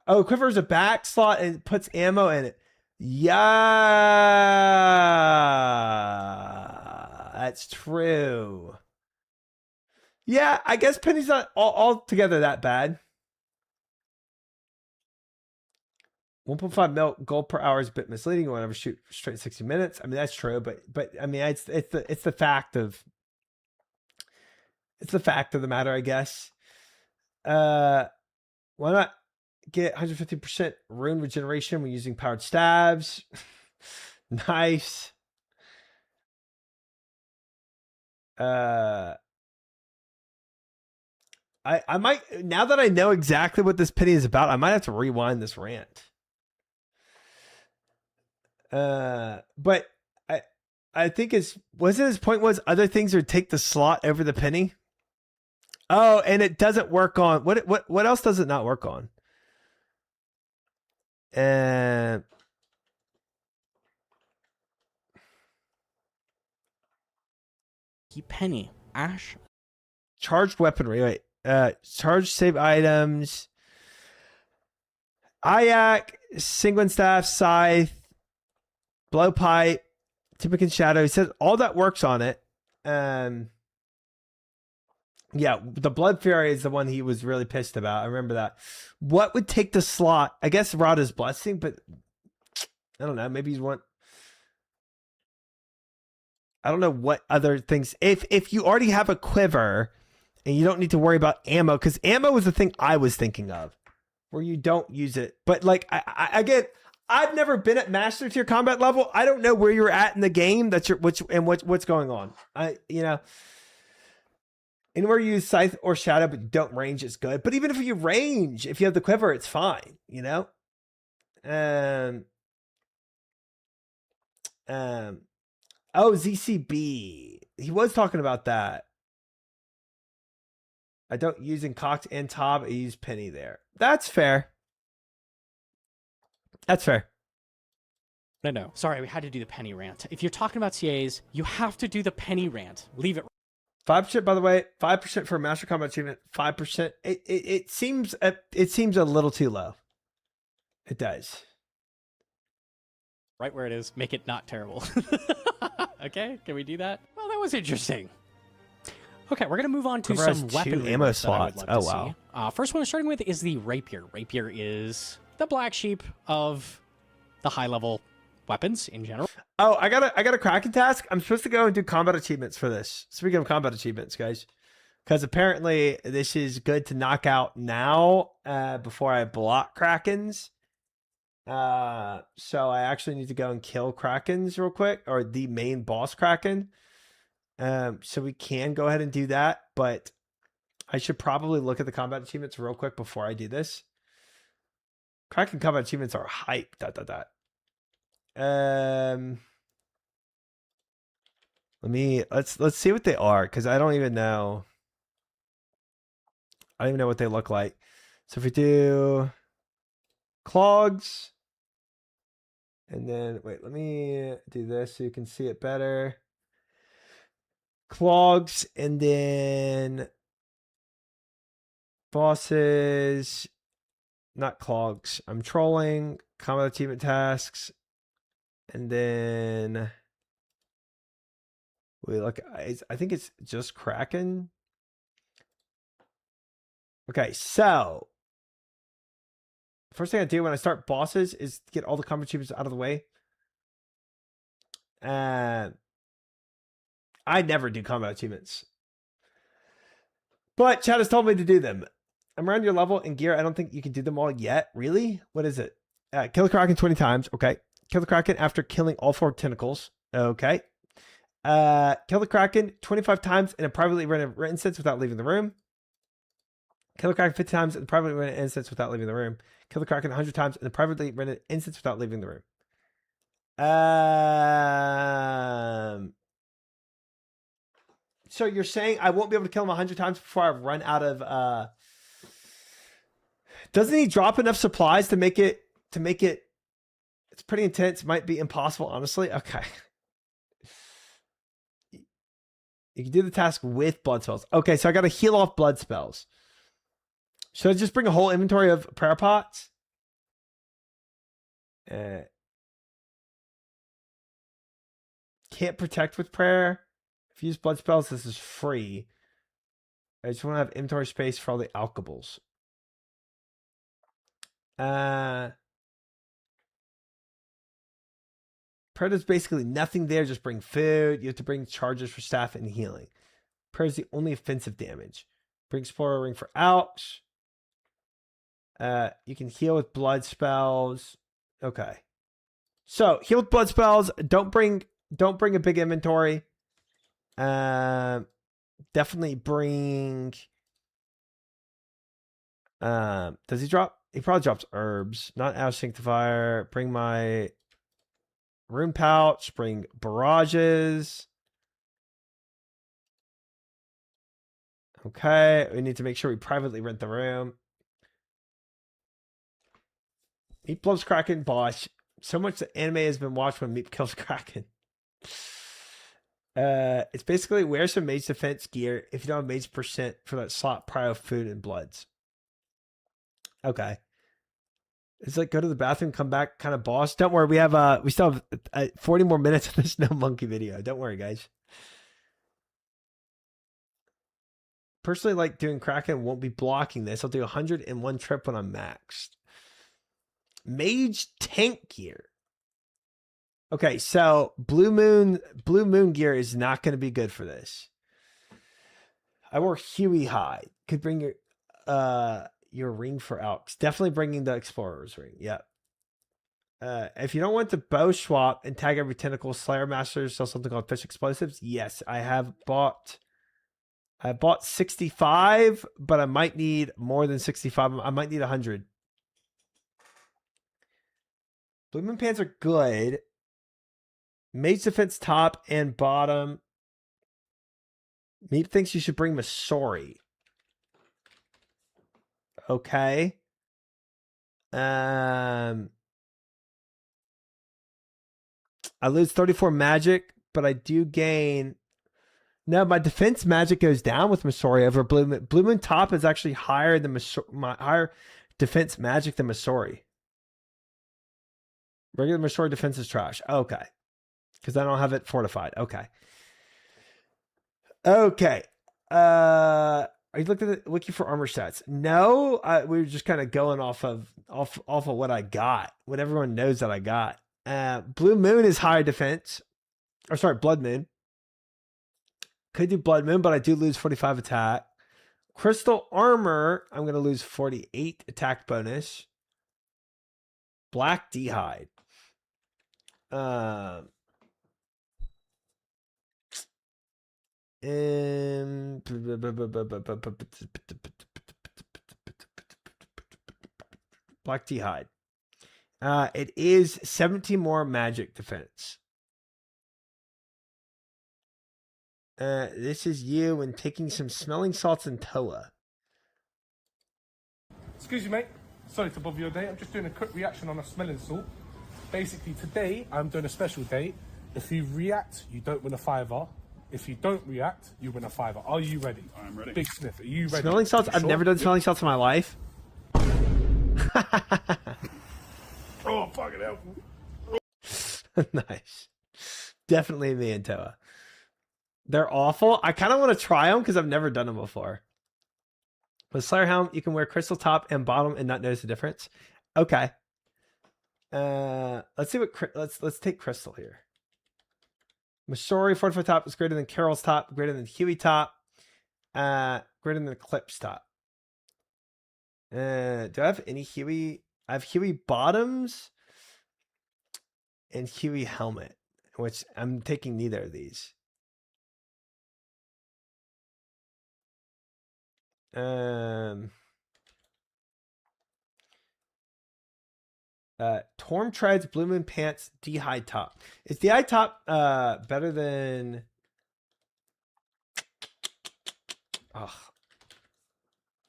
Oh, quiver is a back slot and puts ammo in it. Yeah. That's true. Yeah, I guess penny's not altogether that bad. 1.5 mil gold per hour is a bit misleading. You want to shoot straight 60 minutes. I mean, that's true, but I mean, it's the fact of the matter, I guess. Why not get 150% rune regeneration when using powered stabs? Nice. I might, now that I know exactly what this penny is about, I might have to rewind this rant. But I think wasn't his point was other things would take the slot over the penny? Oh, and it doesn't work on what else does it not work on? And Keep Penny. Ash. charged weaponry. Wait. Charged save items. Ayak, Singling Staff, Scythe, Blowpipe, Typican Shadow. He says all that works on it. Yeah, the Blood Fury is the one he was really pissed about. I remember that. What would take the slot? I guess Rada's Blessing, but I don't know. Maybe he's want. I don't know what other things. If you already have a quiver and you don't need to worry about ammo, because ammo was the thing I was thinking of, where you don't use it. But like again, I've never been at master tier combat level. I don't know where you're at in the game. That's your what's going on. Anywhere you use Scythe or Shadow, but you don't range, it's good. But even if you range, if you have the quiver, it's fine. Oh, ZCB. He was talking about that. I don't use Incoct and Tob. I use Penny there. That's fair. That's fair. No. Sorry, we had to do the Penny rant. If you're talking about CAs, you have to do the Penny rant. Leave it. 5%, by the way. 5% for Master Combat Achievement. 5%. It seems a little too low. It does. Right where it is. Make it not terrible. Okay, can we do that? Well, that was interesting. Okay, we're gonna move on to some weapon ammo slots. Oh wow. First one we're starting with is the Rapier. Rapier is the black sheep of the high level weapons in general. Oh, I got a Kraken task. I'm supposed to go and do combat achievements for this. Speaking of combat achievements, guys, because apparently this is good to knock out now before I block Krakens. So I actually need to go and kill Krakens real quick, or the main boss Kraken. So we can go ahead and do that, but I should probably look at the combat achievements real quick before I do this. Kraken combat achievements are hype. Let's see what they are, because I don't even know. I don't even know what they look like. So if we do clogs, and then wait, let me do this so you can see it better. Clogs, and then bosses, not clogs. I'm trolling. Combat achievement tasks, and then we look. I think it's just Kraken. Okay, so first thing I do when I start bosses is get all the combat achievements out of the way. I never do combat achievements, but chat has told me to do them. I'm around your level in gear. I don't think you can do them all yet. Really? What is it? Kill the Kraken 20 times. Okay. Kill the Kraken after killing all 4 tentacles. Okay. Kill the Kraken 25 times in a privately rented instance without leaving the room. Kill the Kraken 50 times in a privately rented instance without leaving the room. Kill the Kraken 100 times in a privately rented instance without leaving the room. So you're saying I won't be able to kill him 100 times before I run out of doesn't he drop enough supplies to make it it's pretty intense, might be impossible, honestly. Okay. You can do the task with blood spells. Okay, so I gotta heal off blood spells. Should I just bring a whole inventory of prayer pots? Can't protect with prayer. If you use blood spells, this is free. I just want to have inventory space for all the alchables. Prayer does basically nothing there. Just bring food. You have to bring charges for staff and healing. Prayer is the only offensive damage. Bring Explorer Ring for ouch. You can heal with blood spells. Okay. So heal with blood spells. Don't bring a big inventory. Definitely bring. Does he drop? He probably drops herbs. Not Ash Sanctifier. Bring my rune pouch. Bring barrages. Okay. We need to make sure we privately rent the room. Meep loves Kraken boss. So much that anime has been watched when Meep kills Kraken. It's basically wear some mage defense gear if you don't have mage percent for that slot prior food and bloods. Okay. It's like go to the bathroom, come back, kind of boss. Don't worry, we still have 40 more minutes of this no monkey video. Don't worry, guys. Personally, like doing Kraken, won't be blocking this. I'll do 100 in one trip when I'm maxed. Mage tank gear. Okay, so blue moon gear is not going to be good for this. I wore Huey hide. Could bring your ring for Elks. Definitely bringing the Explorer's ring. Yep. If you don't want the bow swap and tag every tentacle, Slayer Masters sell something called Fish Explosives. Yes, I have bought. I bought 65, but I might need more than 65. I might need 100. Blue Moon pants are good. Mage defense top and bottom. Meep thinks you should bring Masori. Okay. I lose 34 magic, but I do gain. No, my defense magic goes down with Masori over Blue Moon. Blue Moon top is actually higher than my higher defense magic than Masori. Regular Masori defense is trash. Okay. Because I don't have it fortified. Okay. Okay. Are you looking at the wiki for armor stats? No, we were just kind of going off of what I got. What everyone knows that I got. Blue Moon is higher defense. Or sorry, Blood Moon. Could do Blood Moon, but I do lose 45 attack. Crystal Armor, I'm going to lose 48 attack bonus. Black D'hide. Black D'hide. It is 17 more magic defense. This is you when taking some smelling salts and Toa. Excuse me, mate. Sorry to bother your day. I'm just doing a quick reaction on a smelling salt. Basically, today I'm doing a special day. If you react, you don't win a $5. If you don't react, you win a $5. Are you ready? I'm ready. Big Sniff, are you ready? Smelling salts? I've never done smelling salts in my life. Oh, fucking hell. Nice. Definitely me and Toa. They're awful. I kind of want to try them because I've never done them before. With Slayer Helm, you can wear crystal top and bottom and not notice the difference. Okay. Let's see what let's take crystal here. Masori fortified top is greater than Carol's top, greater than Huey top, greater than Eclipse top. Do I have any Huey? I have Huey bottoms and Huey helmet, which I'm taking neither of these. Torm treads, Blue Moon pants, D'hide top. Is D'hide top better than? Oh,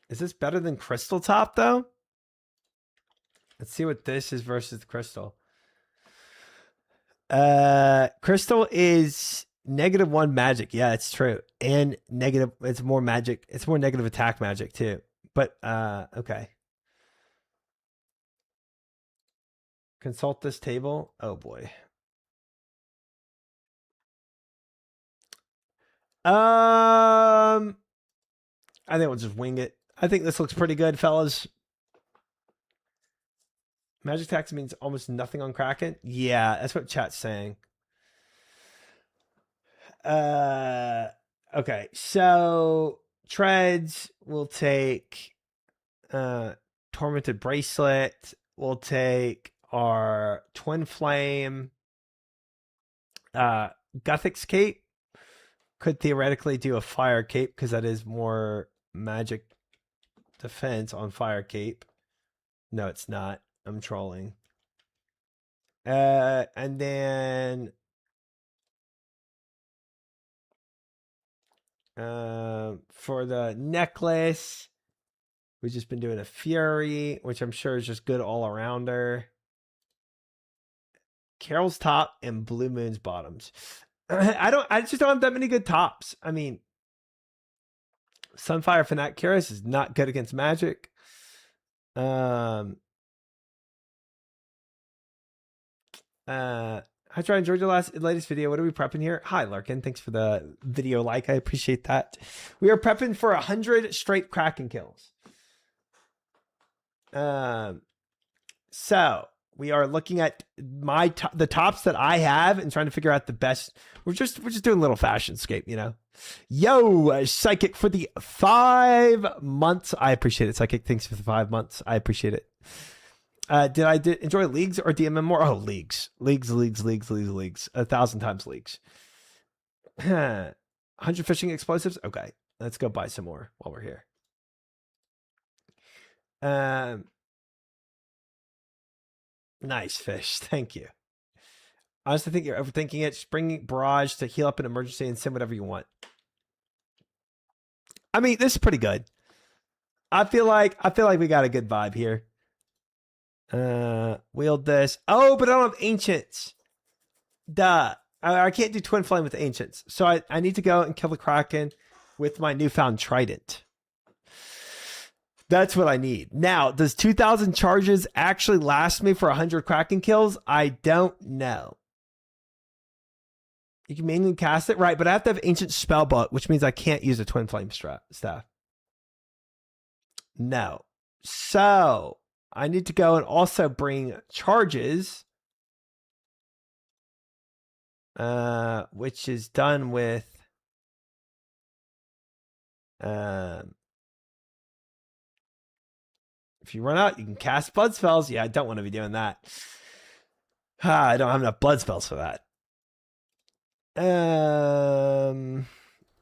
is this better than Crystal top though? Let's see what this is versus the Crystal. Crystal is -1 magic. Yeah, it's true. And negative, it's more magic. It's more negative attack magic too. But okay. Consult this table. Oh boy. I think we'll just wing it. I think this looks pretty good, fellas. Magic tax means almost nothing on Kraken. Yeah, that's what chat's saying. Okay, so treads will take Tormented Bracelet. We'll take our Twin Flame. Guthix Cape. Could theoretically do a Fire Cape because that is more magic defense on Fire Cape. No, it's not. I'm trolling. And then for the necklace, We've just been doing a Fury, which I'm sure is just good all arounder. Carol's top and Blue Moon's bottoms. I just don't have that many good tops. I mean, Sunfire Fanatic Curious is not good against Magic. I tried enjoyed your latest video. What are we prepping here? Hi, Larkin. Thanks for the video like. I appreciate that. We are prepping for 100 straight Kraken kills. So we are looking at the tops that I have and trying to figure out the best. We're just doing a little fashion scape, you know. Yo, Psychic for the 5 months. I appreciate it. Psychic, thanks for the 5 months. I appreciate it. Did I enjoy leagues or DMM more? Oh, leagues. 1,000 times leagues. 100 fishing explosives. Okay, let's go buy some more while we're here. Nice fish. Thank you. I honestly think you're overthinking it. Just bring barrage to heal up an emergency and send whatever you want. I mean, this is pretty good. I feel like we got a good vibe here. Wield this. Oh, but I don't have ancients. Duh. I can't do twin flame with ancients. So I need to go and kill the Kraken with my newfound trident. That's what I need. Now, does 2,000 charges actually last me for 100 Kraken kills? I don't know. You can mainly cast it, right? But I have to have ancient spellbook, which means I can't use a twin flame staff. No. So I need to go and also bring charges, which is done with if you run out, you can cast blood spells. Yeah, I don't want to be doing that. I don't have enough blood spells for that.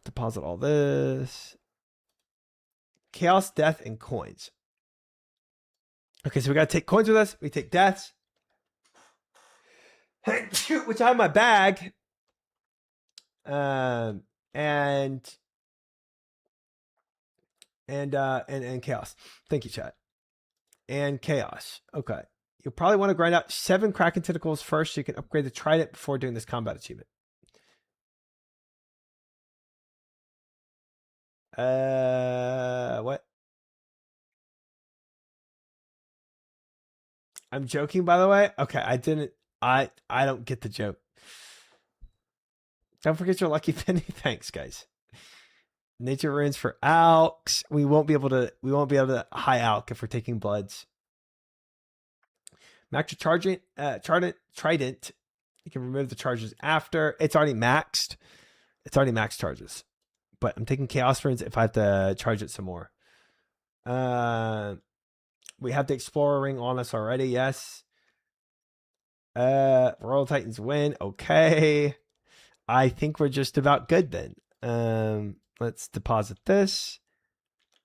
Deposit all this. Chaos, death, and coins. Okay, so we got to take coins with us. We take deaths. Which I have in my bag. And chaos. Thank you, chat. And chaos. Okay. You'll probably want to grind out 7 Kraken tentacles first so you can upgrade the trident before doing this combat achievement. What? I'm joking, by the way. Okay, I don't get the joke. Don't forget your lucky penny. Thanks, guys. Nature runes for alks. We won't be able to high alk if we're taking bloods. Max your trident. You can remove the charges after. It's already maxed. It's already maxed charges. But I'm taking chaos runes if I have to charge it some more. We have the explorer ring on us already. Yes. Royal Titans win. Okay. I think we're just about good then. Let's deposit this.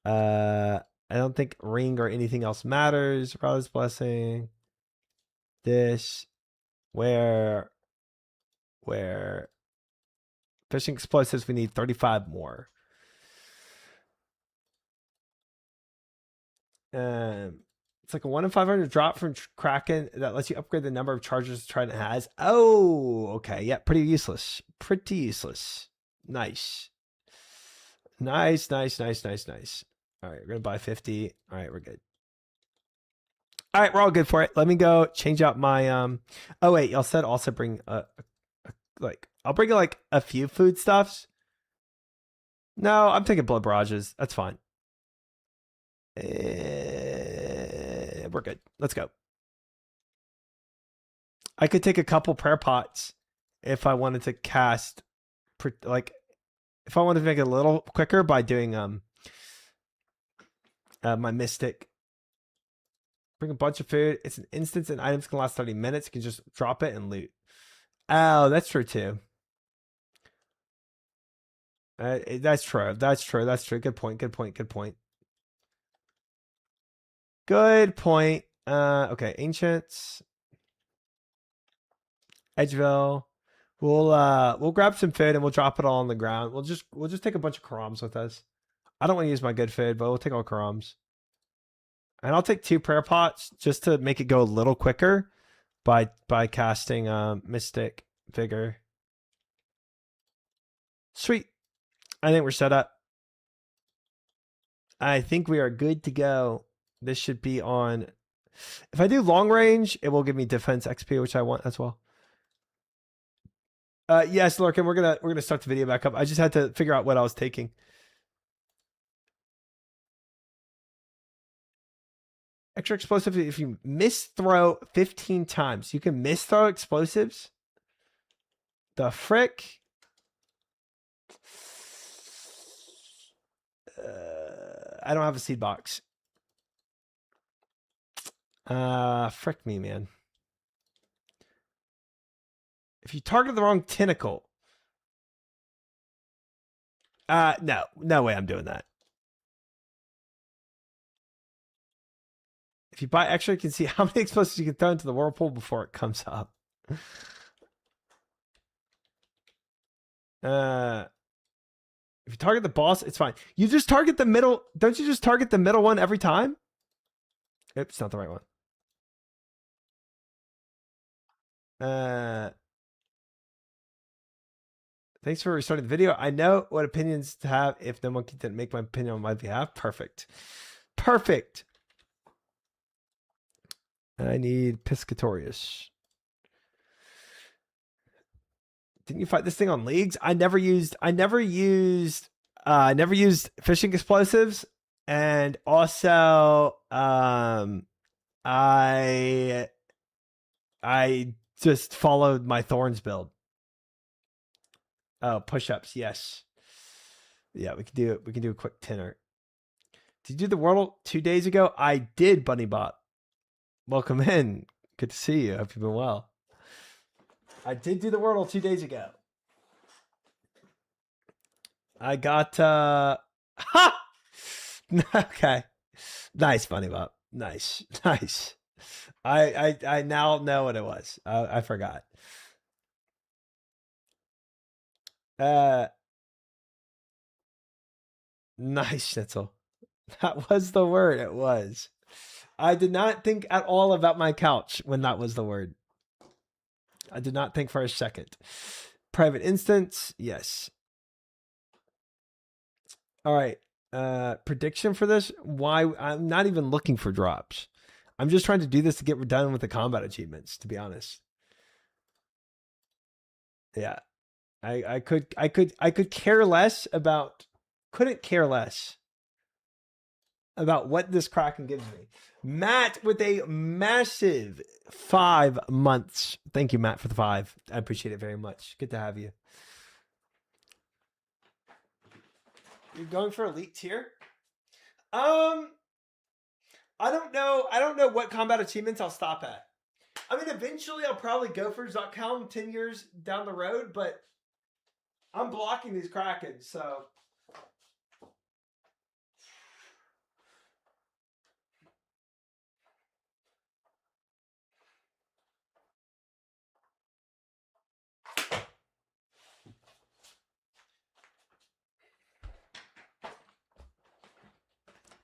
I don't think ring or anything else matters. Brother's blessing. This. Where fishing explosives, we need 35 more. It's like a 1 in 500 drop from Kraken that lets you upgrade the number of charges the trident has. Oh, okay. Yeah, pretty useless. Pretty useless. Nice. Nice. All right, we're going to buy 50. All right, we're good. All right, we're all good for it. Let me go change out my oh wait, y'all said also bring I'll bring like a few foodstuffs. No, I'm taking blood barrages. That's fine. We're good. Let's go. I could take a couple prayer pots if I wanted to cast, like, if I wanted to make it a little quicker by doing my mystic. Bring a bunch of food. It's an instance and items can last 30 minutes. You can just drop it and loot. Oh, that's true too. That's true. Good point. Okay, ancients. Edgeville. We'll grab some food and we'll drop it all on the ground. We'll just take a bunch of Karams with us. I don't want to use my good food, but we'll take all Karams. And I'll take 2 prayer pots just to make it go a little quicker by casting Mystic Vigor. Sweet. I think we're set up. I think we are good to go. This should be on. If I do long range, it will give me defense XP, which I want as well. Yes, Lurkin, we're gonna start the video back up. I just had to figure out what I was taking. Extra explosive. If you miss throw 15 times, you can miss throw explosives. The frick. I don't have a seed box. Frick me, man. If you target the wrong tentacle. No way I'm doing that. If you buy extra, you can see how many explosives you can throw into the whirlpool before it comes up. If you target the boss, it's fine. You just target the middle. Don't you just target the middle one every time? Oops, not the right one. Thanks for restarting the video. I know what opinions to have if no one can make my opinion on my behalf. Perfect. Perfect. I need Piscatorius. Didn't you fight this thing on leagues? I never used fishing explosives, and also I just followed my Thorns build. Oh, push-ups, yes. Yeah, we can do it. We can do a quick tenor. Did you do the world 2 days ago? I did, Bunny Bot. Welcome in. Good to see you. Hope you've been well. I did do the Wordle 2 days ago. I got ha! Okay. Nice, Bunny Bot. Nice. Nice. I now know what it was. I forgot. Nice, Schnitzel. That was the word. It was. I did not think at all about my couch when that was the word. I did not think for a second. Private instance. Yes. All right. Prediction for this. Why? I'm not even looking for drops. I'm just trying to do this to get done with the combat achievements, to be honest. Yeah. I could care less about, couldn't care less about what this Kraken gives me. Matt with a massive 5 months. Thank you, Matt, for the 5. I appreciate it very much. Good to have you. You're going for elite tier? I don't know. I don't know what combat achievements I'll stop at. I mean, eventually I'll probably go for .com 10 years down the road, but I'm blocking these Krakens, so.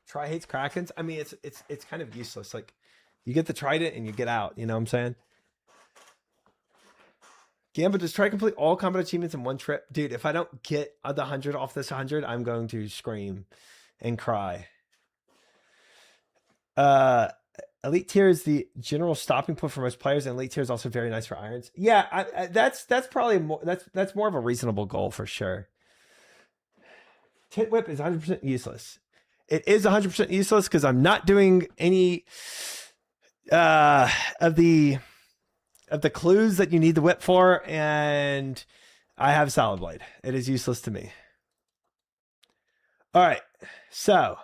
Try hates Krakens. I mean, it's kind of useless. Like, you get the trident and you get out. You know what I'm saying? Gambit, does try complete all combat achievements in one trip? Dude, if I don't get the 100 off this 100, I'm going to scream and cry. Elite tier is the general stopping point for most players, and elite tier is also very nice for irons. Yeah, that's probably more. That's more of a reasonable goal for sure. Tent whip is 100% useless. It is 100% useless because I'm not doing any of the clues that you need the whip for, and I have Salad Blade. It is useless to me. All right, so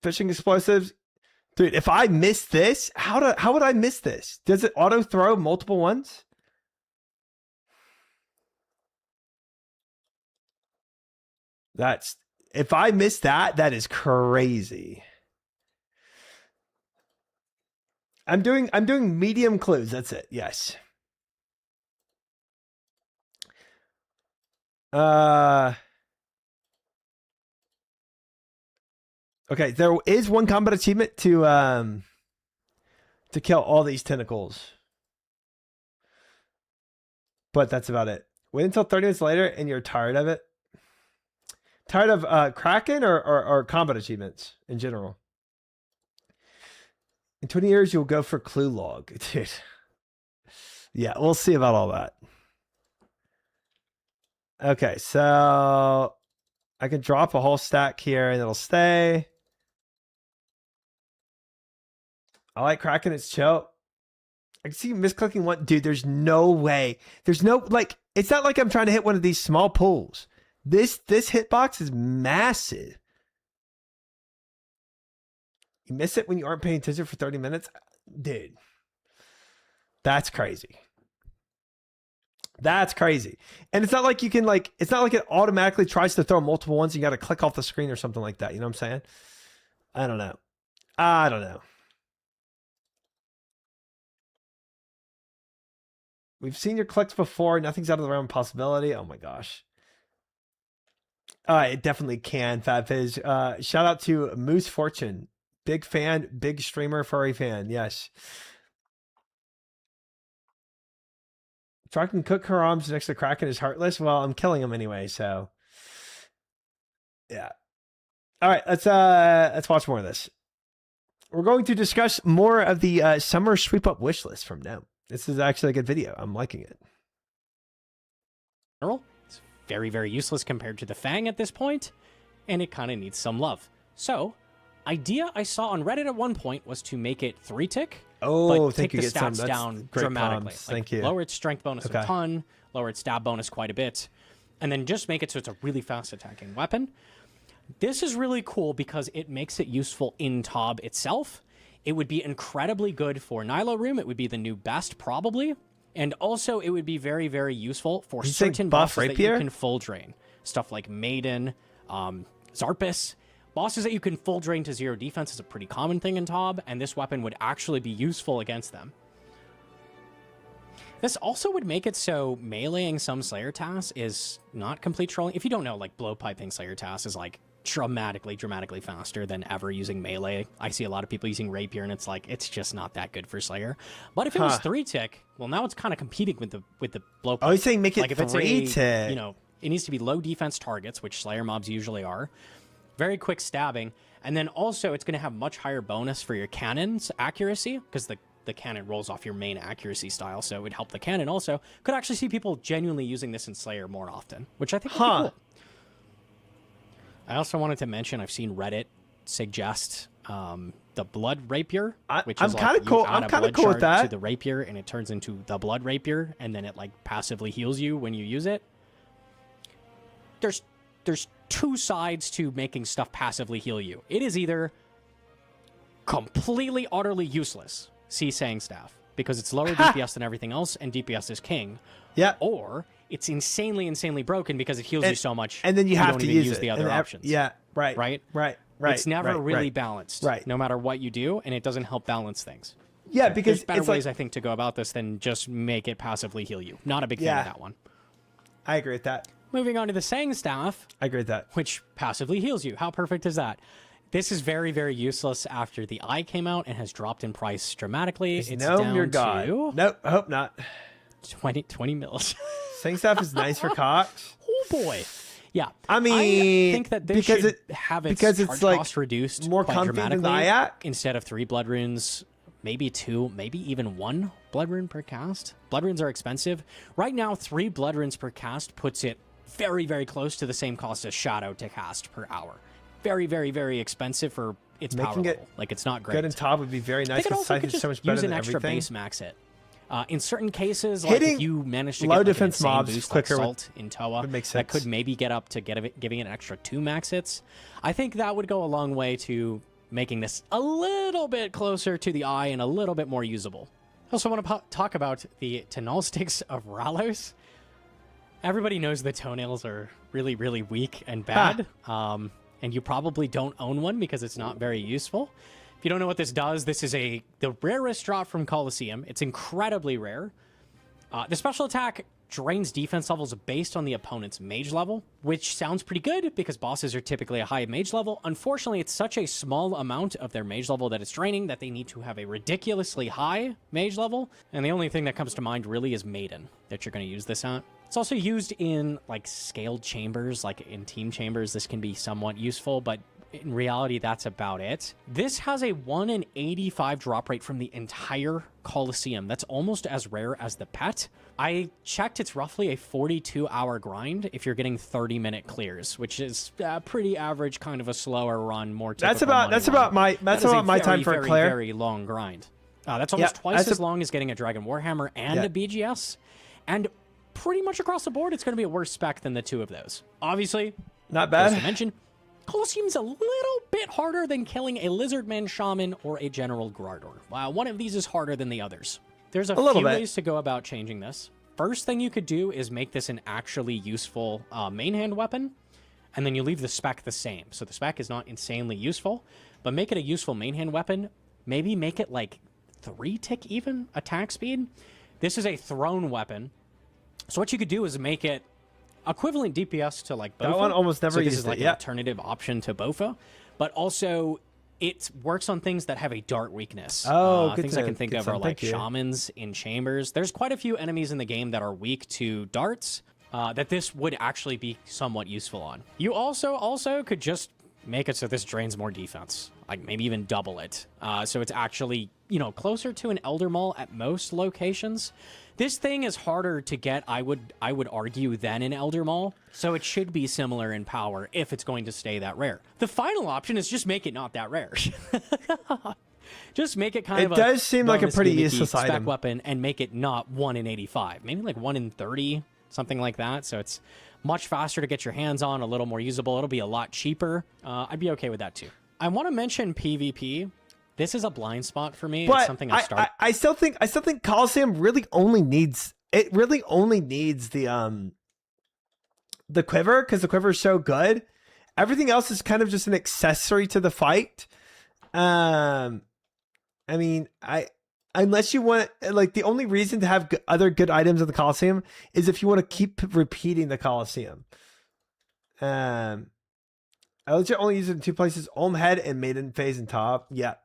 fishing explosives, dude. If I miss this, how would I miss this? Does it auto throw multiple ones? That's, if I miss that, that is crazy. I'm doing medium clues. That's it. Yes. Okay, there is one combat achievement to kill all these tentacles. But that's about it. Wait until 30 minutes later and you're tired of it. Tired of Kraken or combat achievements in general? In 20 years, you'll go for clue log. Dude. Yeah, we'll see about all that. Okay, so I can drop a whole stack here and it'll stay. I like Kraken, it's chill. I can see you misclicking one. Dude, there's no way. There's no, like, it's not like I'm trying to hit one of these small pools. This hitbox is massive. You miss it when you aren't paying attention for 30 minutes? Dude, that's crazy. That's crazy. And it's not like you can, like, it's not like it automatically tries to throw multiple ones. You got to click off the screen or something like that. You know what I'm saying? I don't know. I don't know. We've seen your clicks before. Nothing's out of the realm of possibility. Oh my gosh. It definitely can, FabFizz. Shout out to Moose Fortune. Big fan, big streamer, furry fan. Yes. If I can cook her arms next to Kraken is heartless, well, I'm killing him anyway, so. Yeah. All right, let's watch more of this. We're going to discuss more of the summer sweep up wish list from now. This is actually a good video. I'm liking it. It's very, very useless compared to the Fang at this point, and it kind of needs some love. So, idea I saw on Reddit at one point was to make it 3-tick, but take the stats down dramatically. Thank you. Lower its strength bonus a ton, lower its stab bonus quite a bit, and then just make it so it's a really fast attacking weapon. This is really cool because it makes it useful in Tob itself. It would be incredibly good for Nilo Room. It would be the new best, probably. And also, it would be very, very useful for certain bosses that you can full drain. Stuff like Maiden, Zarpus. Bosses that you can full drain to 0 defense is a pretty common thing in Tob, and this weapon would actually be useful against them. This also would make it so meleeing some Slayer tasks is not complete trolling. If you don't know, like, blowpiping Slayer tasks is, like, dramatically faster than ever using melee. I see a lot of people using Rapier, and it's like, it's just not that good for Slayer. But if it was 3-tick, well, now it's kind of competing with the blowpipe. Oh, he's saying make it like if 3-tick. You know, it needs to be low defense targets, which Slayer mobs usually are. Very quick stabbing, and then also it's going to have much higher bonus for your cannon's accuracy, because the cannon rolls off your main accuracy style, so it would help the cannon also. Could actually see people genuinely using this in Slayer more often, which I think would be cool. I also wanted to mention I've seen Reddit suggest the Blood Rapier, which is like you add a blood shard to the rapier, and it turns into the Blood Rapier, and then it like passively heals you when you use it. There's two sides to making stuff passively heal you. It is either completely, utterly useless, see Sang Staff, because it's lower DPS than everything else, and DPS is king. Yeah. Or it's insanely broken because it heals you so much, and then you have to use the other options. Yeah, right. It's never really balanced, no matter what you do, and it doesn't help balance things. Yeah, because there's better ways, I think, to go about this than just make it passively heal you. Not a big fan of that one. I agree with that. Moving on to the Sang Staff. I agree with that. Which passively heals you. How perfect is that? This is very, very useless after the Eye came out and has dropped in price dramatically. It's down your god. To... Nope, I hope not. 20 mils. Sang Staff is nice for Cox. Oh boy. Yeah. I mean, I think that this should have its charge cost reduced more quite dramatically. Than the instead of 3 blood runes, maybe 2, maybe even 1 blood rune per cast. Blood runes are expensive. Right now, 3 blood runes per cast puts it very, very close to the same cost as Shadow to cast per hour. Very, very, very expensive for its power level. Like, it's not great. Good and top would be very nice because Scythe is so much better than everything. Use an extra base max hit. In certain cases, like if you manage to get low defense like mobs boost quicker like Salt in Toa, that could maybe get up to giving it an extra 2 max hits. I think that would go a long way to making this a little bit closer to the Eye and a little bit more usable. I also want to talk about the Tenal sticks of Ralos. Everybody knows the toenails are really, really weak and bad, and you probably don't own one because it's not very useful. If you don't know what this does, this is the rarest drop from Colosseum. It's incredibly rare. The special attack Drain's defense levels based on the opponent's mage level, which sounds pretty good because bosses are typically a high mage level. Unfortunately, it's such a small amount of their mage level that it's draining that they need to have a ridiculously high mage level. And the only thing that comes to mind really is Maiden that you're going to use this at. It's also used in like scaled chambers, like in team chambers. This can be somewhat useful, but in reality, that's about it. This has a 1 in 85 drop rate from the entire Coliseum. That's almost as rare as the pet. I checked, it's roughly a 42-hour grind if you're getting 30-minute clears, which is pretty average, kind of a slower run, more typical That's about my time for a Claire. Very long grind. That's almost twice as long as getting a Dragon Warhammer and a BGS. And pretty much across the board, it's going to be a worse spec than the two of those. Obviously, not bad. As I mentioned, Coliseum's a little bit harder than killing a Lizardman Shaman or a General Grardor. One of these is harder than the others. There's a few ways to go about changing this. First thing you could do is make this an actually useful main hand weapon, and then you leave the spec the same. So the spec is not insanely useful, but make it a useful main hand weapon. Maybe make it like 3-tick even attack speed. This is a thrown weapon. So what you could do is make it equivalent DPS to like Bofa. That one almost never used used it. Like an alternative option to Bofa, but also it works on things that have a dart weakness. Things I can think of are like shamans in chambers. There's quite a few enemies in the game that are weak to darts that this would actually be somewhat useful on. You also could just make it so this drains more defense, like maybe even double it. So it's actually, closer to an Elder Maul at most locations. This thing is harder to get, I would argue, than an Elder Maul, so it should be similar in power if it's going to stay that rare. The final option is just make it not that rare. Just make it kind of a... It does seem like a pretty useless spec item. Weapon and make it not 1 in 85. Maybe like 1 in 30, something like that, so it's much faster to get your hands on, a little more usable. It'll be a lot cheaper. I'd be okay with that too. I want to mention PvP. This is a blind spot for me. But it's something I still think Coliseum really only needs the quiver, because the quiver is so good. Everything else is kind of just an accessory to the fight. Unless you want, like, the only reason to have other good items in the Coliseum is if you want to keep repeating the Coliseum. I legit only use it in 2 places: Olm Head and Maiden Phase and Top. Yep.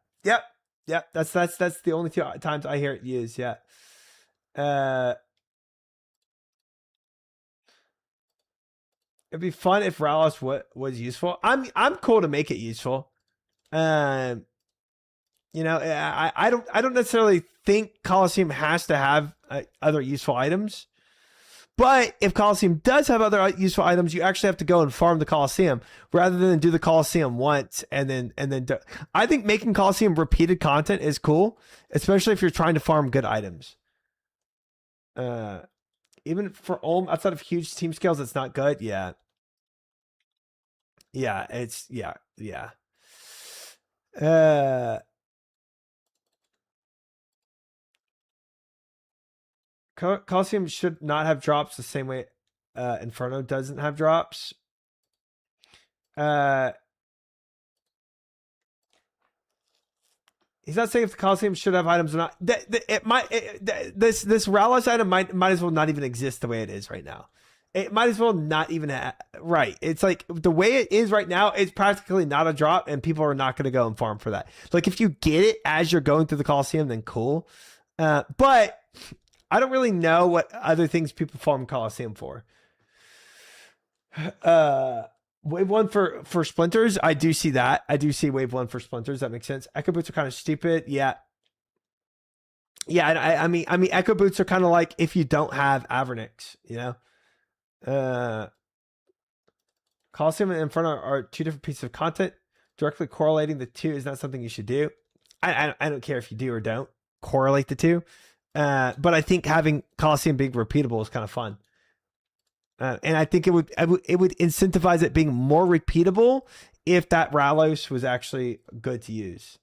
That's the only 2 times I hear it used. Yeah. It'd be fun if Ralos was useful. I'm cool to make it useful. I don't necessarily think Coliseum has to have other useful items. But if Coliseum does have other useful items, you actually have to go and farm the Coliseum rather than do the Coliseum once and then do. I think making Coliseum repeated content is cool, especially if you're trying to farm good items. Even for Olm, outside of huge team scales, it's not good. Yeah. Coliseum should not have drops the same way Inferno doesn't have drops. He's not saying if the Coliseum should have items or not. This Ralos item might as well not even exist the way it is right now. It might as well not even right. It's like the way it is right now, it's practically not a drop, and people are not going to go and farm for that. Like if you get it as you're going through the Coliseum, then cool. But I don't really know what other things people farm Coliseum for. Wave 1 for splinters. I do see that. I do see wave 1 for splinters. That makes sense. Echo boots are kind of stupid. Yeah. I mean, echo boots are kind of like if you don't have Avernix, Coliseum and Inferno are 2 different pieces of content. Directly correlating the 2 is not something you should do. I don't care if you do or don't correlate the 2. But I think having Coliseum being repeatable is kind of fun. And I think it would incentivize it being more repeatable if that Ralos was actually good to use.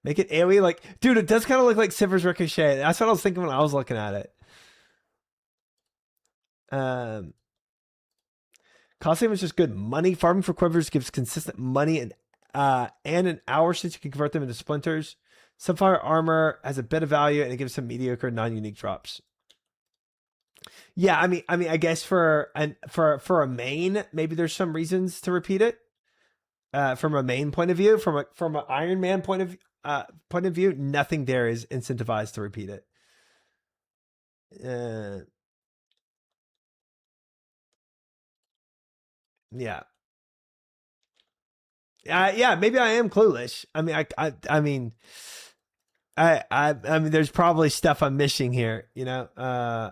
Make it AoE, like, dude, it does kind of look like Sivir's Ricochet. That's what I was thinking when I was looking at it. Coliseum is just good money. Farming for quivers gives consistent money and an hour since you can convert them into splinters. Sunfire armor has a bit of value and it gives some mediocre non-unique drops. Yeah, I guess for a main, maybe there's some reasons to repeat it. From a main point of view, from an Iron Man point of view, nothing there is incentivized to repeat it. Yeah. Yeah, maybe I am clueless. I mean, there's probably stuff I'm missing here, you know.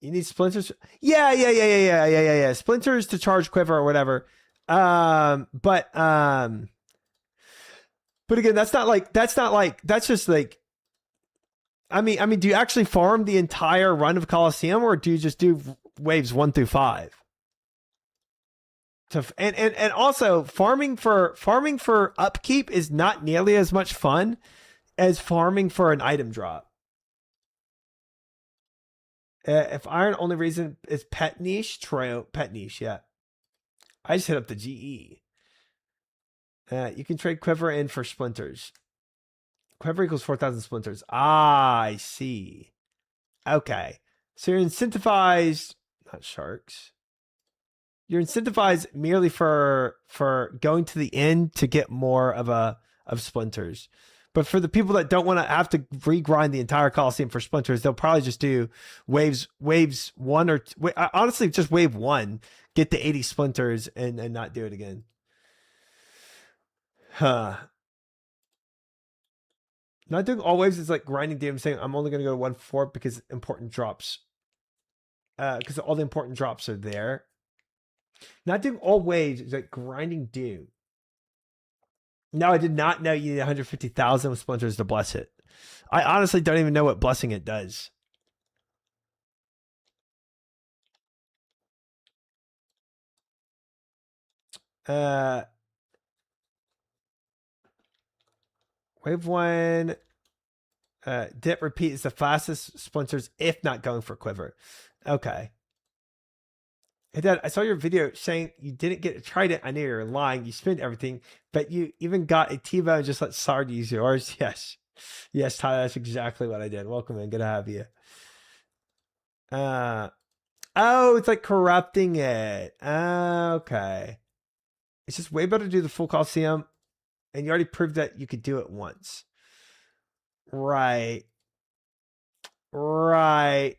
You need splinters. Yeah. Splinters to charge quiver or whatever. But again, that's just like, I mean, do you actually farm the entire run of Coliseum, or do you just do waves 1 through 5? And also farming for upkeep is not nearly as much fun as farming for an item drop. If iron only reason is pet niche, true, pet niche, yeah. I just hit up the GE. You can trade quiver in for splinters. Quiver equals 4,000 splinters. Ah, I see. Okay. So you're incentivized, not sharks. You're incentivized merely for going to the end to get more of splinters. But for the people that don't want to have to regrind the entire Coliseum for splinters, they'll probably just do waves 1 or honestly just wave 1, get the 80 splinters and not do it again. Not doing all waves is like grinding damn, saying I'm only going to go to 1-4 because important drops. Because all the important drops are there. Not doing all waves is like grinding doom. No, I did not know you need 150,000 splinters to bless it. I honestly don't even know what blessing it does. Wave 1. Dip repeat is the fastest splinters if not going for quiver. Okay. Hey Dad, I saw your video saying you didn't get a trident. I knew you were lying. You spent everything, but you even got a T-bow and just let Sard use yours. Yes. Yes, Tyler, that's exactly what I did. Welcome in. Good to have you. Oh, it's like corrupting it. Okay. It's just way better to do the full Coliseum, and you already proved that you could do it once. Right. How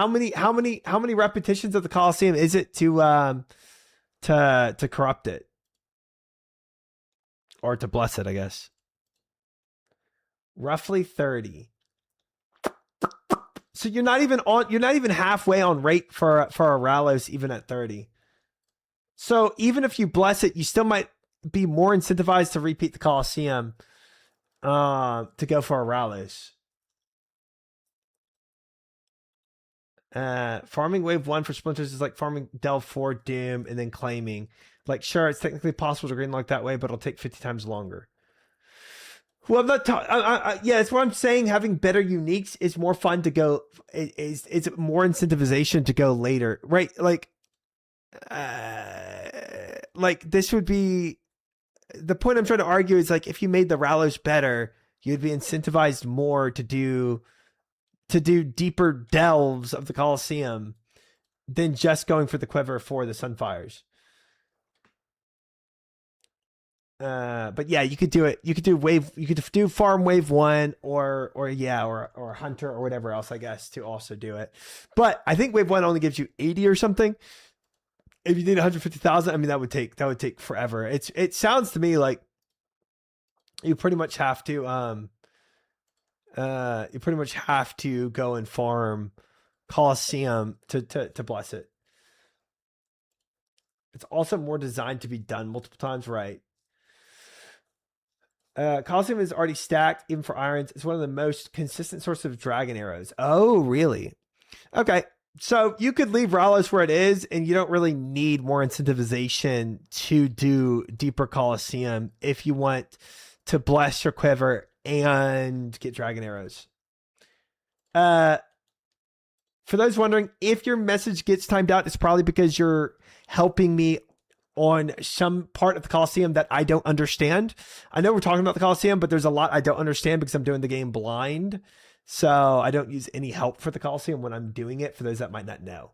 many repetitions of the Coliseum is it to corrupt it? Or to bless it, I guess. Roughly 30. So you're not even halfway on rate for a Ralos even at 30. So even if you bless it, you still might be more incentivized to repeat the Coliseum to go for a Ralos. Farming wave 1 for splinters is like farming delve 4 doom and then claiming. Like, sure, it's technically possible to green like that way, but it'll take 50 times longer. Well, I'm not yeah, that's what I'm saying. Having better uniques is more fun to go. It's more incentivization to go later, right? Like this would be the point I'm trying to argue is like if you made the Ralos better, you'd be incentivized more to do deeper delves of the Coliseum than just going for the quiver for the Sunfires. But yeah, you could do it. You could do farm wave 1 or hunter or whatever else, I guess, to also do it. But I think wave 1 only gives you 80 or something. If you need 150,000, I mean, that would take forever. It sounds to me like you pretty much have to go and farm Coliseum to bless it. It's also more designed to be done multiple times, right? Coliseum is already stacked, even for irons. It's one of the most consistent sources of dragon arrows. Oh, really? Okay. So you could leave Ralos where it is, and you don't really need more incentivization to do deeper Coliseum if you want to bless your quiver and get dragon arrows. For those wondering, if your message gets timed out, it's probably because you're helping me on some part of the Coliseum that I don't understand. I know we're talking about the Coliseum, but there's a lot I don't understand because I'm doing the game blind. So I don't use any help for the Coliseum when I'm doing it, for those that might not know.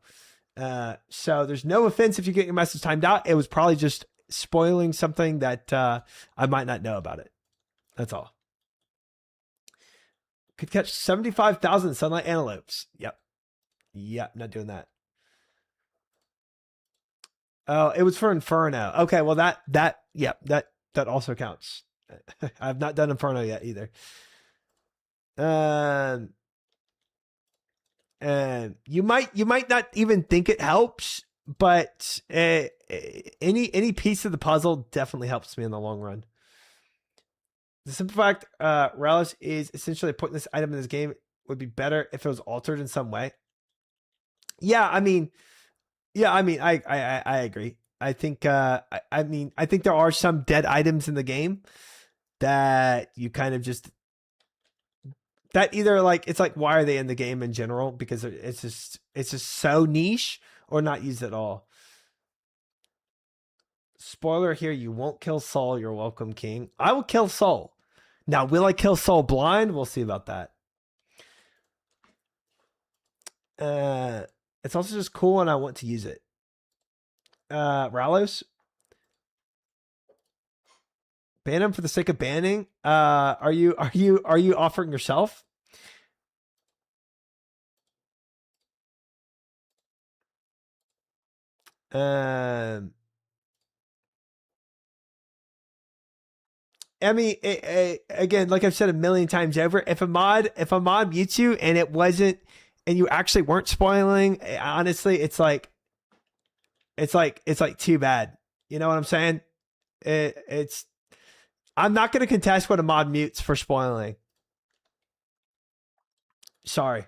So there's no offense if you get your message timed out. It was probably just spoiling something that I might not know about it. That's all. Could catch 75,000 sunlight antelopes. Yep. Not doing that. Oh, it was for Inferno. Okay, well that also counts. I've not done Inferno yet either. You might not even think it helps, but any piece of the puzzle definitely helps me in the long run. The simple fact, Relish is essentially a pointless item in this game. Would be better if it was altered in some way. I agree. I think there are some dead items in the game that you kind of just, that either like, it's like, why are they in the game in general? Because it's just so niche, or not used at all. Spoiler here, you won't kill Soul. You're welcome, King. I will kill Soul. Now, will I kill Soul blind? We'll see about that. It's also just cool and I want to use it. Ralos? Ban him for the sake of banning? Are you offering yourself? I mean, again, like I've said a million times over, if a mod mutes you and it wasn't, and you actually weren't spoiling, honestly, it's like too bad. You know what I'm saying? I'm not going to contest what a mod mutes for spoiling. Sorry.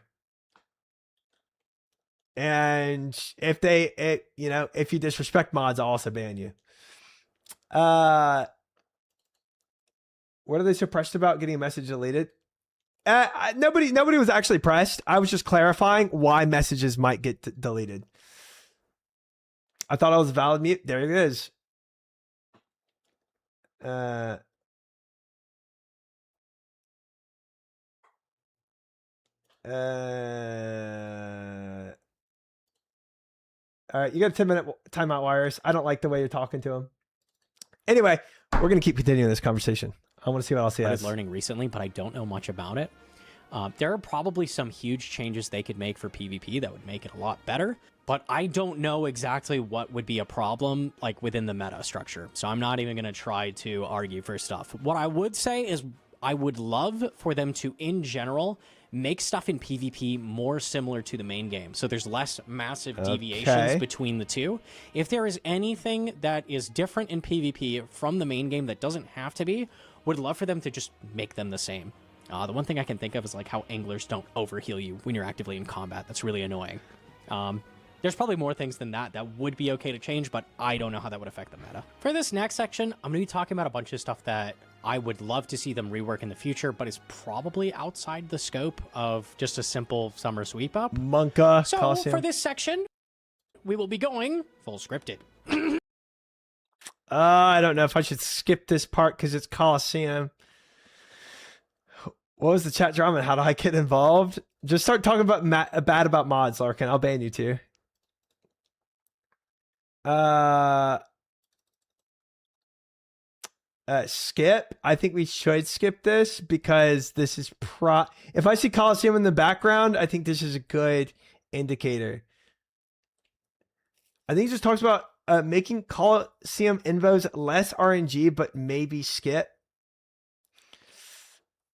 And if if you disrespect mods, I'll also ban you. What are they so pressed about getting a message deleted? Nobody was actually pressed. I was just clarifying why messages might get deleted. I thought I was a valid mute. There it is. All right, you got a 10-minute timeout, Wires. I don't like the way you're talking to him. Anyway, we're going to keep continuing this conversation. I want to see what else he has. I was learning recently, but I don't know much about it. There are probably some huge changes they could make for PvP that would make it a lot better, but I don't know exactly what would be a problem like within the meta structure. So I'm not even going to try to argue for stuff. What I would say is I would love for them to, in general, make stuff in PvP more similar to the main game. So there's less massive deviations between the two. If there is anything that is different in PvP from the main game that doesn't have to be, would love for them to just make them the same. The one thing I can think of is like how anglers don't overheal you when you're actively in combat. That's really annoying. There's probably more things than that would be okay to change, but I don't know how that would affect the meta. For this next section, I'm going to be talking about a bunch of stuff that I would love to see them rework in the future, but is probably outside the scope of just a simple summer sweep up. Monka. So Coliseum. for this section, we will be going full scripted. I don't know if I should skip this part because it's Coliseum. What was the chat drama? How do I get involved? Just start talking about bad about mods, Larkin. I'll ban you too. Skip. I think we should skip this because this is if I see Coliseum in the background, I think this is a good indicator. I think he just talks about making Coliseum invos less RNG, but maybe skip.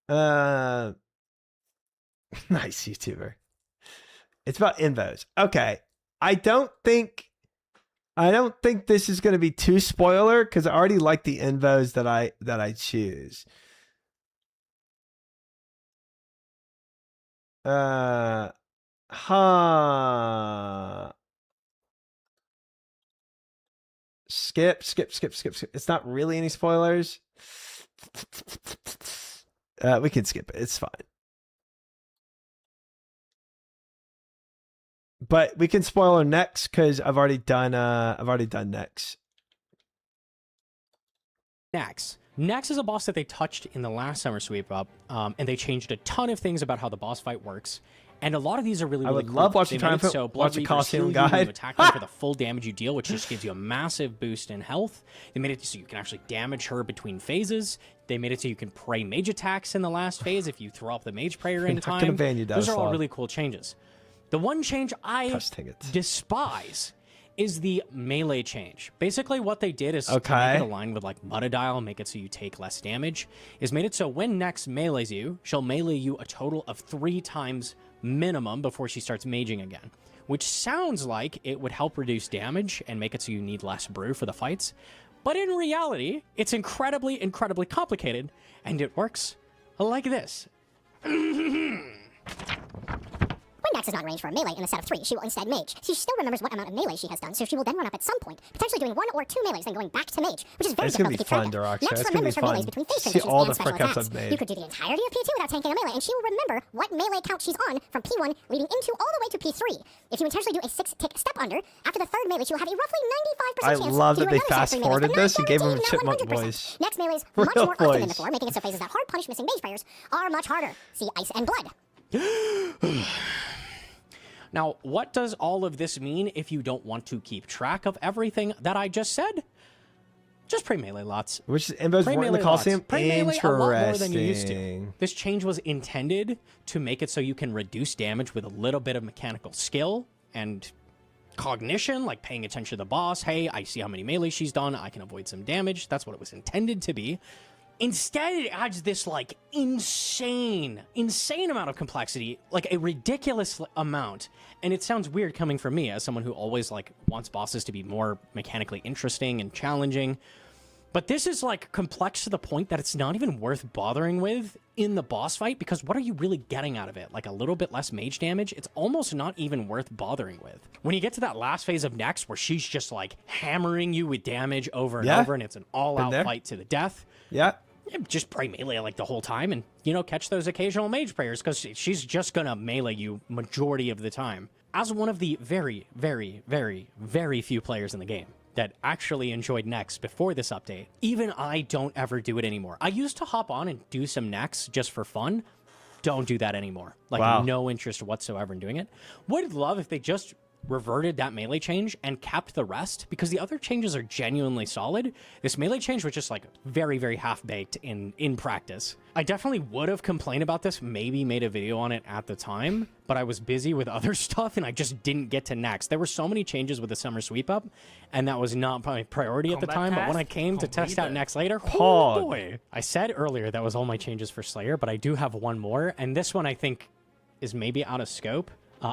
Nice YouTuber. It's about invos. Okay. I don't think this is going to be too spoiler because I already like the invos that I choose. Skip. It's not really any spoilers. We can skip it. It's fine. But we can spoil our next because I've already done next. Next, Next is a boss that they touched in the last summer sweep up, and they changed a ton of things about how the boss fight works. And a lot of these are really, really would cool. love watching They made it so Blood watch a Reavers Coliseum heal you when guide. you attack them for the full damage you deal, which just gives you a massive boost in health. They made it so you can actually damage her between phases. They made it so you can pray mage attacks in the last phase if you throw up the mage prayer in not gonna time. ban you, Those are all Dowslot. really cool changes. The one change I despise is the melee change. Basically what they did is to make it align with like Mutadile, make it so you take less damage, is made it so when Nex melees you, she'll melee you a total of 3 times minimum before she starts maging again, which sounds like it would help reduce damage and make it so you need less brew for the fights. But in reality, it's incredibly, incredibly complicated, and it works like this. When Nax is not ranged for a melee in a set of 3, she will instead mage. She still remembers what amount of melee she has done, so she will then run up at some point, potentially doing 1 or 2 melees, then going back to mage, which is very difficult to keep track of. Nex remembers her melees between phase transitions and special attacks. You could do the entirety of P2 without tanking a melee, and she will remember what melee count she's on from P1 leading into all the way to P3. If you intentionally do a 6-tick step under, after the 3rd melee, she will have a roughly 95% chance I love to that do they another set of fast 3 melees, forwarded but this not and gave them guaranteed, chipmunk not 100%. voice. Nex melees Real much more often than voice. before, making it so phases that hard punish missing mage prayers are much harder. See Ice and Blood. Now, what does all of this mean if you don't want to keep track of everything that I just said? Just pray melee lots. Which involves Pray in the melee Coliseum? lots. Pray melee a lot more than you used to. Interesting. This change was intended to make it so you can reduce damage with a little bit of mechanical skill and cognition, like paying attention to the boss. Hey, I see how many melee she's done. I can avoid some damage. That's what it was intended to be. Instead, it adds this, like, insane amount of complexity, like a ridiculous amount. And it sounds weird coming from me as someone who always, like, wants bosses to be more mechanically interesting and challenging. But this is, like, complex to the point that it's not even worth bothering with in the boss fight, because what are you really getting out of it? Like, a little bit less mage damage? It's almost not even worth bothering with. When you get to that last phase of Nex, where she's just, like, hammering you with damage over and over, and it's an all-out fight to the death. Yeah. Just pray melee like the whole time and, you know, catch those occasional mage prayers, because she's just gonna melee you majority of the time. As one of the very, very, very, very few players in the game that actually enjoyed Nex before this update, even I don't ever do it anymore. I used to hop on and do some Nex just for fun. Don't do that anymore. Like, no interest whatsoever in doing it. Would love if they just reverted that melee change and kept the rest, because the other changes are genuinely solid. This melee change was just like very, very half-baked in practice. I definitely would have complained about this, maybe made a video on it at the time, but I was busy with other stuff and I just didn't get to Nex. There were so many changes with the summer sweep up, and that was not my priority at the time, but when I came to test out Nex later, oh boy. I said earlier that was all my changes for Slayer, but I do have one more, and this one I think is maybe out of scope.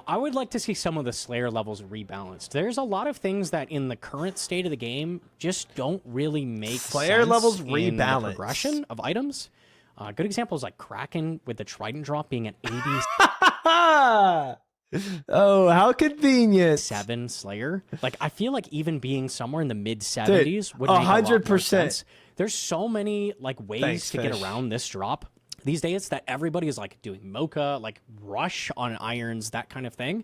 I would like to see some of the Slayer levels rebalanced. There's a lot of things that in the current state of the game just don't really make Slayer sense levels in rebalanced. the progression of items. Good examples like Kraken with the Trident drop being at 80. Oh, how convenient. 7 Slayer. Like, I feel like even being somewhere in the mid-70s would make 100%. a lot more sense. There's so many like ways to get Fish. around this drop these days that everybody is like doing Mocha, like Rush on irons, that kind of thing.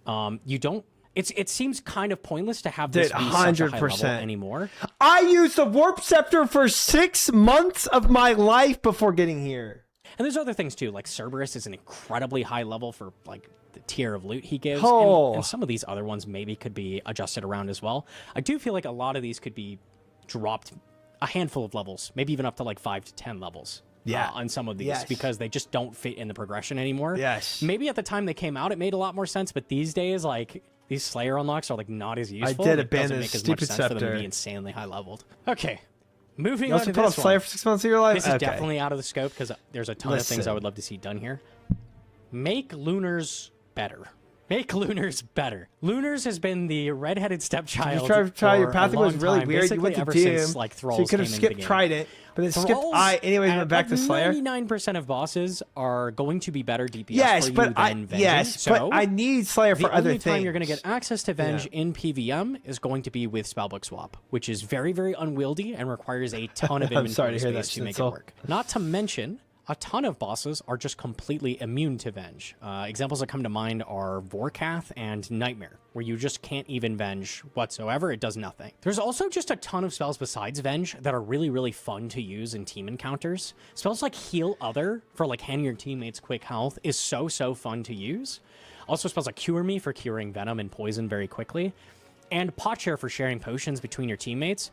You don't. It seems kind of pointless to have this be such a high level anymore. I used the Warp Scepter for 6 months of my life before getting here. And there's other things too, like Cerberus is an incredibly high level for like the tier of loot he gives, and some of these other ones maybe could be adjusted around as well. I do feel like a lot of these could be dropped a handful of levels, maybe even up to like 5 to 10 levels. On some of these, because they just don't fit in the progression anymore. Maybe at the time they came out, it made a lot more sense, but these days, like, these Slayer unlocks are like not as useful. I did it doesn't abandon make the as much stupid sense for them to scepter. be insanely high leveled. Okay, moving You on also to put this up Slayer one. for 6 months of your life? This is Okay. definitely out of the scope because there's a ton of things I would love to see done here. Make Lunars better. Make Lunars better. Lunars has been the redheaded stepchild. You try your for pathing a long was really time, weird. You went basically to ever Doom, since, like, so Thralls you could have came into the skipped game. Trident, but then skipped I anyways went back to Slayer. 99% of bosses are going to be better DPS Yes, for you but than Vengeance. but I need Slayer for other The only time things. you're going to get access to Venge in PVM is going to be with Spellbook Swap, which is very, very unwieldy and requires a ton of I'm inventory sorry to hear space that, to make it Schnitzel. work. Not to mention, a ton of bosses are just completely immune to Venge. Examples that come to mind are Vorkath and Nightmare, where you just can't even Venge whatsoever. It does nothing. There's also just a ton of spells besides Venge that are really, really fun to use in team encounters. Spells like Heal Other for like handing your teammates quick health is so fun to use. Also spells like Cure Me for curing venom and poison very quickly. And Pot Share for sharing potions between your teammates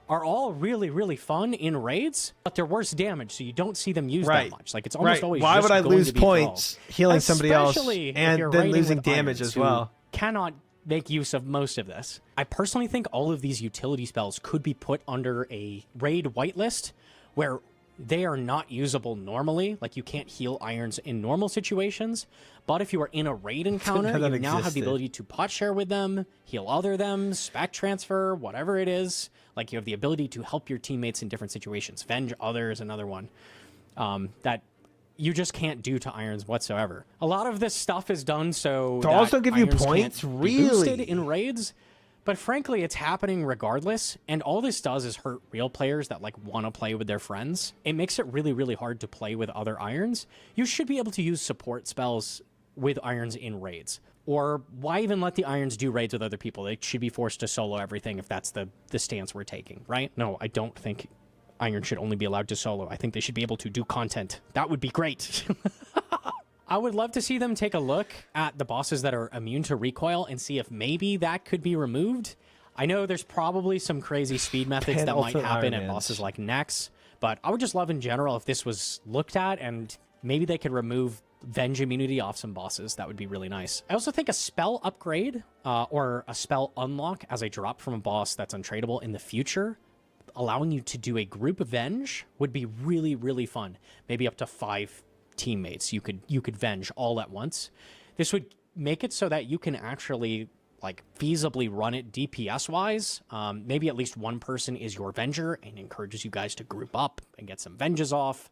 are all really, really fun in raids, but they're worse damage, so you don't see them used that much. Like, it's almost always Why just would I going lose to be points healing somebody else Especially and if you're then raiding losing with damage irons as who well? Cannot make use of most of this. I personally think all of these utility spells could be put under a raid whitelist where they are not usable normally. Like, you can't heal irons in normal situations, but if you are in a raid encounter, you now have the ability to pot share with them, heal other them, spec transfer, whatever it is. Like, you have the ability to help your teammates in different situations. Venge Other is another one that you just can't do to irons whatsoever. A lot of this stuff is done so to that also give you irons points, can't be boosted really? in raids. But frankly, it's happening regardless, and all this does is hurt real players that like want to play with their friends. It makes it really, really hard to play with other irons. You should be able to use support spells with irons in raids. Or why even let the irons do raids with other people? They should be forced to solo everything if that's the stance we're taking, right? No, I don't think Iron should only be allowed to solo. I think they should be able to do content. That would be great. I would love to see them take a look at the bosses that are immune to recoil and see if maybe that could be removed. I know there's probably some crazy speed methods that might happen at bosses like Nex, but I would just love in general if this was looked at and maybe they could remove Venge immunity off some bosses. That would be really nice. I also think a spell upgrade or a spell unlock as a drop from a boss that's untradeable in the future, allowing you to do a group Venge, would be really, really fun. Maybe up to 5 teammates you could Venge all at once. This would make it so that you can actually like feasibly run it DPS wise. Maybe at least one person is your Venger and encourages you guys to group up and get some Venges off.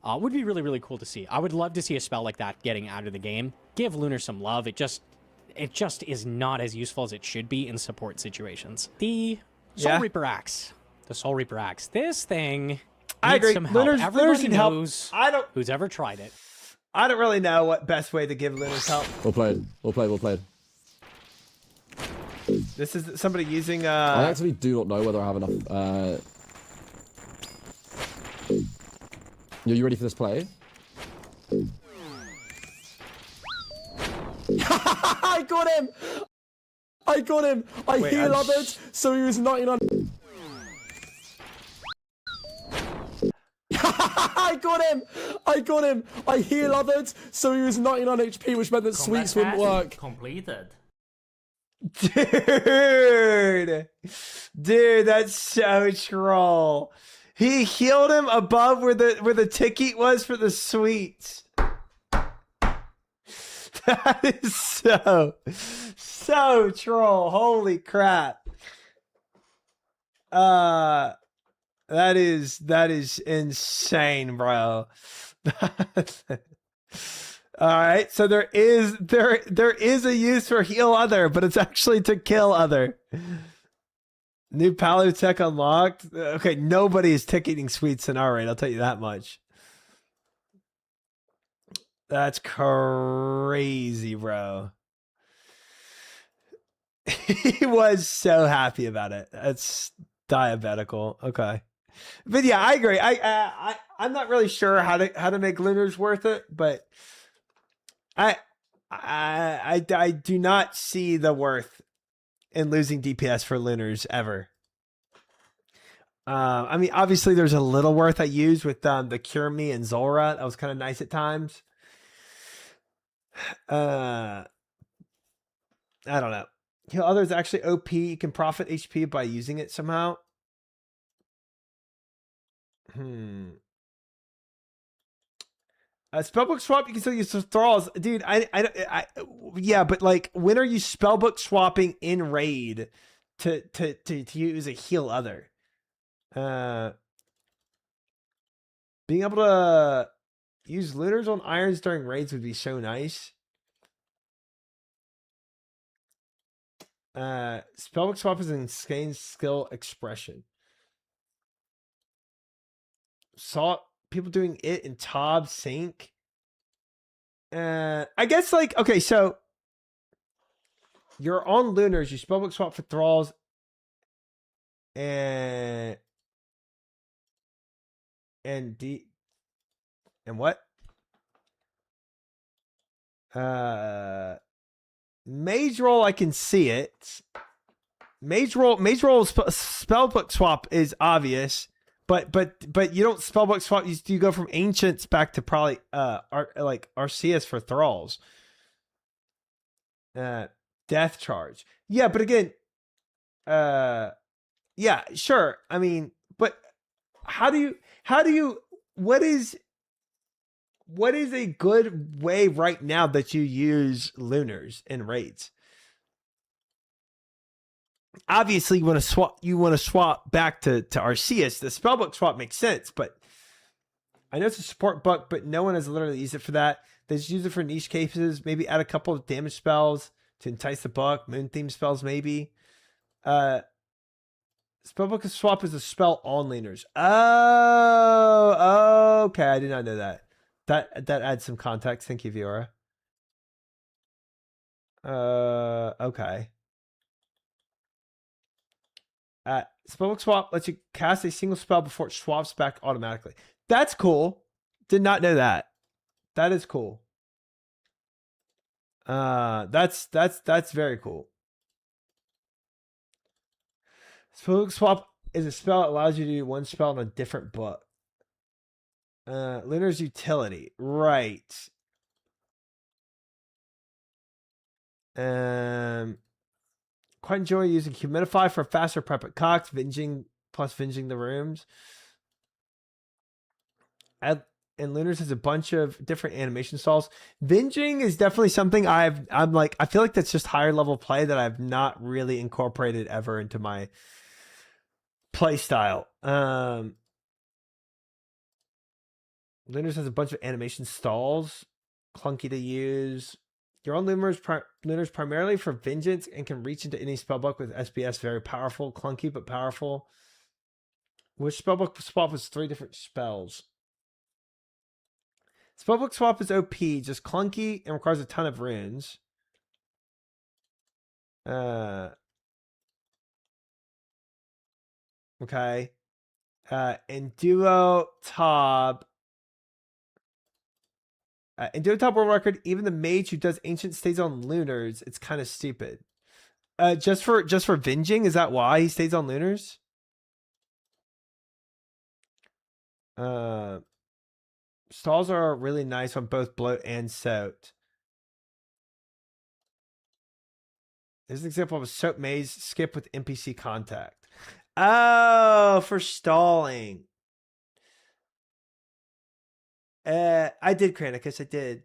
Would be really, really cool to see. I would love to see a spell like that getting out of the game. Give Lunar some love. It just is not as useful as it should be in support situations. The Soul Reaper Axe. The Soul Reaper Axe. This thing I agree. some help. Everybody knows help. who's ever tried it. I don't really know what best way to give Luna's help. Well played. Well played. Well played. This is somebody using I actually do not know whether I have enough. Are you ready for this play? I got him! I got him! I heal othered, so he was 99. I got him! I got him! I heal othered, so he was 99 HP, which meant that sweets wouldn't work. Completed. Dude, that's so troll. He healed him above where the ticket was for the sweets. That is so troll. Holy crap. That is insane, bro. All right, so there is a use for heal other, but it's actually to kill other. New Palu tech unlocked. Okay, nobody is ticketing sweets in our raid, I'll tell you that much. That's crazy, bro. He was so happy about it. That's diabetical. Okay. But yeah, I agree. I'm not really sure how to make Lunars worth it, but I do not see the worth in losing DPS for Lunars ever. I mean, obviously there's a little worth I used with the Cure Me and Zora. That was kind of nice at times. I don't know. Heal others actually OP. You can profit HP by using it somehow. Spellbook swap, you can still use thralls. Dude, yeah, but like, when are you spellbook swapping in raid to use a heal other? Being able to use Lunars on irons during raids would be so nice. Spellbook swap is an insane skill expression. people doing it in Tob Sync. I guess like, okay, so you're on Lunars, you spellbook swap for Thralls, and what? Mage roll, I can see it. Mage roll spellbook swap is obvious, but you don't spellbook swap. You go from ancients back to probably like Arceus for Thralls. Death charge. Yeah, but again, yeah, sure. I mean, but how do you what is a good way right now that you use Lunars in raids? Obviously, you want to swap back to Arceus. The spellbook swap makes sense, but I know it's a support book, but no one has literally used it for that. They just use it for niche cases, maybe add a couple of damage spells to entice the book, moon theme spells maybe. Spellbook swap is a spell on Lunars. Oh, okay. I did not know that. That adds some context. Thank you, Viora. Okay. Spellbook swap lets you cast a single spell before it swaps back automatically. That's cool. Did not know that. That is cool. That's very cool. Spellbook swap is a spell that allows you to do one spell in a different book. Lunar's utility, right? Quite enjoy using Humidify for faster prep at Cox, vinging the rooms. And Lunars has a bunch of different animation styles. Vinging is definitely something I feel like that's just higher level play that I've not really incorporated ever into my play style. Lunars has a bunch of animation stalls, clunky to use. You're on Lunars primarily for vengeance and can reach into any spellbook with SBS. Very powerful, clunky but powerful. Which spellbook swap is 3 different spells? Spellbook swap is OP, just clunky and requires a ton of runes. Okay. In Duo Tob. In Duo Top World Record, even the mage who does ancient stays on Lunars. It's kind of stupid. Just for vinging, is that why he stays on Lunars? Stalls are really nice on both bloat and soaked. There's an example of a soaked maze skip with NPC contact. Oh, for stalling. I did Kranicus, I did.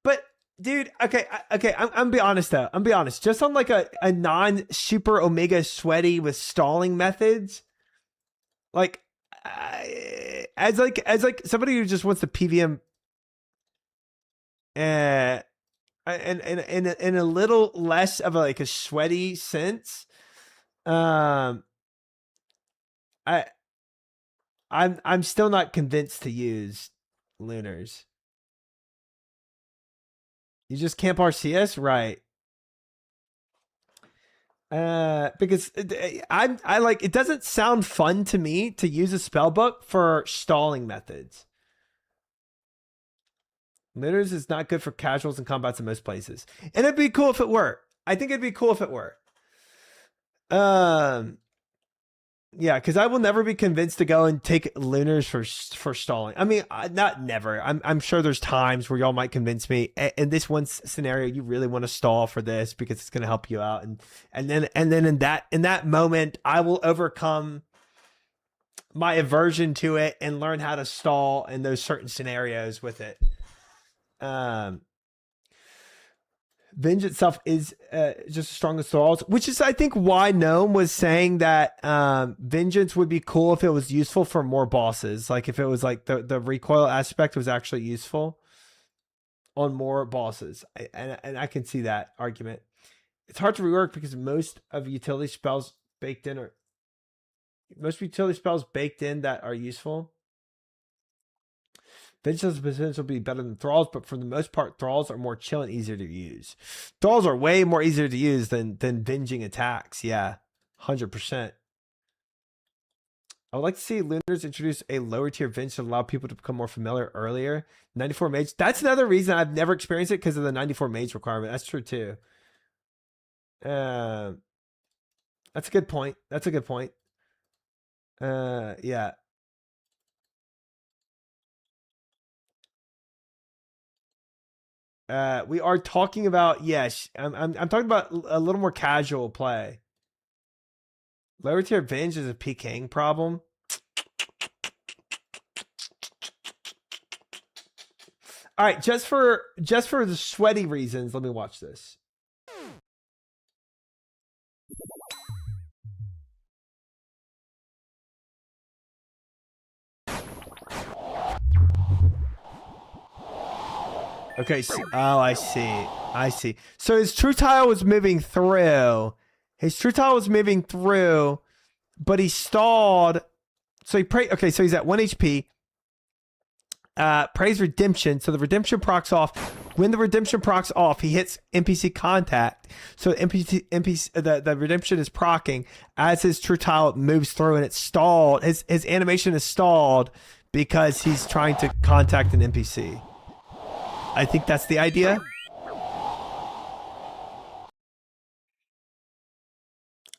But dude, okay, I'm gonna be honest though. I'm gonna be honest. Just on like a non-super Omega sweaty with stalling methods, like as somebody who just wants to PVM in a little less of a sweaty sense, I'm still not convinced to use Lunars. You just camp RCS, right? Because I like, it doesn't sound fun to me to use a spellbook for stalling methods. Lunars is not good for casuals and combats in most places. And it'd be cool if it were. I think it'd be cool if it were. Yeah, because I will never be convinced to go and take Lunars for stalling. I mean, not never. I'm sure there's times where y'all might convince me. In this one scenario, you really want to stall for this because it's going to help you out, and then in that moment, I will overcome my aversion to it and learn how to stall in those certain scenarios with it. Venge itself is just as strong as Thralls, which is, I think, why Gnome was saying that Vengeance would be cool if it was useful for more bosses. Like, if it was like the recoil aspect was actually useful on more bosses. And I can see that argument. It's hard to rework because most utility spells baked in that are useful Vinge has the potential to be better than Thralls, but for the most part, Thralls are more chill and easier to use. Thralls are way more easier to use than Venging attacks. Yeah, 100%. I would like to see Lunars introduce a lower tier Venge to allow people to become more familiar earlier. 94 Mage. That's another reason I've never experienced it, because of the 94 Mage requirement. That's true too. That's a good point. That's a good point. Yeah. We are talking about, yes, I'm talking about a little more casual play. Lower tier Venge is a PKing problem. All right, just for the sweaty reasons, let me watch this. Okay, oh, I see. So his true tile was moving through. But he stalled. So he prayed. Okay, so he's at 1 HP. Prays redemption. So the redemption procs off. When the redemption procs off, he hits NPC contact. So the redemption is procking as his true tile moves through, and it's stalled. His animation is stalled because he's trying to contact an NPC. I think that's the idea.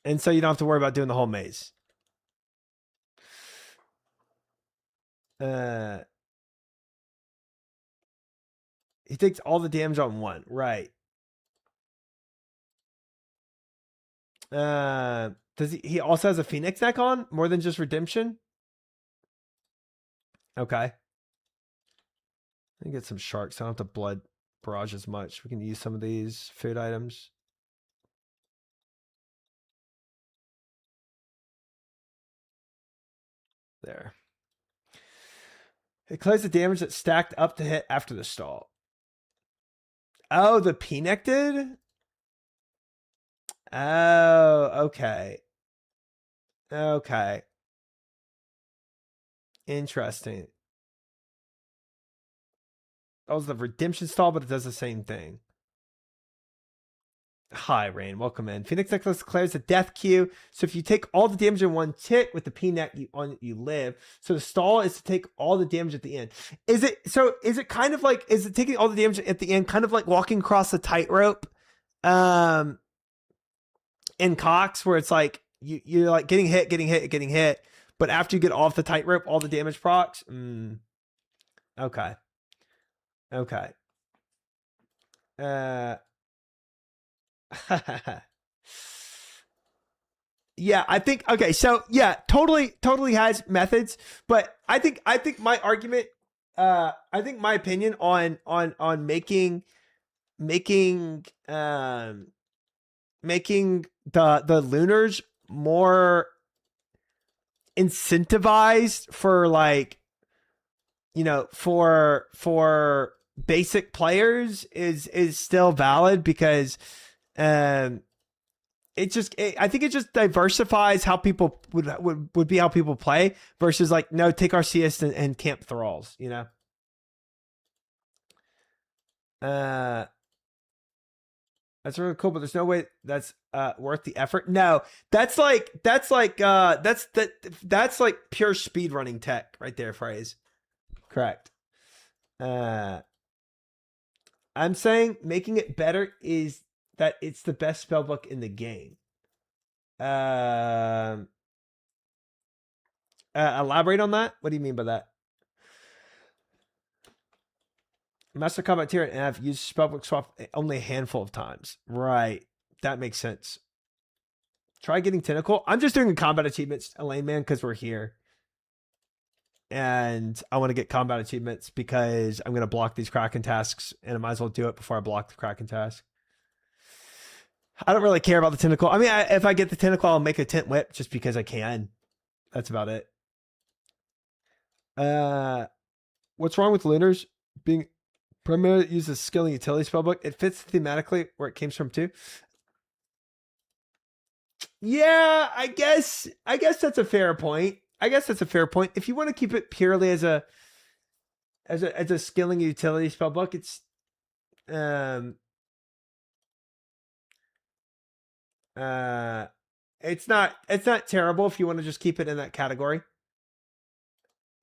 And so you don't have to worry about doing the whole maze. He takes all the damage on one, right? Does he also has a Phoenix neck on more than just redemption? Okay. Let me get some sharks. I don't have to blood barrage as much. We can use some of these food items. There. It clears the damage that's stacked up to hit after the stall. Oh, the P-neck did? Oh, okay. Okay. Interesting. That was the redemption stall, but it does the same thing. Hi, Rain. Welcome in. Phoenix Necklace declares a death queue. So if you take all the damage in one tick with the P-neck, you live. So the stall is to take all the damage at the end. Is it kind of like, is it taking all the damage at the end, kind of like walking across a tightrope in Cox, where it's like you're like getting hit, but after you get off the tightrope, all the damage procs? Okay. Okay. Yeah, I think, okay, so yeah, totally has methods, but I think my argument, I think my opinion on making the Lunars more incentivized for, like, you know, for basic players is still valid, because I think it just diversifies how people would be how people play, versus like, no, take Arceus and camp Thralls, you know? That's really cool, but there's no way that's worth the effort. No, that's like pure speed running tech right there, phrase. Correct. I'm saying making it better is that it's the best spellbook in the game. Elaborate on that. What do you mean by that? Master Combat tier, and I've used spellbook swap only a handful of times. Right. That makes sense. Try getting Tentacle. I'm just doing combat achievements, Elaine, man, because we're here. And I want to get combat achievements because I'm going to block these Kraken tasks, and I might as well do it before I block the Kraken task. I don't really care about the Tentacle. I mean, if I get the Tentacle, I'll make a Tent Whip just because I can. That's about it. What's wrong with Lunars being primarily used as skill and utility spellbook? It fits thematically where it came from too. Yeah, I guess that's a fair point. If you want to keep it purely as a as a skilling utility spellbook, it's not terrible if you want to just keep it in that category.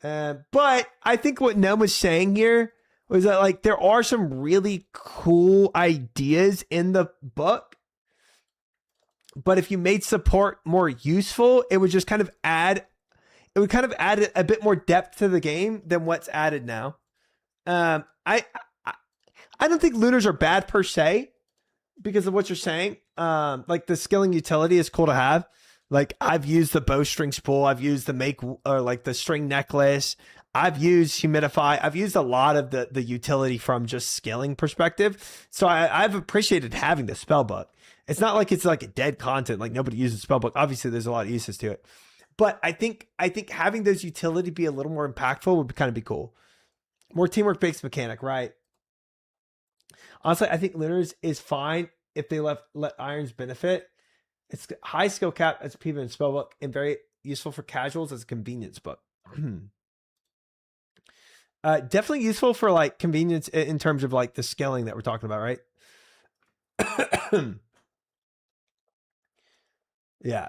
But I think what Gnome was saying here was that like there are some really cool ideas in the book, but if you made support more useful, it would just kind of add a bit more depth to the game than what's added now. I don't think lunars are bad per se because of what you're saying. Like the skilling utility is cool to have. Like I've used the bowstring spool, I've used the string necklace, I've used humidify, I've used a lot of the utility from just skilling perspective. So I've appreciated having the spell book. It's not like it's like a dead content, like nobody uses spell book. Obviously, there's a lot of uses to it. But I think having those utility be a little more impactful would kind of be cool. More teamwork based mechanic, right? Honestly, I think Lunars is fine if they let Irons benefit. It's high skill cap as a PvP and spellbook, and very useful for casuals as a convenience book. Definitely useful for like convenience in terms of like the scaling that we're talking about, right? Yeah.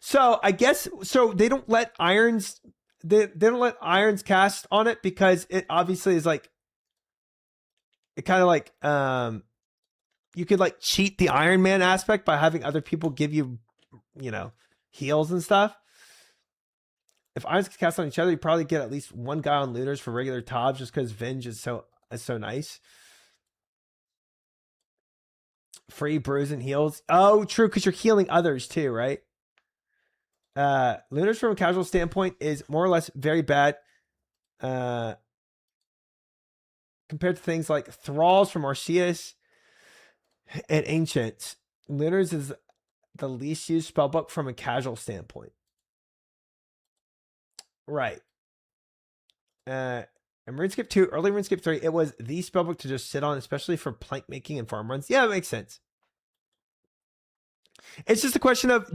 So I guess they don't let Irons cast on it because it obviously is like it kind of like you could like cheat the Iron Man aspect by having other people give you heals and stuff. If Irons can cast on each other, you probably get at least one guy on Lunars for regular Tobs just because Venge is so nice. Free brews and heals. Oh, true, because you're healing others too, right? Lunars from a casual standpoint is more or less very bad. Compared to things like Thralls from Arceus and Ancients, Lunars is the least used spellbook from a casual standpoint. Right. And RuneScape 2, early RuneScape 3, it was the spellbook to just sit on, especially for plank making and farm runs. Yeah, it makes sense. It's just a question of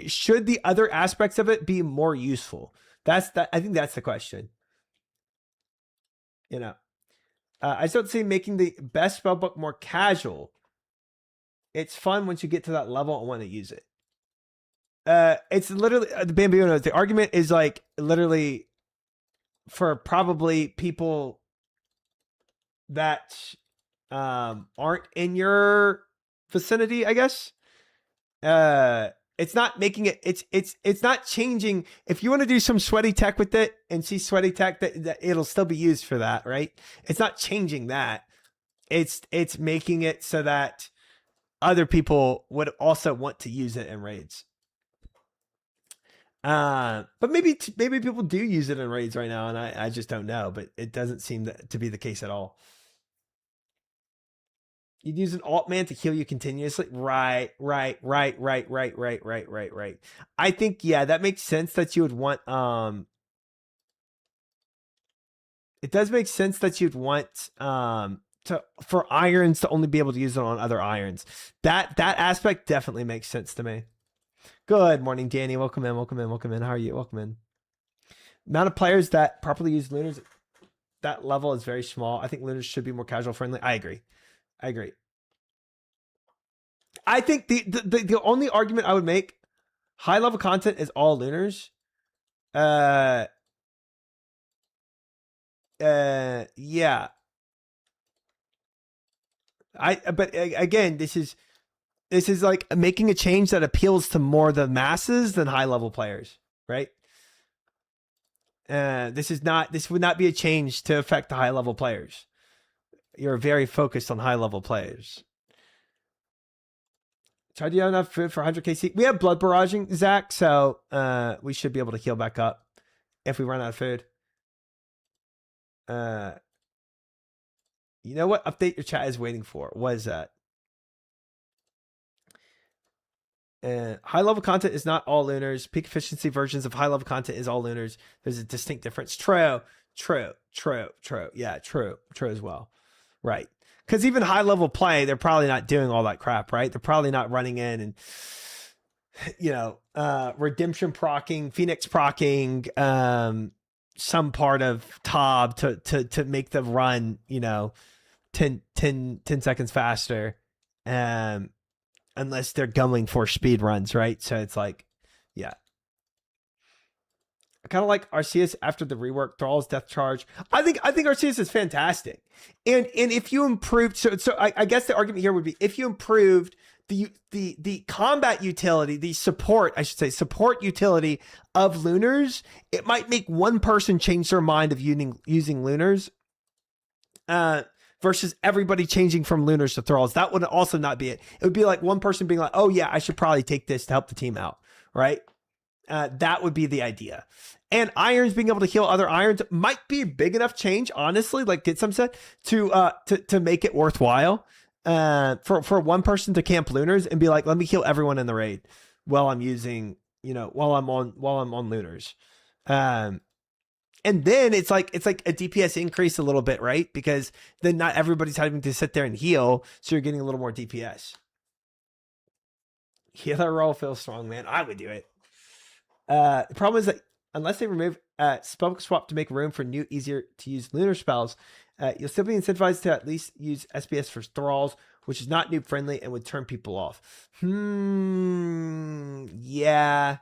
should the other aspects of it be more useful? I think that's the question. I still see making the best spellbook more casual. It's fun once you get to that level and want to use it. It's literally the Bamboo knows. The argument is like literally for probably people that aren't in your vicinity, I guess. It's not making it. It's not changing. If you want to do some sweaty tech with it and see sweaty tech, that it'll still be used for that, right? It's not changing that. It's making it so that other people would also want to use it in raids. But maybe people do use it in raids right now, and I just don't know. But it doesn't seem to be the case at all. You'd use an alt man to heal you continuously. Right. I think, yeah, that makes sense that you would want, it does make sense that you'd want, for irons to only be able to use it on other irons. That aspect definitely makes sense to me. Good morning, Danny. Welcome in. How are you? Welcome in. Amount of players that properly use Lunars, that level is very small. I think Lunars should be more casual friendly. I agree. I think the only argument I would make, high level content is all Lunars. Yeah. But again, this is like making a change that appeals to more the masses than high level players, right? This would not be a change to affect the high level players. You're very focused on high level players. So do you have enough food for 100 KC? We have blood barraging, Zach, so we should be able to heal back up if we run out of food. You know what update your chat is waiting for? What is that? High level content is not all Lunars. Peak efficiency versions of high level content is all Lunars. There's a distinct difference. True. Yeah, true as well. Right. Because even high level play, they're probably not doing all that crap, right? They're probably not running in and, redemption procking, Phoenix procking, some part of Tob to make the run, 10 seconds faster. Unless they're going for speed runs, right? So it's like, yeah. I kind of like Arceus after the rework, Thrall's Death Charge. I think Arceus is fantastic. And if you improved, so I guess the argument here would be if you improved the combat utility, the support utility of Lunars, it might make one person change their mind of using Lunars. Versus everybody changing from Lunars to Thralls. That would also not be it. It would be like one person being like, oh yeah, I should probably take this to help the team out, right? That would be the idea. And Irons being able to heal other Irons might be a big enough change, honestly, like did some said, to make it worthwhile. For one person to camp Lunars and be like, let me heal everyone in the raid while I'm using, while I'm on Lunars. And then it's like a DPS increase a little bit, right? Because then not everybody's having to sit there and heal, so you're getting a little more DPS. Healer roll feels strong, man. I would do it. The problem is that unless they remove spellbook swap to make room for new, easier to use lunar spells, you'll still be incentivized to at least use SBS for Thralls, which is not noob friendly and would turn people off. Yeah.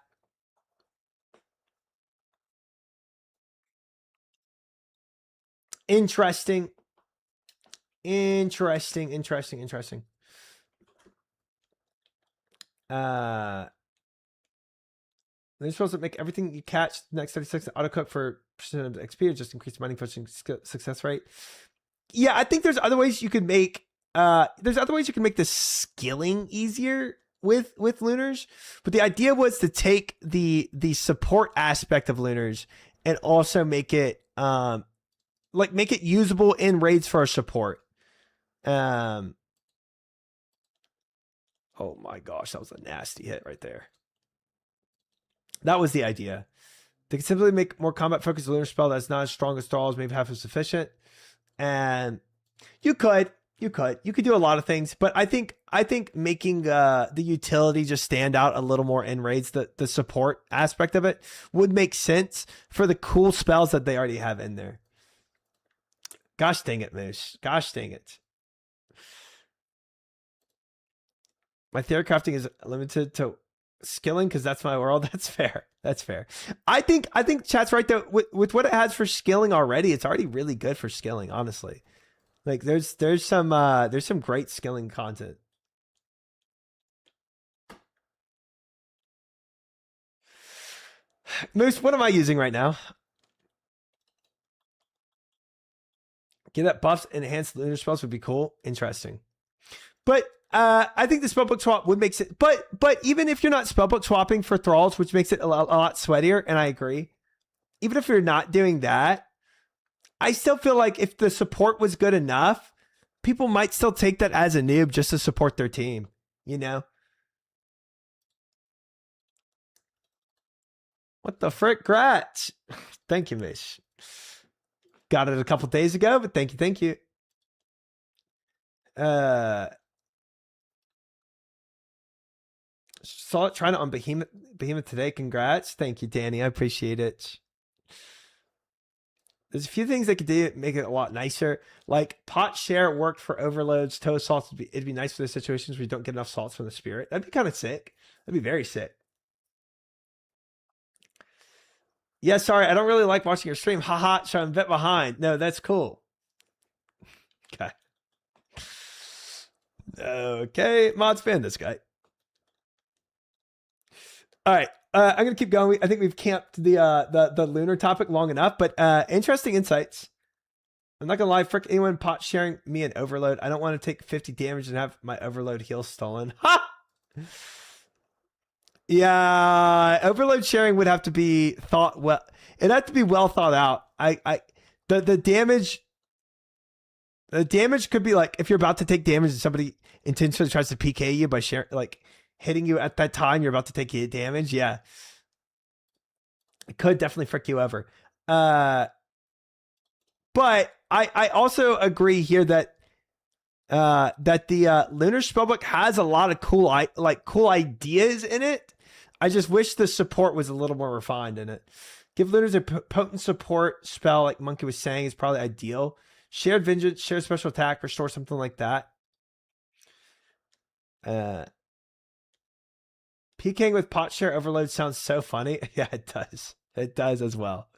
Interesting. They're supposed to make everything you catch the next 30 seconds auto cook for percent of XP or just increase mining pushing success rate. Yeah, I think there's other ways you could make the skilling easier with Lunars, but the idea was to take the support aspect of Lunars and also make it make it usable in raids for our support. Oh my gosh, that was a nasty hit right there. That was the idea. They could simply make more combat focused lunar spell that's not as strong as Thralls, maybe half as sufficient. And you could do a lot of things, but I think making the utility just stand out a little more in raids, the support aspect of it would make sense for the cool spells that they already have in there. Gosh dang it, Moose. Gosh dang it. My theory crafting is limited to skilling because that's my world. That's fair. That's fair. I think chat's right though. With what it has for skilling already, it's already really good for skilling, honestly. Like there's some great skilling content. Moose, what am I using right now? Get that buffs, enhanced lunar spells would be cool. Interesting. But I think the spellbook swap would make sense. But even if you're not spellbook swapping for Thralls, which makes it a lot sweatier, and I agree, even if you're not doing that, I still feel like if the support was good enough, people might still take that as a noob just to support their team, What the frick, Gratch? Thank you, Mish. Got it a couple days ago, but thank you. Saw it trying it on Behemoth today. Congrats. Thank you, Danny. I appreciate it. There's a few things they could do make it a lot nicer. Like pot share worked for overloads. Toe salts it'd be nice for those situations where you don't get enough salts from the spirit. That'd be kind of sick. That'd be very sick. Yeah, sorry, I don't really like watching your stream. Haha, so I'm a bit behind. No, that's cool. Okay. Okay, mods fan this guy. All right, I'm gonna keep going. I think we've camped the lunar topic long enough, but interesting insights. I'm not gonna lie, frick anyone pot sharing me an overload. I don't want to take 50 damage and have my overload heal stolen. Ha! Yeah, overload sharing would have to be thought well. It'd have to be well thought out. The damage could be like if you're about to take damage and somebody intentionally tries to PK you by hitting you at that time you're about to take damage. Yeah, it could definitely frick you over. But I also agree here that the lunar spellbook has a lot of cool ideas in it. I just wish the support was a little more refined in it. Give looters a potent support spell like Monkey was saying is probably ideal. Shared vengeance, shared special attack, restore something like that. PKing with pot share overload sounds so funny. Yeah, it does. It does as well.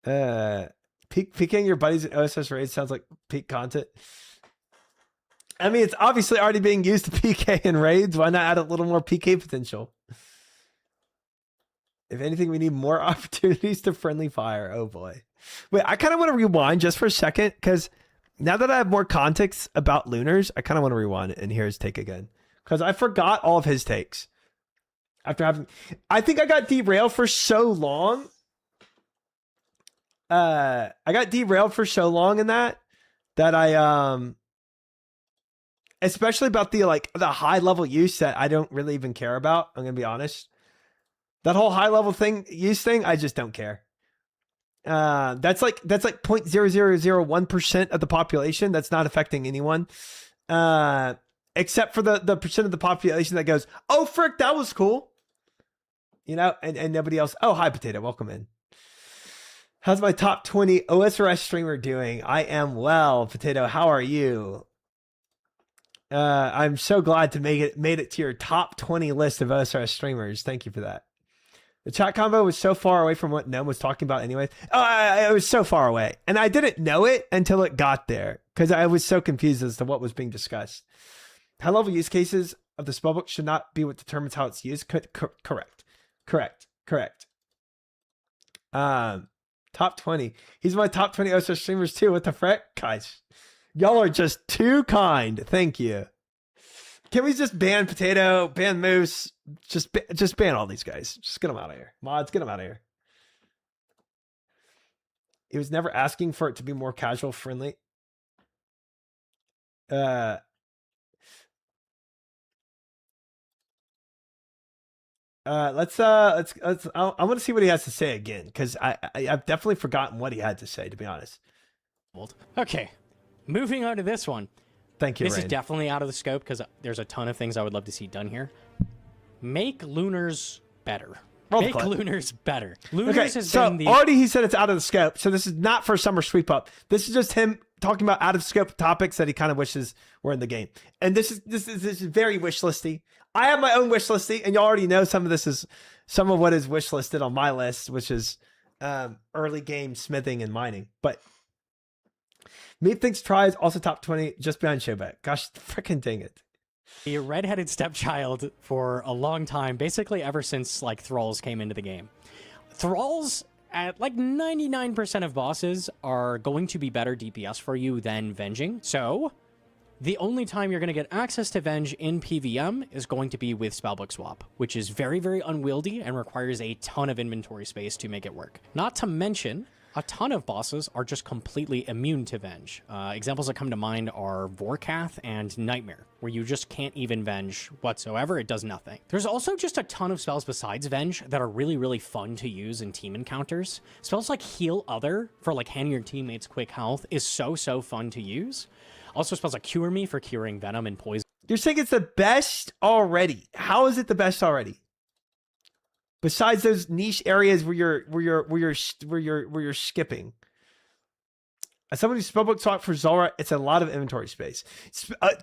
PKing your buddies in OSS raids sounds like peak content. I mean, it's obviously already being used to PK in raids. Why not add a little more PK potential? If anything, we need more opportunities to friendly fire. Oh boy. Wait, I kind of want to rewind just for a second, because now that I have more context about Lunars, I kind of want to rewind and hear his take again. Because I forgot all of his takes. I think I got derailed for so long. I got derailed for so long in that I especially about the high level use that I don't really even care about. I'm gonna be honest. That whole high level use thing, I just don't care. That's like 0.0001% of the population. That's not affecting anyone. Except for the percent of the population that goes, oh frick, that was cool. You know, and nobody else. Oh, hi Potato, welcome in. How's my top 20 OSRS streamer doing? I am well, Potato. How are you? I'm so glad to made it to your top 20 list of OSRS streamers. Thank you for that. The chat combo was so far away from what Gnome was talking about anyways. Oh, it was so far away. And I didn't know it until it got there, because I was so confused as to what was being discussed. High level use cases of the spellbook should not be what determines how it's used. Correct. Top 20. He's my top 20 OSR streamers too. What the frick? Guys, y'all are just too kind. Thank you. Can we just ban Potato, ban Moose? Just ban all these guys. Just get them out of here. Mods, get them out of here. He was never asking for it to be more casual friendly. I want to see what he has to say again, because I've definitely forgotten what he had to say, to be honest. Okay, moving on to this one. Thank you, This Rain. is definitely out of the scope, because there's a ton of things I would love to see done here. Make Lunars better. Make Lunars better. Lunars has been the... already he said it's out of the scope, so this is not for summer sweep up. This is just him talking about out of scope topics that he kind of wishes were in the game. And this is very wish listy. I have my own wish listy, and you already know some of what is wish listed on my list, which is early game smithing and mining. But Meep thinks Try is also top 20, just behind Showback. Gosh, freaking dang it. A redheaded stepchild for a long time, basically ever since like Thralls came into the game. Thralls at like 99% of bosses are going to be better DPS for you than Venging. So the only time you're going to get access to Venge in PVM is going to be with Spellbook Swap, which is very, very unwieldy and requires a ton of inventory space to make it work. Not to mention, a ton of bosses are just completely immune to Venge. Examples that come to mind are Vorkath and Nightmare, where you just can't even Venge whatsoever. It does nothing. There's also just a ton of spells besides Venge that are really, really fun to use in team encounters. Spells like Heal Other for like handing your teammates quick health is so fun to use. Also spells like Cure Me for curing venom and poison. You're saying it's the best already. How is it the best already? Besides those niche areas where you're skipping. As somebody who spellbook swap for Zora, it's a lot of inventory space.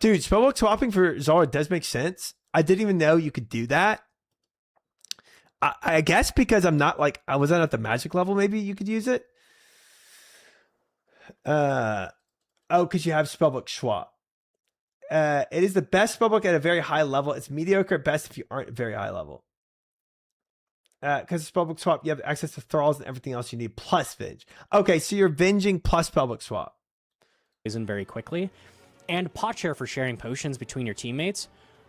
Dude, spellbook swapping for Zora does make sense. I didn't even know you could do that. I guess because I'm not like, I wasn't at the magic level, maybe you could use it. Oh, because you have spellbook swap. It is the best spellbook at a very high level. It's mediocre at best if you aren't very high level. Because spellbook swap, you have access to thralls and everything else you need plus Venge. Okay, so you're Venging plus spellbook swap. Poison very quickly. And pot share for sharing potions between your teammates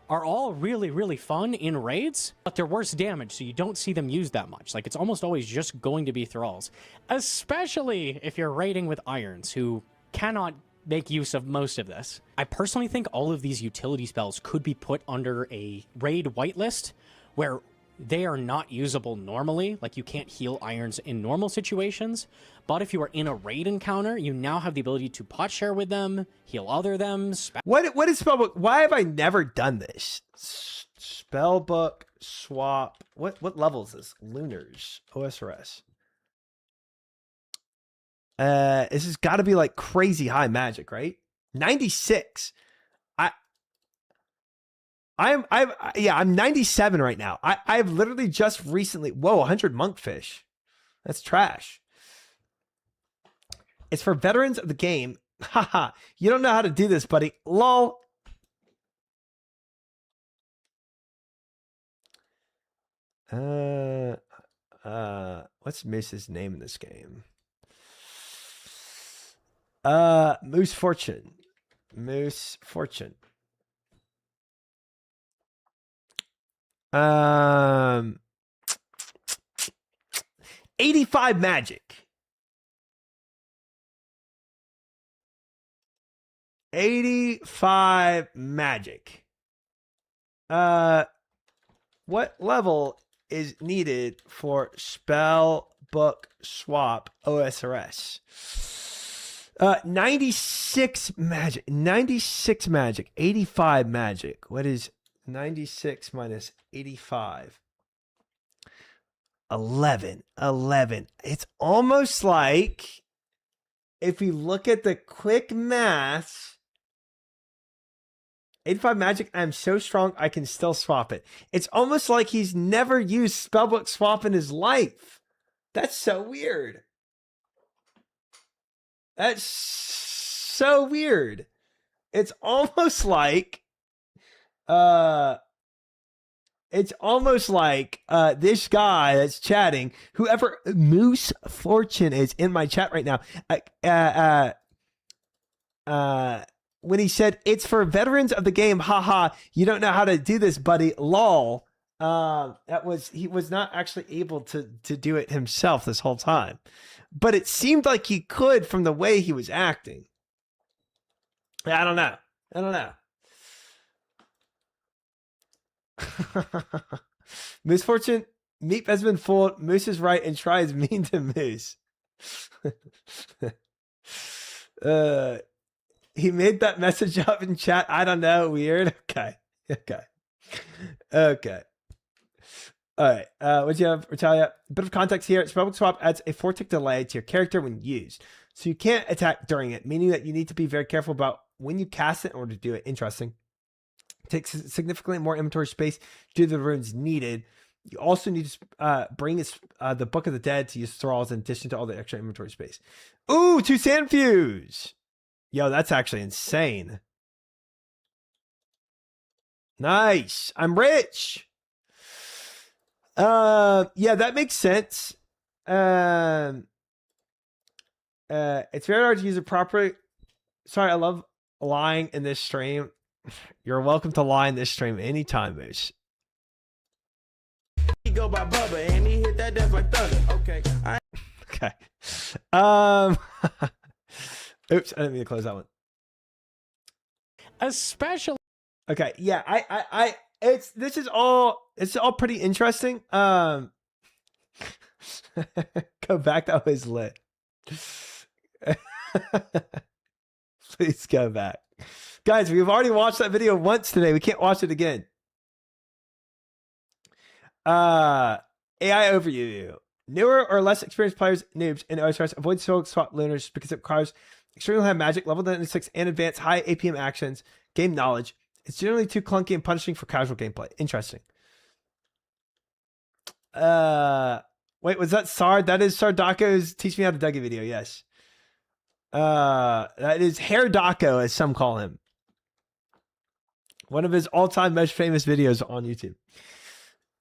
are all really, really fun in raids, but they're worse damage, so you don't see them used that much. Like, it's almost always just going to be thralls. Especially if you're raiding with irons, who cannot make use of most of this. I personally think all of these utility spells could be put under a raid whitelist, where they are not usable normally. Like, you can't heal irons in normal situations, but if you are in a raid encounter, you now have the ability to pot share with them, heal other them. What is spellbook? Why have I never done this? Spellbook swap. What level is this? Lunars. OSRS. This has got to be like crazy high magic, right? 96. I'm 97 right now. I've literally just recently, 100 monkfish. That's trash. It's for veterans of the game. Haha, you don't know how to do this, buddy. Lol. What's Moose's name in this game? Moose Fortune. Moose Fortune. 85 magic. 85 magic. What level is needed for spell book swap OSRS? 96 magic. 96 magic. 85 magic. What is 96 minus 85? 11. It's almost like, if you look at the quick math, 85 magic, I'm so strong I can still swap it. It's almost like he's never used spellbook swap in his life. That's so weird. That's so weird. It's almost like this guy that's chatting, whoever Moose Fortune is in my chat right now, when he said it's for veterans of the game, haha, you don't know how to do this, buddy, lol. He was not actually able to do it himself this whole time, but it seemed like he could from the way he was acting. I don't know. Moose Fortune, Meep has been fooled. Moose is right and Try is mean to Moose. He made that message up in chat. I don't know. Weird. Okay. All right. What do you have, Retalia? A bit of context here. Spellbook swap adds a 4-tick delay to your character when used, so you can't attack during it, meaning that you need to be very careful about when you cast it in order to do it. Interesting. It takes significantly more inventory space due to the runes needed. You also need to bring the Book of the Dead to use thralls in addition to all the extra inventory space. Ooh, 2 sand fuse. Yo, that's actually insane. Nice. I'm rich. Yeah, that makes sense. It's very hard to use it properly. Sorry, I love lying in this stream. You're welcome to lie in this stream anytime, Moose. He go by Bubba and he hit that death like thunder. Okay. Okay. Oops, I didn't mean to close that one. Especially. Okay, yeah, it's all pretty interesting. Go back, that was lit. Please go back. Guys, we've already watched that video once today. We can't watch it again. AI overview. Newer or less experienced players, noobs, in OSRS avoid swap lunars because it requires extremely high magic, level 96, and advanced high APM actions, game knowledge. It's generally too clunky and punishing for casual gameplay. Interesting. Wait, was that Sard? That is Sardako's Teach Me How to Dougie video, yes. That is Hair Daco, as some call him. One of his all-time most famous videos on YouTube.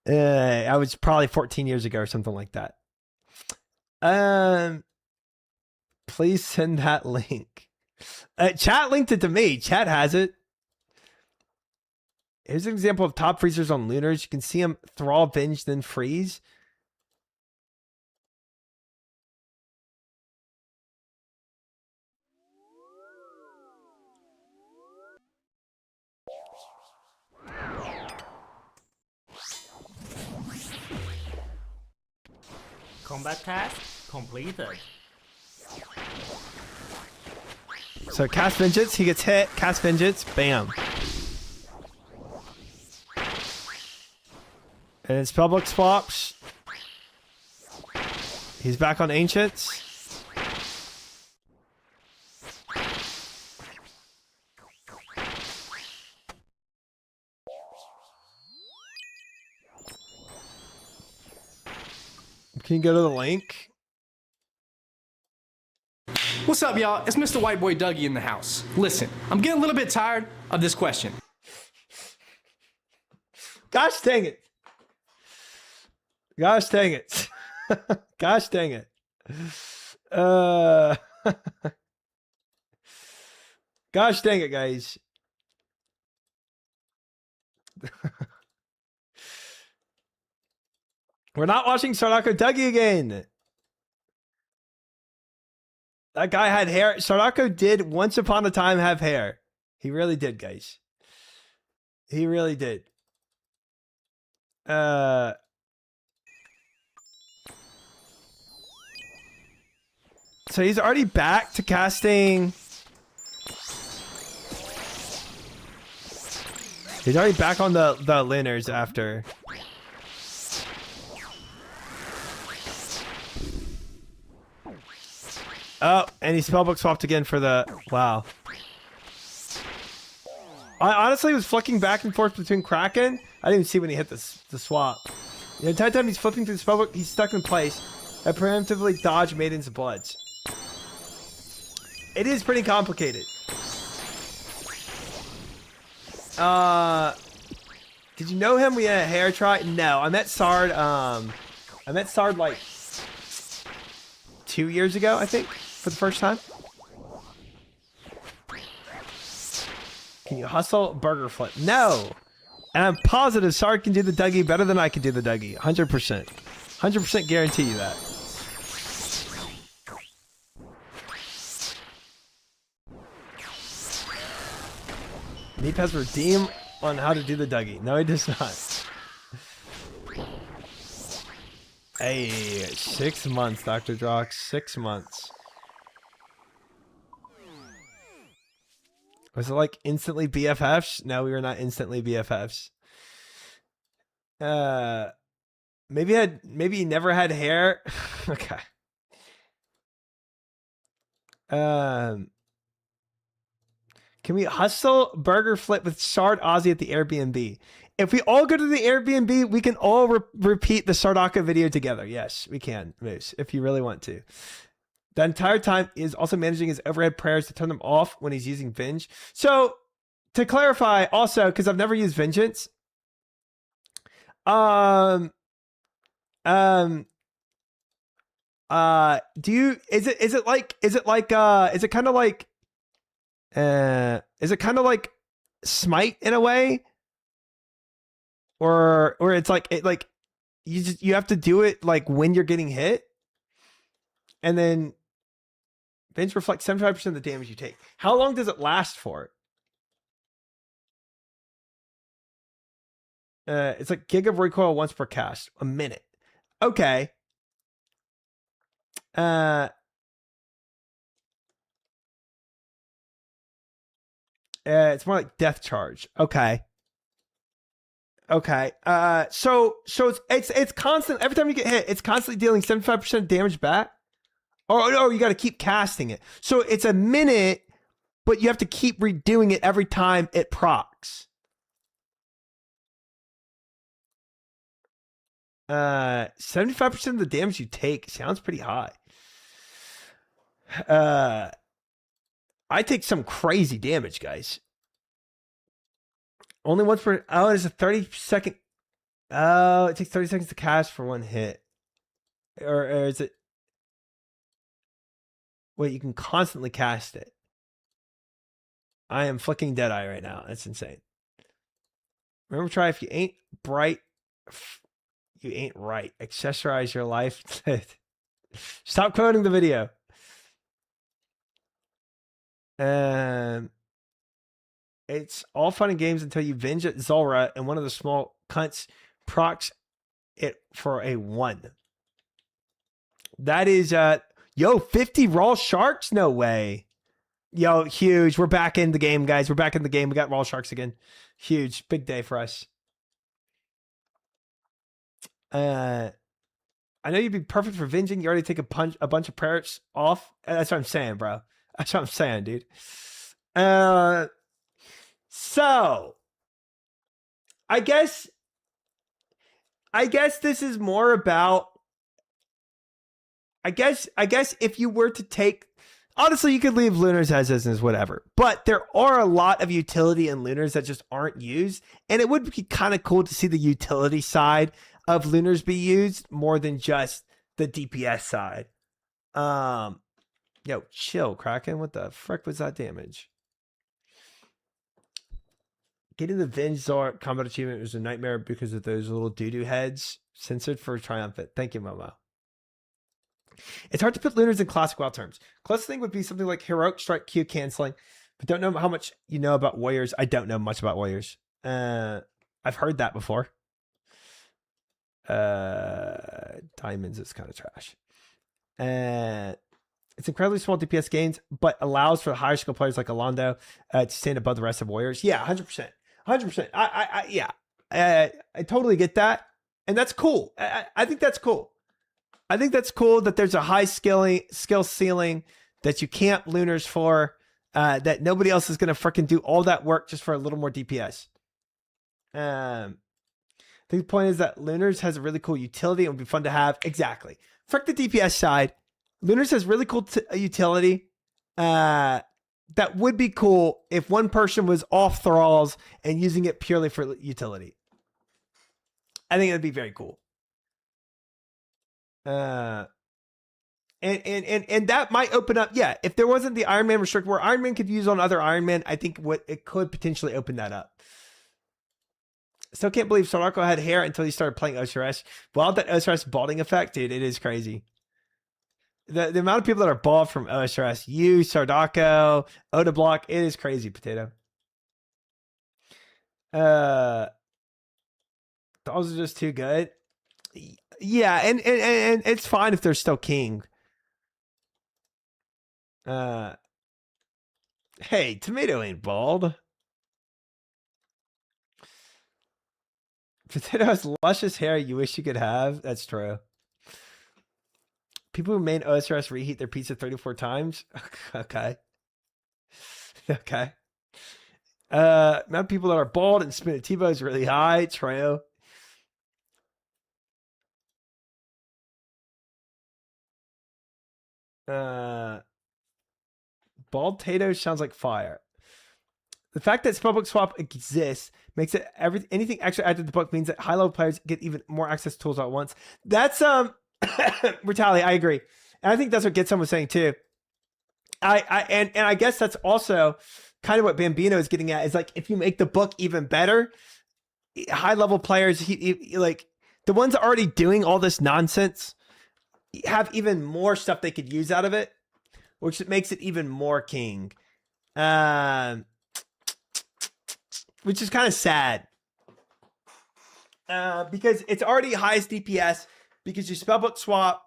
I was probably 14 years ago or something like that. Please send that link. Chat linked it to me. Chat has it. Here's an example of top freezers on lunars. You can see them thrall, binge, then freeze. Combat task completed. So cast Vengeance, he gets hit, cast Vengeance, bam. And spellbook swaps. He's back on Ancients. Can you go to the link? What's up, y'all? It's Mr. White Boy Dougie in the house. Listen, I'm getting a little bit tired of this question. Gosh dang it. Gosh dang it. Gosh dang it. Gosh dang it, guys. We're not watching Sardako Dougie again. That guy had hair. Sardako did once upon a time have hair. He really did, guys. He really did. So he's already back to casting. He's already back on the Linners after. Oh, and he spellbook swapped again for the... Wow. I honestly was flicking back and forth between Kraken. I didn't even see when he hit the swap. The entire time he's flipping through the spellbook, he's stuck in place. I preemptively dodge Maidens of Bloods. It is pretty complicated. Did you know him? We had a hair try? No, I met Sard. I met Sard like 2 years ago, I think, for the first time. Can you hustle burger flip? No. And I'm positive Sard can do the Dougie better than I can do the Dougie. 100%. 100% guarantee you that. Neep has redeem on how to do the Dougie. No, he does not. Hey, 6 months, Dr. Drox. 6 months. Was it like instantly BFFs? No, we were not instantly BFFs. Maybe he never had hair. Okay. Can we hustle burger flip with Sard Ozzy at the Airbnb? If we all go to the Airbnb, we can all repeat the Sardaka video together. Yes, we can, Moose, if you really want to. The entire time is also managing his overhead prayers to turn them off when he's using Venge. So, to clarify, also, because I've never used Vengeance, do you, is it kind of like Smite in a way? Or it's like you have to do it like when you're getting hit, and then Venge reflects 75% of the damage you take. How long does it last for? It's like gig of recoil once per cast, a minute. Okay. It's more like death charge. Okay. Okay. So it's constant. Every time you get hit, it's constantly dealing 75% damage back. Or you got to keep casting it. So it's a minute, but you have to keep redoing it every time it procs. 75% of the damage you take sounds pretty high. I take some crazy damage, guys. Only once per... Oh, it's a 30-second... Oh, it takes 30 seconds to cast for one hit. Or is it... Wait, you can constantly cast it. I am flicking Deadeye right now. That's insane. Remember, try if you ain't bright, you ain't right. Accessorize your life. Stop quoting the video. It's all fun and games until you Venge at Zulra and one of the small cunts procs it for a 1. That is, yo, 50 raw sharks? No way. Yo, huge. We're back in the game, guys. We're back in the game. We got raw sharks again. Huge. Big day for us. I know you'd be perfect for venging. You already take a bunch of parrots off. That's what I'm saying, bro. That's what I'm saying, dude. So I guess this is more about, I guess if you were to take, honestly, you could leave lunars as is, whatever. But there are a lot of utility in lunars that just aren't used. And it would be kind of cool to see the utility side of lunars be used more than just the DPS side. Yo, chill, Kraken. What the frick was that damage? Getting the Venge Zor combat achievement was a nightmare because of those little doo-doo heads. Censored for triumphant. Thank you, Momo. It's hard to put lunars in classic WoW terms. Closest thing would be something like heroic strike Q canceling, but don't know how much you know about warriors. I don't know much about warriors. I've heard that before. Diamonds is kind of trash. It's incredibly small DPS gains, but allows for higher skill players like Alondo to stand above the rest of warriors. Yeah, 100%. 100%. I totally get that. And that's cool. I think that's cool. I think that's cool that there's a high skill ceiling that you camp lunars for, that nobody else is going to freaking do all that work just for a little more DPS. I think the point is that lunars has a really cool utility and would be fun to have. Exactly. Frick the DPS side. Lunars has really cool utility. That would be cool if one person was off thralls and using it purely for utility. I think that'd be very cool. And that might open up. Yeah, if there wasn't the Iron Man restrict where Iron Man could use on other Iron Man, I think it could potentially open that up. Still can't believe Sarako had hair until he started playing Osiris. Well, that Osiris balding effect, dude, it is crazy. The amount of people that are bald from Osiris, you, Sardako, Oda Block, it is crazy, Potato. Those are just too good. Yeah, and it's fine if they're still king. Hey, Tomato ain't bald. Potato has luscious hair you wish you could have. That's true. People who made OSRS reheat their pizza 34 times. Okay. Okay. Amount of people that are bald and spin at T-Bow is really high. True. Bald Tato sounds like fire. The fact that Spellbook Swap exists makes it anything extra added to the book means that high level players get even more access to tools at once. That's Retali, I agree. And I think that's what Gitson was saying too. I guess that's also kind of what Bambino is getting at, is like, if you make the book even better, high level players, like the ones already doing all this nonsense, have even more stuff they could use out of it, which makes it even more king. Which is kind of sad. Because it's already highest DPS, because you spellbook swap,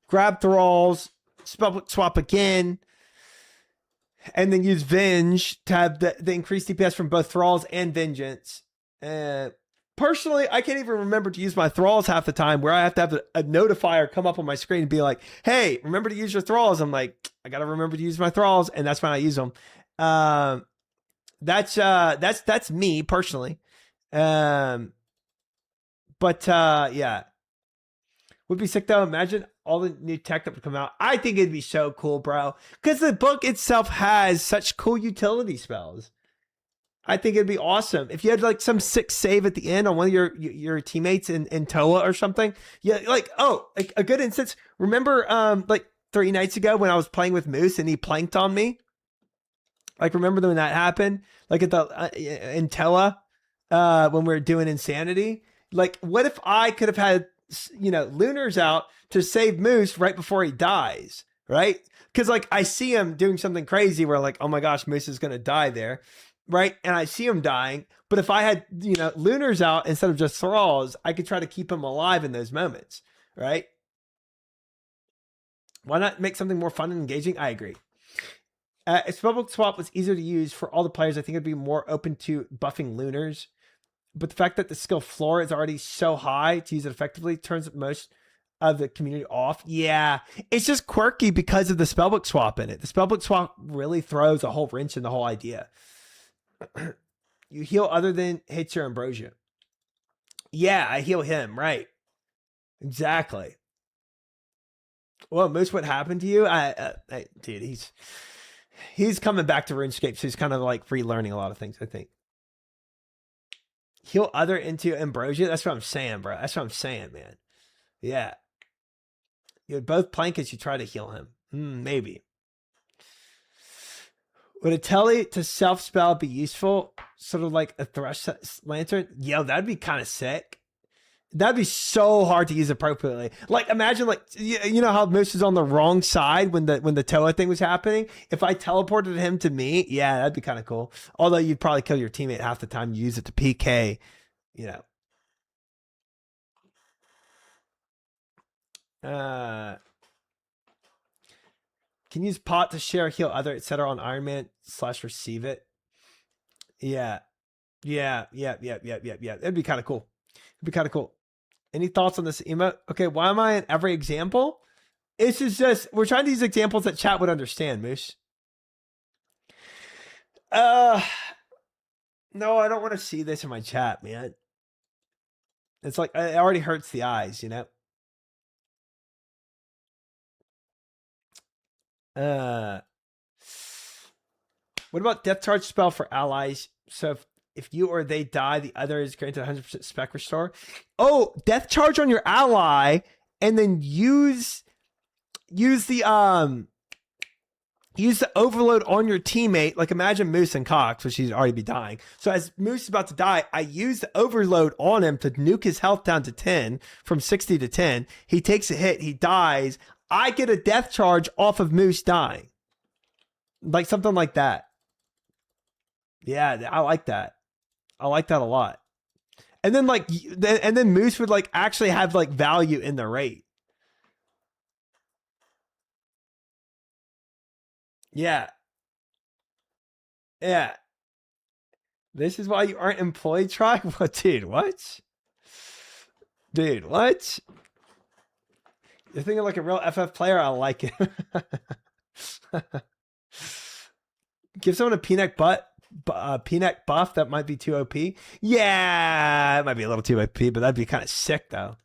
grab thralls, spellbook swap again, and then use Venge to have the increased DPS from both thralls and vengeance. Personally, I can't even remember to use my thralls half the time, where I have to have a notifier come up on my screen and be like, hey, remember to use your thralls. I'm like, I got to remember to use my thralls. And that's when I use them. That's me personally. Yeah, would be sick though. Imagine all the new tech that would come out. I think it'd be so cool, bro, because the book itself has such cool utility spells. I think it'd be awesome if you had like some sick save at the end on one of your teammates in Toa or something. Yeah, like, oh, like a good instance. Remember, like 3 nights ago when I was playing with Moose and he planked on me. Like, remember when that happened? Like at the in Toa, when we were doing Insanity. Like, what if I could have had, lunars out to save Moose right before he dies, right? Because like I see him doing something crazy where like, oh my gosh, Moose is gonna die there, right? And I see him dying. But if I had lunars out instead of just thralls, I could try to keep him alive in those moments, right? Why not make something more fun and engaging? I agree. If Spellbook Swap was easier to use for all the players, I think it'd be more open to buffing lunars. but the fact that the skill floor is already so high to use it effectively turns most of the community off. Yeah, it's just quirky because of the spellbook swap in it. The spellbook swap really throws a whole wrench in the whole idea. You heal other than hits your ambrosia. Yeah, I heal him, right? Exactly. Well, Moose, what happened to you? Dude, he's coming back to RuneScape, so he's kind of like relearning a lot of things, I think. Heal other into ambrosia? That's what I'm saying, bro. That's what I'm saying, man. Yeah. You had both Plankets, you try to heal him. Maybe. Would a telly to self-spell be useful? Sort of like a Thresh Lantern? Yo, that'd be kind of sick. That'd be so hard to use appropriately. Like, imagine, like, you know how Moose is on the wrong side when the Toa thing was happening? If I teleported him to me, yeah, that'd be kind of cool. Although you'd probably kill your teammate half the time you use it to PK, you know. Can use pot to share, heal other, etc. on Iron Man / receive it. Yeah. It'd be kind of cool. It'd be kind of cool. Any thoughts on this emote? Okay, why am I in every example? It's just we're trying to use examples that chat would understand, Moose. No, I don't want to see this in my chat, man. It's like it already hurts the eyes, you know. What about death charge spell for allies? So if you or they die, the other is granted 100% spec restore. Oh, death charge on your ally, and then use the overload on your teammate. Like imagine Moose and Cox, which he'd already be dying. So as Moose is about to die, I use the overload on him to nuke his health down to 10 from 60 to 10. He takes a hit, he dies. I get a death charge off of Moose dying. Like something like that. Yeah, I like that. I like that a lot. And then Moose would like actually have like value in the rate. Yeah. Yeah. This is why you aren't employed, Try? What, dude, what? Dude, what? You're thinking like a real FF player? I like it. Give someone a peanut buff that might be too OP. Yeah, it might be a little too OP, but that'd be kind of sick though.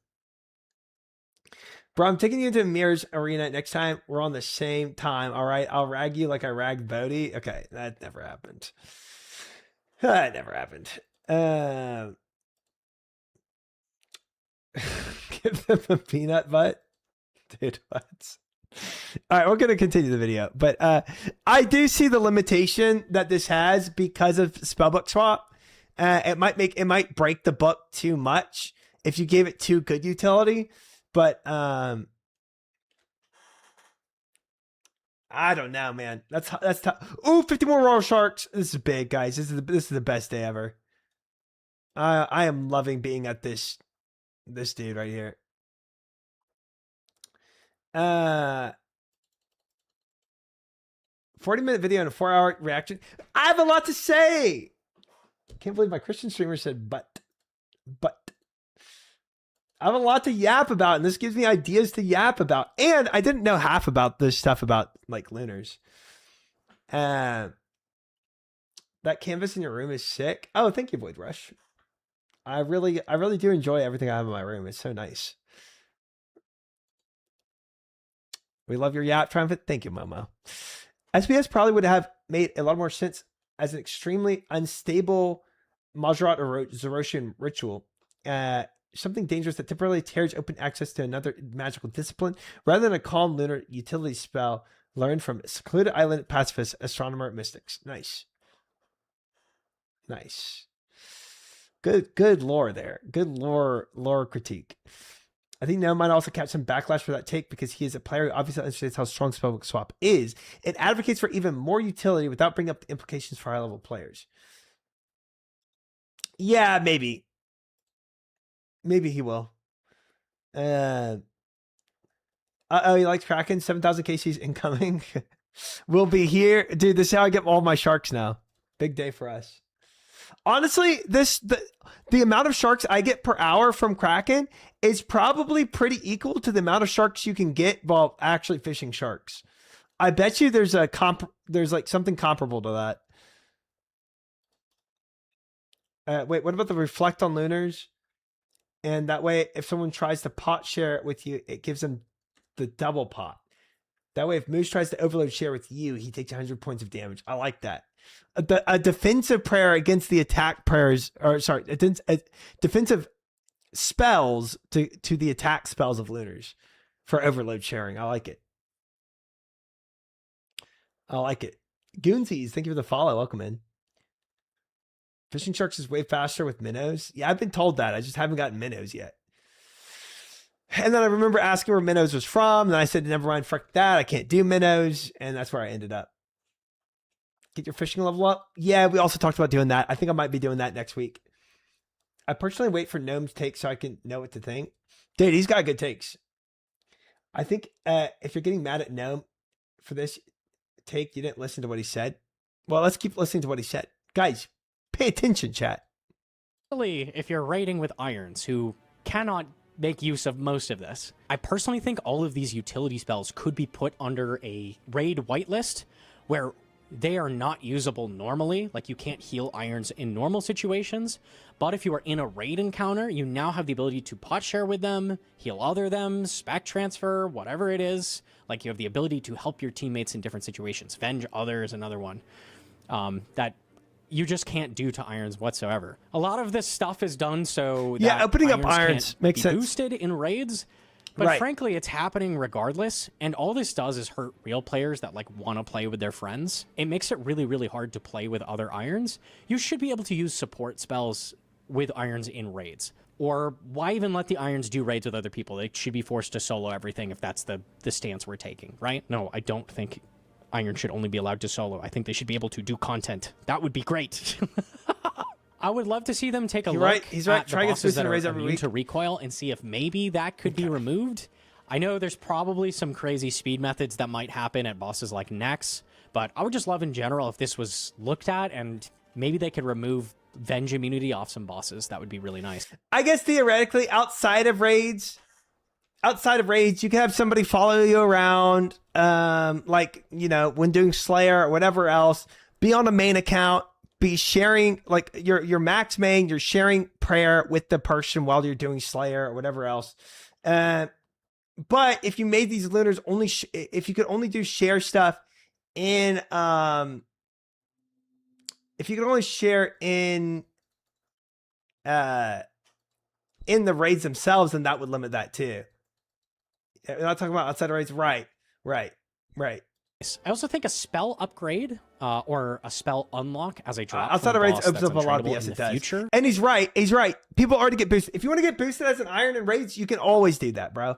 Bro, I'm taking you into Mirror's Arena next time. We're on the same time. All right, I'll rag you like I ragged Bodhi. Okay, that never happened. That never happened. Give them a peanut butt. Dude, what? All right, we're going to continue the video, but I do see the limitation that this has because of spellbook swap. It might break the book too much if you gave it too good utility, but I don't know, man. That's tough. Ooh, 50 more Royal Sharks. This is big, guys. This is the best day ever. I am loving being at this dude right here. 40-minute video and a 4-hour reaction. I have a lot to say. Can't believe my Christian streamer said but. I have a lot to yap about, and this gives me ideas to yap about. And I didn't know half about this stuff about like lunars. That canvas in your room is sick. Oh, thank you, Void Rush. I really do enjoy everything I have in my room. It's so nice. We love your yap, Triumphant. Thank you, Momo. SPS probably would have made a lot more sense as an extremely unstable Majorat or Zoroastrian ritual. Something dangerous that temporarily tears open access to another magical discipline, rather than a calm lunar utility spell learned from secluded island pacifist astronomer mystics. Nice. Nice. Good lore there. Good lore critique. I think Nell might also catch some backlash for that take because he is a player who obviously understands how strong spellbook swap is. It advocates for even more utility without bringing up the implications for high-level players. Yeah, maybe. Maybe he will. Oh, he likes Kraken. 7,000 KCs incoming. We'll be here. Dude, this is how I get all my sharks now. Big day for us. Honestly, the amount of sharks I get per hour from Kraken is probably pretty equal to the amount of sharks you can get while actually fishing sharks. I bet you there's like something comparable to that. Wait, what about the reflect on lunars? And that way, if someone tries to pot share it with you, it gives them the double pot. That way, if Moose tries to overload share with you, he takes 100 points of damage. I like that. A defensive prayer against the attack prayers, or sorry, defensive spells to the attack spells of lunars for overload sharing. I like it. I like it. Goonsies, thank you for the follow. Welcome in. Fishing sharks is way faster with minnows. Yeah, I've been told that. I just haven't gotten minnows yet. And then I remember asking where minnows was from. And I said, never mind, frick that. I can't do minnows. And that's where I ended up. Get your fishing level up. Yeah, we also talked about doing that. I think I might be doing that next week. I personally wait for Gnome's take so I can know what to think. Dude, he's got good takes. I think if you're getting mad at Gnome for this take, you didn't listen to what he said. Well, let's keep listening to what he said. Guys, pay attention, chat. If you're raiding with irons who cannot make use of most of this, I personally think all of these utility spells could be put under a raid whitelist where they are not usable normally. Like, you can't heal irons in normal situations, but if you are in a raid encounter, you now have the ability to pot share with them, heal other them, spec transfer, whatever it is. Like, you have the ability to help your teammates in different situations. Venge others, another one that you just can't do to irons whatsoever. A lot of this stuff is done so that opening up irons makes sense. Boosted in raids, but frankly, it's happening regardless. And all this does is hurt real players that like want to play with their friends. It makes it really, really hard to play with other irons. You should be able to use support spells with irons in raids. Or why even let the irons do raids with other people? They should be forced to solo everything if that's the stance we're taking, right? No, I don't think Iron should only be allowed to solo. I think they should be able to do content. That would be great. I would love to see them take a look He's right. at the bosses that are immune to recoil and see if maybe that could be removed. I know there's probably some crazy speed methods that might happen at bosses like Nex, but I would just love in general if this was looked at and maybe they could remove Venge immunity off some bosses. That would be really nice. I guess theoretically, outside of raids, you can have somebody follow you around, like, you know, when doing Slayer or whatever else, be on a main account, be sharing, like, your max main, you're sharing prayer with the person while you're doing Slayer or whatever else. But if you made these lunars only, if you could only do share stuff in, if you could only share in the raids themselves, then that would limit that too. We're not talking about outside of raids. Right. I also think a spell upgrade or a spell unlock as a drop outside of raids opens up a lot of BS. It does. Future. And he's right. People already get boosted. If you want to get boosted as an iron in raids, you can always do that, bro.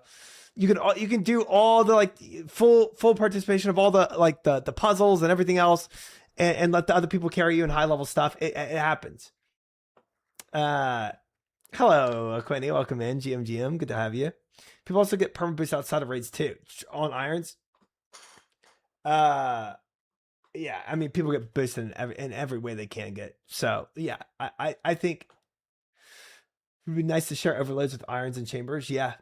You can do all the like full participation of all the like the puzzles and everything else, and let the other people carry you in high level stuff. It happens. Hello, Quinny. Welcome in. GM. Good to have you. People also get perma boost outside of raids too on irons. Yeah, I mean, people get boosted in every way they can get. So yeah, I think it would be nice to share overloads with irons and chambers. Yeah.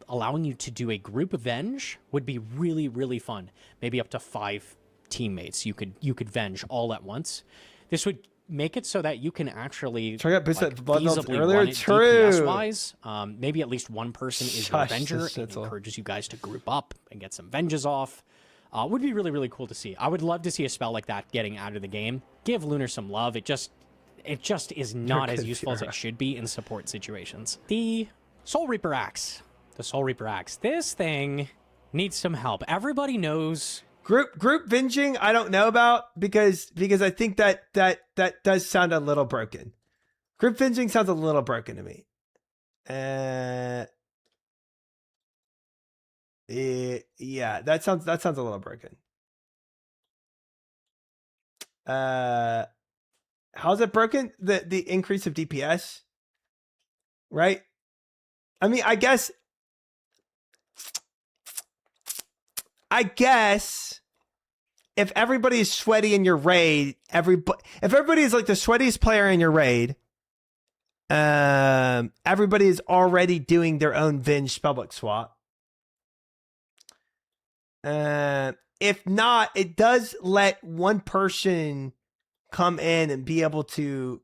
Allowing you to do a group avenge would be really, really fun. Maybe up to 5 teammates you could venge all at once. This would make it so that you can actually feasibly run it DPS-wise. Maybe at least one person is your Avenger and encourages you guys to group up and get some Venges off. Would be really, really cool to see. I would love to see a spell like that getting out of the game. Give Lunar some love. It just is not as useful as it should be in support situations. The Soul Reaper Axe. This thing needs some help. Everybody knows... Group venging, I don't know about because I think that does sound a little broken. Group venging sounds a little broken to me. Yeah, that sounds a little broken. How's it broken? The increase of DPS, right? I mean, I guess if everybody is sweaty in your raid, if everybody is like the sweatiest player in your raid, everybody is already doing their own Venge spellbook swap. If not, it does let one person come in and be able to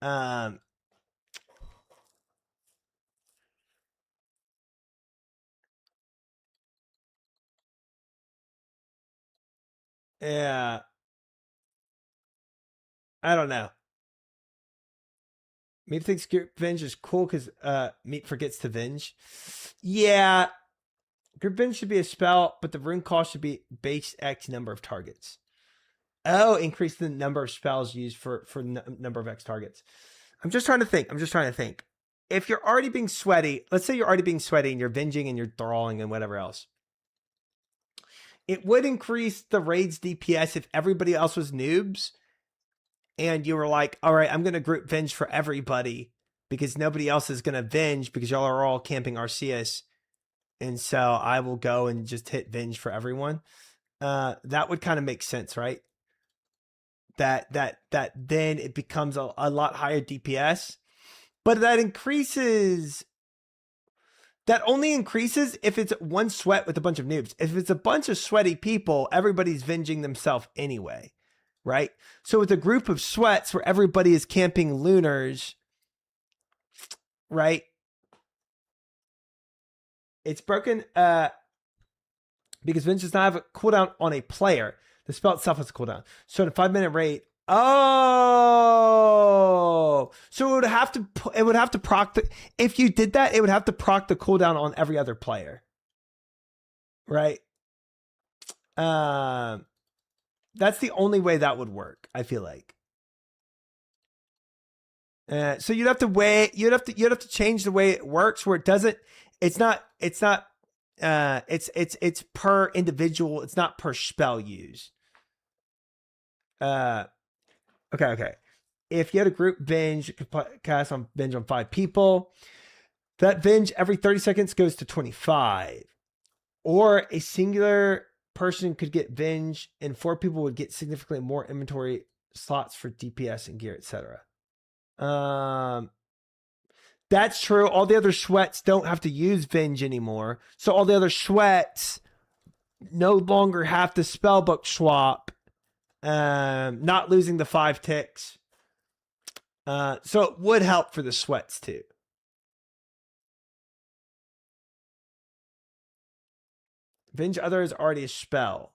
yeah, I don't know. Meep thinks group Venge is cool because Meep forgets to Venge. Yeah, group Venge should be a spell, but the rune cost should be base X number of targets. Oh, increase the number of spells used for number of X targets. I'm just trying to think. If you're already being sweaty, let's say you're already being sweaty and you're venging and you're thralling and whatever else. It would increase the raid's DPS if everybody else was noobs and you were like, all right, I'm going to group Venge for everybody because nobody else is going to Venge because y'all are all camping Arceus. And so I will go and just hit Venge for everyone. That would kind of make sense, right? That then it becomes a lot higher DPS, but that only increases if it's one sweat with a bunch of noobs. If it's a bunch of sweaty people, everybody's venging themselves anyway, right? So with a group of sweats where everybody is camping lunars, right? It's broken because Venge does not have a cooldown on a player. The spell itself has a cooldown. So in a 5-minute raid, so it would have to proc if you did that, it would have to proc the cooldown on every other player. Right? That's the only way that would work, I feel like. So you'd have to change the way it works where it's per individual, it's not per spell use. Okay. If you had a group Venge, you could cast on Venge on 5 people. That Venge every 30 seconds goes to 25. Or a singular person could get Venge and 4 people would get significantly more inventory slots for DPS and gear, etc. That's true. All the other sweats don't have to use Venge anymore. So all the other sweats no longer have to spellbook swap. Not losing the 5 ticks. So it would help for the sweats too. Venge Other is already a spell.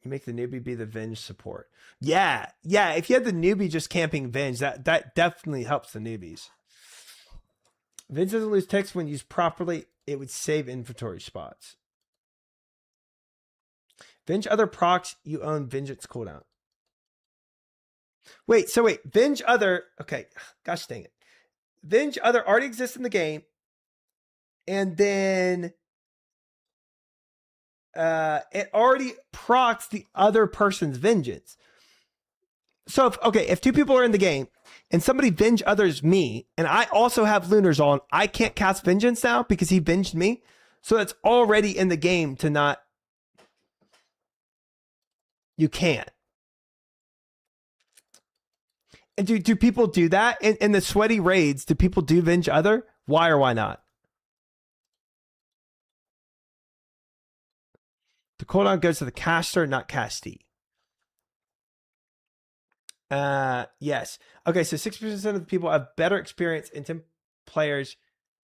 You make the newbie be the Venge support. Yeah. If you had the newbie just camping Venge, that definitely helps the newbies. Venge doesn't lose ticks when used properly. It would save inventory spots. Venge Other procs, you own Vengeance cooldown. Wait, Venge Other, okay, gosh dang it. Venge Other already exists in the game. And then it already procs the other person's vengeance. So if 2 people are in the game and somebody Venge Others me, and I also have Lunars on, I can't cast Vengeance now because he venged me. So it's already in the game to not. You can't. And do people do that in the sweaty raids? Do people do Venge Other? Why or why not? The cooldown goes to the caster, not castee. Yes. Okay, so 6% of the people have better experience, and 10 players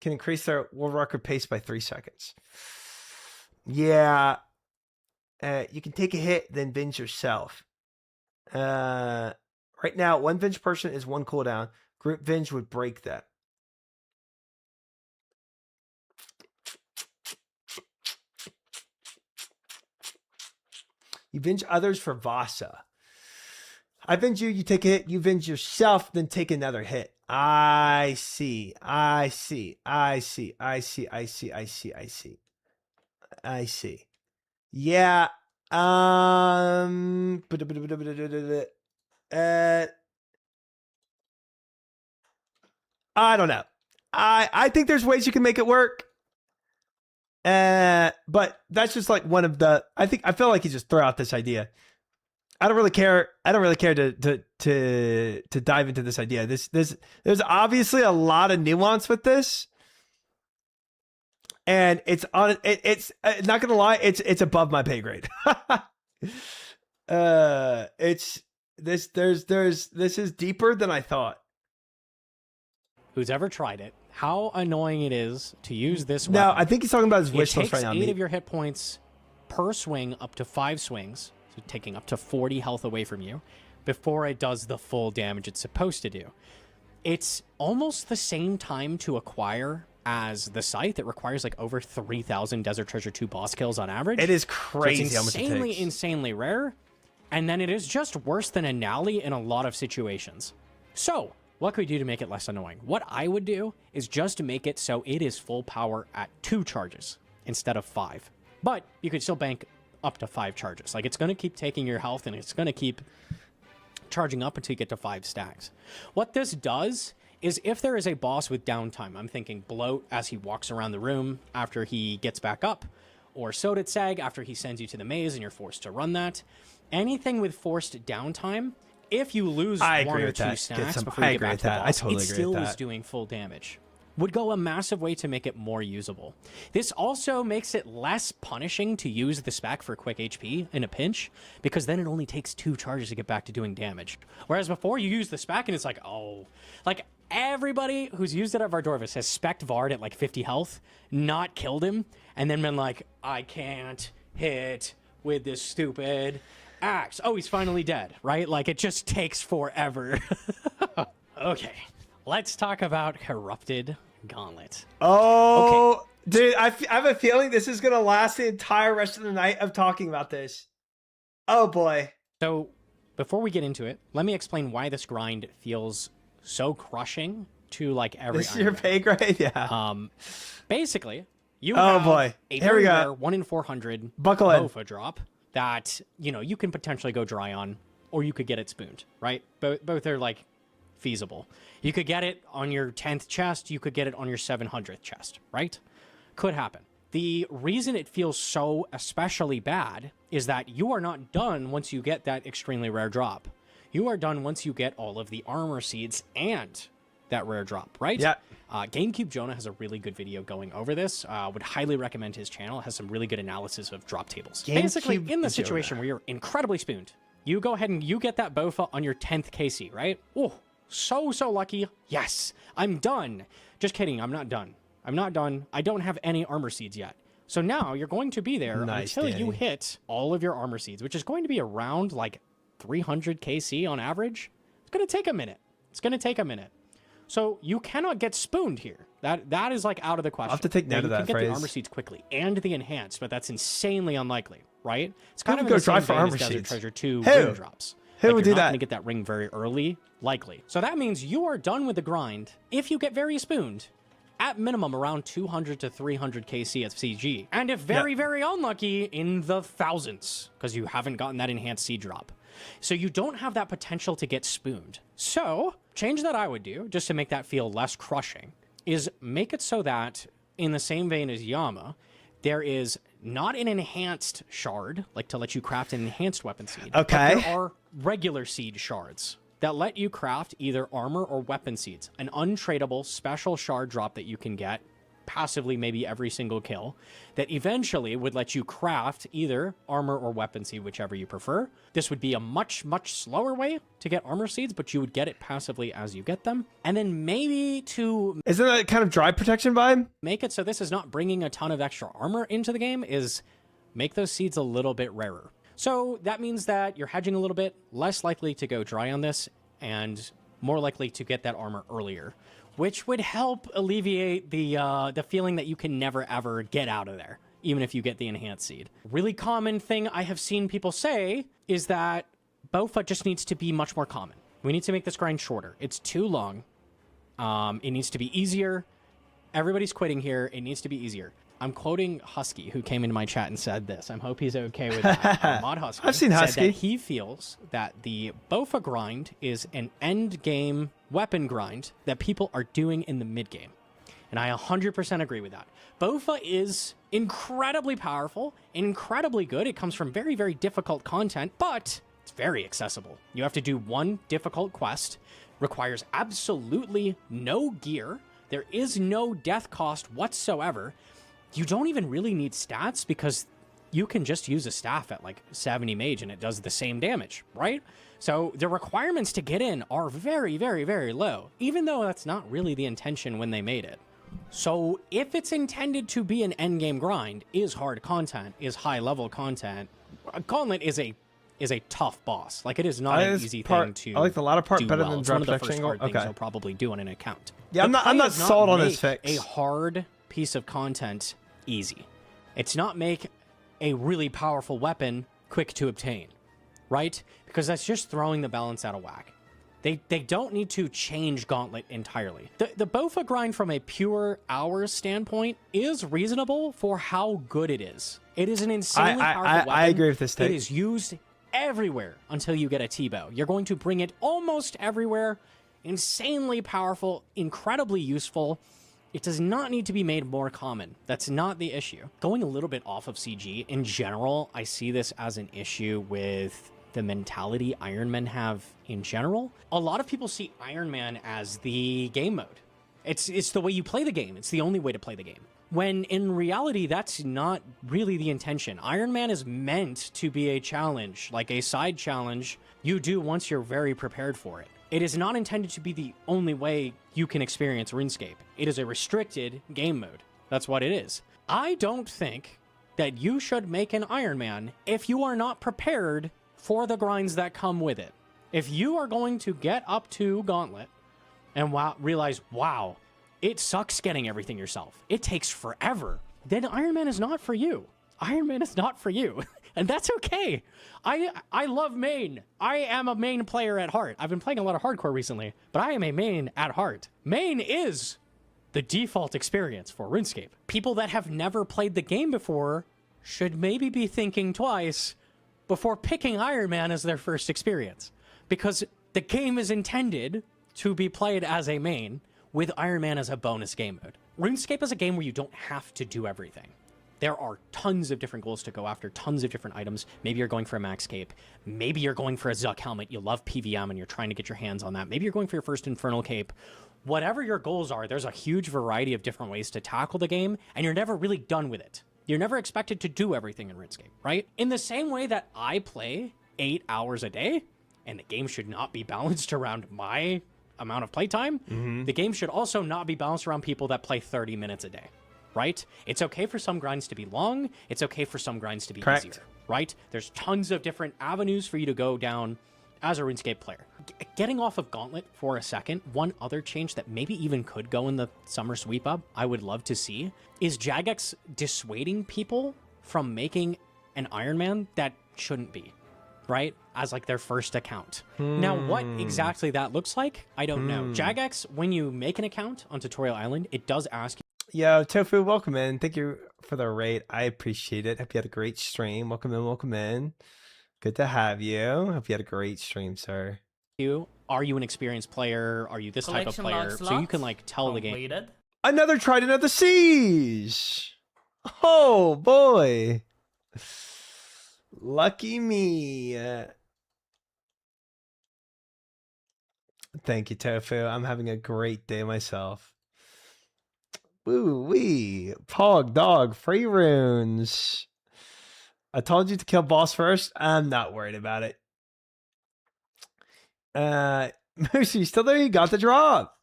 can increase their world record pace by 3 seconds. Yeah. You can take a hit, then Venge yourself. Right now, 1 Venge person is 1 cooldown. Group Venge would break that. You Venge Others for Vasa. I Venge you, you take a hit. You Venge yourself, then take another hit. I see. Yeah. I don't know. I think there's ways you can make it work. But that's just like one of the. I feel like he just threw out this idea. I don't really care. I don't really care to dive into this idea. There's obviously a lot of nuance with this, and it's not gonna lie. It's above my pay grade. This is deeper than I thought. Who's ever tried it? How annoying it is to use this No, weapon. I think he's talking about his wish list right now. It takes 8 of your hit points per swing up to 5 swings, so taking up to 40 health away from you, before it does the full damage it's supposed to do. It's almost the same time to acquire as the Scythe. It requires like over 3,000 Desert Treasure 2 boss kills on average. It is crazy so it's how much it takes. insanely rare. And then it is just worse than a Nally in a lot of situations. So, what could we do to make it less annoying? What I would do is just make it so it is full power at 2 charges instead of 5. But you could still bank up to 5 charges. Like, it's going to keep taking your health, and it's going to keep charging up until you get to 5 stacks. What this does is if there is a boss with downtime, I'm thinking Bloat as he walks around the room after he gets back up, or Soditsag after he sends you to the maze and you're forced to run that. Anything with forced downtime, if you lose 1 or 2 stacks before you get back to the boss, it still is doing full damage. Would go a massive way to make it more usable. This also makes it less punishing to use the spec for quick HP in a pinch, because then it only takes 2 charges to get back to doing damage. Whereas before, you use the spec and it's like, oh, like everybody who's used it at Vardorvis has spec'd Vard at like 50 health, not killed him, and then been like, I can't hit with this stupid axe. Oh, he's finally dead, right? Like, it just takes forever. Okay, let's talk about Corrupted Gauntlet. Oh, okay. Dude, I have a feeling this is going to last the entire rest of the night of talking about this. Oh, boy. So, before we get into it, let me explain why this grind feels so crushing to, like, every This is your pay grade? Yeah. Basically, you have boy. a Here very we go. rare 1 in 400 Buckle in. Bofa drop that, you know, you can potentially go dry on, or you could get it spooned, right? Both are, like, feasible. You could get it on your 10th chest, you could get it on your 700th chest, right? Could happen. The reason it feels so especially bad is that you are not done once you get that extremely rare drop. You are done once you get all of the armor seeds and that rare drop, right? Yeah. GameCube Jonah has a really good video going over this. Would highly recommend his channel. It has some really good analysis of drop tables. Basically, in the situation where you're incredibly spooned, you go ahead and you get that Bofa on your 10th KC, right? Oh, so lucky. Yes, I'm done. Just kidding, I'm not done. I'm not done. I don't have any armor seeds yet. So now you're going to be there until you hit all of your armor seeds, which is going to be around like 300 KC on average. It's going to take a minute. It's going to take a minute. So you cannot get spooned here. That is like out of the question. I'll have to take note of that phrase. You can get the armor seeds quickly and the enhanced, but that's insanely unlikely, right? It's kind of go the same try for vein armor as Desert seeds. Treasure 2 Who? ring drops. Who would do you're not that? going to get that ring very early, likely. So that means you are done with the grind if you get very spooned. At minimum, around 200 to 300 KC at CG. And if very unlucky, in the thousands, because you haven't gotten that enhanced seed drop. So you don't have that potential to get spooned. So, change that I would do, just to make that feel less crushing, is make it so that, in the same vein as Yama, there is not an enhanced shard, like to let you craft an enhanced weapon seed. Okay. But there are regular seed shards that let you craft either armor or weapon seeds. An untradeable special shard drop that you can get passively maybe every single kill that eventually would let you craft either armor or weapon seed, whichever you prefer. This would be a much slower way to get armor seeds, but you would get it passively as you get them. And then maybe to... Isn't that kind of dry protection vibe? Make it so this is not bringing a ton of extra armor into the game, is make those seeds a little bit rarer. So that means that you're hedging a little bit, less likely to go dry on this, and more likely to get that armor earlier, which would help alleviate the feeling that you can never ever get out of there, even if you get the enhanced seed. Really common thing I have seen people say is that Bofa just needs to be much more common. We need to make this grind shorter. It's too long. It needs to be easier. Everybody's quitting here. It needs to be easier. I'm quoting Husky, who came into my chat and said this. I hope he's okay with that. Mod Husky I've seen Husky. said that he feels that the Bofa grind is an end game weapon grind that people are doing in the mid game. And I 100% agree with that. Bofa is incredibly powerful, incredibly good. It comes from very, very difficult content, but it's very accessible. You have to do one difficult quest, requires absolutely no gear. There is no death cost whatsoever. You don't even really need stats because you can just use a staff at like 70 mage and it does the same damage, right? So the requirements to get in are very, very, very low, even though that's not really the intention when they made it. So if it's intended to be an endgame grind, is hard content, is high level content, Gauntlet is a tough boss. Like, it is not an easy thing to I like the latter part do better well. than It's one drop of the fetch first angle. hard things Okay. you'll probably do on an account. Yeah, I'm not Does sold on make this fix. a hard piece of content easy. It's not make a really powerful weapon quick to obtain, right? Because that's just throwing the balance out of whack. They don't need to change Gauntlet entirely. The Bofa grind from a pure hours standpoint is reasonable for how good it is. It is an insanely powerful weapon. I agree with this take. It is used everywhere until you get a T-bow. You're going to bring it almost everywhere. Insanely powerful, incredibly useful. It does not need to be made more common. That's not the issue. Going a little bit off of CG, in general, I see this as an issue with the mentality Iron Men have in general. A lot of people see Iron Man as the game mode. It's the way you play the game. It's the only way to play the game. When in reality, that's not really the intention. Iron Man is meant to be a challenge, like a side challenge you do once you're very prepared for it. It is not intended to be the only way you can experience RuneScape. It is a restricted game mode. That's what it is. I don't think that you should make an Iron Man if you are not prepared for the grinds that come with it. If you are going to get up to Gauntlet and realize, wow, it sucks getting everything yourself, it takes forever, then Iron Man is not for you. Iron Man is not for you. And that's okay. I love main. I am a main player at heart. I've been playing a lot of hardcore recently, but I am a main at heart. Main is the default experience for RuneScape. People that have never played the game before should maybe be thinking twice before picking Iron Man as their first experience, because the game is intended to be played as a main with Iron Man as a bonus game mode. RuneScape is a game where you don't have to do everything. There are tons of different goals to go after, tons of different items. Maybe you're going for a max cape. Maybe you're going for a Zuck helmet. You love PVM and you're trying to get your hands on that. Maybe you're going for your first Infernal cape. Whatever your goals are, there's a huge variety of different ways to tackle the game, and you're never really done with it. You're never expected to do everything in RuneScape, right? In the same way that I play 8 hours a day, and the game should not be balanced around my amount of playtime, the game should also not be balanced around people that play 30 minutes a day, right? It's okay for some grinds to be long. It's okay for some grinds to be easier, right? There's tons of different avenues for you to go down as a RuneScape player. Getting off of Gauntlet for a second, one other change that maybe even could go in the summer sweep up, I would love to see, is Jagex dissuading people from making an Iron Man that shouldn't be, right? As like their first account. Now, what exactly that looks like, I don't know. Jagex, when you make an account on Tutorial Island, it does ask you. Yo, Tofu, welcome in. Thank you for the raid. I appreciate it. Hope you had a great stream. Welcome in, welcome in. Good to have you. Hope you had a great stream, sir. Are you an experienced player? Are you this type of player? So you can like tell the game. Another Trident of the Siege. Oh boy. Lucky me. Thank you, Tofu. I'm having a great day myself. Woo wee. Pog dog. Free runes. I told you to kill boss first. I'm not worried about it. Moose, you still there? You got the drop.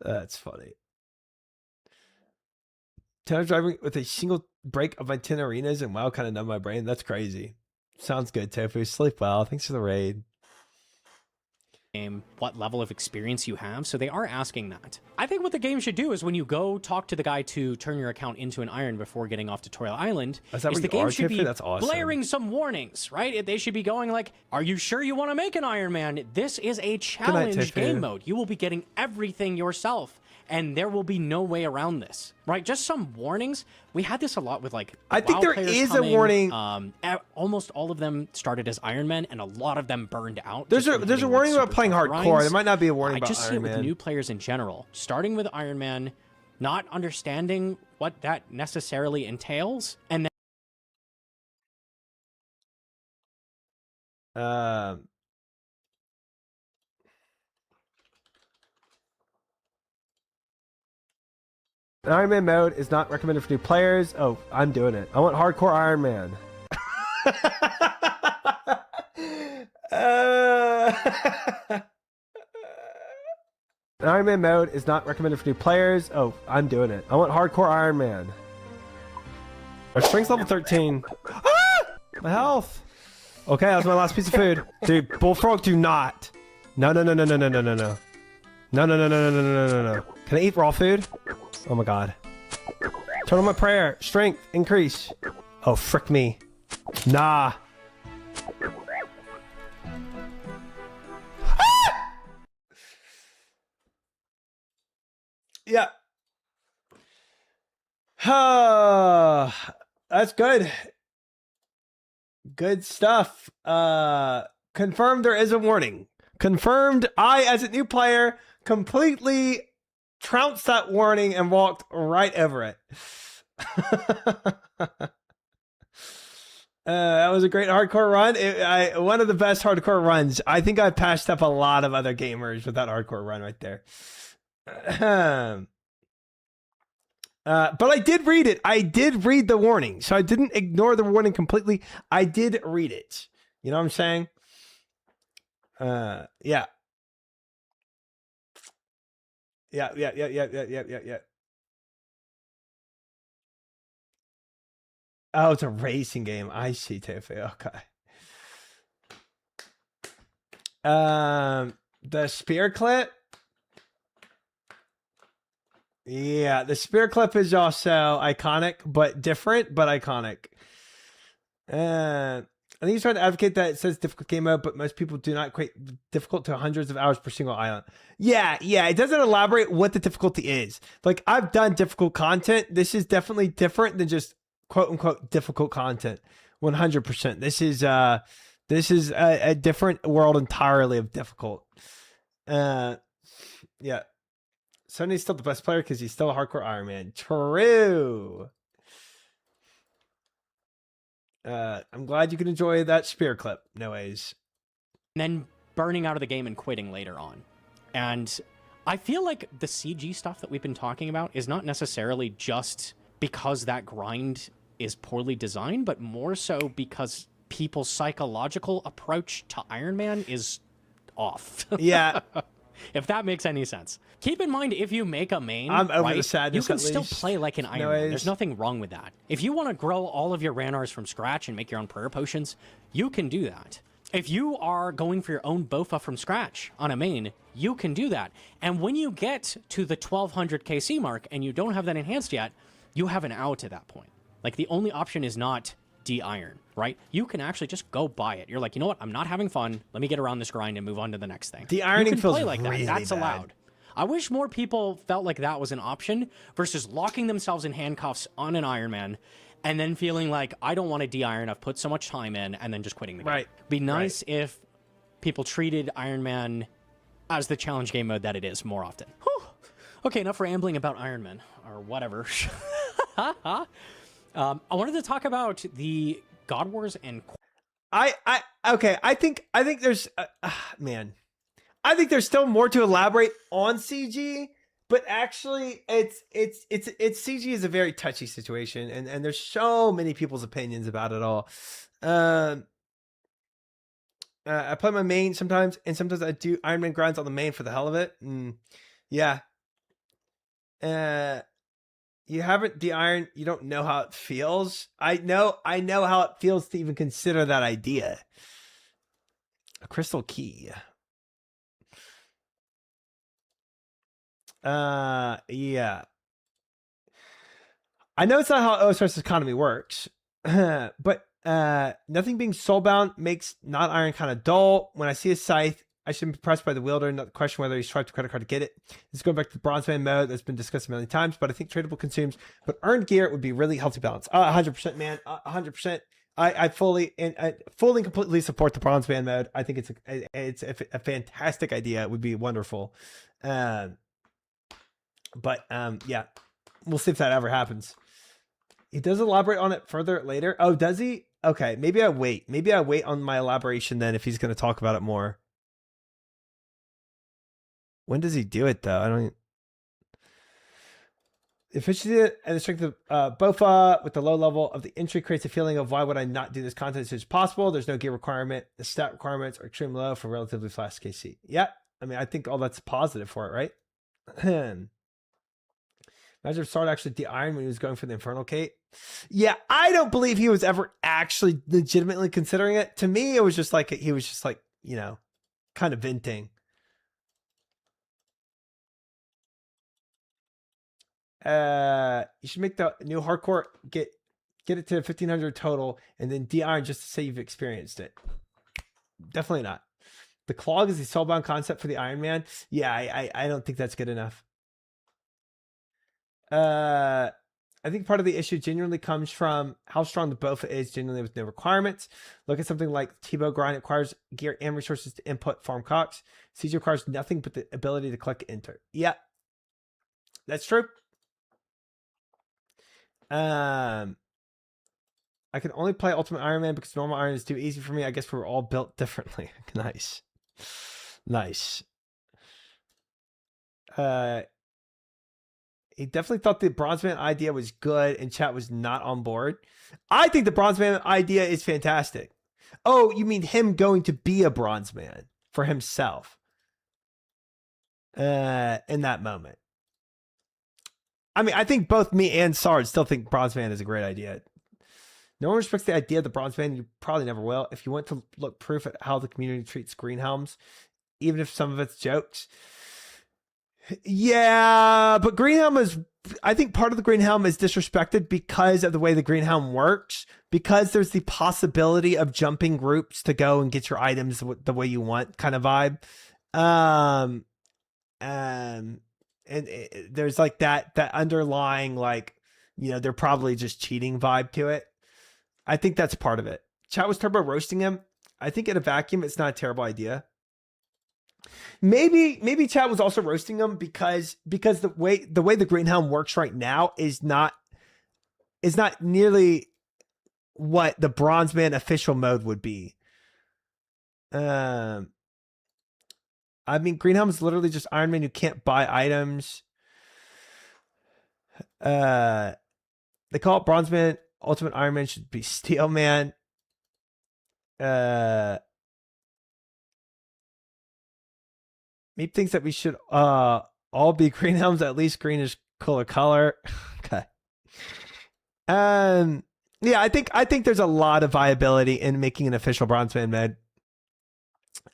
That's funny. Time driving with a single break of my 10 arenas and WoW kind of numb my brain. That's crazy. Sounds good, Tofu. Sleep well. Thanks for the raid. What level of experience you have, so they are asking that. I think what the game should do is when you go talk to the guy to turn your account into an iron before getting off Tutorial Island, is the game should be blaring some warnings, right? They should be going like, are you sure you want to make an Iron Man? This is a challenge game mode. You will be getting everything yourself. and there will be no way around this, right? Just some warnings. We had this a lot with like I think WoW there players is coming. a warning. Almost all of them started as Iron Man, and a lot of them burned out. There's a warning about playing hardcore. There might not be a warning I about just see Iron it with Man. new players in general, starting with Iron Man, not understanding what that necessarily entails, and then Iron Man mode is not recommended for new players. Oh, I'm doing it. I want hardcore Iron Man. Iron Man mode is not recommended for new players. Oh, I'm doing it. I want hardcore Iron Man. Our strength's level 13. Ah! My health. Okay, that was my last piece of food. Dude, Bullfrog, do not. No. No. Can I eat raw food? Oh my god. Turn on my prayer. Strength, increase. Oh, frick me. Nah. Ah! Yeah. That's good. Good stuff. Confirmed there is a warning. Confirmed I, as a new player, completely trounced that warning and walked right over it. That was a great hardcore run. One of the best hardcore runs. I think I passed up a lot of other gamers with that hardcore run right there. But I did read it. I did read the warning. So I didn't ignore the warning completely. I did read it. You know what I'm saying? Yeah. Yeah. Oh, it's a racing game. I see, Tiffy. Okay. The spear clip. Yeah, the spear clip is also iconic, but different, but iconic. I think he's trying to advocate that it says difficult game mode, but most people do not equate difficult to hundreds of hours per single island. Yeah, it doesn't elaborate what the difficulty is. Like, I've done difficult content. This is definitely different than just quote unquote difficult content. 100%. This is a different world entirely of difficult. Yeah. Sony's still the best player because he's still a hardcore Iron Man. True. I'm glad you can enjoy that spear clip. No ways. And then burning out of the game and quitting later on. And I feel like the CG stuff that we've been talking about is not necessarily just because that grind is poorly designed, but more so because people's psychological approach to Iron Man is off. Yeah. If that makes any sense. Keep in mind, if you make a main, I'm over the right, sadness, you can at still least. play like an No Iron Man. ways. There's nothing wrong with that. If you want to grow all of your Ranars from scratch and make your own prayer potions, you can do that. If you are going for your own Bofa from scratch on a main, you can do that. And when you get to the 1200 KC mark and you don't have that enhanced yet, you have an out at that point. Like, the only option is not de-iron, right? You can actually just go buy it. You're like, you know what? I'm not having fun. Let me get around this grind and move on to the next thing. De-ironing feels play like really that. That's bad. allowed. I wish more people felt like that was an option versus locking themselves in handcuffs on an Iron Man and then feeling like, I don't want to de-iron. I've put so much time in, and then just quitting the game. Right. Be nice if people treated Iron Man as the challenge game mode that it is more often. Whew. Okay, enough rambling about Iron Man or whatever. I wanted to talk about the God Wars and okay. I think there's man. I think there's still more to elaborate on CG, but actually it's CG is a very touchy situation, and there's so many people's opinions about it all. I play my main sometimes, and sometimes I do Iron Man grinds on the main for the hell of it. Yeah. You haven't de-ironed, you don't know how it feels. I know how it feels to even consider that idea. A crystal key. Yeah. I know it's not how OSR's economy works, but nothing being soulbound makes not iron kind of dull. When I see a scythe, I should be impressed by the wielder, not the question whether he swiped a credit card to get it. This is going back to the bronze man mode that's been discussed a million times, but I think tradable consumes, but earned gear would be really healthy balance. 100%, man. 100%. I fully and completely support the bronze man mode. I think it's a fantastic idea. It would be wonderful. Yeah, we'll see if that ever happens. He does elaborate on it further later. Oh, does he? Okay, maybe I wait. Maybe I wait on my elaboration then if he's going to talk about it more. When does he do it though? I don't. Efficiency and the strength of Bofa with the low level of the entry creates a feeling of why would I not do this content as soon as possible? There's no gear requirement. The stat requirements are extremely low for relatively fast KC. Yeah, I mean I think all that's positive for it, right? Imagine if Sard actually de-ironed when he was going for the Infernal Cape. Yeah, I don't believe he was ever actually legitimately considering it. To me, it was just like he was just like, you know, kind of venting. You should make the new hardcore get it to 1500 total and then de-iron just to say you've experienced it. Definitely not. The clog is the soulbound concept for the Iron Man. Yeah, I don't think that's good enough. I think part of the issue genuinely comes from how strong the Bofa is genuinely with no requirements. Look at something like T-Bow Grind. It requires gear and resources to input farm Cox. Siege requires nothing but the ability to click enter. Yeah, that's true. I can only play Ultimate Iron Man because normal Iron is too easy for me. I guess we're all built differently. Nice. Nice. He definitely thought the Bronze Man idea was good and chat was not on board. I think the Bronze Man idea is fantastic. Oh, you mean him going to be a Bronze Man for himself in that moment. I mean, I think both me and Sard still think Bronze Man is a great idea. No one respects the idea of the Bronze Man. You probably never will. If you want to look proof at how the community treats green helms, even if some of it's jokes. Yeah, but green helm is, I think part of the green helm is disrespected because of the way the green helm works, because there's the possibility of jumping groups to go and get your items the way you want kind of vibe. And there's like that underlying, like, you know, they're probably just cheating vibe to it. I think that's part of it. Chat was turbo roasting him. I think in a vacuum, it's not a terrible idea. Maybe chat was also roasting him because the way the green helm works right now is not nearly what the Bronze Man official mode would be. I mean, green helm is literally just Iron Man who can't buy items. They call it Bronze Man. Ultimate Iron Man should be Steel Man. Meep thinks that we should all be green helms, at least green is cooler color. Okay. Yeah, I think there's a lot of viability in making an official Bronze Man mode.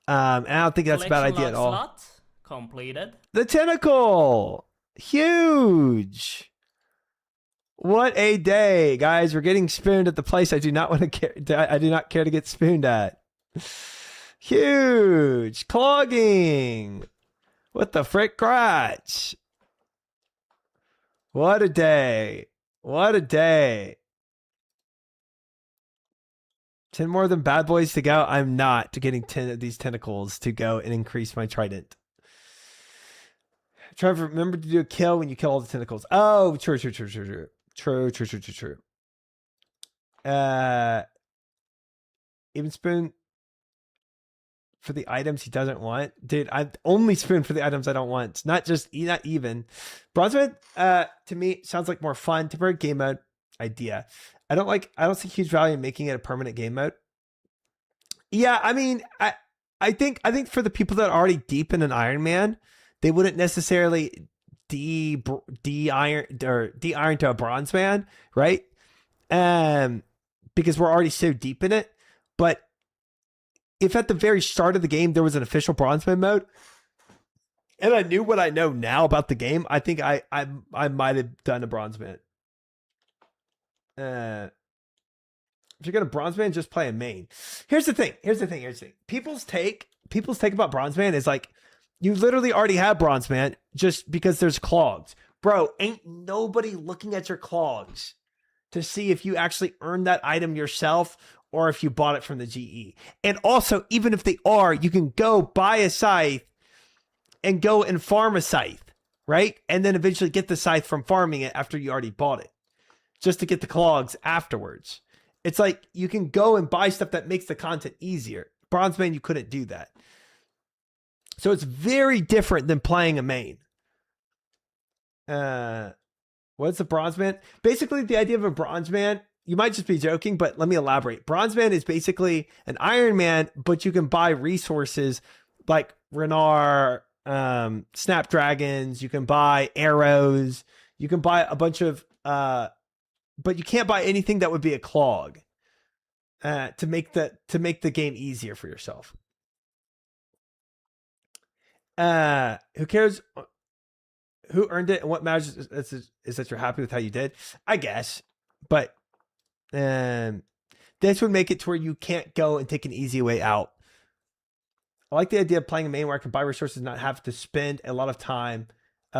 And I don't think that's a bad idea at all. Slot completed. The tentacle, huge. What a day, guys! We're getting spooned at the place I do not want to care. I do not care to get spooned at. Huge clogging. What the frick, crotch? What a day! What a day! 10 more than bad boys to go. I'm not getting 10 of these tentacles to go and increase my trident. Trevor, remember to do a kill when you kill all the tentacles. Oh, true. Even spoon for the items he doesn't want. Dude, I only spoon for the items I don't want. Not even. Bronze Man, to me, sounds like more fun, temporary game mode idea. I don't see huge value in making it a permanent game mode. Yeah, I mean, I think for the people that are already deep in an Iron Man, they wouldn't necessarily de-iron to a Bronze Man, right? Because we're already so deep in it. But if at the very start of the game there was an official Bronze Man mode, and I knew what I know now about the game, I think I might have done a Bronze Man. If you're gonna Bronze Man, just play a main. Here's the thing. People's take people's take about Bronze Man is like, you literally already have Bronze Man just because there's clogs. Bro, ain't nobody looking at your clogs to see if you actually earned that item yourself or if you bought it from the GE. And also, even if they are, you can go buy a scythe and go and farm a scythe, right? And then eventually get the scythe from farming it after you already bought it, just to get the clogs afterwards. It's like you can go and buy stuff that makes the content easier. Bronze Man, you couldn't do that. So it's very different than playing a main. What's a Bronze Man? Basically, the idea of a Bronze Man, you might just be joking, but let me elaborate. Bronze Man is basically an Iron Man, but you can buy resources like Renar, Snapdragons, you can buy arrows, you can buy a bunch of, but you can't buy anything that would be a clog to make the game easier for yourself. Who cares who earned it and what matters is that you're happy with how you did, I guess. But this would make it to where you can't go and take an easy way out. I like the idea of playing a main where I can buy resources and not have to spend a lot of time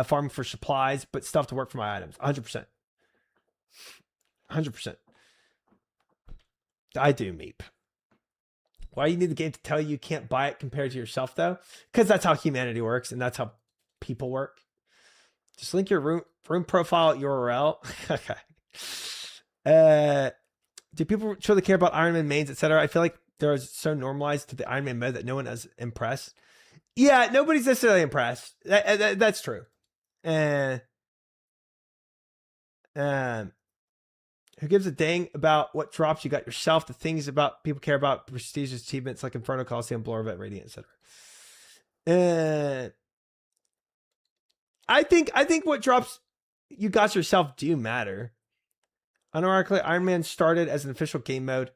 farming for supplies, but stuff to work for my items. 100%. 100%. I do, Meep. Why do you need the game to tell you can't buy it compared to yourself, though? Because that's how humanity works, and that's how people work. Just link your room profile URL. Okay. Do people truly care about Iron Man mains, etc.? I feel like they're so normalized to the Iron Man mode that no one is impressed. Yeah, nobody's necessarily impressed. That's true. Who gives a dang about what drops you got yourself? The things about people care about prestigious achievements like Inferno, Coliseum, Blorvet, Radiant, etc. I think what drops you got yourself do matter. Unironically, Iron Man started as an official game mode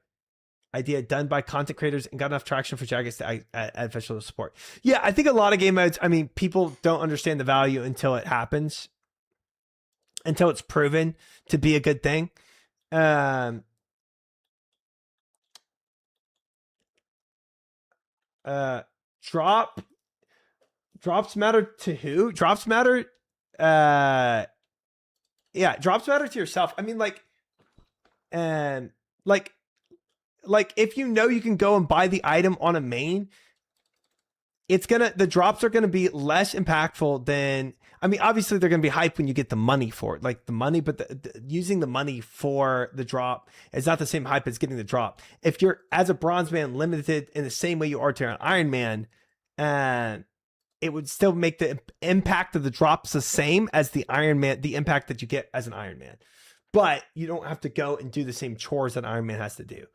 idea done by content creators and got enough traction for Jagex to add official support. Yeah, I think a lot of game modes, I mean, people don't understand the value until it happens, until it's proven to be a good thing. Drops matter to who? Drops matter. Yeah, drops matter to yourself. I mean, like if you know you can go and buy the item on a main, the drops are gonna be less impactful than. I mean, obviously they're going to be hyped when you get the money for it, like the money, but using the money for the drop is not the same hype as getting the drop. If you're, as a Bronze Man, limited in the same way you are to an Iron Man, it would still make the impact of the drops the same as the Iron Man, the impact that you get as an Iron Man. But you don't have to go and do the same chores that Iron Man has to do.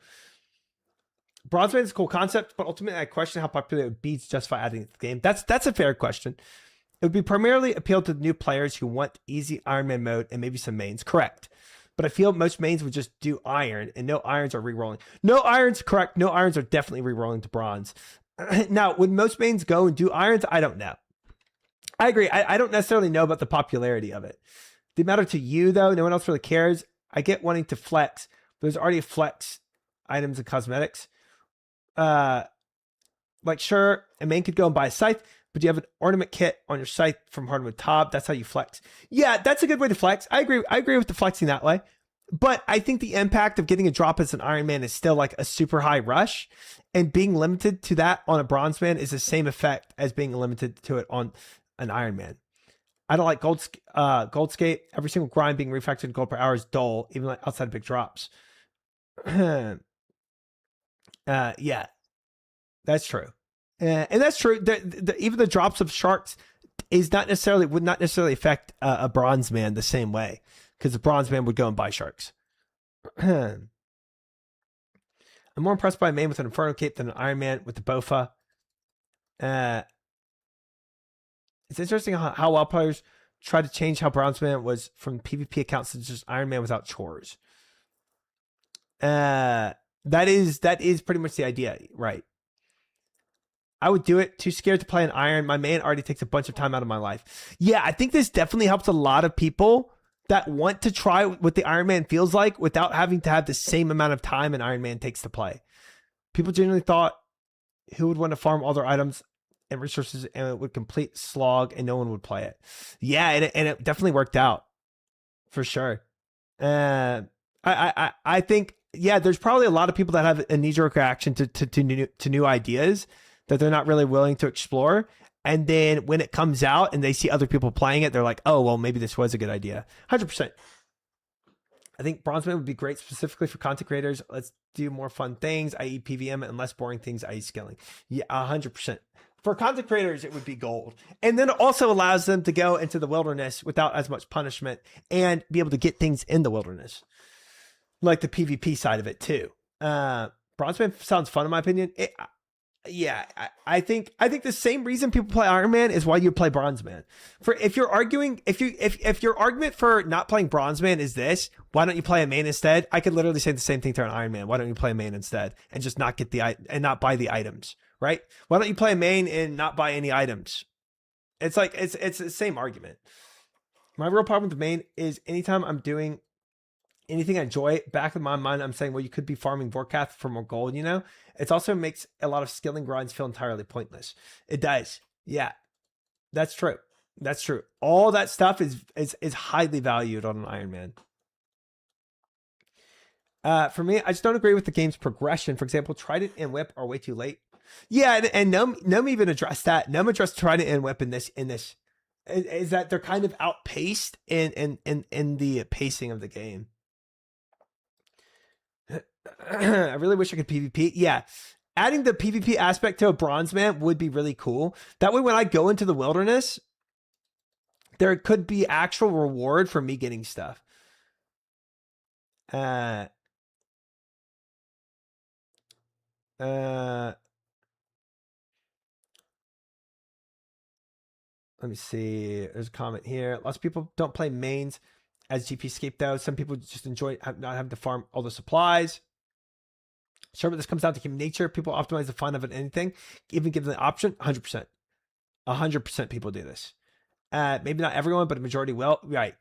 Bronze Man is a cool concept, but ultimately I question how popular it would be to justify adding it to the game. That's a fair question. It would be primarily appeal to the new players who want easy Iron Man mode and maybe some mains. Correct. But I feel most mains would just do iron and no irons are re-rolling. No irons, correct. No irons are definitely re-rolling to bronze. Now, would most mains go and do irons? I don't know. I agree. I don't necessarily know about the popularity of it. They matter to you, though. No one else really cares. I get wanting to flex. But there's already flex items and cosmetics. Like, sure, a main could go and buy a scythe, but you have an ornament kit on your scythe from Hardwood Top. That's how you flex. Yeah, that's a good way to flex. I agree with the flexing that way. But I think the impact of getting a drop as an Iron Man is still like a super high rush. And being limited to that on a Bronze Man is the same effect as being limited to it on an Iron Man. I don't like Goldscape. Every single grind being refactored in gold per hour is dull, even like outside of big drops. Yeah, that's true. And that's true. Even the drops of sharks would not necessarily affect a Bronze Man the same way, because the Bronze Man would go and buy sharks. I'm more impressed by a main with an Inferno Cape than an Iron Man with the Bofa. It's interesting how WoW players try to change how Bronze Man was from PvP accounts to just Iron Man without chores. That is pretty much the idea, right? I would do it. Too scared to play an Iron. My main already takes a bunch of time out of my life. Yeah, I think this definitely helps a lot of people that want to try what the Iron Man feels like without having to have the same amount of time an Iron Man takes to play. People generally thought who would want to farm all their items and resources and it would complete slog and no one would play it. Yeah, and it definitely worked out for sure. I think, yeah, there's probably a lot of people that have a knee-jerk reaction to new ideas that they're not really willing to explore. And then when it comes out and they see other people playing it, they're like, oh, well, maybe this was a good idea. 100%. I think Bronzeman would be great specifically for content creators. Let's do more fun things, i.e. PVM, and less boring things, i.e. skilling. Yeah, 100%. For content creators, it would be gold. And then it also allows them to go into the wilderness without as much punishment and be able to get things in the wilderness. Like the PvP side of it too. Bronzeman sounds fun in my opinion. I think the same reason people play Iron Man is why you play Bronzeman. For if you're arguing, if your argument for not playing Bronzeman is this, why don't you play a main instead? I could literally say the same thing to an Iron Man. Why don't you play a main instead and just not get and not buy the items, right? Why don't you play a main and not buy any items? It's like it's the same argument. My real problem with the main is anytime I'm doing anything I enjoy, back in my mind, I'm saying, well, you could be farming Vorkath for more gold, you know? It also makes a lot of skilling grinds feel entirely pointless. It does. Yeah, that's true. That's true. All that stuff is highly valued on an Iron Man. For me, I just don't agree with the game's progression. For example, Trident and Whip are way too late. Yeah, and Num even addressed that. Num addressed Trident and Whip in this is that they're kind of outpaced in the pacing of the game. I really wish I could PvP. Yeah. Adding the PvP aspect to a Bronzeman would be really cool. That way, when I go into the wilderness, there could be actual reward for me getting stuff. Let me see. There's a comment here. Lots of people don't play mains as GP escape though. Some people just enjoy not having to farm all the supplies. Sure, but this comes down to human nature. People optimize the fun of it, anything, even give them the option. 100%. 100% people do this. Maybe not everyone, but a majority will. Right.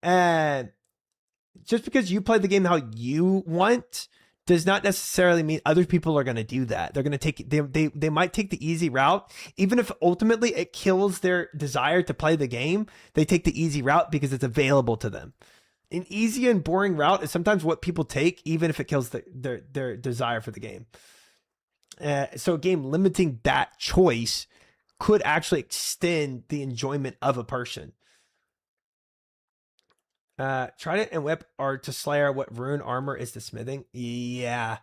And just because you play the game how you want does not necessarily mean other people are going to do that. They're going to take they might take the easy route, even if ultimately it kills their desire to play the game. They take the easy route because it's available to them. An easy and boring route is sometimes what people take, even if it kills their desire for the game. So a game limiting that choice could actually extend the enjoyment of a person. Trident and Whip are to Slayer what Rune Armor is to Smithing. Yeah.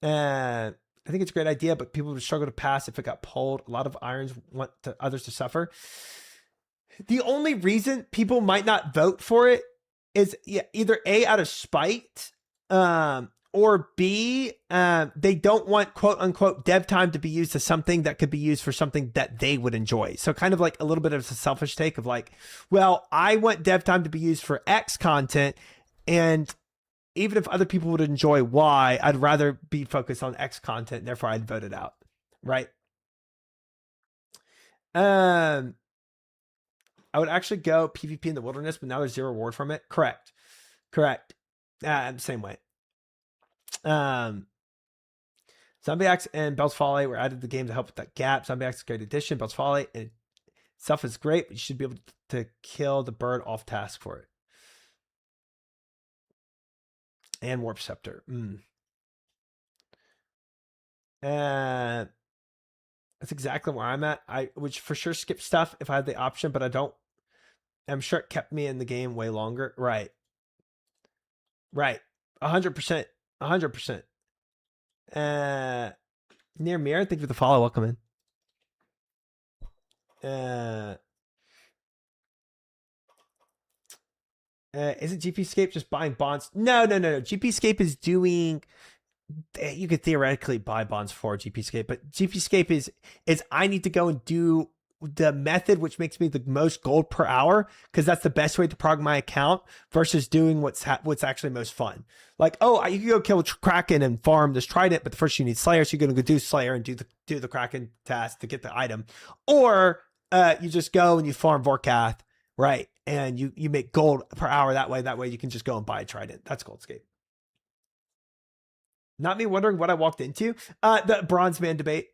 I think it's a great idea, but people would struggle to pass if it got pulled. A lot of irons want others to suffer. The only reason people might not vote for it is either A, out of spite, or B, they don't want quote unquote dev time to be used to something that could be used for something that they would enjoy. So kind of like a little bit of a selfish take of like, well, I want dev time to be used for X content, and even if other people would enjoy Y, I'd rather be focused on X content, therefore I'd vote it out, right? I would actually go PvP in the wilderness, but now there's zero reward from it. Correct. Same way. Zombie Axe and Bell's Folly were added to the game to help with that gap. Zombie Axe is a great addition. Bell's Folly itself is great, but you should be able to kill the bird off task for it. And Warp Scepter. That's exactly where I'm at. I would for sure skip stuff if I had the option, but I don't. I'm sure it kept me in the game way longer. Right. 100%. 100%. Near Mirror, thank you for the follow. Welcome in. Isn't GPscape just buying bonds? No. GPscape is doing. You could theoretically buy bonds for GPscape, but GPscape is I need to go and do the method which makes me the most gold per hour, because that's the best way to prog my account versus doing what's actually most fun. Like, oh, you can go kill Kraken and farm this Trident, but first you need Slayer, so you're gonna go do Slayer and do the Kraken task to get the item, or you just go and you farm Vorkath, right? And you make gold per hour that way. That way you can just go and buy a Trident. That's Goldscape. Not me wondering what I walked into. The Bronze Man debate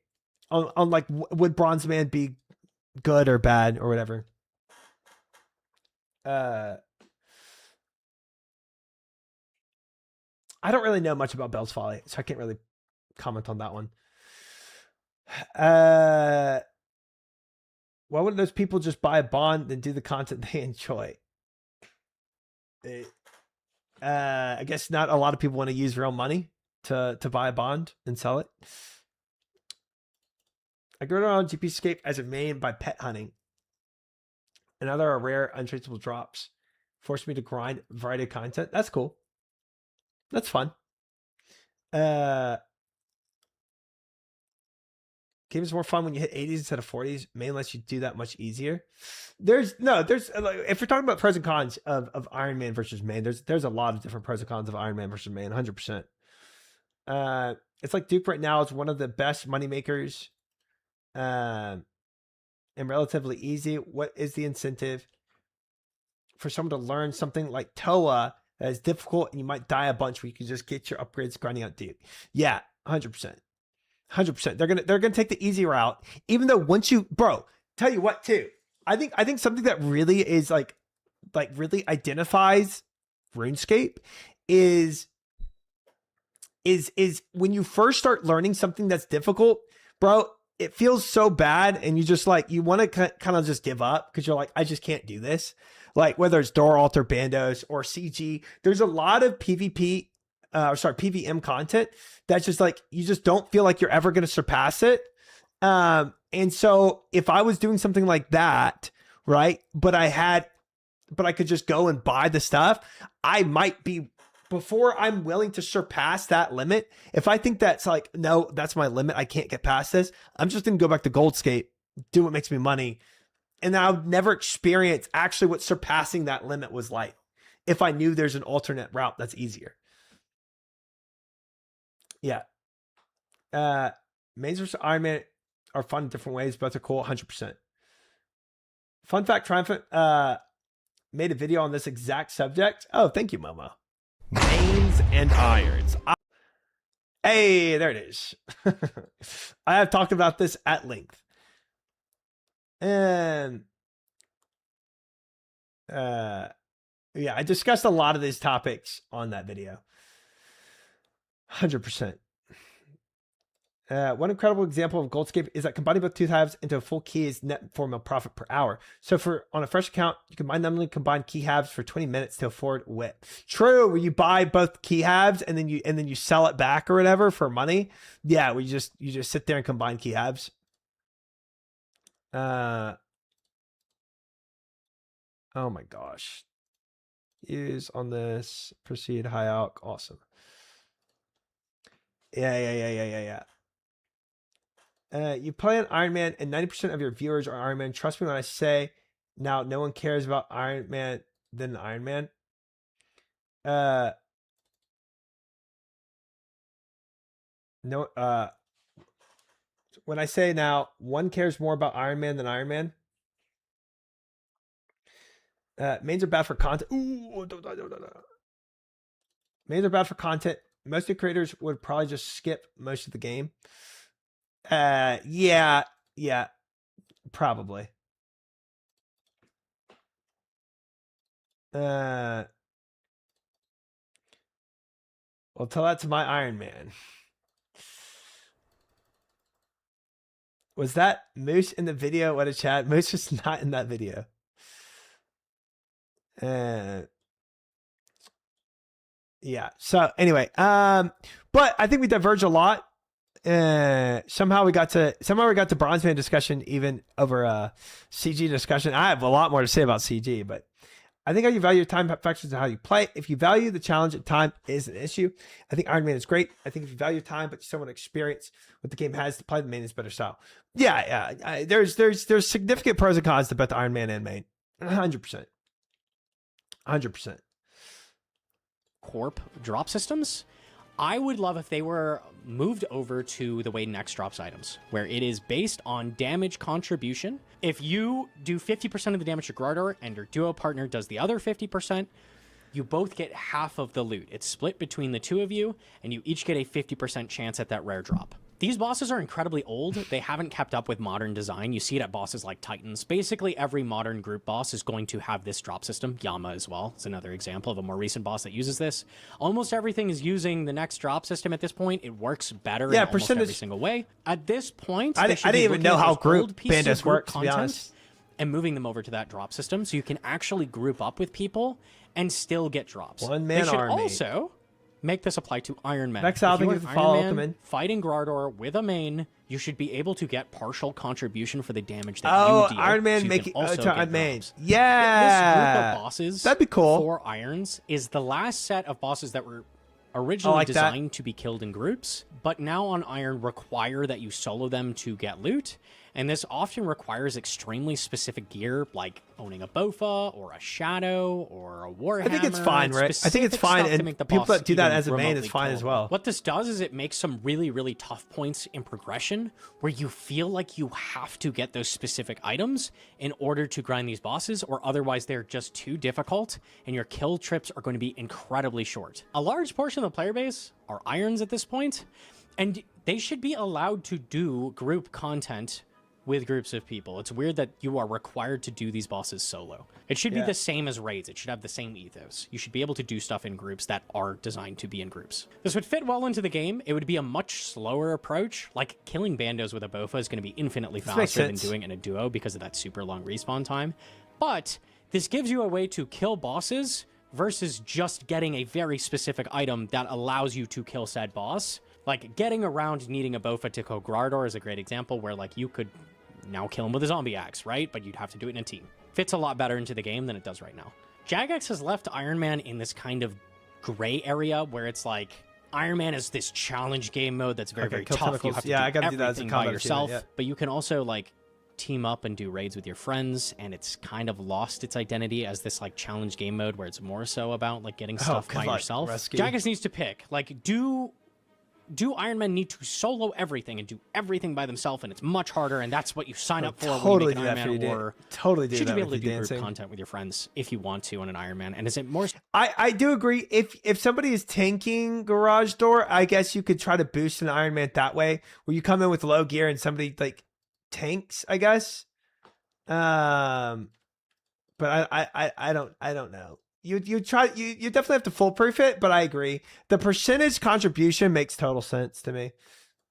on like, would Bronze Man be good or bad or whatever. I don't really know much about Bell's Folly, so I can't really comment on that one. Why wouldn't those people just buy a bond and do the content they enjoy? I guess not a lot of people want to use real money to buy a bond and sell it. I grew around GPscape as a main by pet hunting. And other are rare, untraceable drops. Forced me to grind a variety of content. That's cool. That's fun. Game is more fun when you hit 80s instead of 40s. Main lets you do that much easier. There's if you're talking about pros and cons of Iron Man versus main, there's a lot of different pros and cons of Iron Man versus main, 100%. It's like Duke right now is one of the best money makers. And relatively easy. What is the incentive for someone to learn something like Toa that is difficult and you might die a bunch where you can just get your upgrades grinding out Duke? Yeah, 100%. 100%. They're gonna take the easy route, even though once you, bro, tell you what too. I think something that really is like really identifies RuneScape is when you first start learning something that's difficult, bro. It feels so bad, and you just like, you want to kind of just give up because you're like, I just can't do this. Like whether it's Door Altar, Bandos, or CG, there's a lot of PVM content that's just like, you just don't feel like you're ever going to surpass it. And so if I was doing something like that, right, but I could just go and buy the stuff, I might be, before I'm willing to surpass that limit, if I think that's like, no, that's my limit, I can't get past this, I'm just going to go back to Goldscape, do what makes me money. And I'll never experience actually what surpassing that limit was like if I knew there's an alternate route that's easier. Yeah. Mains versus Iron Man are fun in different ways. Both are cool, 100%. Fun fact, Triumphant made a video on this exact subject. Oh, thank you, Momo. Mains and irons. Hey, there it is. I have talked about this at length. And yeah, I discussed a lot of these topics on that video. 100%. One incredible example of Goldscape is that combining both two halves into a full key is net formula profit per hour. So on a fresh account, you can manually combine key halves for 20 minutes to afford whip. True, where you buy both key halves and then you sell it back or whatever for money. Yeah, where you just sit there and combine key halves. Oh my gosh. Use on this, proceed high alc, awesome. Yeah. You play an Iron Man and 90% of your viewers are Iron Man. Trust me when I say now no one cares about Iron Man than Iron Man. When I say now one cares more about Iron Man than Iron Man. Mains are bad for content. Ooh, no. Mains are bad for content. Most of the creators would probably just skip most of the game. Yeah, probably. Well, tell that to my Iron Man. Was that Moose in the video? What a chat. Moose was not in that video. Yeah. So anyway, but I think we diverge a lot. Somehow we got to Bronze Man discussion even over CG discussion. I have a lot more to say about CG, but I think how you value your time factors and how you play. If you value the challenge at time is an issue. I think Iron Man is great. I think if you value time, but you still want to experience what the game has to play, the main is better style. Yeah. There's significant pros and cons to both the Iron Man and main. 100%. 100%. Corp drop systems, I would love if they were moved over to the way Next drops items, where it is based on damage contribution. If you do 50% of the damage to Grardor and your duo partner does the other 50%, you both get half of the loot. It's split between the two of you, and you each get a 50% chance at that rare drop. These bosses are incredibly old. They haven't kept up with modern design. You see it at bosses like Titans. Basically, every modern group boss is going to have this drop system. Yama as well is another example of a more recent boss that uses this. Almost everything is using the next drop system at this point. It works better in almost every single way. At this point, I didn't even know how group bandos work, to be honest. And moving them over to that drop system so you can actually group up with people and still get drops. One-man they should army. Also make this apply to Iron Man. Next, I'll if you give are the Iron follow-up Man come in. fighting Grardor with a main, you should be able to get partial contribution for the damage that you deal. Iron Man so making Iron Man. This Yeah. group of bosses, that'd be cool. 4 irons is the last set of bosses that were originally designed to be killed in groups, but now on Iron require that you solo them to get loot. And this often requires extremely specific gear, like owning a Bofa or a Shadow or a Warhammer. I think it's fine, right? I think it's fine, and people that do that as a main is fine as well. What this does is it makes some really, really tough points in progression where you feel like you have to get those specific items in order to grind these bosses, or otherwise they're just too difficult, and your kill trips are going to be incredibly short. A large portion of the player base are Irons at this point, and they should be allowed to do group content with groups of people. It's weird that you are required to do these bosses solo. It should be the same as raids. It should have the same ethos. You should be able to do stuff in groups that are designed to be in groups. This would fit well into the game. It would be a much slower approach. Like killing bandos with a Bofa is going to be infinitely faster than doing it in a duo because of that super long respawn time. But this gives you a way to kill bosses versus just getting a very specific item that allows you to kill said boss. Like getting around needing a Bofa to kill Grardor is a great example where like you could now kill him with a zombie axe, right? But you'd have to do it in a team. Fits a lot better into the game than it does right now. Jagex has left Iron Man in this kind of gray area where it's like Iron Man is this challenge game mode that's very, very tough. You have to do everything by yourself, but you can also like team up and do raids with your friends, and it's kind of lost its identity as this like challenge game mode where it's more so about like getting stuff by yourself. Jagex needs to pick, like, do Iron Man need to solo everything and do everything by themselves, and it's much harder, and that's what you sign up for when you make an Iron Man, or should you be able to do group content with your friends if you want to on an Iron Man? And is it more... I do agree. If somebody is tanking Garage Door, I guess you could try to boost an Iron Man that way, where you come in with low gear and somebody like tanks, I guess. But I don't know. You definitely have to foolproof it, but I agree. The percentage contribution makes total sense to me.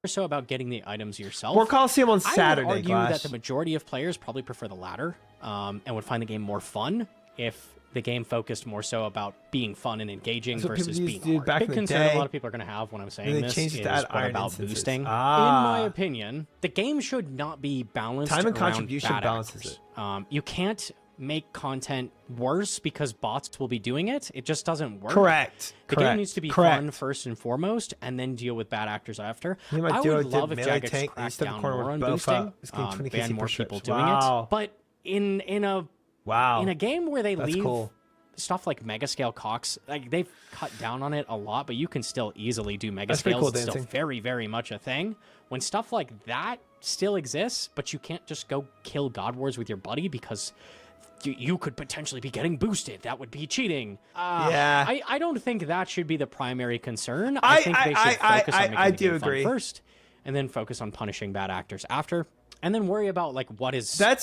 So about getting the items yourself. Or Coliseum on Saturday. I would argue that the majority of players probably prefer the latter, and would find the game more fun if the game focused more so about being fun and engaging versus being hard. Big concern a lot of people are going to have when I'm saying this is what about boosting. In my opinion, the game should not be balanced time and around contribution bad balances actors. You can't make content worse because bots will be doing it. It just doesn't work. Correct. The game needs to be fun first and foremost, and then deal with bad actors after. I would love if Jagex cracked down more on boosting, ban more people doing it. But in a game where they leave stuff like mega scale cocks, like they've cut down on it a lot, but you can still easily do mega scales. It's still very, very much a thing. When stuff like that still exists, but you can't just go kill God Wars with your buddy because you could potentially be getting boosted. That would be cheating. I don't think that should be the primary concern. I think they should focus on making the game fun first, and then focus on punishing bad actors after, and then worry about like what is a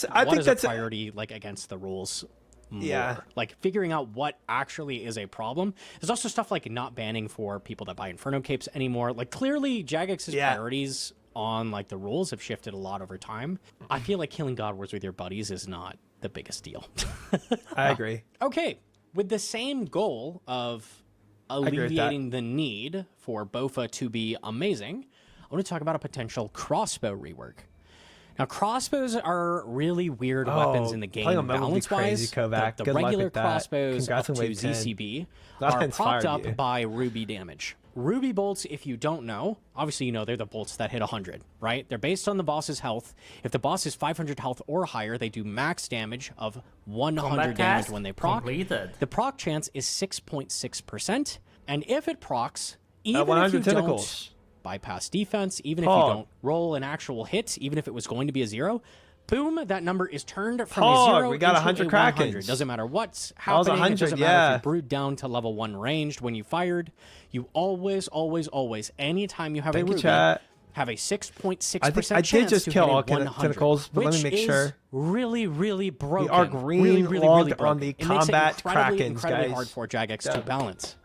priority like against the rules. Like figuring out what actually is a problem. There's also stuff like not banning for people that buy Inferno capes anymore. Like clearly Jagex's priorities on like the rules have shifted a lot over time. I feel like killing God Wars with your buddies is not the biggest deal. I agree. Okay, with the same goal of alleviating the need for Bofa to be amazing, I want to talk about a potential crossbow rework. Now, crossbows are really weird weapons in the game, balance-wise. The regular crossbows up to ZCB are propped up by Ruby damage. Ruby bolts, if you don't know, obviously you know they're the bolts that hit 100, right? They're based on the boss's health. If the boss is 500 health or higher, they do max damage of 100 damage when they proc. The proc chance is 6.6%, and if it procs, even if you don't bypass defense, even if you don't roll an actual hit, even if it was going to be a 0, boom, that number is turned from Pog, a 0 we got into 100 a 100. Krakens. Doesn't matter what's I was happening. 100, it doesn't yeah. matter if you brewed down to level 1 ranged when you fired. You always, anytime you have Thank a you, ruby, chat. have a 6.6% I think I did just kill all tentacles, but let me make sure. Really, really broken. We are green really logged broken. on the It makes combat it incredibly Krakens, hard guys. for Jagex Yeah. to balance.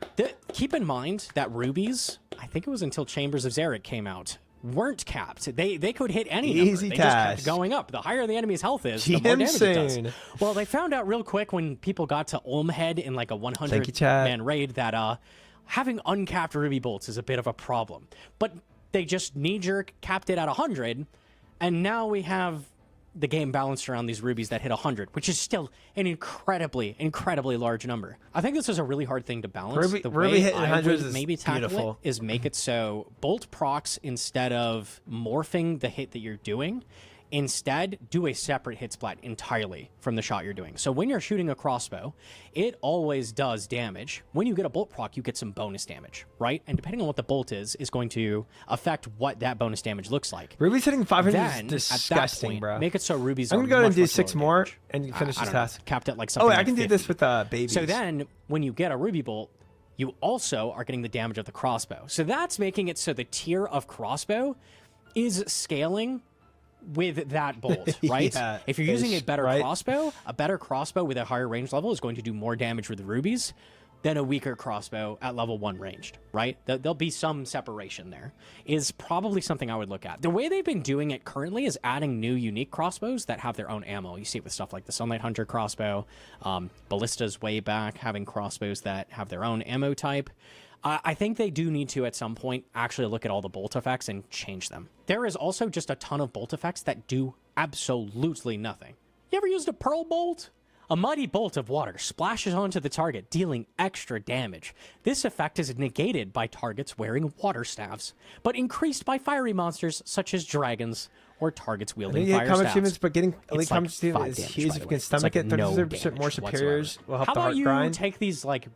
Keep in mind that rubies, I think it was until Chambers of Xeric came out, weren't capped. They could hit any Easy number. They task. just kept going up. The higher the enemy's health is, the more damage it does. soon. Well, they found out real quick when people got to Olmhead in like a Thank you, 100-man raid that having uncapped ruby bolts is a bit of a problem. But they just knee-jerk capped it at 100, and now we have the game balanced around these rubies that hit 100, which is still an incredibly large number. I think this is a really hard thing to balance. Ruby the way hitting I 100s would is maybe tackle beautiful. it is make it so bolt procs, instead of morphing the hit that you're doing, instead do a separate hit splat entirely from the shot you're doing. So when you're shooting a crossbow, it always does damage. When you get a bolt proc, you get some bonus damage, right? And depending on what the bolt is going to affect what that bonus damage looks like. Ruby's hitting 500 Then, is at disgusting, that point, bro. Make it so rubies I'm are gonna go ahead and do much 6 lower more damage. and finish I this don't know, task. capped at like Oh, something wait, I like can do 50. this with babies. So then, when you get a ruby bolt, you also are getting the damage of the crossbow. So that's making it so the tier of crossbow is scaling with that bolt, right? Yeah, if you're using a ish, better right? crossbow, a better crossbow with a higher range level is going to do more damage with the rubies than a weaker crossbow at level 1 ranged, right? There'll be some separation there. Is probably something I would look at. The way they've been doing it currently is adding new unique crossbows that have their own ammo. You see it with stuff like the Sunlight Hunter crossbow, Ballista's way back, having crossbows that have their own ammo type. I think they do need to, at some point, actually look at all the bolt effects and change them. There is also just a ton of bolt effects that do absolutely nothing. You ever used a pearl bolt? A mighty bolt of water splashes onto the target, dealing extra damage. This effect is negated by targets wearing water staves, but increased by fiery monsters such as dragons or targets wielding fire combat staves. achievements, but getting elite It's combat like achievement 5 is damage, huge. by If the you way. can It's stomach like it, no 33% more damage superiors will help How the about heart you grind. take these like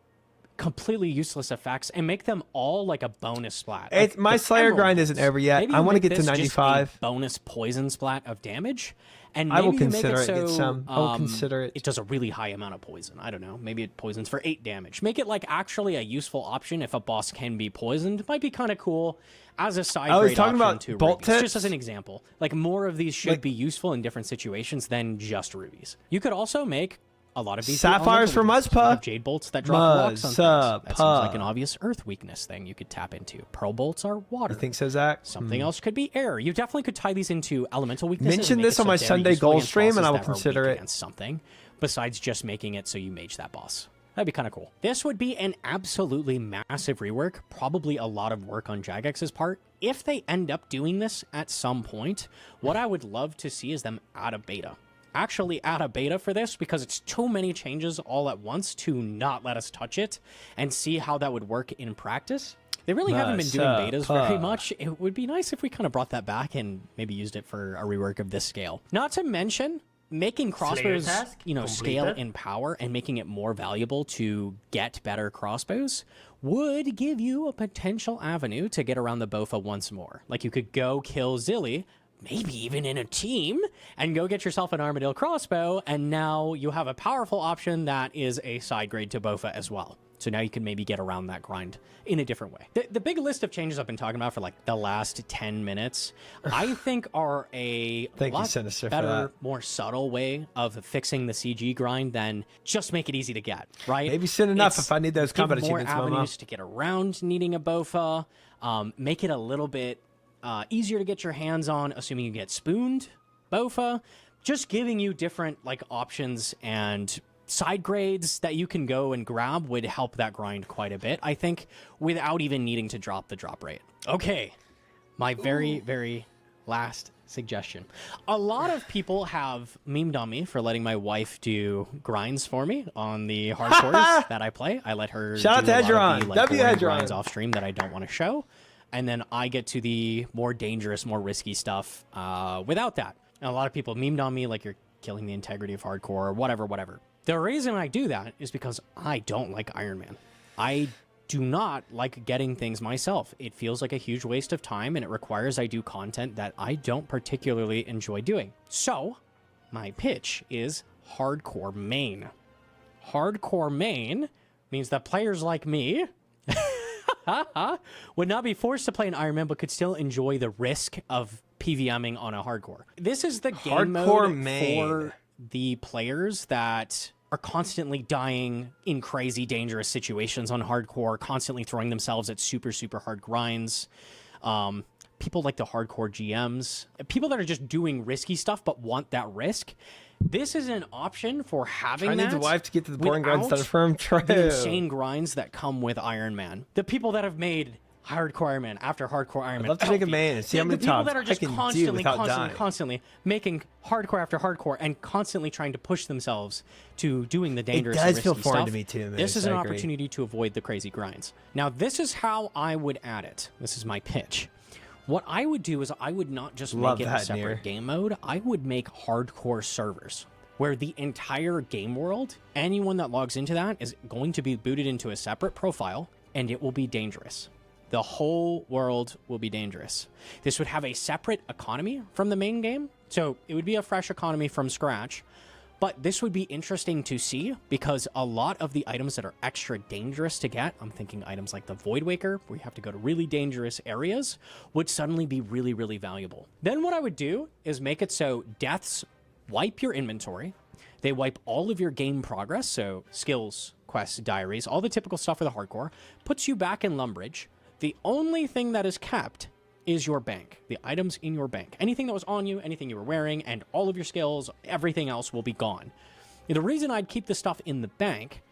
completely useless effects and make them all like a bonus splat? It's, my the Slayer Emerald grind isn't bolts. over yet. Maybe I you want to make get to this just a 95. bonus poison splat of damage, and I maybe will you consider make it, it get so, some. I will consider it. It does a really high amount of poison. I don't know. Maybe it poisons for 8 damage. Make it like actually a useful option if a boss can be poisoned. Might be kind of cool as a side I was grade talking option about to bolt rubies. tips. Just as an example. Like more of these should Like- be useful in different situations than just rubies. You could also make a lot of these Sapphires for Muzpa. Jade bolts that drop rocks on things. That seems Muzpa. like an obvious earth weakness thing you could tap into. Pearl bolts are water. You think so, Zach? Something else could be air. You definitely could tie these into elemental weaknesses. Mention and make this it on so my they're Sunday useful goal against stream, and bosses I will that are consider weak it. against something besides just making it so you mage that boss. That'd be kind of cool. This would be an absolutely massive rework, probably a lot of work on Jagex's part. If they end up doing this at some point, what I would love to see is them add a beta. Actually add a beta for this, because it's too many changes all at once to not let us touch it and see how that would work in practice. They really haven't been doing betas very much. It would be nice if we kind of brought that back and maybe used it for a rework of this scale. Not to mention making crossbows, task scale completed. in power and making it more valuable to get better crossbows would give you a potential avenue to get around the Bofa once more. Like you could go kill Zilly, maybe even in a team, and go get yourself an Armadillo crossbow, and now you have a powerful option that is a side grade to Bofa as well. So now you can maybe get around that grind in a different way. The big list of changes I've been talking about for like the last 10 minutes, I think are a Thank you, lot Sinister, for better, that. more subtle way of fixing the CG grind than just make it easy to get, right? Maybe soon enough It's if I need those combat give more achievements, Mama. avenues to get around needing a Bofa, make it a little bit easier to get your hands on, assuming you get spooned Bofa, just giving you different like options and side grades that you can go and grab would help that grind quite a bit, I think, without even needing to drop the drop rate. Okay, my very last suggestion. A lot of people have memed on me for letting my wife do grinds for me on the hardcores that I play. I let her Shout out do to a lot of Hedron. the, like, W boring Hedron. grinds off stream that I don't want to show, and then I get to the more dangerous, more risky stuff without that. And a lot of people memed on me like you're killing the integrity of hardcore or whatever. The reason I do that is because I don't like Iron Man. I do not like getting things myself. It feels like a huge waste of time, and it requires I do content that I don't particularly enjoy doing. So my pitch is hardcore main. Hardcore main means that players like me would not be forced to play an Iron Man, but could still enjoy the risk of PVMing on a hardcore. This is the game mode for the players that are constantly dying in crazy dangerous situations on hardcore, constantly throwing themselves at super, super hard grinds. People like the hardcore GMs, people that are just doing risky stuff but want that risk. This is an option for having that. I need the wife to get to the boring grinds that are firm. The insane grinds that come with Iron Man. The people that have made hardcore Iron Man after hardcore Iron Man. I'd love to make a main and see how many times that are just I can do without dying. constantly making hardcore after hardcore and constantly trying to push themselves to doing the dangerous It does feel risky foreign stuff. to me too, man. This is an opportunity to avoid the crazy grinds. Now, this is how I would add it. This is my pitch. What I would do is I would not just make it a separate game mode. I would make hardcore servers where the entire game world, anyone that logs into that is going to be booted into a separate profile, and it will be dangerous. The whole world will be dangerous. This would have a separate economy from the main game, so it would be a fresh economy from scratch. But this would be interesting to see because a lot of the items that are extra dangerous to get, I'm thinking items like the Void Waker, where you have to go to really dangerous areas, would suddenly be really, really valuable. Then what I would do is make it so deaths wipe your inventory. They wipe all of your game progress, so skills, quests, diaries, all the typical stuff for the hardcore, puts you back in Lumbridge. The only thing that is kept is your bank, the items in your bank. Anything that was on you, anything you were wearing, and all of your skills, everything else will be gone. And the reason I'd keep the stuff in the bank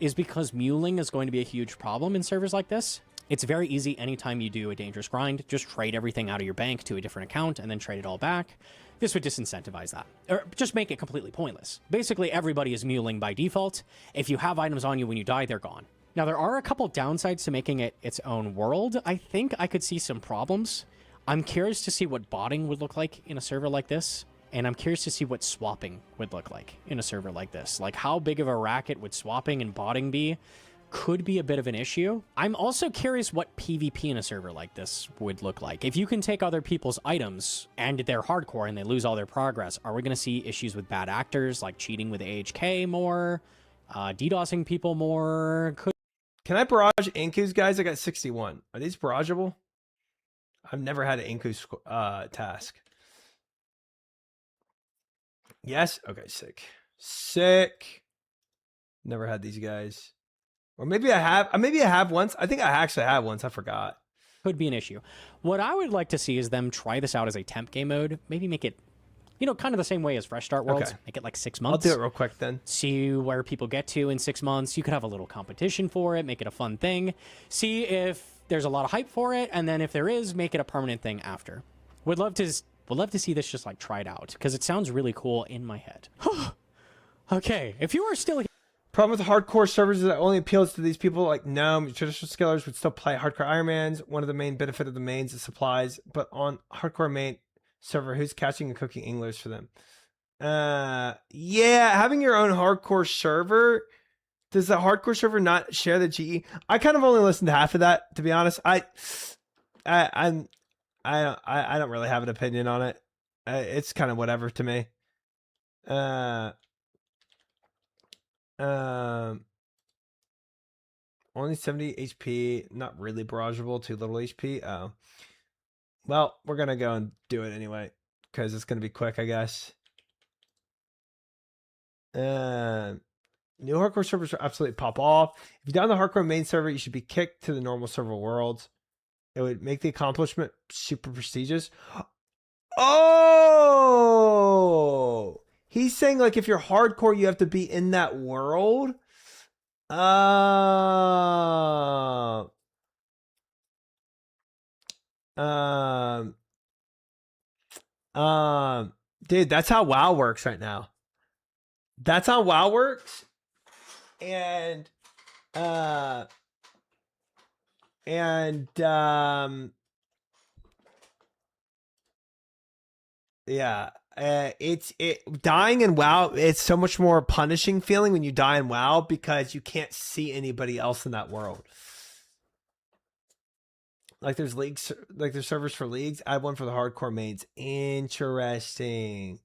is because muling is going to be a huge problem in servers like this. It's very easy anytime you do a dangerous grind, just trade everything out of your bank to a different account and then trade it all back. This would disincentivize that, or just make it completely pointless. Basically, everybody is muling by default. If you have items on you when you die, they're gone. Now, there are a couple downsides to making it its own world. I think I could see some problems. I'm curious to see what botting would look like in a server like this, and I'm curious to see what swapping would look like in a server like this. Like, how big of a racket would swapping and botting be? Could be a bit of an issue. I'm also curious what PvP in a server like this would look like. If you can take other people's items and they're hardcore and they lose all their progress, are we going to see issues with bad actors, like cheating with AHK more, DDoSing people more? Can I barrage Inkus, guys? I got 61. Are these barrageable? I've never had an Inkus task. Yes? Okay, sick. Sick. Never had these guys. Or maybe I have. Maybe I have once. I think I actually have once. I forgot. Could be an issue. What I would like to see is them try this out as a temp game mode. Maybe make it, you know, kind of the same way as Fresh Start Worlds. Okay. Make it like 6 months. I'll do it real quick then. See where people get to in 6 months. You could have a little competition for it. Make it a fun thing. See if there's a lot of hype for it. And then if there is, make it a permanent thing after. Would love to see this just like tried out because it sounds really cool in my head. Okay. If you are still here. Problem with hardcore servers is that it only appeals to these people. Like, no, traditional skillers would still play hardcore Iron Mans. One of the main benefit of the mains is supplies. But on hardcore main server, who's catching and cooking anglers for them? Yeah, having your own hardcore server. Does the hardcore server not share the GE? I kind of only listened to half of that, to be honest. I don't really have an opinion on it. It's kind of whatever to me. Only 70 HP, not really barrageable, too little HP. Oh, well, we're gonna go and do it anyway because it's gonna be quick, I guess. New hardcore servers will absolutely pop off. If you're down the hardcore main server, you should be kicked to the normal server world. It would make the accomplishment super prestigious. Oh, he's saying like if you're hardcore, you have to be in that world. Dude, that's how WoW works right now. That's how WoW works. And yeah, dying in WoW, it's so much more punishing feeling when you die in WoW because you can't see anybody else in that world. Like there's leagues, like there's servers for leagues. I have one for the hardcore mains. Interesting.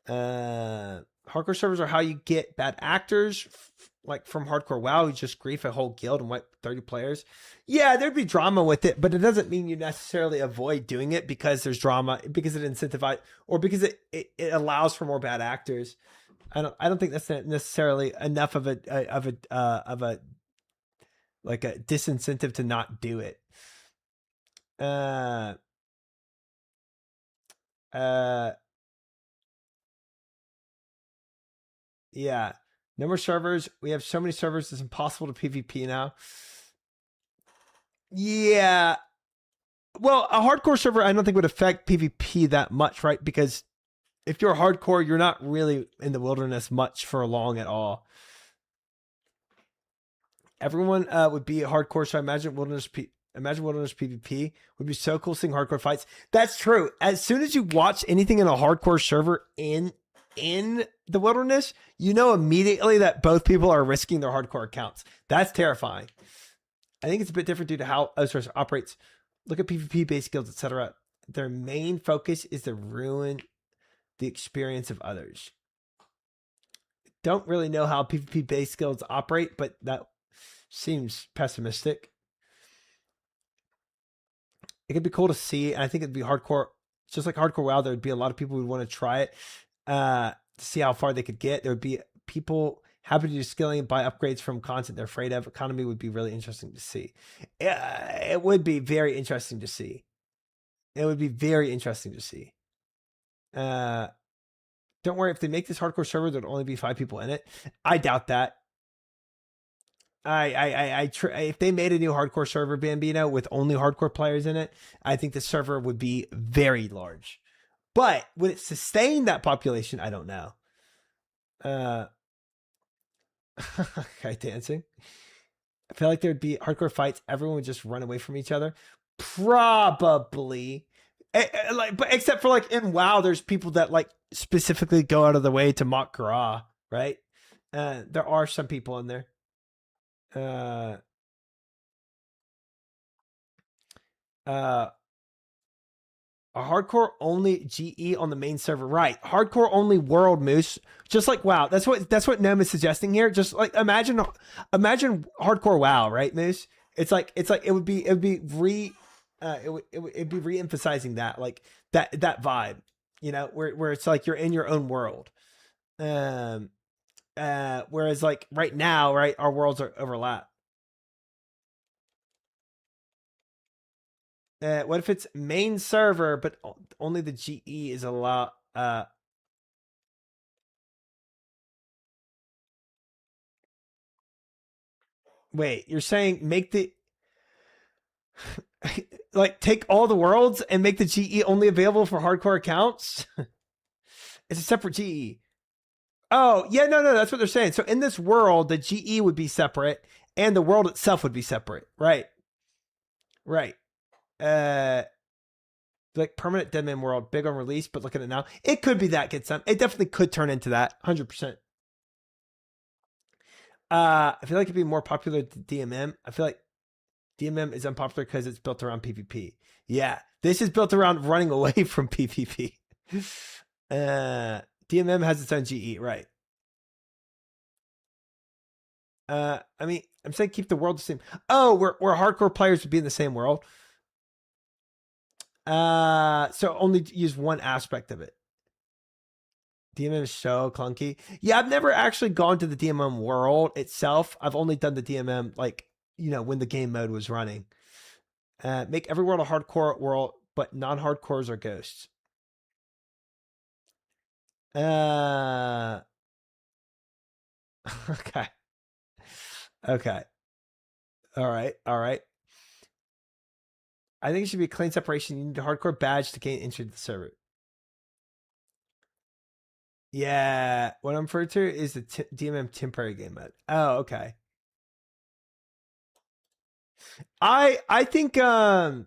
Hardcore servers are how you get bad actors, like from Hardcore WoW, who just grief a whole guild and wipe 30 players. Yeah, there'd be drama with it, but it doesn't mean you necessarily avoid doing it because there's drama, because it incentivizes, or because it allows for more bad actors. I don't think that's necessarily enough of a like a disincentive to not do it. Yeah. No more servers. We have so many servers, it's impossible to PvP now. Yeah. Well, a hardcore server I don't think would affect PvP that much, right? Because if you're hardcore, you're not really in the wilderness much for long at all. Everyone would be hardcore, so I imagine wilderness PvP would be so cool seeing hardcore fights. That's true. As soon as you watch anything in a hardcore server in the wilderness, you know immediately that both people are risking their hardcore accounts. That's terrifying. I think it's a bit different due to how Osiris operates. Look at PvP based guilds, etc. Their main focus is to ruin the experience of others. Don't really know how PvP based guilds operate, but that seems pessimistic. It could be cool to see, and I think it'd be hardcore, just like hardcore WoW. There would be a lot of people who would want to try it to see how far they could get. There would be people happy to do skilling and buy upgrades from content they're afraid of. Economy would be really interesting to see. It would be very interesting to see. It would be very interesting to see. Don't worry, if they make this hardcore server, there'd only be 5 people in it. I doubt that. If they made a new hardcore server, Bambino, with only hardcore players in it, I think the server would be very large. But would it sustain that population? I don't know. Okay, dancing. I feel like there'd be hardcore fights. Everyone would just run away from each other. Probably. But except for like in WoW, there's people that like specifically go out of the way to mock Gra, right? There are some people in there. A hardcore only GE on the main server, right? Hardcore only world, Moose. Just like WoW. That's what Gnome is suggesting here. Just like imagine hardcore WoW, right, Moose? It'd be re-emphasizing that, like that vibe, you know, where it's like you're in your own world. Whereas like right now, right, our worlds are overlap. What if it's main server, but only the GE is allowed? Wait, you're saying make the like take all the worlds and make the GE only available for hardcore accounts? It's a separate GE. Oh, yeah, no, that's what they're saying. So in this world, the GE would be separate and the world itself would be separate. Right. Right. Like permanent Deadman world, big on release, but look at it now. It could be that gets some. It definitely could turn into that, 100%. I feel like it'd be more popular than DMM. I feel like DMM is unpopular because it's built around PvP. Yeah, this is built around running away from PvP. DMM has its own GE, right? I mean, I'm saying keep the world the same. Oh, where hardcore players would be in the same world. So only use one aspect of it. DMM is so clunky. Yeah, I've never actually gone to the DMM world itself. I've only done the DMM, like, you know, when the game mode was running. Make every world a hardcore world, but non-hardcores are ghosts. Okay. Okay. All right. I think it should be a clean separation. You need a hardcore badge to gain entry to the server. Yeah, what I'm referring to is the DMM temporary game mode. Oh, okay. I think I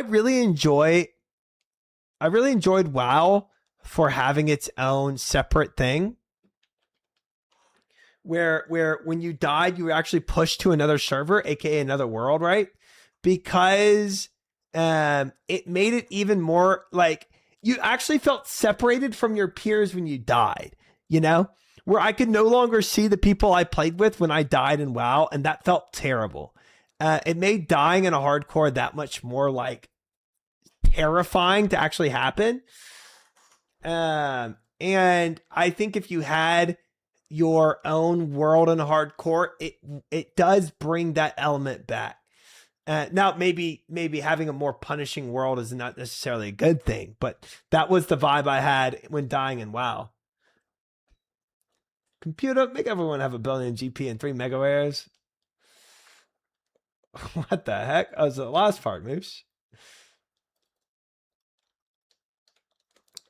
really enjoyed WoW for having its own separate thing. Where when you died, you were actually pushed to another server, aka another world, right? Because it made it even more like you actually felt separated from your peers when you died, you know, where I could no longer see the people I played with when I died in WoW, and that felt terrible. It made dying in a hardcore that much more like terrifying to actually happen. And I think if you had your own world in hardcore, it does bring that element back. Now, maybe having a more punishing world is not necessarily a good thing, but that was the vibe I had when dying in WoW. Computer, make everyone have 1 billion GP and 3 mega wares. What the heck? That was the last part, Moose.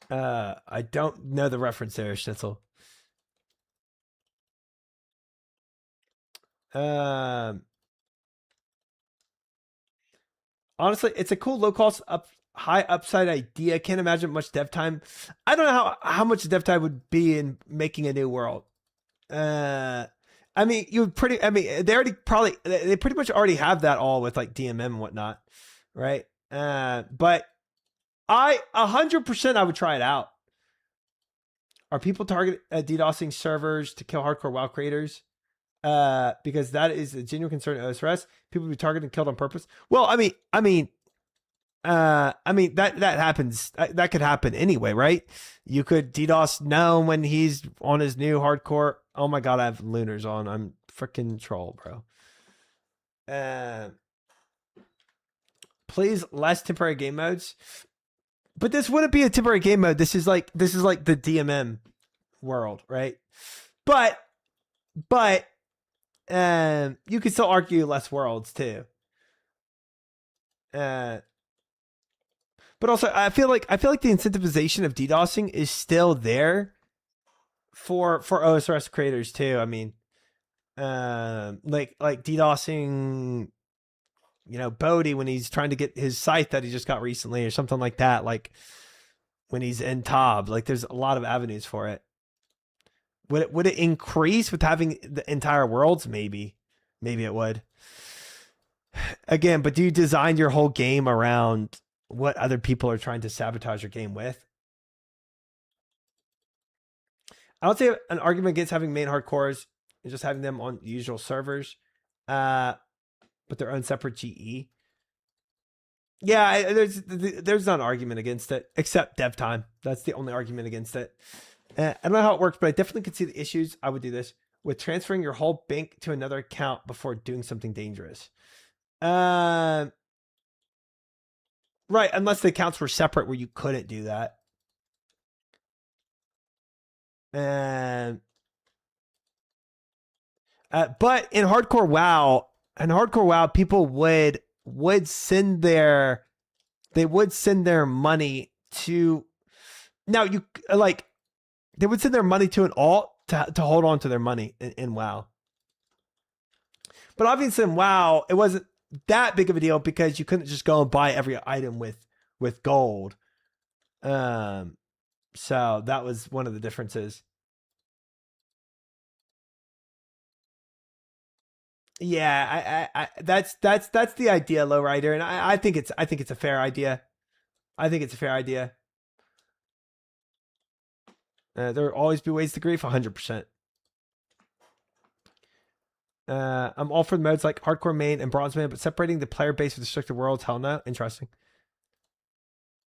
I don't know the reference there, Schnitzel. Honestly, it's a cool low cost high upside idea. Can't imagine much dev time. I don't know how much dev time would be in making a new world. I mean, they pretty much already have that all with like DMM and whatnot, right? But 100% I would try it out. Are people target DDoSing servers to kill hardcore WoW creators? Because that is a genuine concern at OSRS. People be targeted and killed on purpose. Well, I mean that happens. That could happen anyway, right? You could DDoS Gnome when he's on his new hardcore. Oh my god, I have lunars on. I'm freaking troll, bro. Please, less temporary game modes. But this wouldn't be a temporary game mode. This is like the DMM world, right? But you could still argue less worlds too. But also, I feel like the incentivization of DDoSing is still there for OSRS creators too. I mean, like DDoSing, you know, Bodhi when he's trying to get his scythe that he just got recently or something like that. Like when he's in Tob, like there's a lot of avenues for it. Would it increase with having the entire worlds? Maybe it would. Again, but do you design your whole game around what other people are trying to sabotage your game with? I would say an argument against having main hardcores is just having them on usual servers, but their own separate GE. Yeah, there's not an argument against it, except dev time. That's the only argument against it. I don't know how it works, but I definitely could see the issues. I would do this with transferring your whole bank to another account before doing something dangerous. Right, unless the accounts were separate where you couldn't do that. But in hardcore WoW, people would send their money to, now you like, they would send their money to an alt to hold on to their money in WoW. But obviously in WoW, it wasn't that big of a deal because you couldn't just go and buy every item with gold. So that was one of the differences. Yeah, I that's the idea, Lowrider, and I think it's a fair idea. I think it's a fair idea. There will always be ways to grief, 100%. I'm all for the modes like hardcore main and bronze main, but separating the player base with restricted worlds, hell no. Interesting.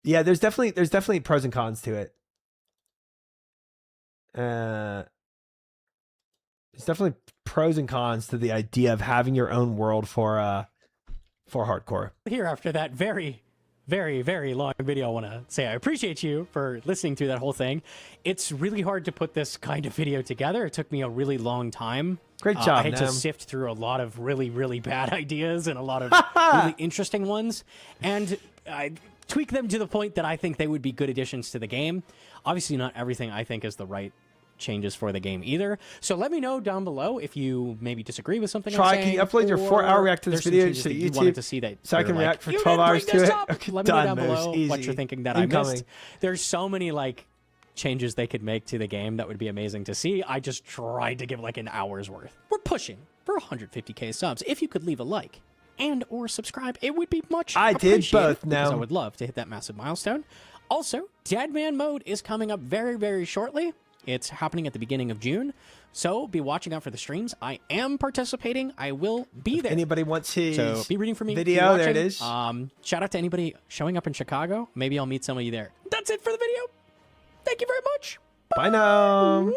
Yeah, there's definitely pros and cons to it. There's definitely pros and cons to the idea of having your own world for hardcore. Here, after that very, very, very long video, I want to say I appreciate you for listening through that whole thing. It's really hard to put this kind of video together. It took me a really long time. Great job, I had to sift through a lot of really, really bad ideas and a lot of really interesting ones. And I tweak them to the point that I think they would be good additions to the game. Obviously, not everything I think is the right changes for the game either. So let me know down below if you maybe disagree with something I'm saying. Can you upload your 4-hour react to this video to YouTube? You wanted to see that, so I can react for 12 hours to it? Okay, let me know down below what you're thinking that I missed. There's so many like changes they could make to the game that would be amazing to see. I just tried to give like an hour's worth. We're pushing for 150k subs. If you could leave a like and or subscribe, it would be much appreciated. I did both now. I would love to hit that massive milestone. Also, Deadman mode is coming up very, very shortly. It's happening at the beginning of June. So be watching out for the streams. I am participating. I will be there. Anybody wants his so be reading for me. Video, there it is. Shout out to anybody showing up in Chicago. Maybe I'll meet some of you there. That's it for the video. Thank you very much. Bye now.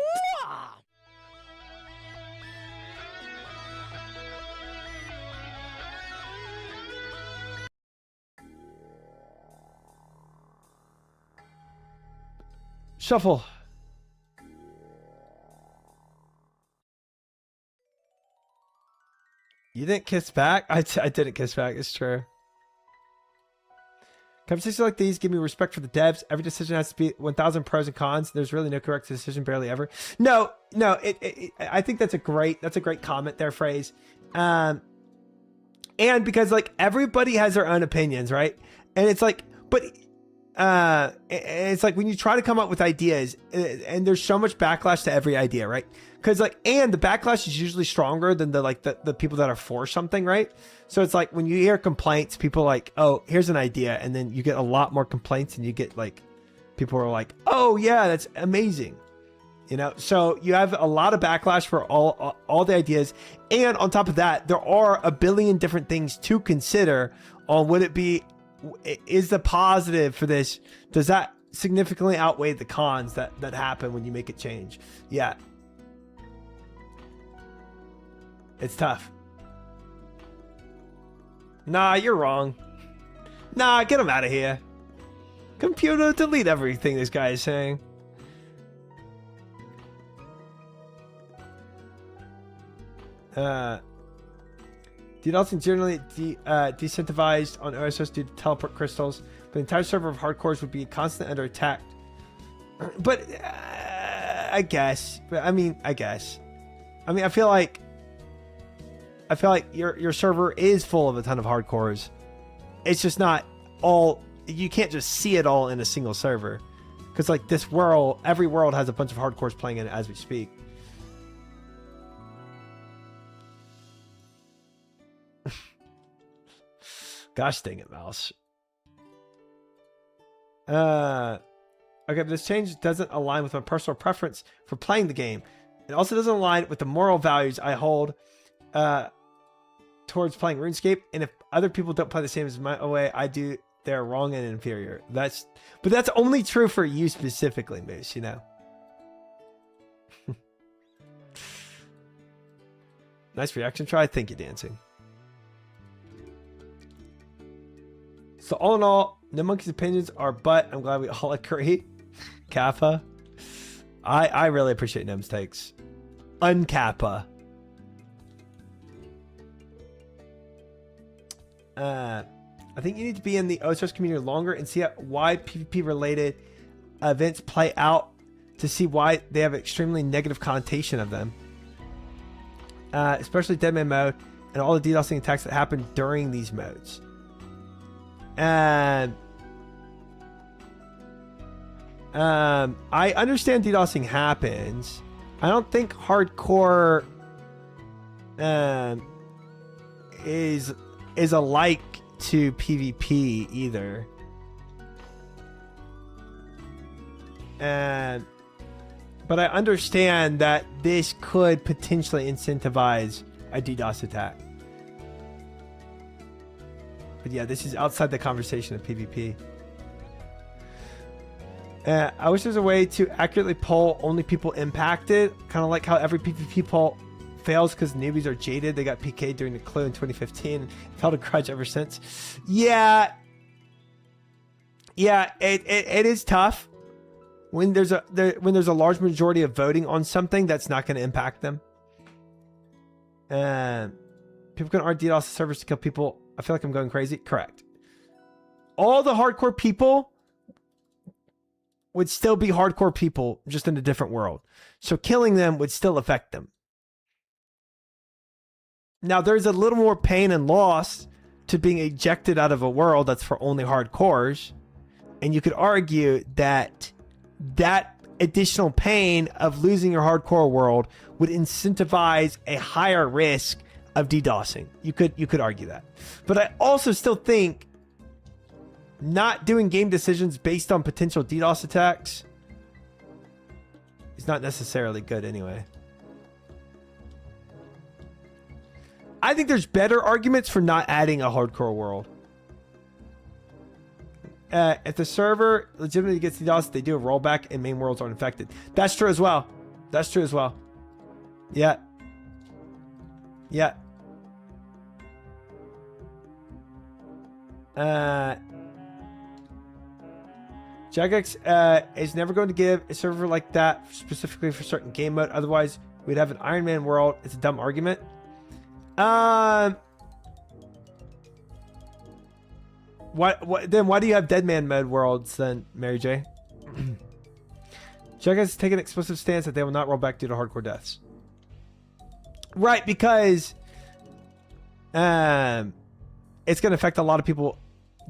Shuffle. You didn't kiss back? I didn't kiss back. It's true. Conversations like these give me respect for the devs. Every decision has to be 1,000 pros and cons. There's really no correct decision, barely ever. No. I think that's a great comment there, Phrase. And because like everybody has their own opinions, right? And it's like, but it's like when you try to come up with ideas, and there's so much backlash to every idea, right? Because like, and the backlash is usually stronger than the people that are for something, right? So it's like when you hear complaints, people are like, oh, here's an idea, and then you get a lot more complaints, and you get like people are like, oh yeah, that's amazing, you know. So you have a lot of backlash for all the ideas, and on top of that, there are a billion different things to consider on would it be. Is the positive for this, does that significantly outweigh the cons that happen when you make a change? Yeah, it's tough. Nah, you're wrong. Nah, get him out of here. Computer, delete everything this guy is saying. DDoSing generally decentralized on OSS due to teleport crystals, but the entire server of hardcores would be constantly under attack. But I guess. But I mean, I feel like your server is full of a ton of hardcores. It's just not all. You can't just see it all in a single server, because like this world, every world has a bunch of hardcores playing in it as we speak. Gosh dang it, mouse. Okay, but this change doesn't align with my personal preference for playing the game. It also doesn't align with the moral values I hold towards playing RuneScape. And if other people don't play the same as my way I do, they're wrong and inferior. But that's only true for you specifically, Moose, you know. Nice reaction try. Thank you, Dancing. So all in all, No Monkey's opinions are, but I'm glad we all agree. Kappa. I really appreciate Nem's takes. Unkappa. I think you need to be in the OSS community longer and see why PvP related events play out to see why they have extremely negative connotation of them. Especially Deadman mode and all the DDoSing attacks that happen during these modes. And I understand DDoSing happens. I don't think hardcore is alike to PvP either. But I understand that this could potentially incentivize a DDoS attack. But yeah, this is outside the conversation of PvP. I wish there's a way to accurately poll only people impacted. Kind of like how every PvP poll fails because newbies are jaded. They got PK'd during the clue in 2015 and held a grudge ever since. Yeah, it is tough when there's a large majority of voting on something that's not going to impact them. People can RDDoS servers to kill people. I feel like I'm going crazy. Correct. All the hardcore people would still be hardcore people, just in a different world. So killing them would still affect them. Now, there's a little more pain and loss to being ejected out of a world that's for only hardcores. And you could argue that that additional pain of losing your hardcore world would incentivize a higher risk of DDoSing. You could argue that. But I also still think not doing game decisions based on potential DDoS attacks is not necessarily good anyway. I think there's better arguments for not adding a hardcore world. If the server legitimately gets DDoS, they do a rollback and main worlds aren't infected. That's true as well. That's true as well. Yeah. Yeah. Jagex is never going to give a server like that specifically for certain game mode. Otherwise, we'd have an Iron Man world. It's a dumb argument. Why do you have Dead Man mode worlds then, Mary J? Jagex has taken an explicit stance that they will not roll back due to hardcore deaths. Right, because it's going to affect a lot of people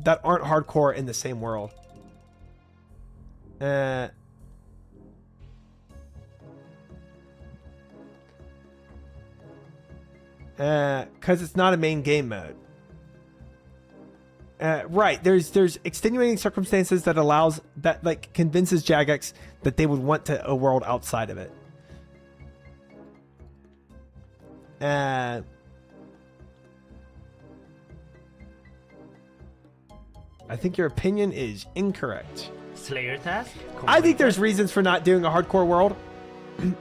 that aren't hardcore in the same world. Because it's not a main game mode. Right, there's extenuating circumstances that allows that like convinces Jagex that they would want a world outside of it. I think your opinion is incorrect. Slayer task? I think there's reasons for not doing a hardcore world.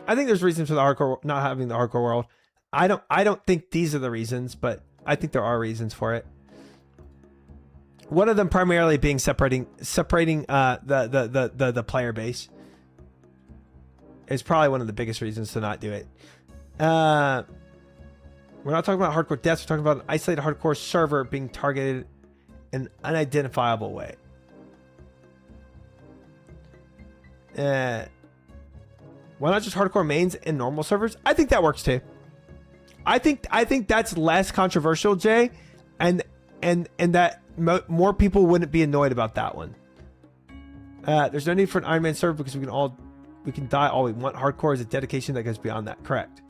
I think there's reasons for the hardcore not having the hardcore world. I don't think these are the reasons, but I think there are reasons for it. One of them primarily being separating the player base is probably one of the biggest reasons to not do it. We're not talking about hardcore deaths. We're talking about an isolated hardcore server being targeted in an unidentifiable way. Why not just hardcore mains and normal servers? I think that works too. I think that's less controversial, Jay, and that more people wouldn't be annoyed about that one. There's no need for an Iron Man server because we can die all we want. Hardcore is a dedication that goes beyond that. Correct.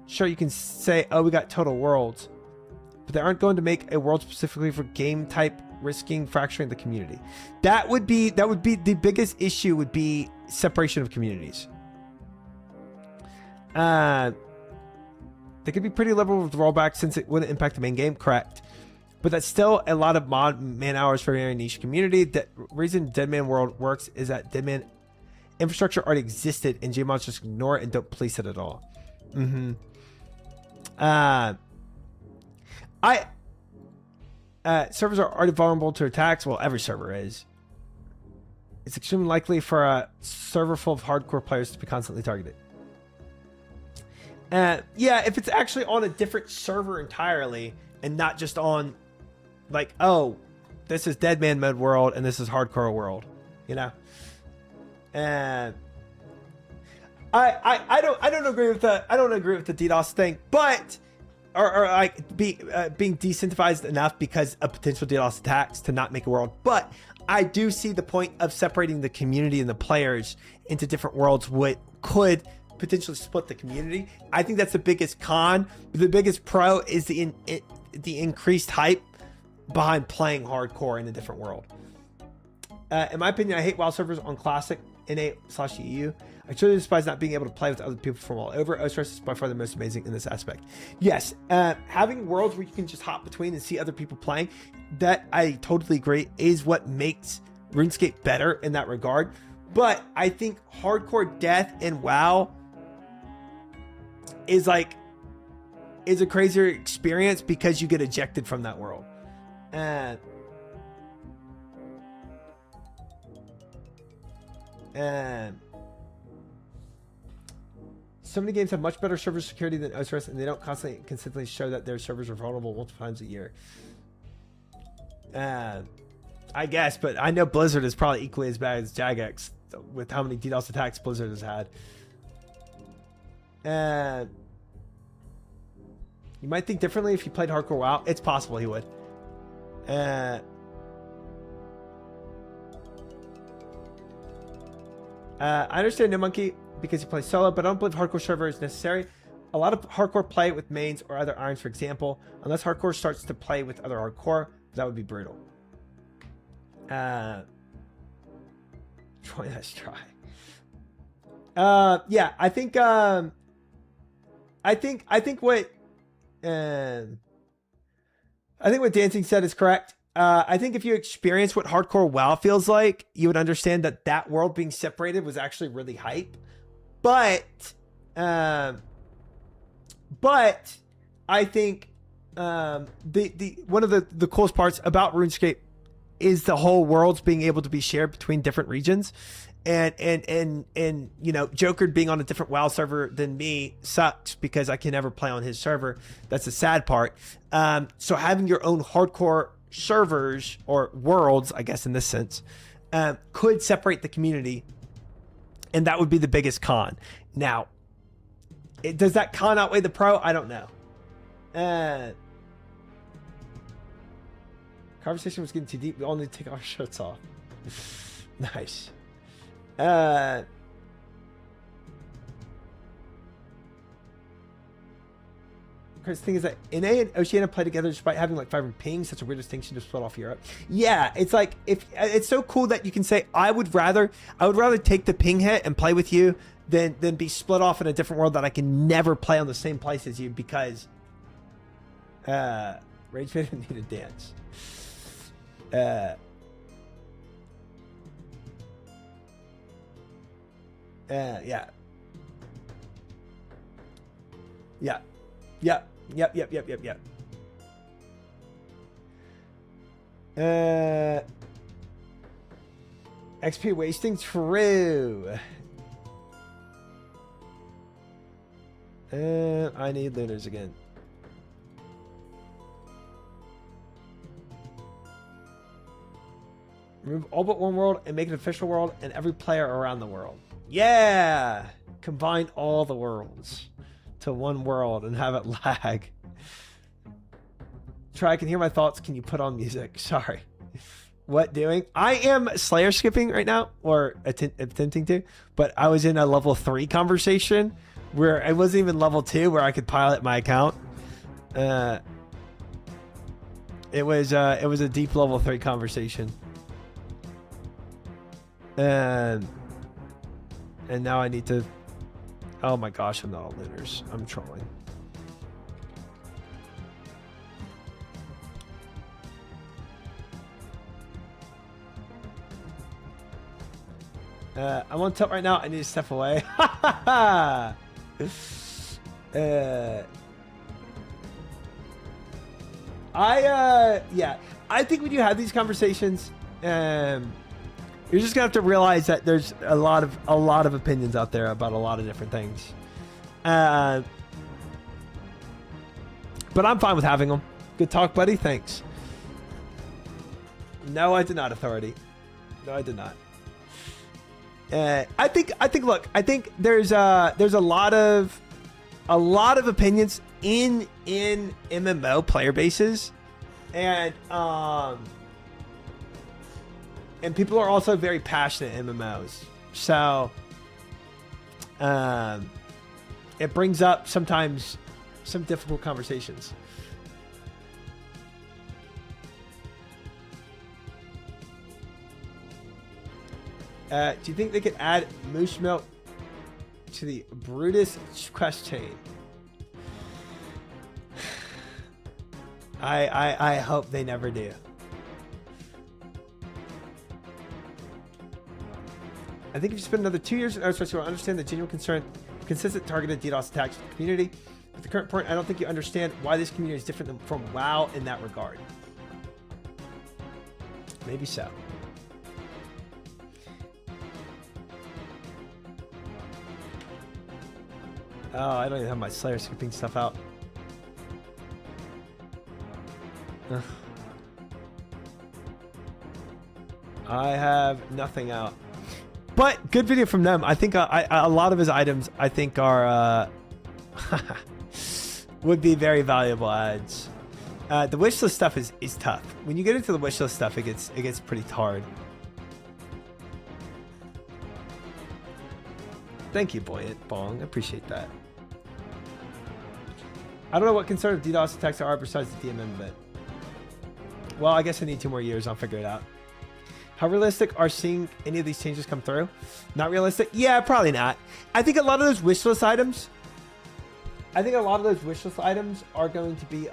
Sure, you can say, oh, we got total worlds, but they aren't going to make a world specifically for game type, risking fracturing the community. That would be the biggest issue. Would be separation of communities. They could be pretty liberal with rollback since it wouldn't impact the main game. Correct. But that's still a lot of man hours for a very niche community. The reason Dead Man World works is that Dead Man infrastructure already existed and Gmods just ignore it and don't police it at all. Servers are already vulnerable to attacks. Well, every server is. It's extremely likely for a server full of hardcore players to be constantly targeted. Yeah, if it's actually on a different server entirely and not just on like, oh, this is Dead Man mode world and this is hardcore world, you know? I don't agree with the DDoS thing, but or like being decentralized enough because of potential DDoS attacks to not make a world. But I do see the point of separating the community and the players into different worlds. What could potentially split the community. I think that's the biggest con. The biggest pro is the increased hype behind playing hardcore in a different world. In my opinion, I hate WoW servers on Classic, NA/EU. I truly despise not being able to play with other people from all over. OSRS is by far the most amazing in this aspect. Yes, having worlds where you can just hop between and see other people playing, that I totally agree is what makes RuneScape better in that regard. But I think hardcore death in WoW is a crazier experience because you get ejected from that world. So many games have much better server security than OSRS, and they don't consistently show that their servers are vulnerable multiple times a year. I guess, but I know Blizzard is probably equally as bad as Jagex with how many DDoS attacks Blizzard has had. You might think differently if you played hardcore WoW. It's possible he would. I understand No Monkey because you play solo, but I don't believe hardcore server is necessary. A lot of hardcore play with mains or other irons, for example. Unless hardcore starts to play with other hardcore, that would be brutal. Troy, let's try. Yeah, I think what Dancing said is correct. I think if you experience what hardcore WoW feels like, you would understand that that world being separated was actually really hype. But I think the one of the coolest parts about RuneScape is the whole worlds being able to be shared between different regions. And you know, Joker being on a different WoW server than me sucks because I can never play on his server. That's the sad part. So having your own hardcore servers or worlds, I guess in this sense, could separate the community, and that would be the biggest con. Now, does that con outweigh the pro? I don't know. Conversation was getting too deep. We all need to take our shirts off. Nice. Because the thing is that NA and Oceania play together despite having like 5 pings. Such a weird distinction to split off Europe. Yeah, it's like, if it's so cool that you can say I would rather take the ping hit and play with you than be split off in a different world that I can never play on the same place as you because Rage Vader need a dance. Yeah. XP wasting, true. I need lunars again. Remove all but one world and make an official world and every player around the world. Yeah! Combine all the worlds to one world and have it lag. Try, I can hear my thoughts. Can you put on music? Sorry. What doing? I am Slayer skipping right now, or attempting to, but I was in a level 3 conversation where I wasn't even level 2 where I could pilot my account. It was a deep level 3 conversation. And now I need to, oh my gosh, I'm not all lunars. I'm trolling. I'm on top right now. I need to step away. Yeah, I think when you have these conversations, you're just gonna have to realize that there's a lot of opinions out there about a lot of different things. But I'm fine with having them. Good talk, buddy. Thanks. No, I did not, Authority. No, I did not. I think. Look, I think there's a lot of opinions in MMO player bases, and people are also very passionate in MMOs. So it brings up sometimes some difficult conversations. Do you think they could add moose milk to the Brutus quest chain? I hope they never do. I think if you spend another 2 years in Earthspace, you will understand the genuine concern of consistent targeted DDoS attacks from the community. At the current point, I don't think you understand why this community is different from WoW in that regard. Maybe so. Oh, I don't even have my Slayer skipping stuff out. Ugh. I have nothing out. But good video from them. I think a lot of his items, I think, are would be very valuable ads. The wishlist stuff is tough. When you get into the wishlist stuff, it gets pretty hard. Thank you, Buoyant Bong. I appreciate that. I don't know what concern of DDoS attacks there are besides the DMM bit. Well, I guess I need 2 more years. I'll figure it out. How realistic are seeing any of these changes come through? Not realistic? Yeah, probably not. I think a lot of those wish list items are going to be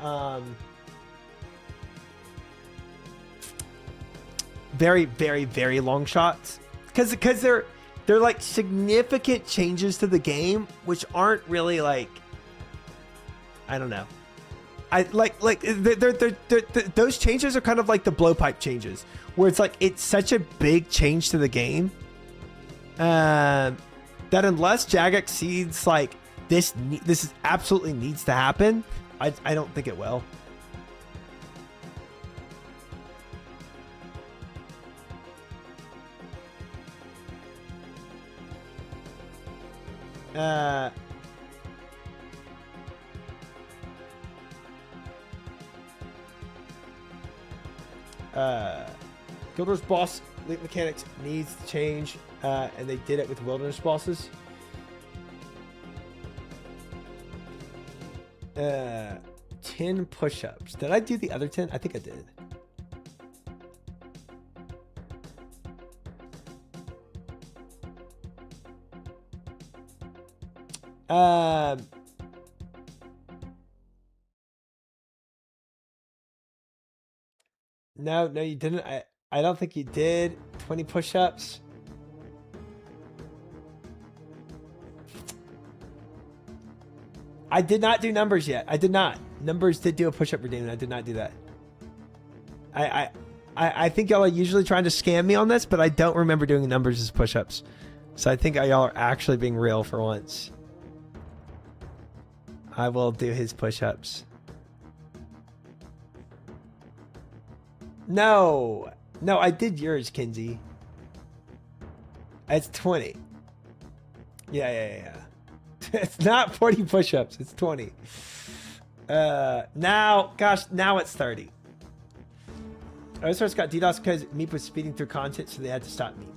very, very, very long shots. Because they're like significant changes to the game, which aren't really like, I don't know. Those changes are kind of like the blowpipe changes, where it's like it's such a big change to the game that unless Jagex sees like this is absolutely needs to happen, I don't think it will. Guild Wars boss mechanics needs to change, and they did it with wilderness bosses. 10 push-ups. Did I do the other 10? I think I did. No, you didn't. I don't think you did. 20 push-ups. I did not do numbers yet. I did not. Numbers did do a push-up redeem. I did not do that. I think y'all are usually trying to scam me on this, but I don't remember doing numbers as push-ups. So I think y'all are actually being real for once. I will do his push-ups. No, I did yours, Kinsey. It's 20. Yeah. It's not 40 push-ups. It's 20. Now it's 30. I just got DDoS because Meep was speeding through content, so they had to stop me.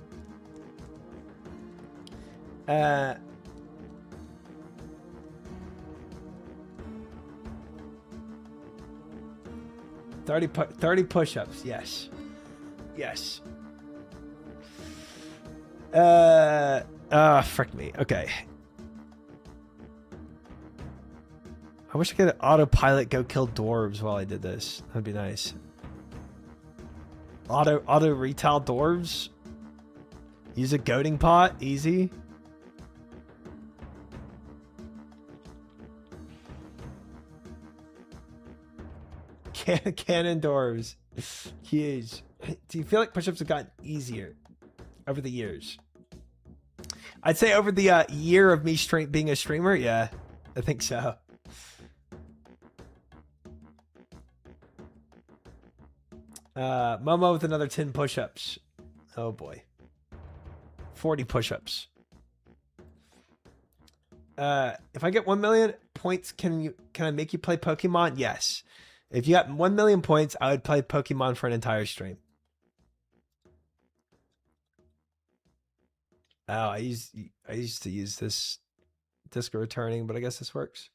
30 push-ups. Yes. Frick me. Okay. I wish I could autopilot go kill dwarves while I did this. That'd be nice. Auto retail dwarves. Use a goading pot. Easy. Cannon dwarves. Huge. Do you feel like push-ups have gotten easier over the years? I'd say over the year of me being a streamer, yeah. I think so. Momo with another 10 push-ups. Oh boy. 40 push-ups. If I get 1 million points, can I make you play Pokemon? Yes. If you got 1 million points, I would play Pokemon for an entire stream. Oh, I used to use this disc returning, but I guess this works.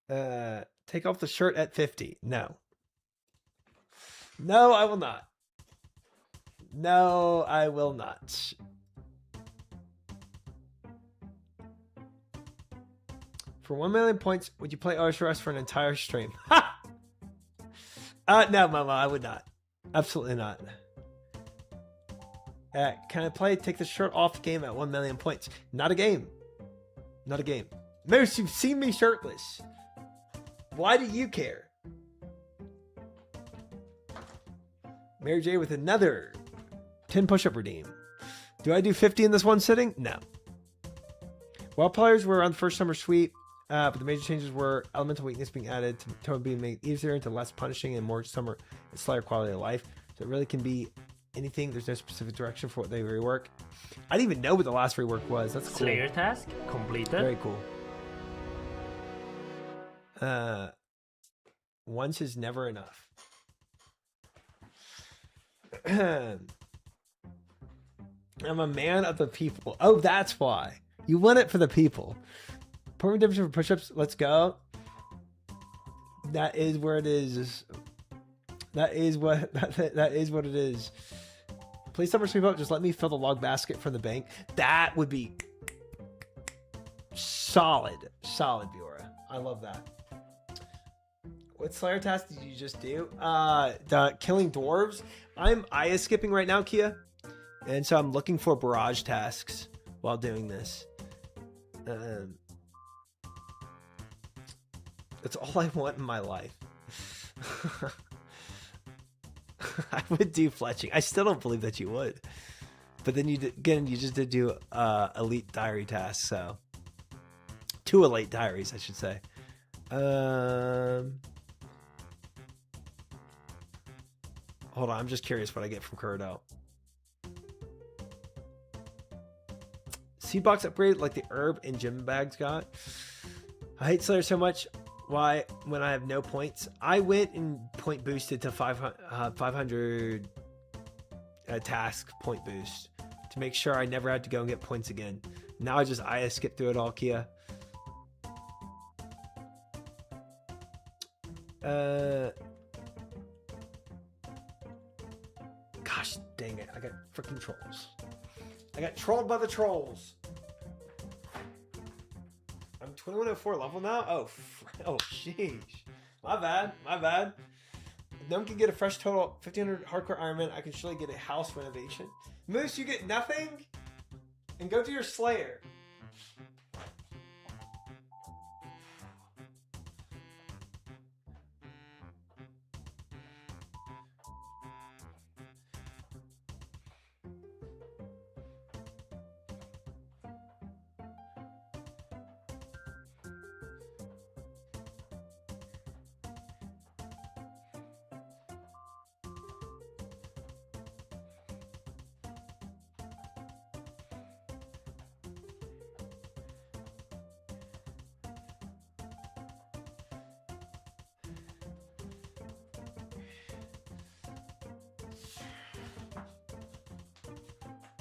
Take off the shirt at 50. No, I will not. No, I will not. For 1 million points, would you play OSRS for an entire stream? Ha! No, Mama, I would not. Absolutely not. Can I take the shirt off game at 1 million points? Not a game. Not a game. Moose, you've seen me shirtless. Why do you care? Mary J with another 10 push-up redeem. Do I do 50 in this one sitting? No. While players were on the first summer sweep, but the major changes were elemental weakness being added to tone being made easier into less punishing and more summer and Slayer quality of life. So it really can be anything. There's no specific direction for what they rework. I didn't even know what the last rework was. That's cool. Slayer task completed. Very cool. Once is never enough. I'm a man of the people. Oh, that's why. You want it for the people. Permanent difference for push-ups. Let's go. That is where it is. That is what it is. Please summer sweep up. Just let me fill the log basket from the bank. That would be solid, Viora. I love that. What Slayer task did you just do? The killing dwarves. I'm Aya skipping right now, Kia, and so I'm looking for barrage tasks while doing this. That's all I want in my life. I would do fletching. I still don't believe that you would. But then you just did do elite diary tasks, so 2 elite diaries, I should say. Hold on, I'm just curious what I get from Curdo. Seed box upgrade like the herb and gem bags got. I hate Slayer so much. Why, when I have no points? I went and point boosted to 500 task point boost to make sure I never had to go and get points again. Now I just skip through it all, Kia. Gosh dang it, I got freaking trolls. I got trolled by the trolls. I'm 2104 level now? Oh, sheesh. My bad. No one can get a fresh total 1500 hardcore Iron Man. I can surely get a house renovation. Moose, you get nothing? And go to your Slayer.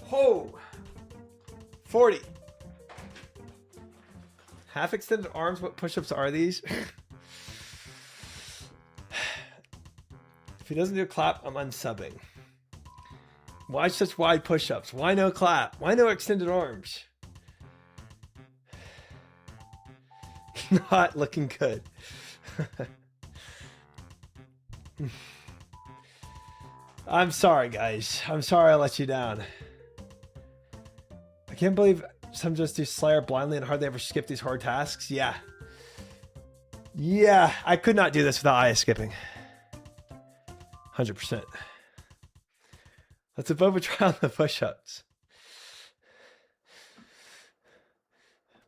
Oh, 40. Half extended arms. What push-ups are these? If he doesn't do a clap, I'm unsubbing. Why such wide push-ups? Why no clap? Why no extended arms? Not looking good. I'm sorry, guys. I'm sorry I let you down. I can't believe some just do Slayer blindly and hardly ever skip these hard tasks. Yeah. Yeah, I could not do this without Aya skipping. 100%. Let's above a try on the push-ups.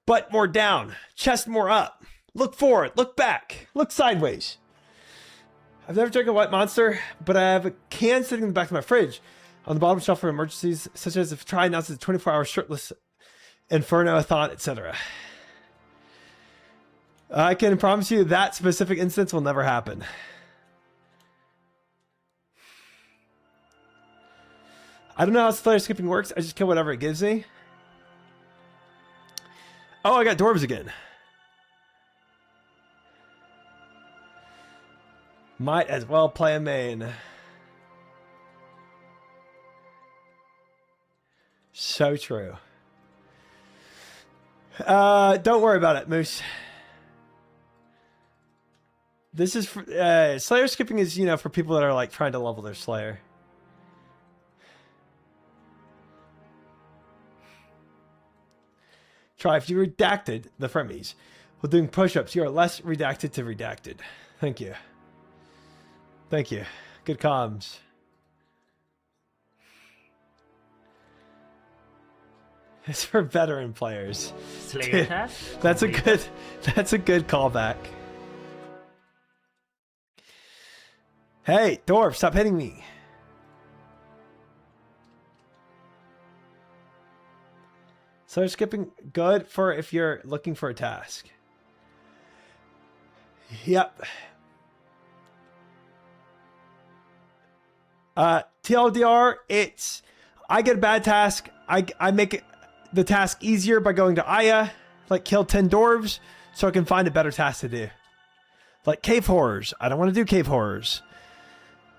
Butt more down. Chest more up. Look forward. Look back. Look sideways. I've never drank a white monster, but I have a can sitting in the back of my fridge on the bottom shelf for emergencies, such as if Try announces a 24-hour shirtless Inferno-a-thon, etc. I can promise you that specific instance will never happen. I don't know how Slayer skipping works. I just kill whatever it gives me. Oh, I got dwarves again. Might as well play a main. So true. Don't worry about it, Moose. This is for, Slayer skipping is, you know, for people that are like trying to level their Slayer. Try if you redacted the fremies while doing push-ups, you are less redacted to redacted. Thank you. Thank you. Good comms. It's for veteran players. Slayer test? That's a good callback. Hey, Dwarf, stop hitting me. So skipping good for if you're looking for a task. Yep. TLDR, it's I get a bad task. I make it the task easier by going to Aya, like kill 10 dwarves, so I can find a better task to do. Like cave horrors. I don't want to do cave horrors.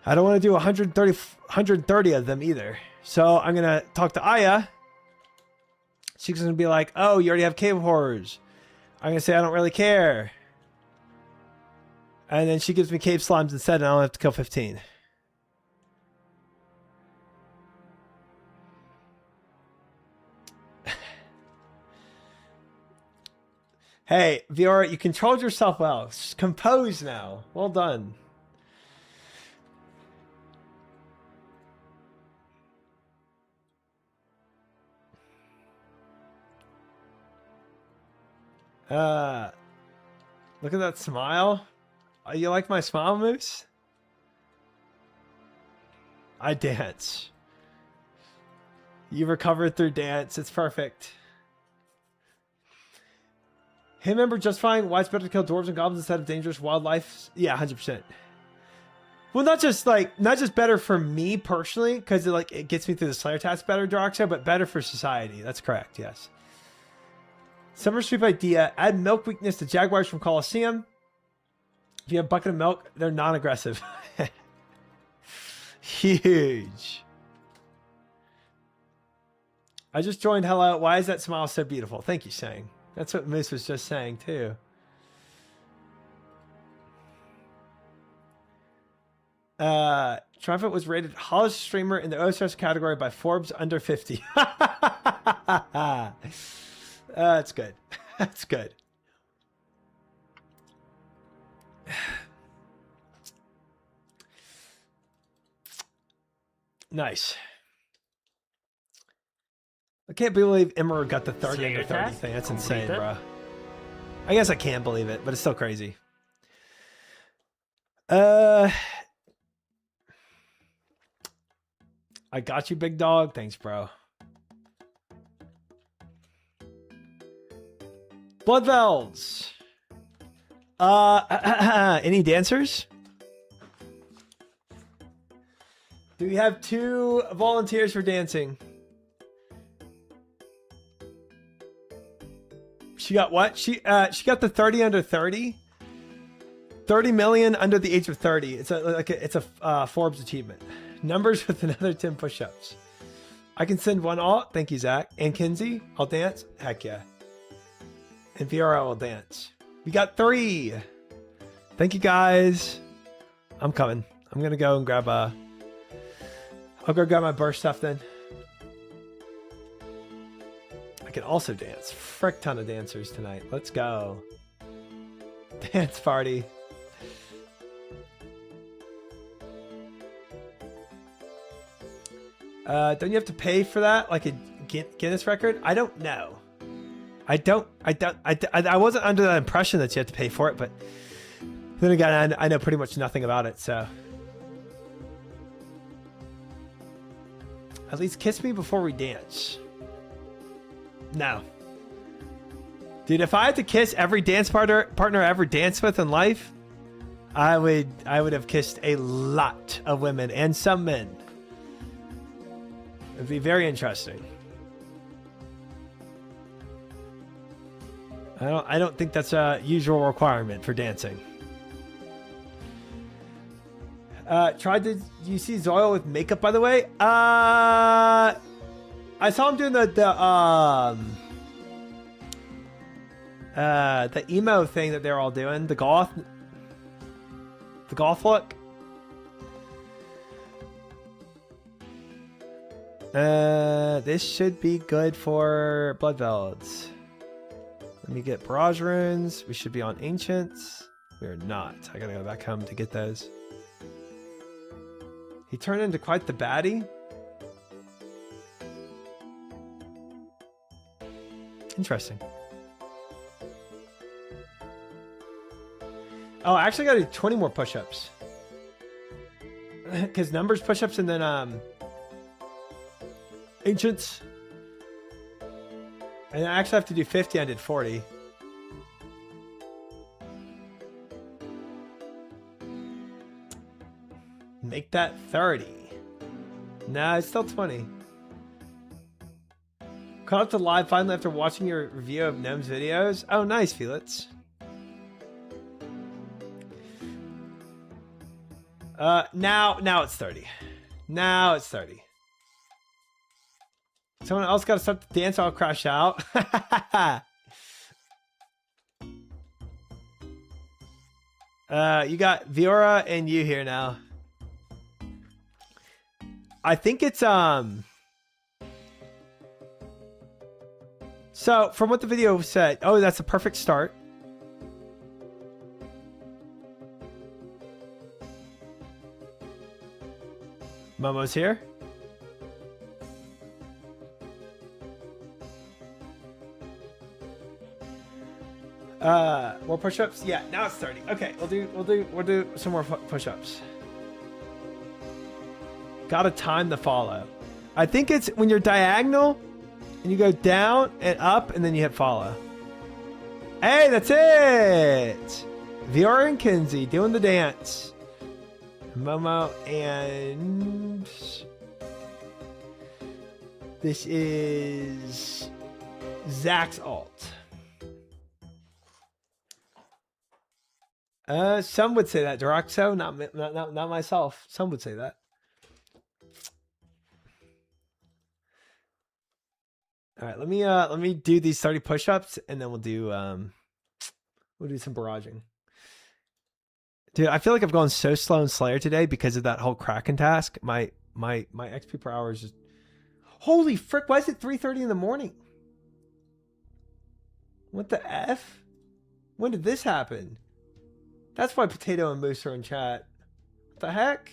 I don't want to do 130 of them either. So I'm going to talk to Aya. She's going to be like, oh, you already have cave horrors. I'm going to say, I don't really care. And then she gives me cave slimes instead, and I only have to kill 15. Hey, Viora, you controlled yourself well. Compose now. Well done. Look at that smile. You like my smile, Moose? I dance. You recovered through dance. It's perfect. Hey, remember justifying why it's better to kill dwarves and goblins instead of dangerous wildlife? Yeah, 100%. Well, not just better for me personally, because it gets me through the Slayer task better, Droxo, but better for society. That's correct, yes. Summer sweep idea. Add milk weakness to jaguars from Colosseum. If you have a bucket of milk, they're non-aggressive. Huge. I just joined. Hello. Why is that smile so beautiful? Thank you, Sang. That's what Moose was just saying, too. Triumphant was rated hottest streamer in the OSS category by Forbes under 50. That's good. That's good. Nice. I can't believe Emerald got the 30 under 30 thing. That's insane, bro. I guess I can't believe it, but it's still crazy. I got you, big dog. Thanks, bro. Bloodvelds. Any dancers? Do we have 2 volunteers for dancing? She got what? She got the 30 under 30. 30 million under the age of 30. It's a Forbes achievement. Numbers with another 10 push-ups. I can send one alt. Thank you, Zach. And Kinsey, I'll dance. Heck yeah. And VRL will dance. We got 3. Thank you, guys. I'm coming. I'm gonna go and grab I'll go grab my burst stuff then. I can also dance. Frick ton of dancers tonight. Let's go. Dance party. Don't you have to pay for that? Like a Guinness record? I don't know. I wasn't under the impression that you had to pay for it, but then again, I know pretty much nothing about it, so. At least kiss me before we dance. No. Dude, if I had to kiss every dance partner I ever danced with in life, I would have kissed a lot of women and some men. It'd be very interesting. I don't think that's a usual requirement for dancing. Did you see Zoil with makeup, by the way? I saw him doing the emo thing that they're all doing, the goth look. This should be good for Bloodvelds. Let me get Barrage Runes. We should be on Ancients. We are not. I gotta go back home to get those. He turned into quite the baddie. Interesting. Oh, I actually gotta do 20 more push-ups. Because numbers push-ups and then Ancients. And I actually have to do 50. I did 40. Make that 30. Nah, it's still 20. Caught up to live finally after watching your review of Gnome's videos. Oh, nice, Felix. Now it's 30. Now it's 30. Someone else got to start the dance. I'll crash out. You got Viora and you here now. I think it's so from what the video said, oh, that's a perfect start. Momo's here. More push-ups? Yeah, now it's 30. Okay, we'll do some more push-ups. Gotta time the follow. I think it's when you're diagonal and you go down and up and then you hit follow. Hey, that's it! Viora and Kinsey doing the dance. Momo and this is Zach's alt. Some would say that Deroxo, not myself. Some would say that. All right, let me do these 30 push-ups and then we'll do some barraging. Dude, I feel like I've gone so slow in Slayer today because of that whole Kraken task. My XP per hour is just holy frick, why is it 3:30 in the morning? What the F? When did this happen? That's why Potato and Moose are in chat. What the heck?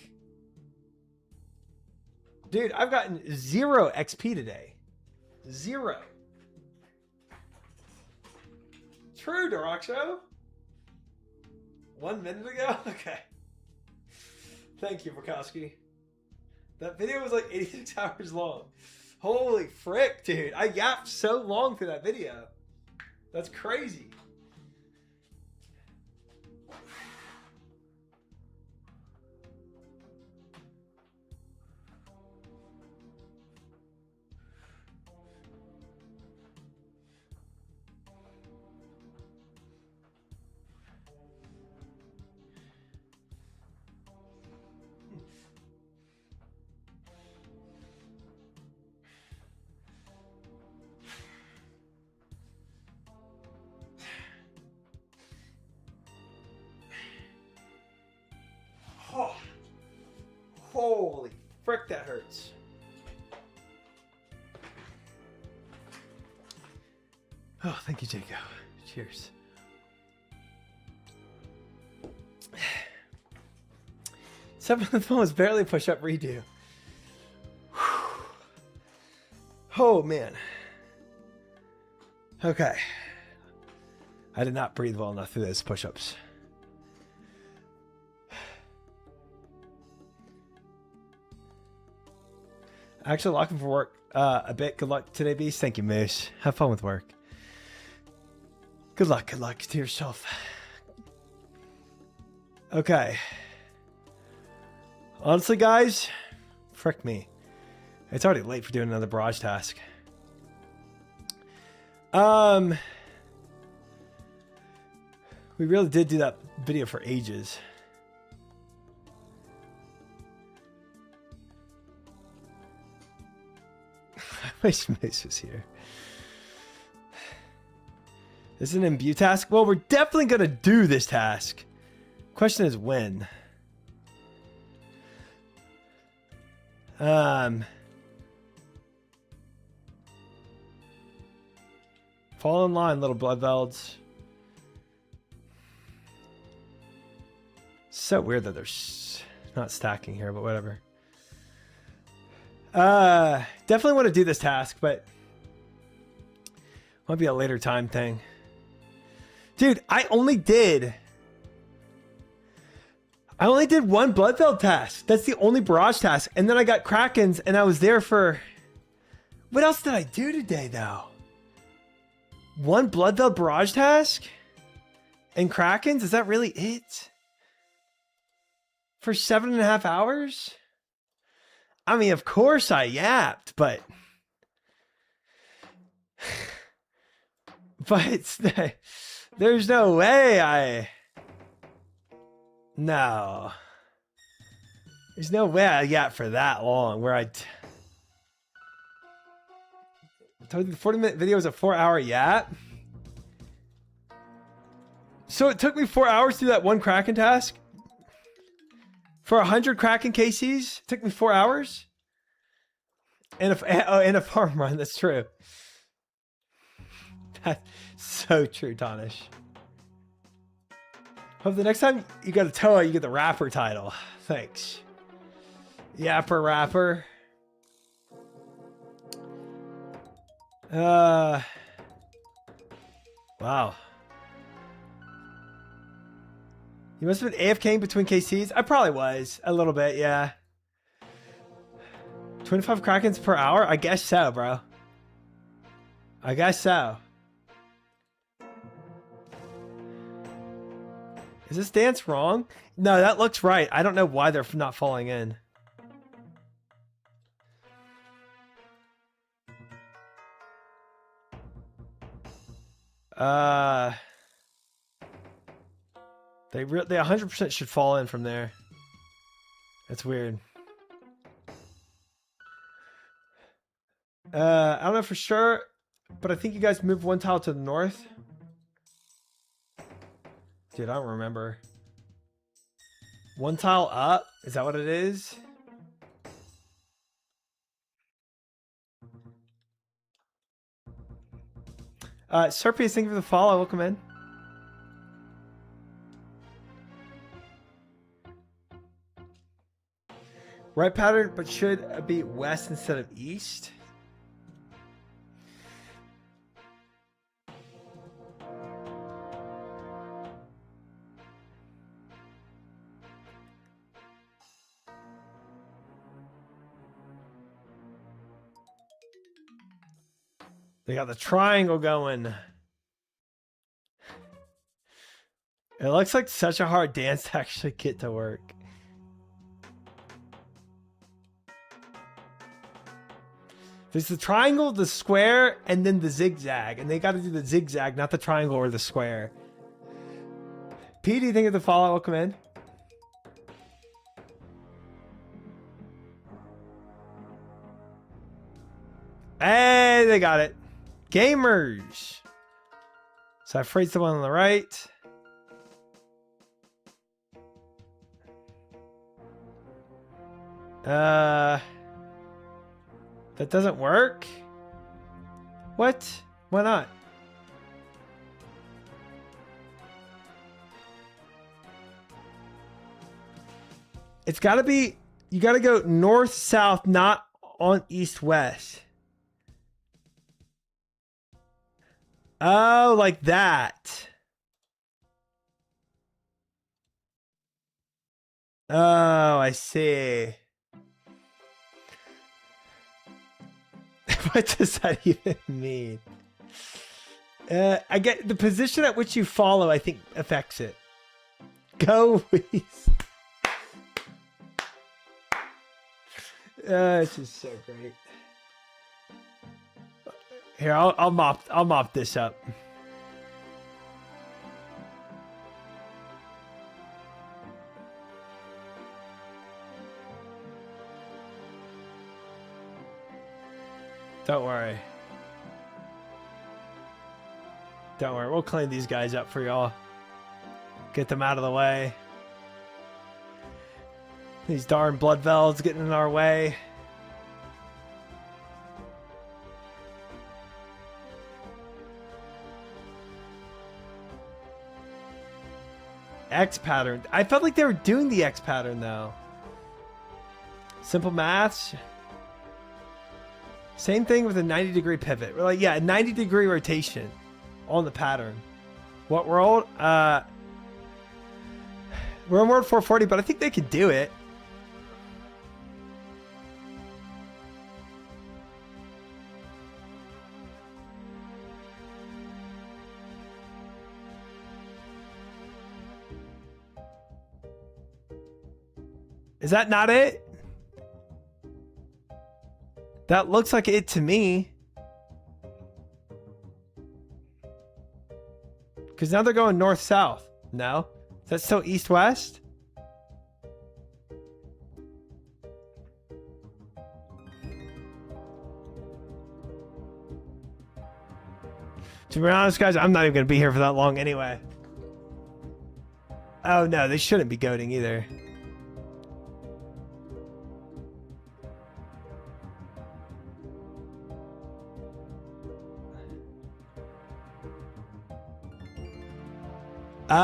Dude, I've gotten 0 XP today. 0. True, Deroxo. 1 minute ago? Okay. Thank you, Bukowski. That video was like 86 hours long. Holy frick, dude. I yapped so long through that video. That's crazy. Oh. Holy frick, that hurts. Oh, thank you, Jacob. Cheers. Seventh one was barely a push-up redo. Oh, man. Okay. I did not breathe well enough through those push-ups. Actually locking for work a bit. Good luck today, Beast. Thank you, Moose. Have fun with work. Good luck to yourself. Okay. Honestly, guys, frick me. It's already late for doing another barrage task. We really did do that video for ages. I wish Mace was here. This is an imbue task. Well, we're definitely going to do this task. Question is when. Fall in line, little bloodvelds. So weird that there's not stacking here, but whatever. Definitely want to do this task, but might be a later time thing. Dude, I only did one Bloodveld task. That's the only barrage task. And then I got Krakens and I was there for... What else did I do today, though? One Bloodveld barrage task? And Krakens? Is that really it? For 7.5 hours? I mean, of course I yapped, but... But there's no way I... No. There's no way I yapped for that long where I... told you the 40-minute video was a 4-hour yap. So it took me 4 hours to do that one Kraken task? For 100 Kraken KCs? It took me 4 hours? And a farm run, that's true. That's so true, Tonish. Hope the next time you got a Toa, you get the rapper title. Thanks. Yapper rapper. Wow. You must have been AFKing between KCs? I probably was. A little bit, yeah. 25 Krakens per hour? I guess so, bro. I guess so. Is this dance wrong? No, that looks right. I don't know why they're not falling in. They 100% should fall in from there. That's weird. I don't know for sure, but I think you guys moved one tile to the north. Dude, I don't remember. One tile up? Is that what it is? Serpius, thank you for the follow. Welcome in. Right pattern, but should be west instead of east. They got the triangle going. It looks like such a hard dance to actually get to work. There's the triangle, the square, and then the zigzag. And they got to do the zigzag, not the triangle or the square. P, do you think of the follow? Welcome in. Hey, they got it. Gamers. So I phrased the one on the right. That doesn't work? What? Why not? It's got to be, you got to go north, south, not on east, west. Oh, like that. Oh, I see. What does that even mean? I get the position at which you follow, I think, affects it. Go, Weeze. This is so great. Here, I'll mop this up. Don't worry. Don't worry. We'll clean these guys up for y'all. Get them out of the way. These darn blood velds getting in our way. X pattern. I felt like they were doing the X pattern though. Simple maths. Same thing with a 90-degree pivot. We're like, yeah, a 90-degree rotation on the pattern. What world? We're in world 440, but I think they could do it. Is that not it? That looks like it to me. Because now they're going north-south. No? Is that still east-west? To be honest, guys, I'm not even going to be here for that long anyway. Oh, no, they shouldn't be goading either. Oh.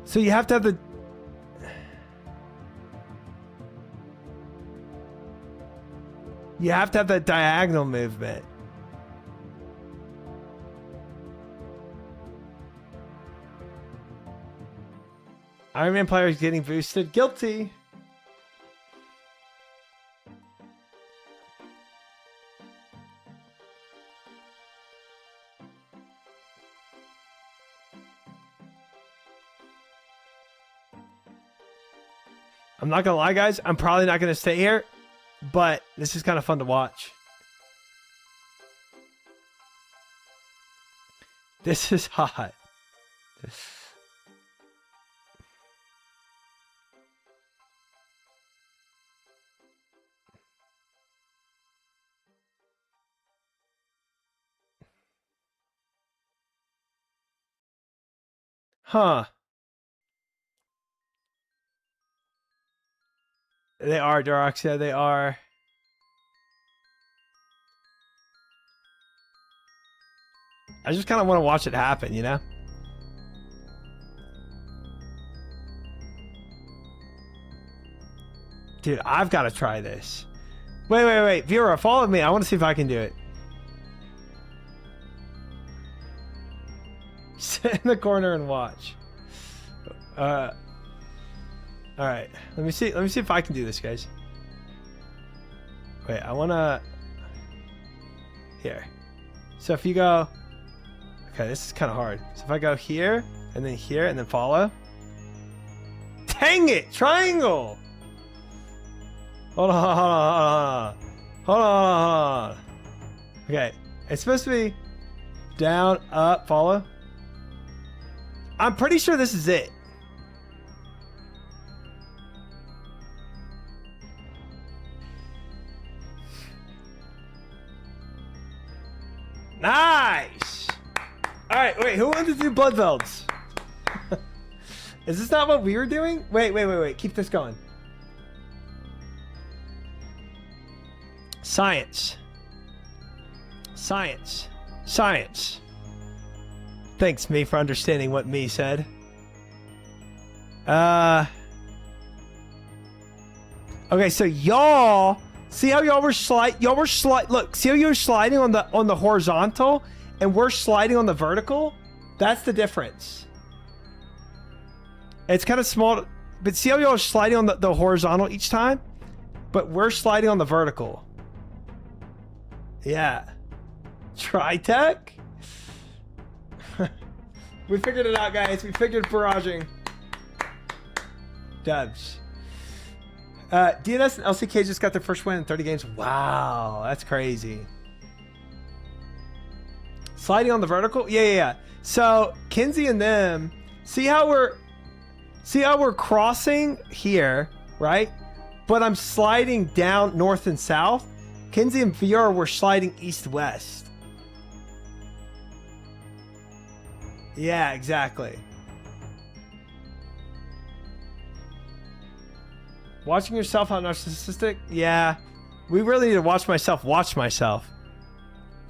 So you have to have the... You have to have that diagonal movement. Iron Man players getting boosted. Guilty. I'm not gonna lie, guys. I'm probably not gonna stay here, but this is kind of fun to watch. This is hot. Huh. They are, Doroxia. They are. I just kind of want to watch it happen, you know? Dude, I've got to try this. Wait. Viewer, follow me. I want to see if I can do it. Sit in the corner and watch. All right. Let me see if I can do this, guys. Wait, I want to... Here. So if you go... Okay, this is kind of hard. So if I go here, and then follow. Dang it! Triangle! Hold on. Okay. It's supposed to be down, up, follow. I'm pretty sure this is it. Nice! Alright, wait, who wanted to do Bloodvelds? Is this not what we were doing? Wait. Keep this going. Science. Thanks, me, for understanding what me said. Okay, so y'all... See how y'all were look, see how you're sliding on the horizontal and we're sliding on the vertical? That's the difference. It's kind of small, but see how y'all are sliding on the horizontal each time? But we're sliding on the vertical. Yeah. Tri-tech? We figured it out, guys. We figured barraging. Dubs. DNS and LCK just got their first win in 30 games. Wow, that's crazy. Sliding on the vertical? Yeah. So Kinsey and them, see how we're crossing here, right? But I'm sliding down north and south. Kinsey and Fiora were sliding east-west. Yeah, exactly. Watching yourself, how narcissistic? Yeah. We really need to watch myself.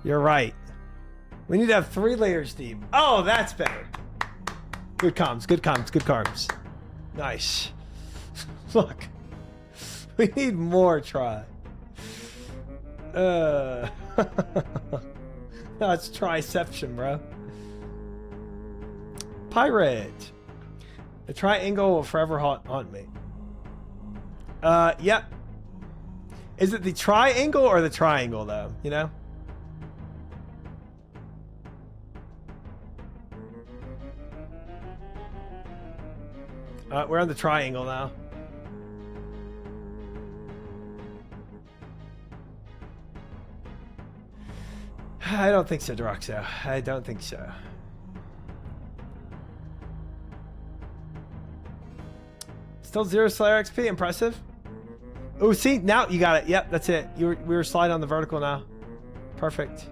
You're right. We need to have 3 layers deep. Oh, that's better. Good comms. Nice. Look. We need more try. No, it's triception, bro. Pirate. The triangle will forever haunt me. Yep. Is it the triangle or the triangle, though? You know? We're on the triangle now. I don't think so, Deroxo. I don't think so. Still 0 Slayer XP? Impressive. Oh, see, now you got it. Yep, that's it. We were sliding on the vertical now. Perfect.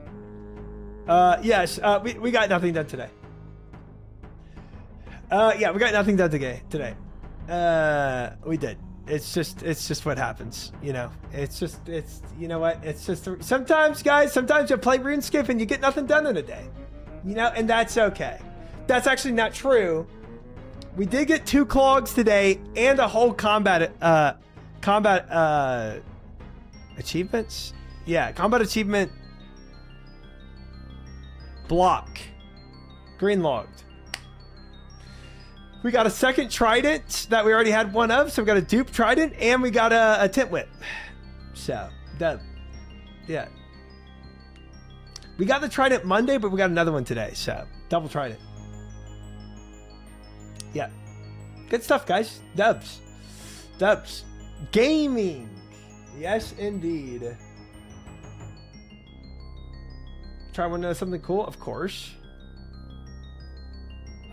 Yes, we got nothing done today. Yeah, we got nothing done today. We did. It's just what happens, you know. You know what? It's just sometimes, guys. Sometimes you play RuneScape and you get nothing done in a day, you know, and that's okay. That's actually not true. We did get 2 clogs today and a whole combat achievements. Yeah, combat achievement block. Green logged. We got a second trident that we already had one of, so we got a dupe trident and we got a tent whip. So yeah. We got the trident Monday, but we got another one today, so double trident. Yeah. Good stuff, guys. Dubs. Gaming. Yes, indeed. Try want to know something cool? Of course.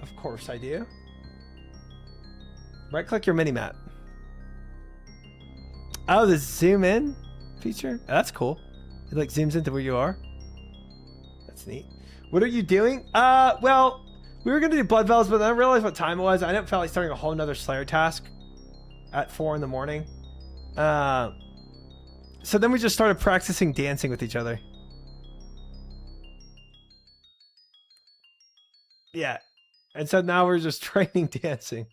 Of course I do. Right click your mini map. Oh, the zoom in feature? Oh, that's cool. It like zooms into where you are. That's neat. What are you doing? Well, we were gonna do blood bells, but then I realized what time it was. I didn't feel like starting a whole nother Slayer task at 4 in the morning. So then we just started practicing dancing with each other. Yeah. And so now we're just training dancing.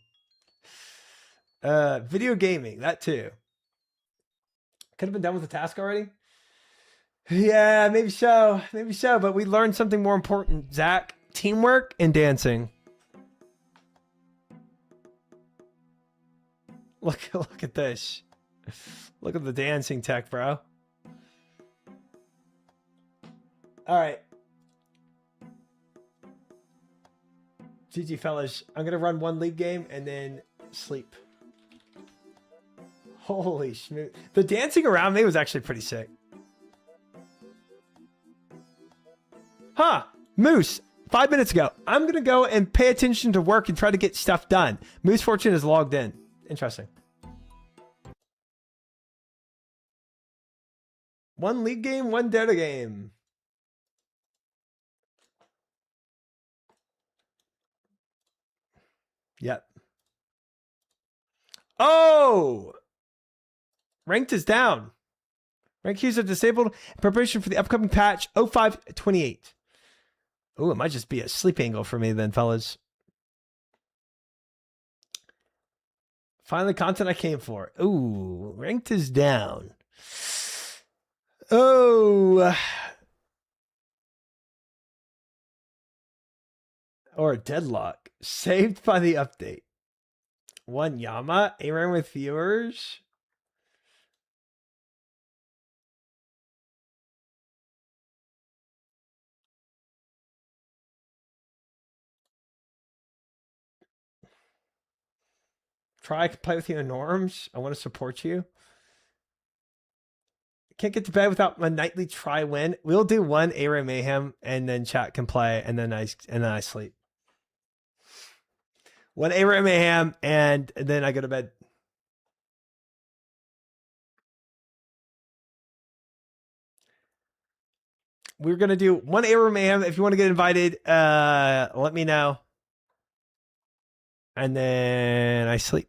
Video gaming, that too. Could have been done with the task already. Yeah, maybe so. But we learned something more important, Zach. Teamwork and dancing. Look at this. Look at the dancing tech, bro. All right. GG, fellas. I'm going to run 1 league game and then sleep. Holy schmoo. The dancing around me was actually pretty sick. Huh. Moose, 5 minutes ago. I'm going to go and pay attention to work and try to get stuff done. Moose Fortune is logged in. Interesting. 1 league game, 1 Dota game. Yep. Oh! Ranked is down. Rank queues are disabled in preparation for the upcoming patch 0528. Oh, it might just be a sleep angle for me then, fellas. Finally, content I came for. Ooh, ranked is down. Oh. Or a deadlock. Saved by the update. 1 Yama. ARAM with viewers. Try to play with you in norms. I want to support you. Can't get to bed without my nightly try win. We'll do 1 ARAM Mayhem and then chat can play and then I sleep. 1 ARAM Mayhem and then I go to bed. We're gonna do 1 ARAM Mayhem. If you want to get invited, let me know. And then I sleep.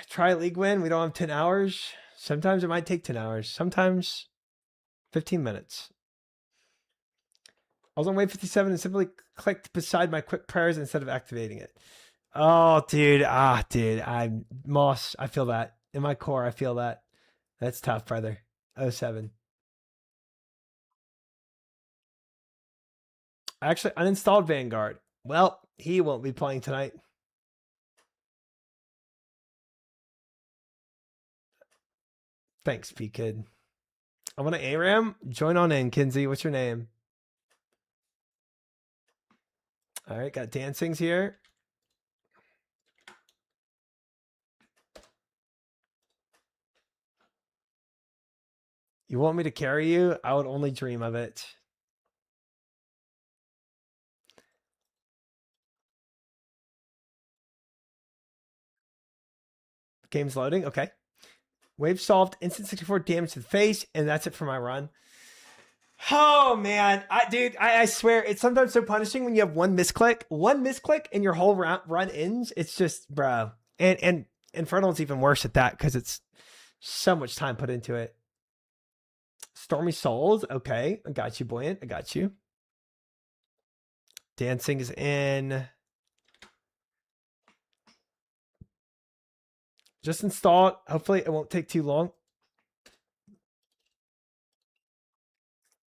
Try a league win. We don't have 10 hours. Sometimes it might take 10 hours. Sometimes 15 minutes. I was on wave 57 and simply clicked beside my quick prayers instead of activating it. Oh, dude. Dude. I'm Moss. I feel that. In my core, I feel that. That's tough, brother. 07. I actually uninstalled Vanguard. Well, he won't be playing tonight. Thanks, P-Kid. I want to ARAM. Join on in, Kinsey. What's your name? All right, got dancings here. You want me to carry you? I would only dream of it. Game's loading. Okay. Wave solved. Instant 64 damage to the face, and that's it for my run. Oh man, I swear it's sometimes so punishing when you have one misclick and your whole run ends. It's just, bro. And Infernal's even worse at that because it's so much time put into it. Stormy Souls. Okay, I got you, Buoyant. I got you. Dancing is in. Just install it. Hopefully it won't take too long.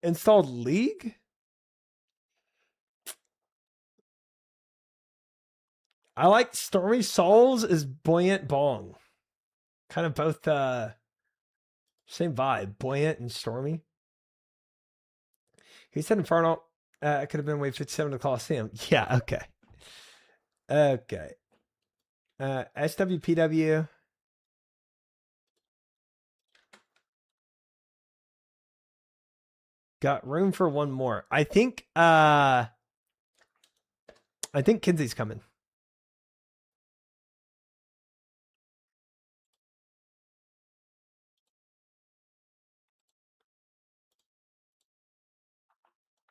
Installed League? I like Stormy Souls is Buoyant Bong. Kind of both same vibe. Buoyant and Stormy. He said Infernal. It could have been wave 57 to Coliseum. Yeah, okay. Okay. SWPW. Got room for one more. I think Kinsey's coming.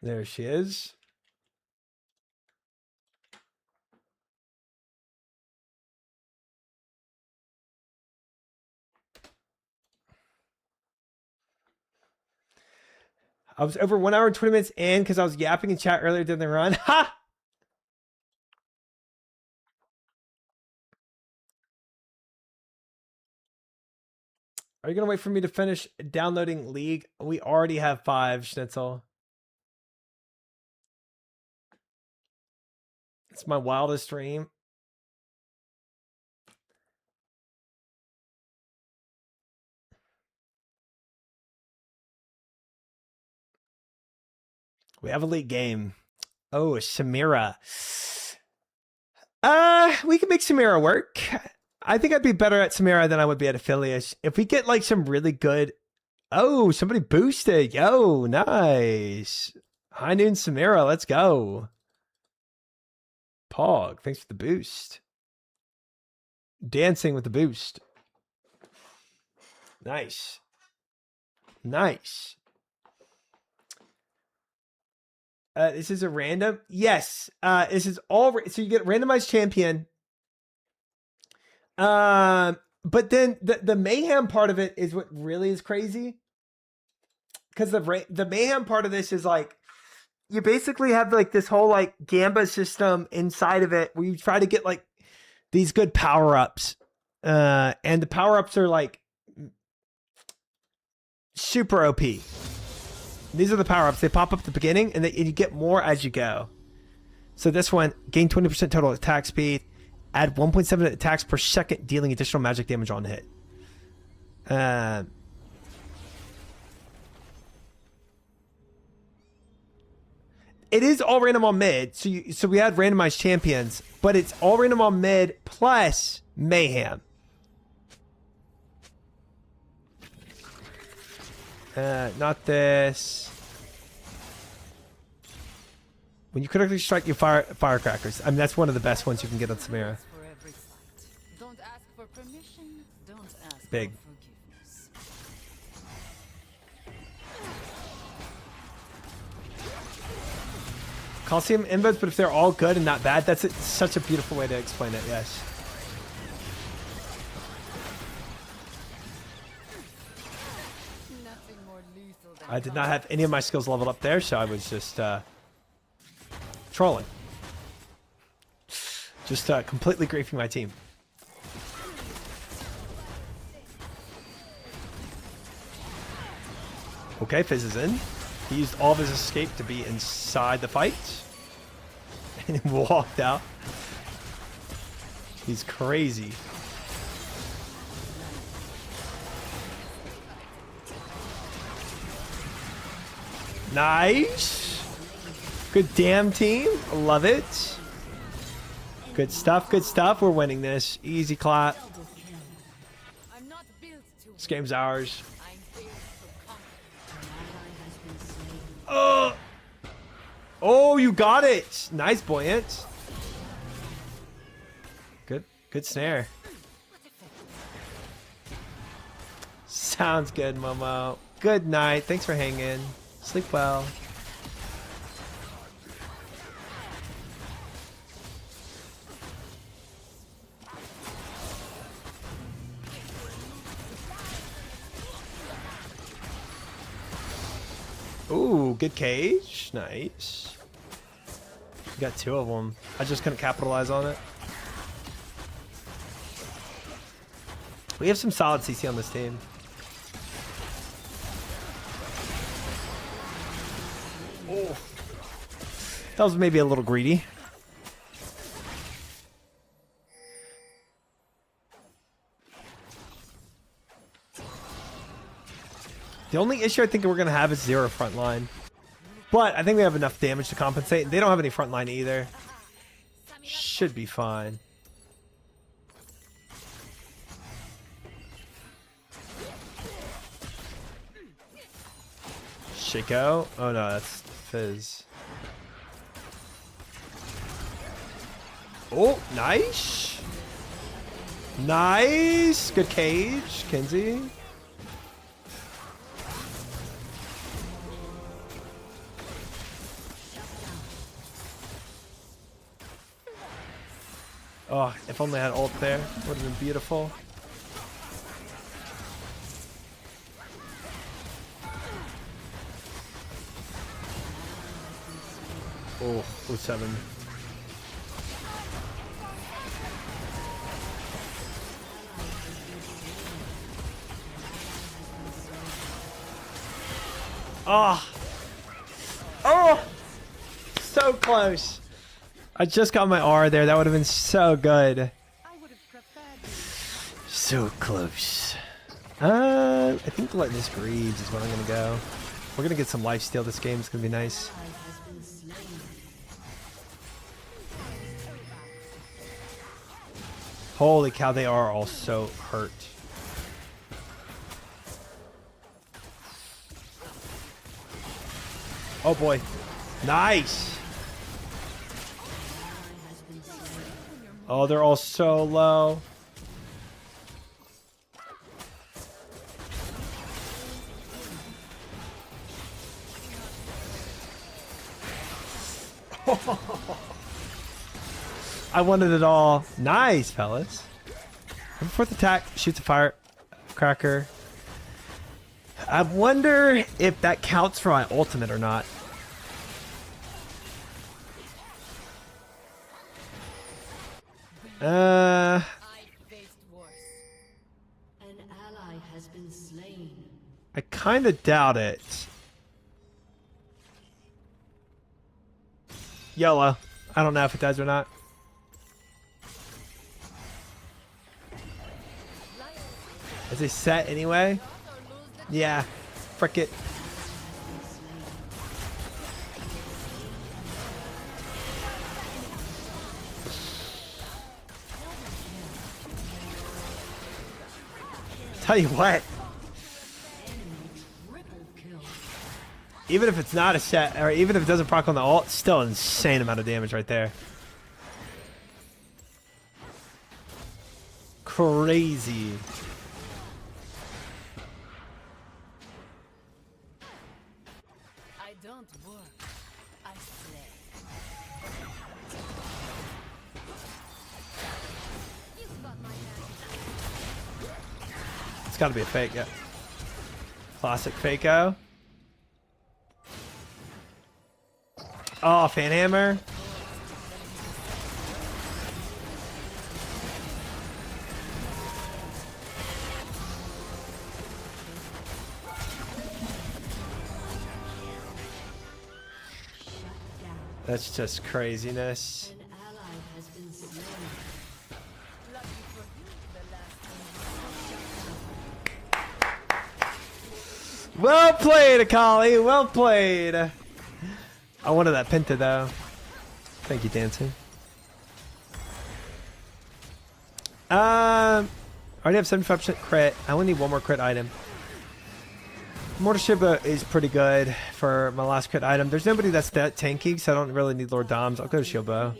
There she is. I was over 1 hour and 20 minutes in because I was yapping in chat earlier during the run. Ha! Are you going to wait for me to finish downloading League? We already have 5, Schnitzel. It's my wildest dream. We have a League game. Oh, Samira. We can make Samira work. I think I'd be better at Samira than I would be at Affiliate. If we get like some really good... Oh, somebody boosted. Yo, nice. High Noon Samira, let's go. Pog, thanks for the boost. Dancing with the boost. Nice. Nice. This is a random. Yes. This is all. So you get randomized champion. But then the mayhem part of it is what really is crazy. Because the mayhem part of this is like, you basically have like this whole like Gamba system inside of it where you try to get like these good power-ups. And the power-ups are like super OP. These are the power-ups. They pop up at the beginning, and you get more as you go. So this one, gain 20% total attack speed, add 1.7 attacks per second, dealing additional magic damage on hit. It is all random on mid, so we had randomized champions, but it's all random on mid plus mayhem. Not this. When you critically strike, you firecrackers. I mean, that's one of the best ones you can get on Samira. Big. Coliseum invites, but if they're all good and not bad, that's such a beautiful way to explain it, yes. I did not have any of my skills leveled up there, so I was just trolling. Just completely griefing my team. Okay, Fizz is in. He used all of his escape to be inside the fight. And he walked out. He's crazy. Nice. Good damn team. Love it. Good stuff. Good stuff. We're winning this. Easy clap. This game's ours. Oh, you got it. Nice, Buoyant. Good snare. Sounds good, Momo. Good night. Thanks for hanging. Sleep well. Ooh, good cage. Nice. We got 2 of them. I just couldn't capitalize on it. We have some solid CC on this team. Oh. That was maybe a little greedy. The only issue I think we're going to have is 0 front line. But I think we have enough damage to compensate. They don't have any front line either. Should be fine. Shaco? Oh no, that's Fizz. Oh, nice. Nice. Good cage, Kenzie. Oh, if only I had ult there, would have been beautiful. Oh, 07. Oh. Oh. So close. I just got my R there. That would have been so good. So close. I think letting this Greaves is where I'm going to go. We're going to get some lifesteal this game. It's going to be nice. Holy cow, they are all so hurt. Oh boy. Nice. Oh, they're all so low. I wanted it all. Nice, fellas. 4th attack, shoots a firecracker. I wonder if that counts for my ultimate or not. I kind of doubt it. YOLO. I don't know if it does or not. Is it set anyway? Yeah. Frick it. Tell you what. Even if it's not a set, or even if it doesn't proc on the ult, still an insane amount of damage right there. Crazy. I don't work, I slay. It's got to be a fake, yeah. Classic Fako. Oh, fan hammer. That's just craziness. Well played, Akali. Well played. I wanted that Penta though. Thank you, Dancing. I already have 75% crit. I only need one more crit item. Mortar Shiba is pretty good for my last crit item. There's nobody that's that tanky, so I don't really need Lord Doms. I'll go to Shield Bow.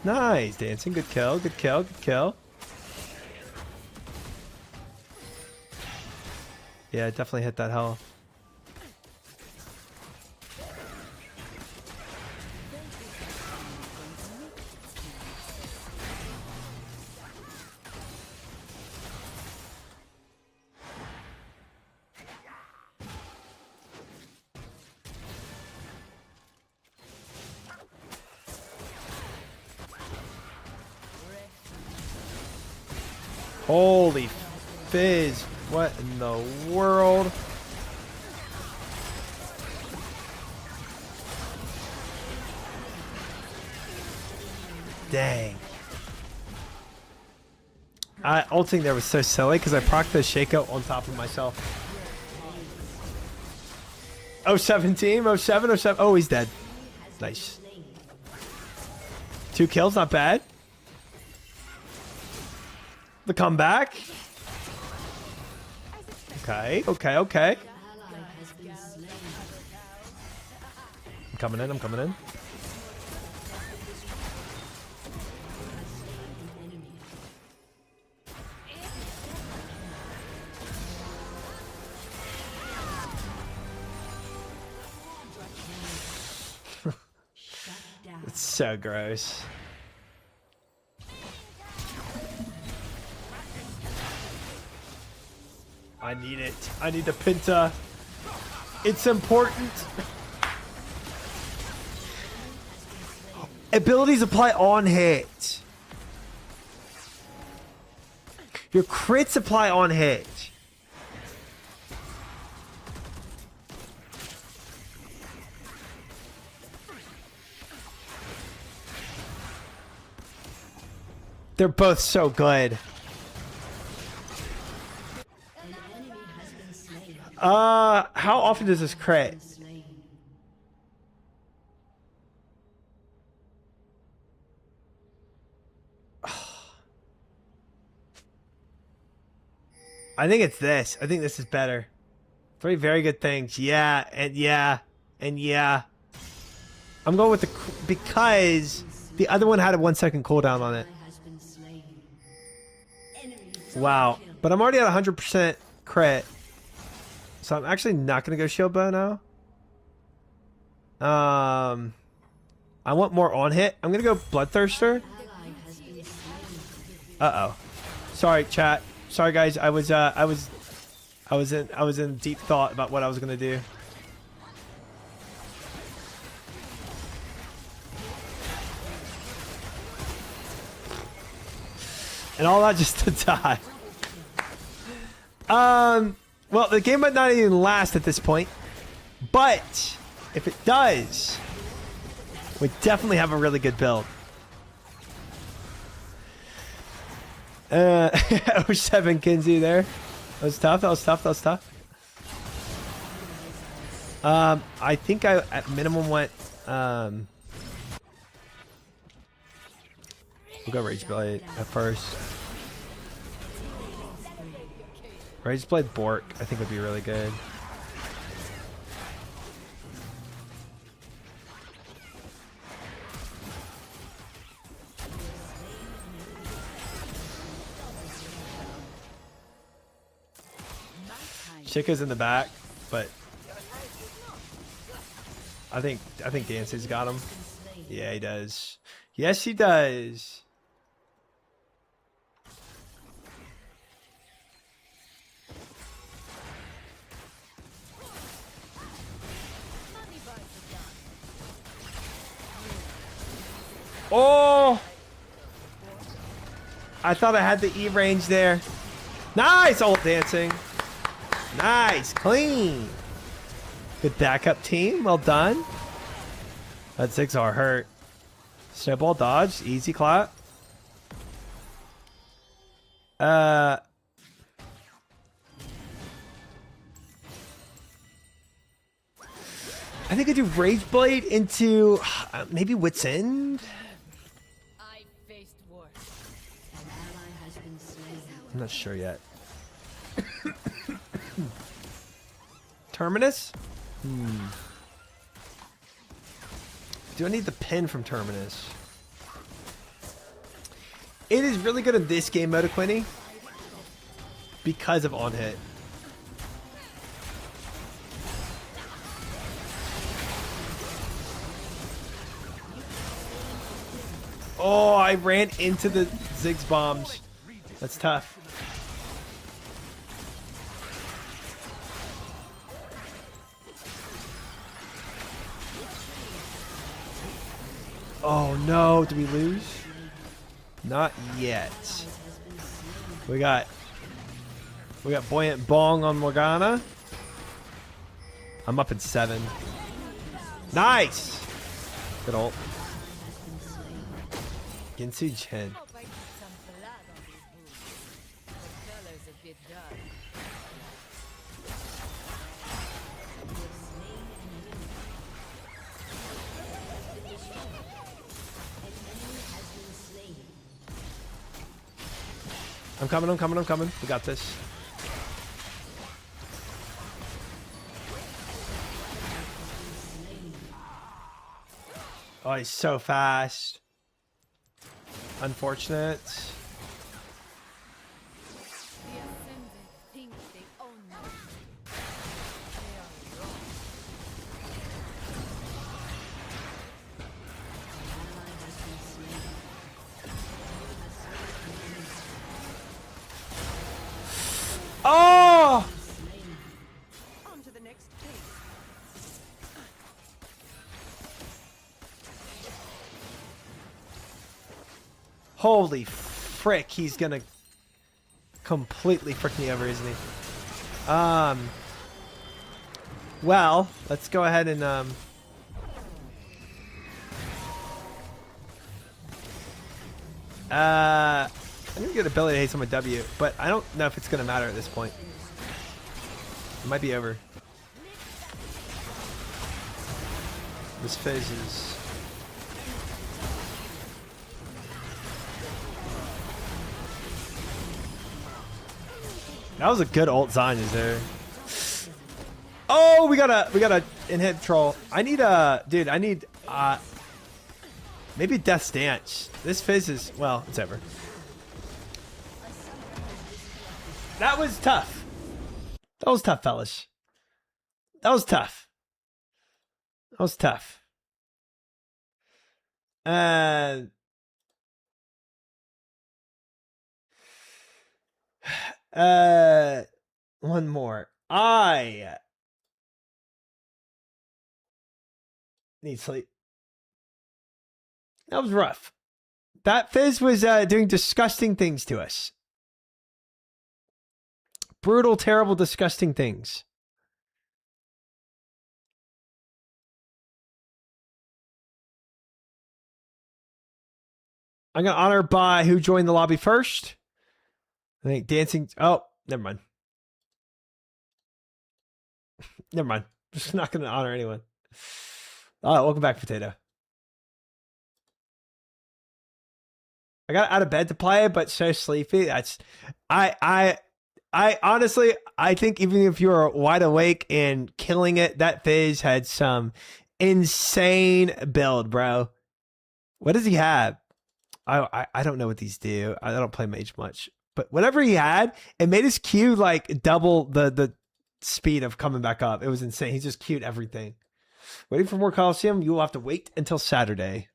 Nice, Dancing. Good kill, good kill, good kill. Yeah, definitely hit that health. Holy fizz. What in the world? Dang. Ulting there was so silly because I procced the shakeout on top of myself. Oh, 17, oh, 7, oh, 7. Oh, he's dead. Nice. 2 kills, not bad. The comeback. Okay, okay, okay. I'm coming in, I'm coming in. It's so gross. I need it. I need the Pinta. It's important. Abilities apply on hit. Your crits apply on hit. They're both so good. How often does this crit? I think it's this. I think this is better. 3 very good things. Yeah, and yeah, and yeah. I'm going with the because the other one had a 1 second cooldown on it. Wow, but I'm already at 100% crit. So I'm actually not going to go shield bow now. I want more on hit. I'm going to go bloodthirster. Uh-oh. Sorry, chat. Sorry, guys. I was in deep thought about what I was going to do. And all that just to die. Well, the game might not even last at this point, but if it does, we definitely have a really good build. 07 Kinsey there. That was tough. That was tough. That was tough. I think I at minimum went. We'll go Rage Blade at first. Rage Blade Bork, I think would be really good. Chica's in the back, but I think Dancy's got him. Yeah, he does. Yes, he does. Oh! I thought I had the E range there. Nice ult dancing. Nice, clean. Good backup team. Well done. That 6R hurt. Snowball dodge. Easy clap. I think I do Rage Blade into maybe Wit's End. I'm not sure yet. Terminus? Do I need the pin from Terminus? It is really good in this game mode of Quinny because of on hit. Oh, I ran into the Ziggs bombs. That's tough. Oh no, did we lose? Not yet. We got Buoyant Bong on Morgana. I'm up in 7. Nice! Good ult. Ginsu Chen. I'm coming. We got this. Oh, he's so fast. Unfortunate. Oh! Holy frick, he's gonna completely frick me over, isn't he? Well, let's go ahead and I didn't get ability to haste on my W, but I don't know if it's gonna matter at this point. It might be over. This phase is... That was a good ult Zanya's there. Oh, we got a inhib troll. I need dude, I need maybe Death's Dance. This phase is, well, it's over. That was tough. That was tough, fellas. That was tough. That was tough. One more. I need sleep. That was rough. That Fizz was doing disgusting things to us. Brutal, terrible, disgusting things. I'm going to honor by who joined the lobby first. I think dancing. Oh, never mind. Never mind. Just not going to honor anyone. Welcome back, Potato. I got out of bed to play, but so sleepy. That's I honestly, I think even if you were wide awake and killing it, that Fizz had some insane build, bro. What does he have? I don't know what these do. I don't play Mage much, but whatever he had, it made his Q like double the speed of coming back up. It was insane. He just queued everything. Waiting for more Coliseum. You will have to wait until Saturday.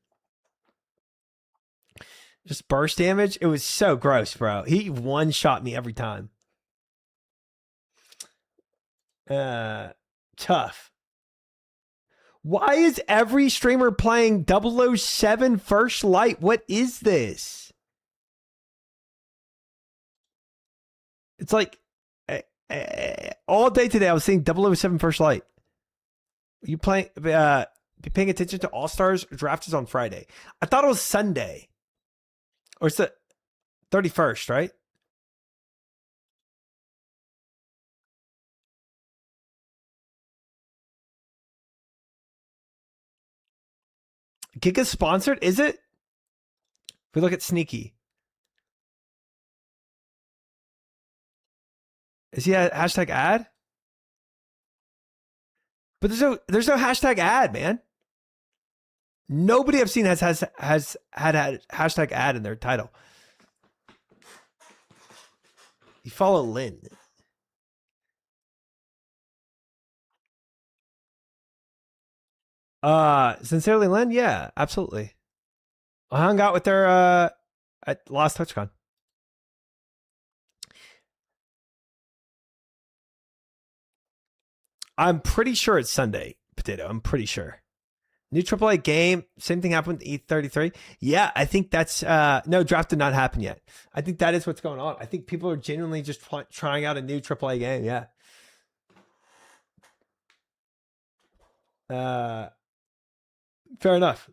Just burst damage. It was so gross, bro. He one-shot me every time. Tough. Why is every streamer playing 007 First Light? What is this? It's like all day today I was seeing 007 First Light. You playing? Be paying attention to All Stars draft is on Friday. I thought it was Sunday. Or it's the 31st, right? Giga sponsored, is it? If we look at Sneaky. Is he a hashtag ad? But there's no hashtag ad, man. Nobody I've seen has had hashtag ad in their title. You follow Lynn. Sincerely Lynn? Yeah, absolutely. I hung out with her at Lost TouchCon. I'm pretty sure it's Sunday, Potato. I'm pretty sure. New AAA game. Same thing happened with E33. Yeah, I think that's... no, draft did not happen yet. I think that is what's going on. I think people are genuinely just trying out a new AAA game. Yeah. Fair enough.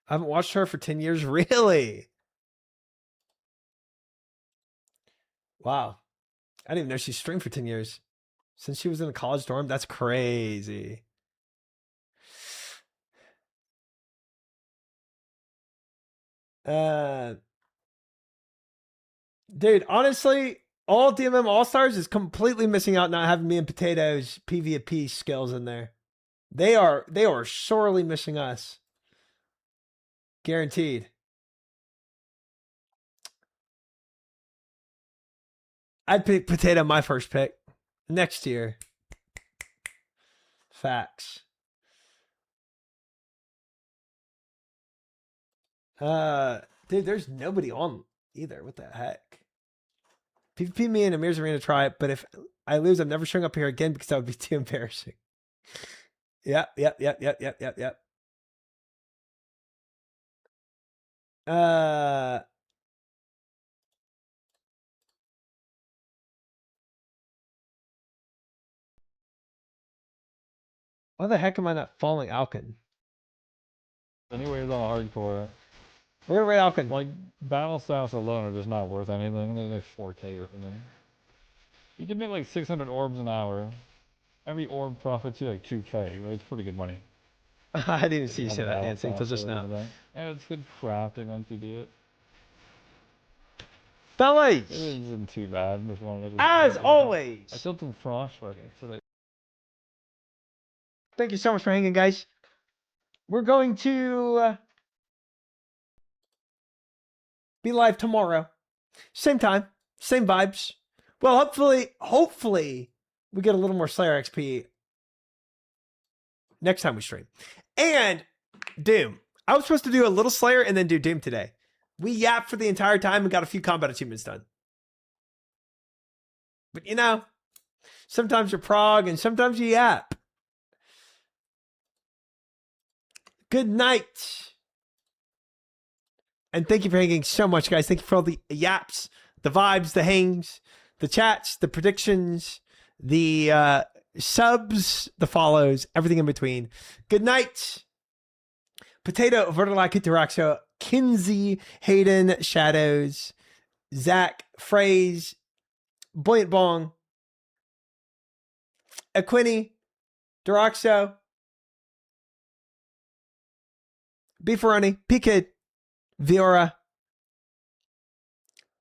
I haven't watched her for 10 years. Really? Wow. I didn't even know she streamed for 10 years. Since she was in a college dorm? That's crazy. Dude, honestly, all DMM All-Stars is completely missing out not having me and Potatoes PvP skills in there. They are sorely missing us. Guaranteed. I'd pick Potato my first pick next year. Facts. Dude, there's nobody on either. What the heck? PvP me and Amir's arena try it, but if I lose, I'm never showing up here again because that would be too embarrassing. Yep. Why the heck am I not following Alkin? Anyways, on hardcore. We're gonna rate Alkin. Like, battle styles alone are just not worth anything. They're like 4K or something. You can make like 600 orbs an hour. Every orb profits you like 2K. It's pretty good money. I didn't even see you say that dancing until just now. Yeah, it's good crafting once you do it. Fellas! It isn't too bad. This one As always! I still do frostwork, so that... Thank you so much for hanging, guys. We're going to be live tomorrow. Same time, same vibes. Well, hopefully we get a little more Slayer XP next time we stream. And Doom. I was supposed to do a little Slayer and then do Doom today. We yapped for the entire time and got a few combat achievements done. But you know, sometimes you're prog and sometimes you yap. Good night. And thank you for hanging so much, guys. Thank you for all the yaps, the vibes, the hangs, the chats, the predictions, the subs, the follows, everything in between. Good night. Potato, Vertilak, Interaxo, Kinsey, Hayden, Shadows, Zach, Phrase, Buoyant Bong, Equini, Duraxo, Beefaroni, P-Kid, Viora,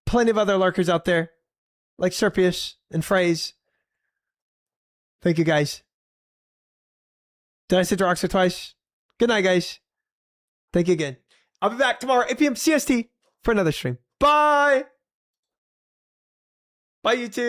plenty of other lurkers out there, like Serpius and Phrase. Thank you, guys. Did I say Duraxo twice? Good night, guys. Thank you again. I'll be back tomorrow, 8 p.m. CST for another stream. Bye! Bye, YouTube.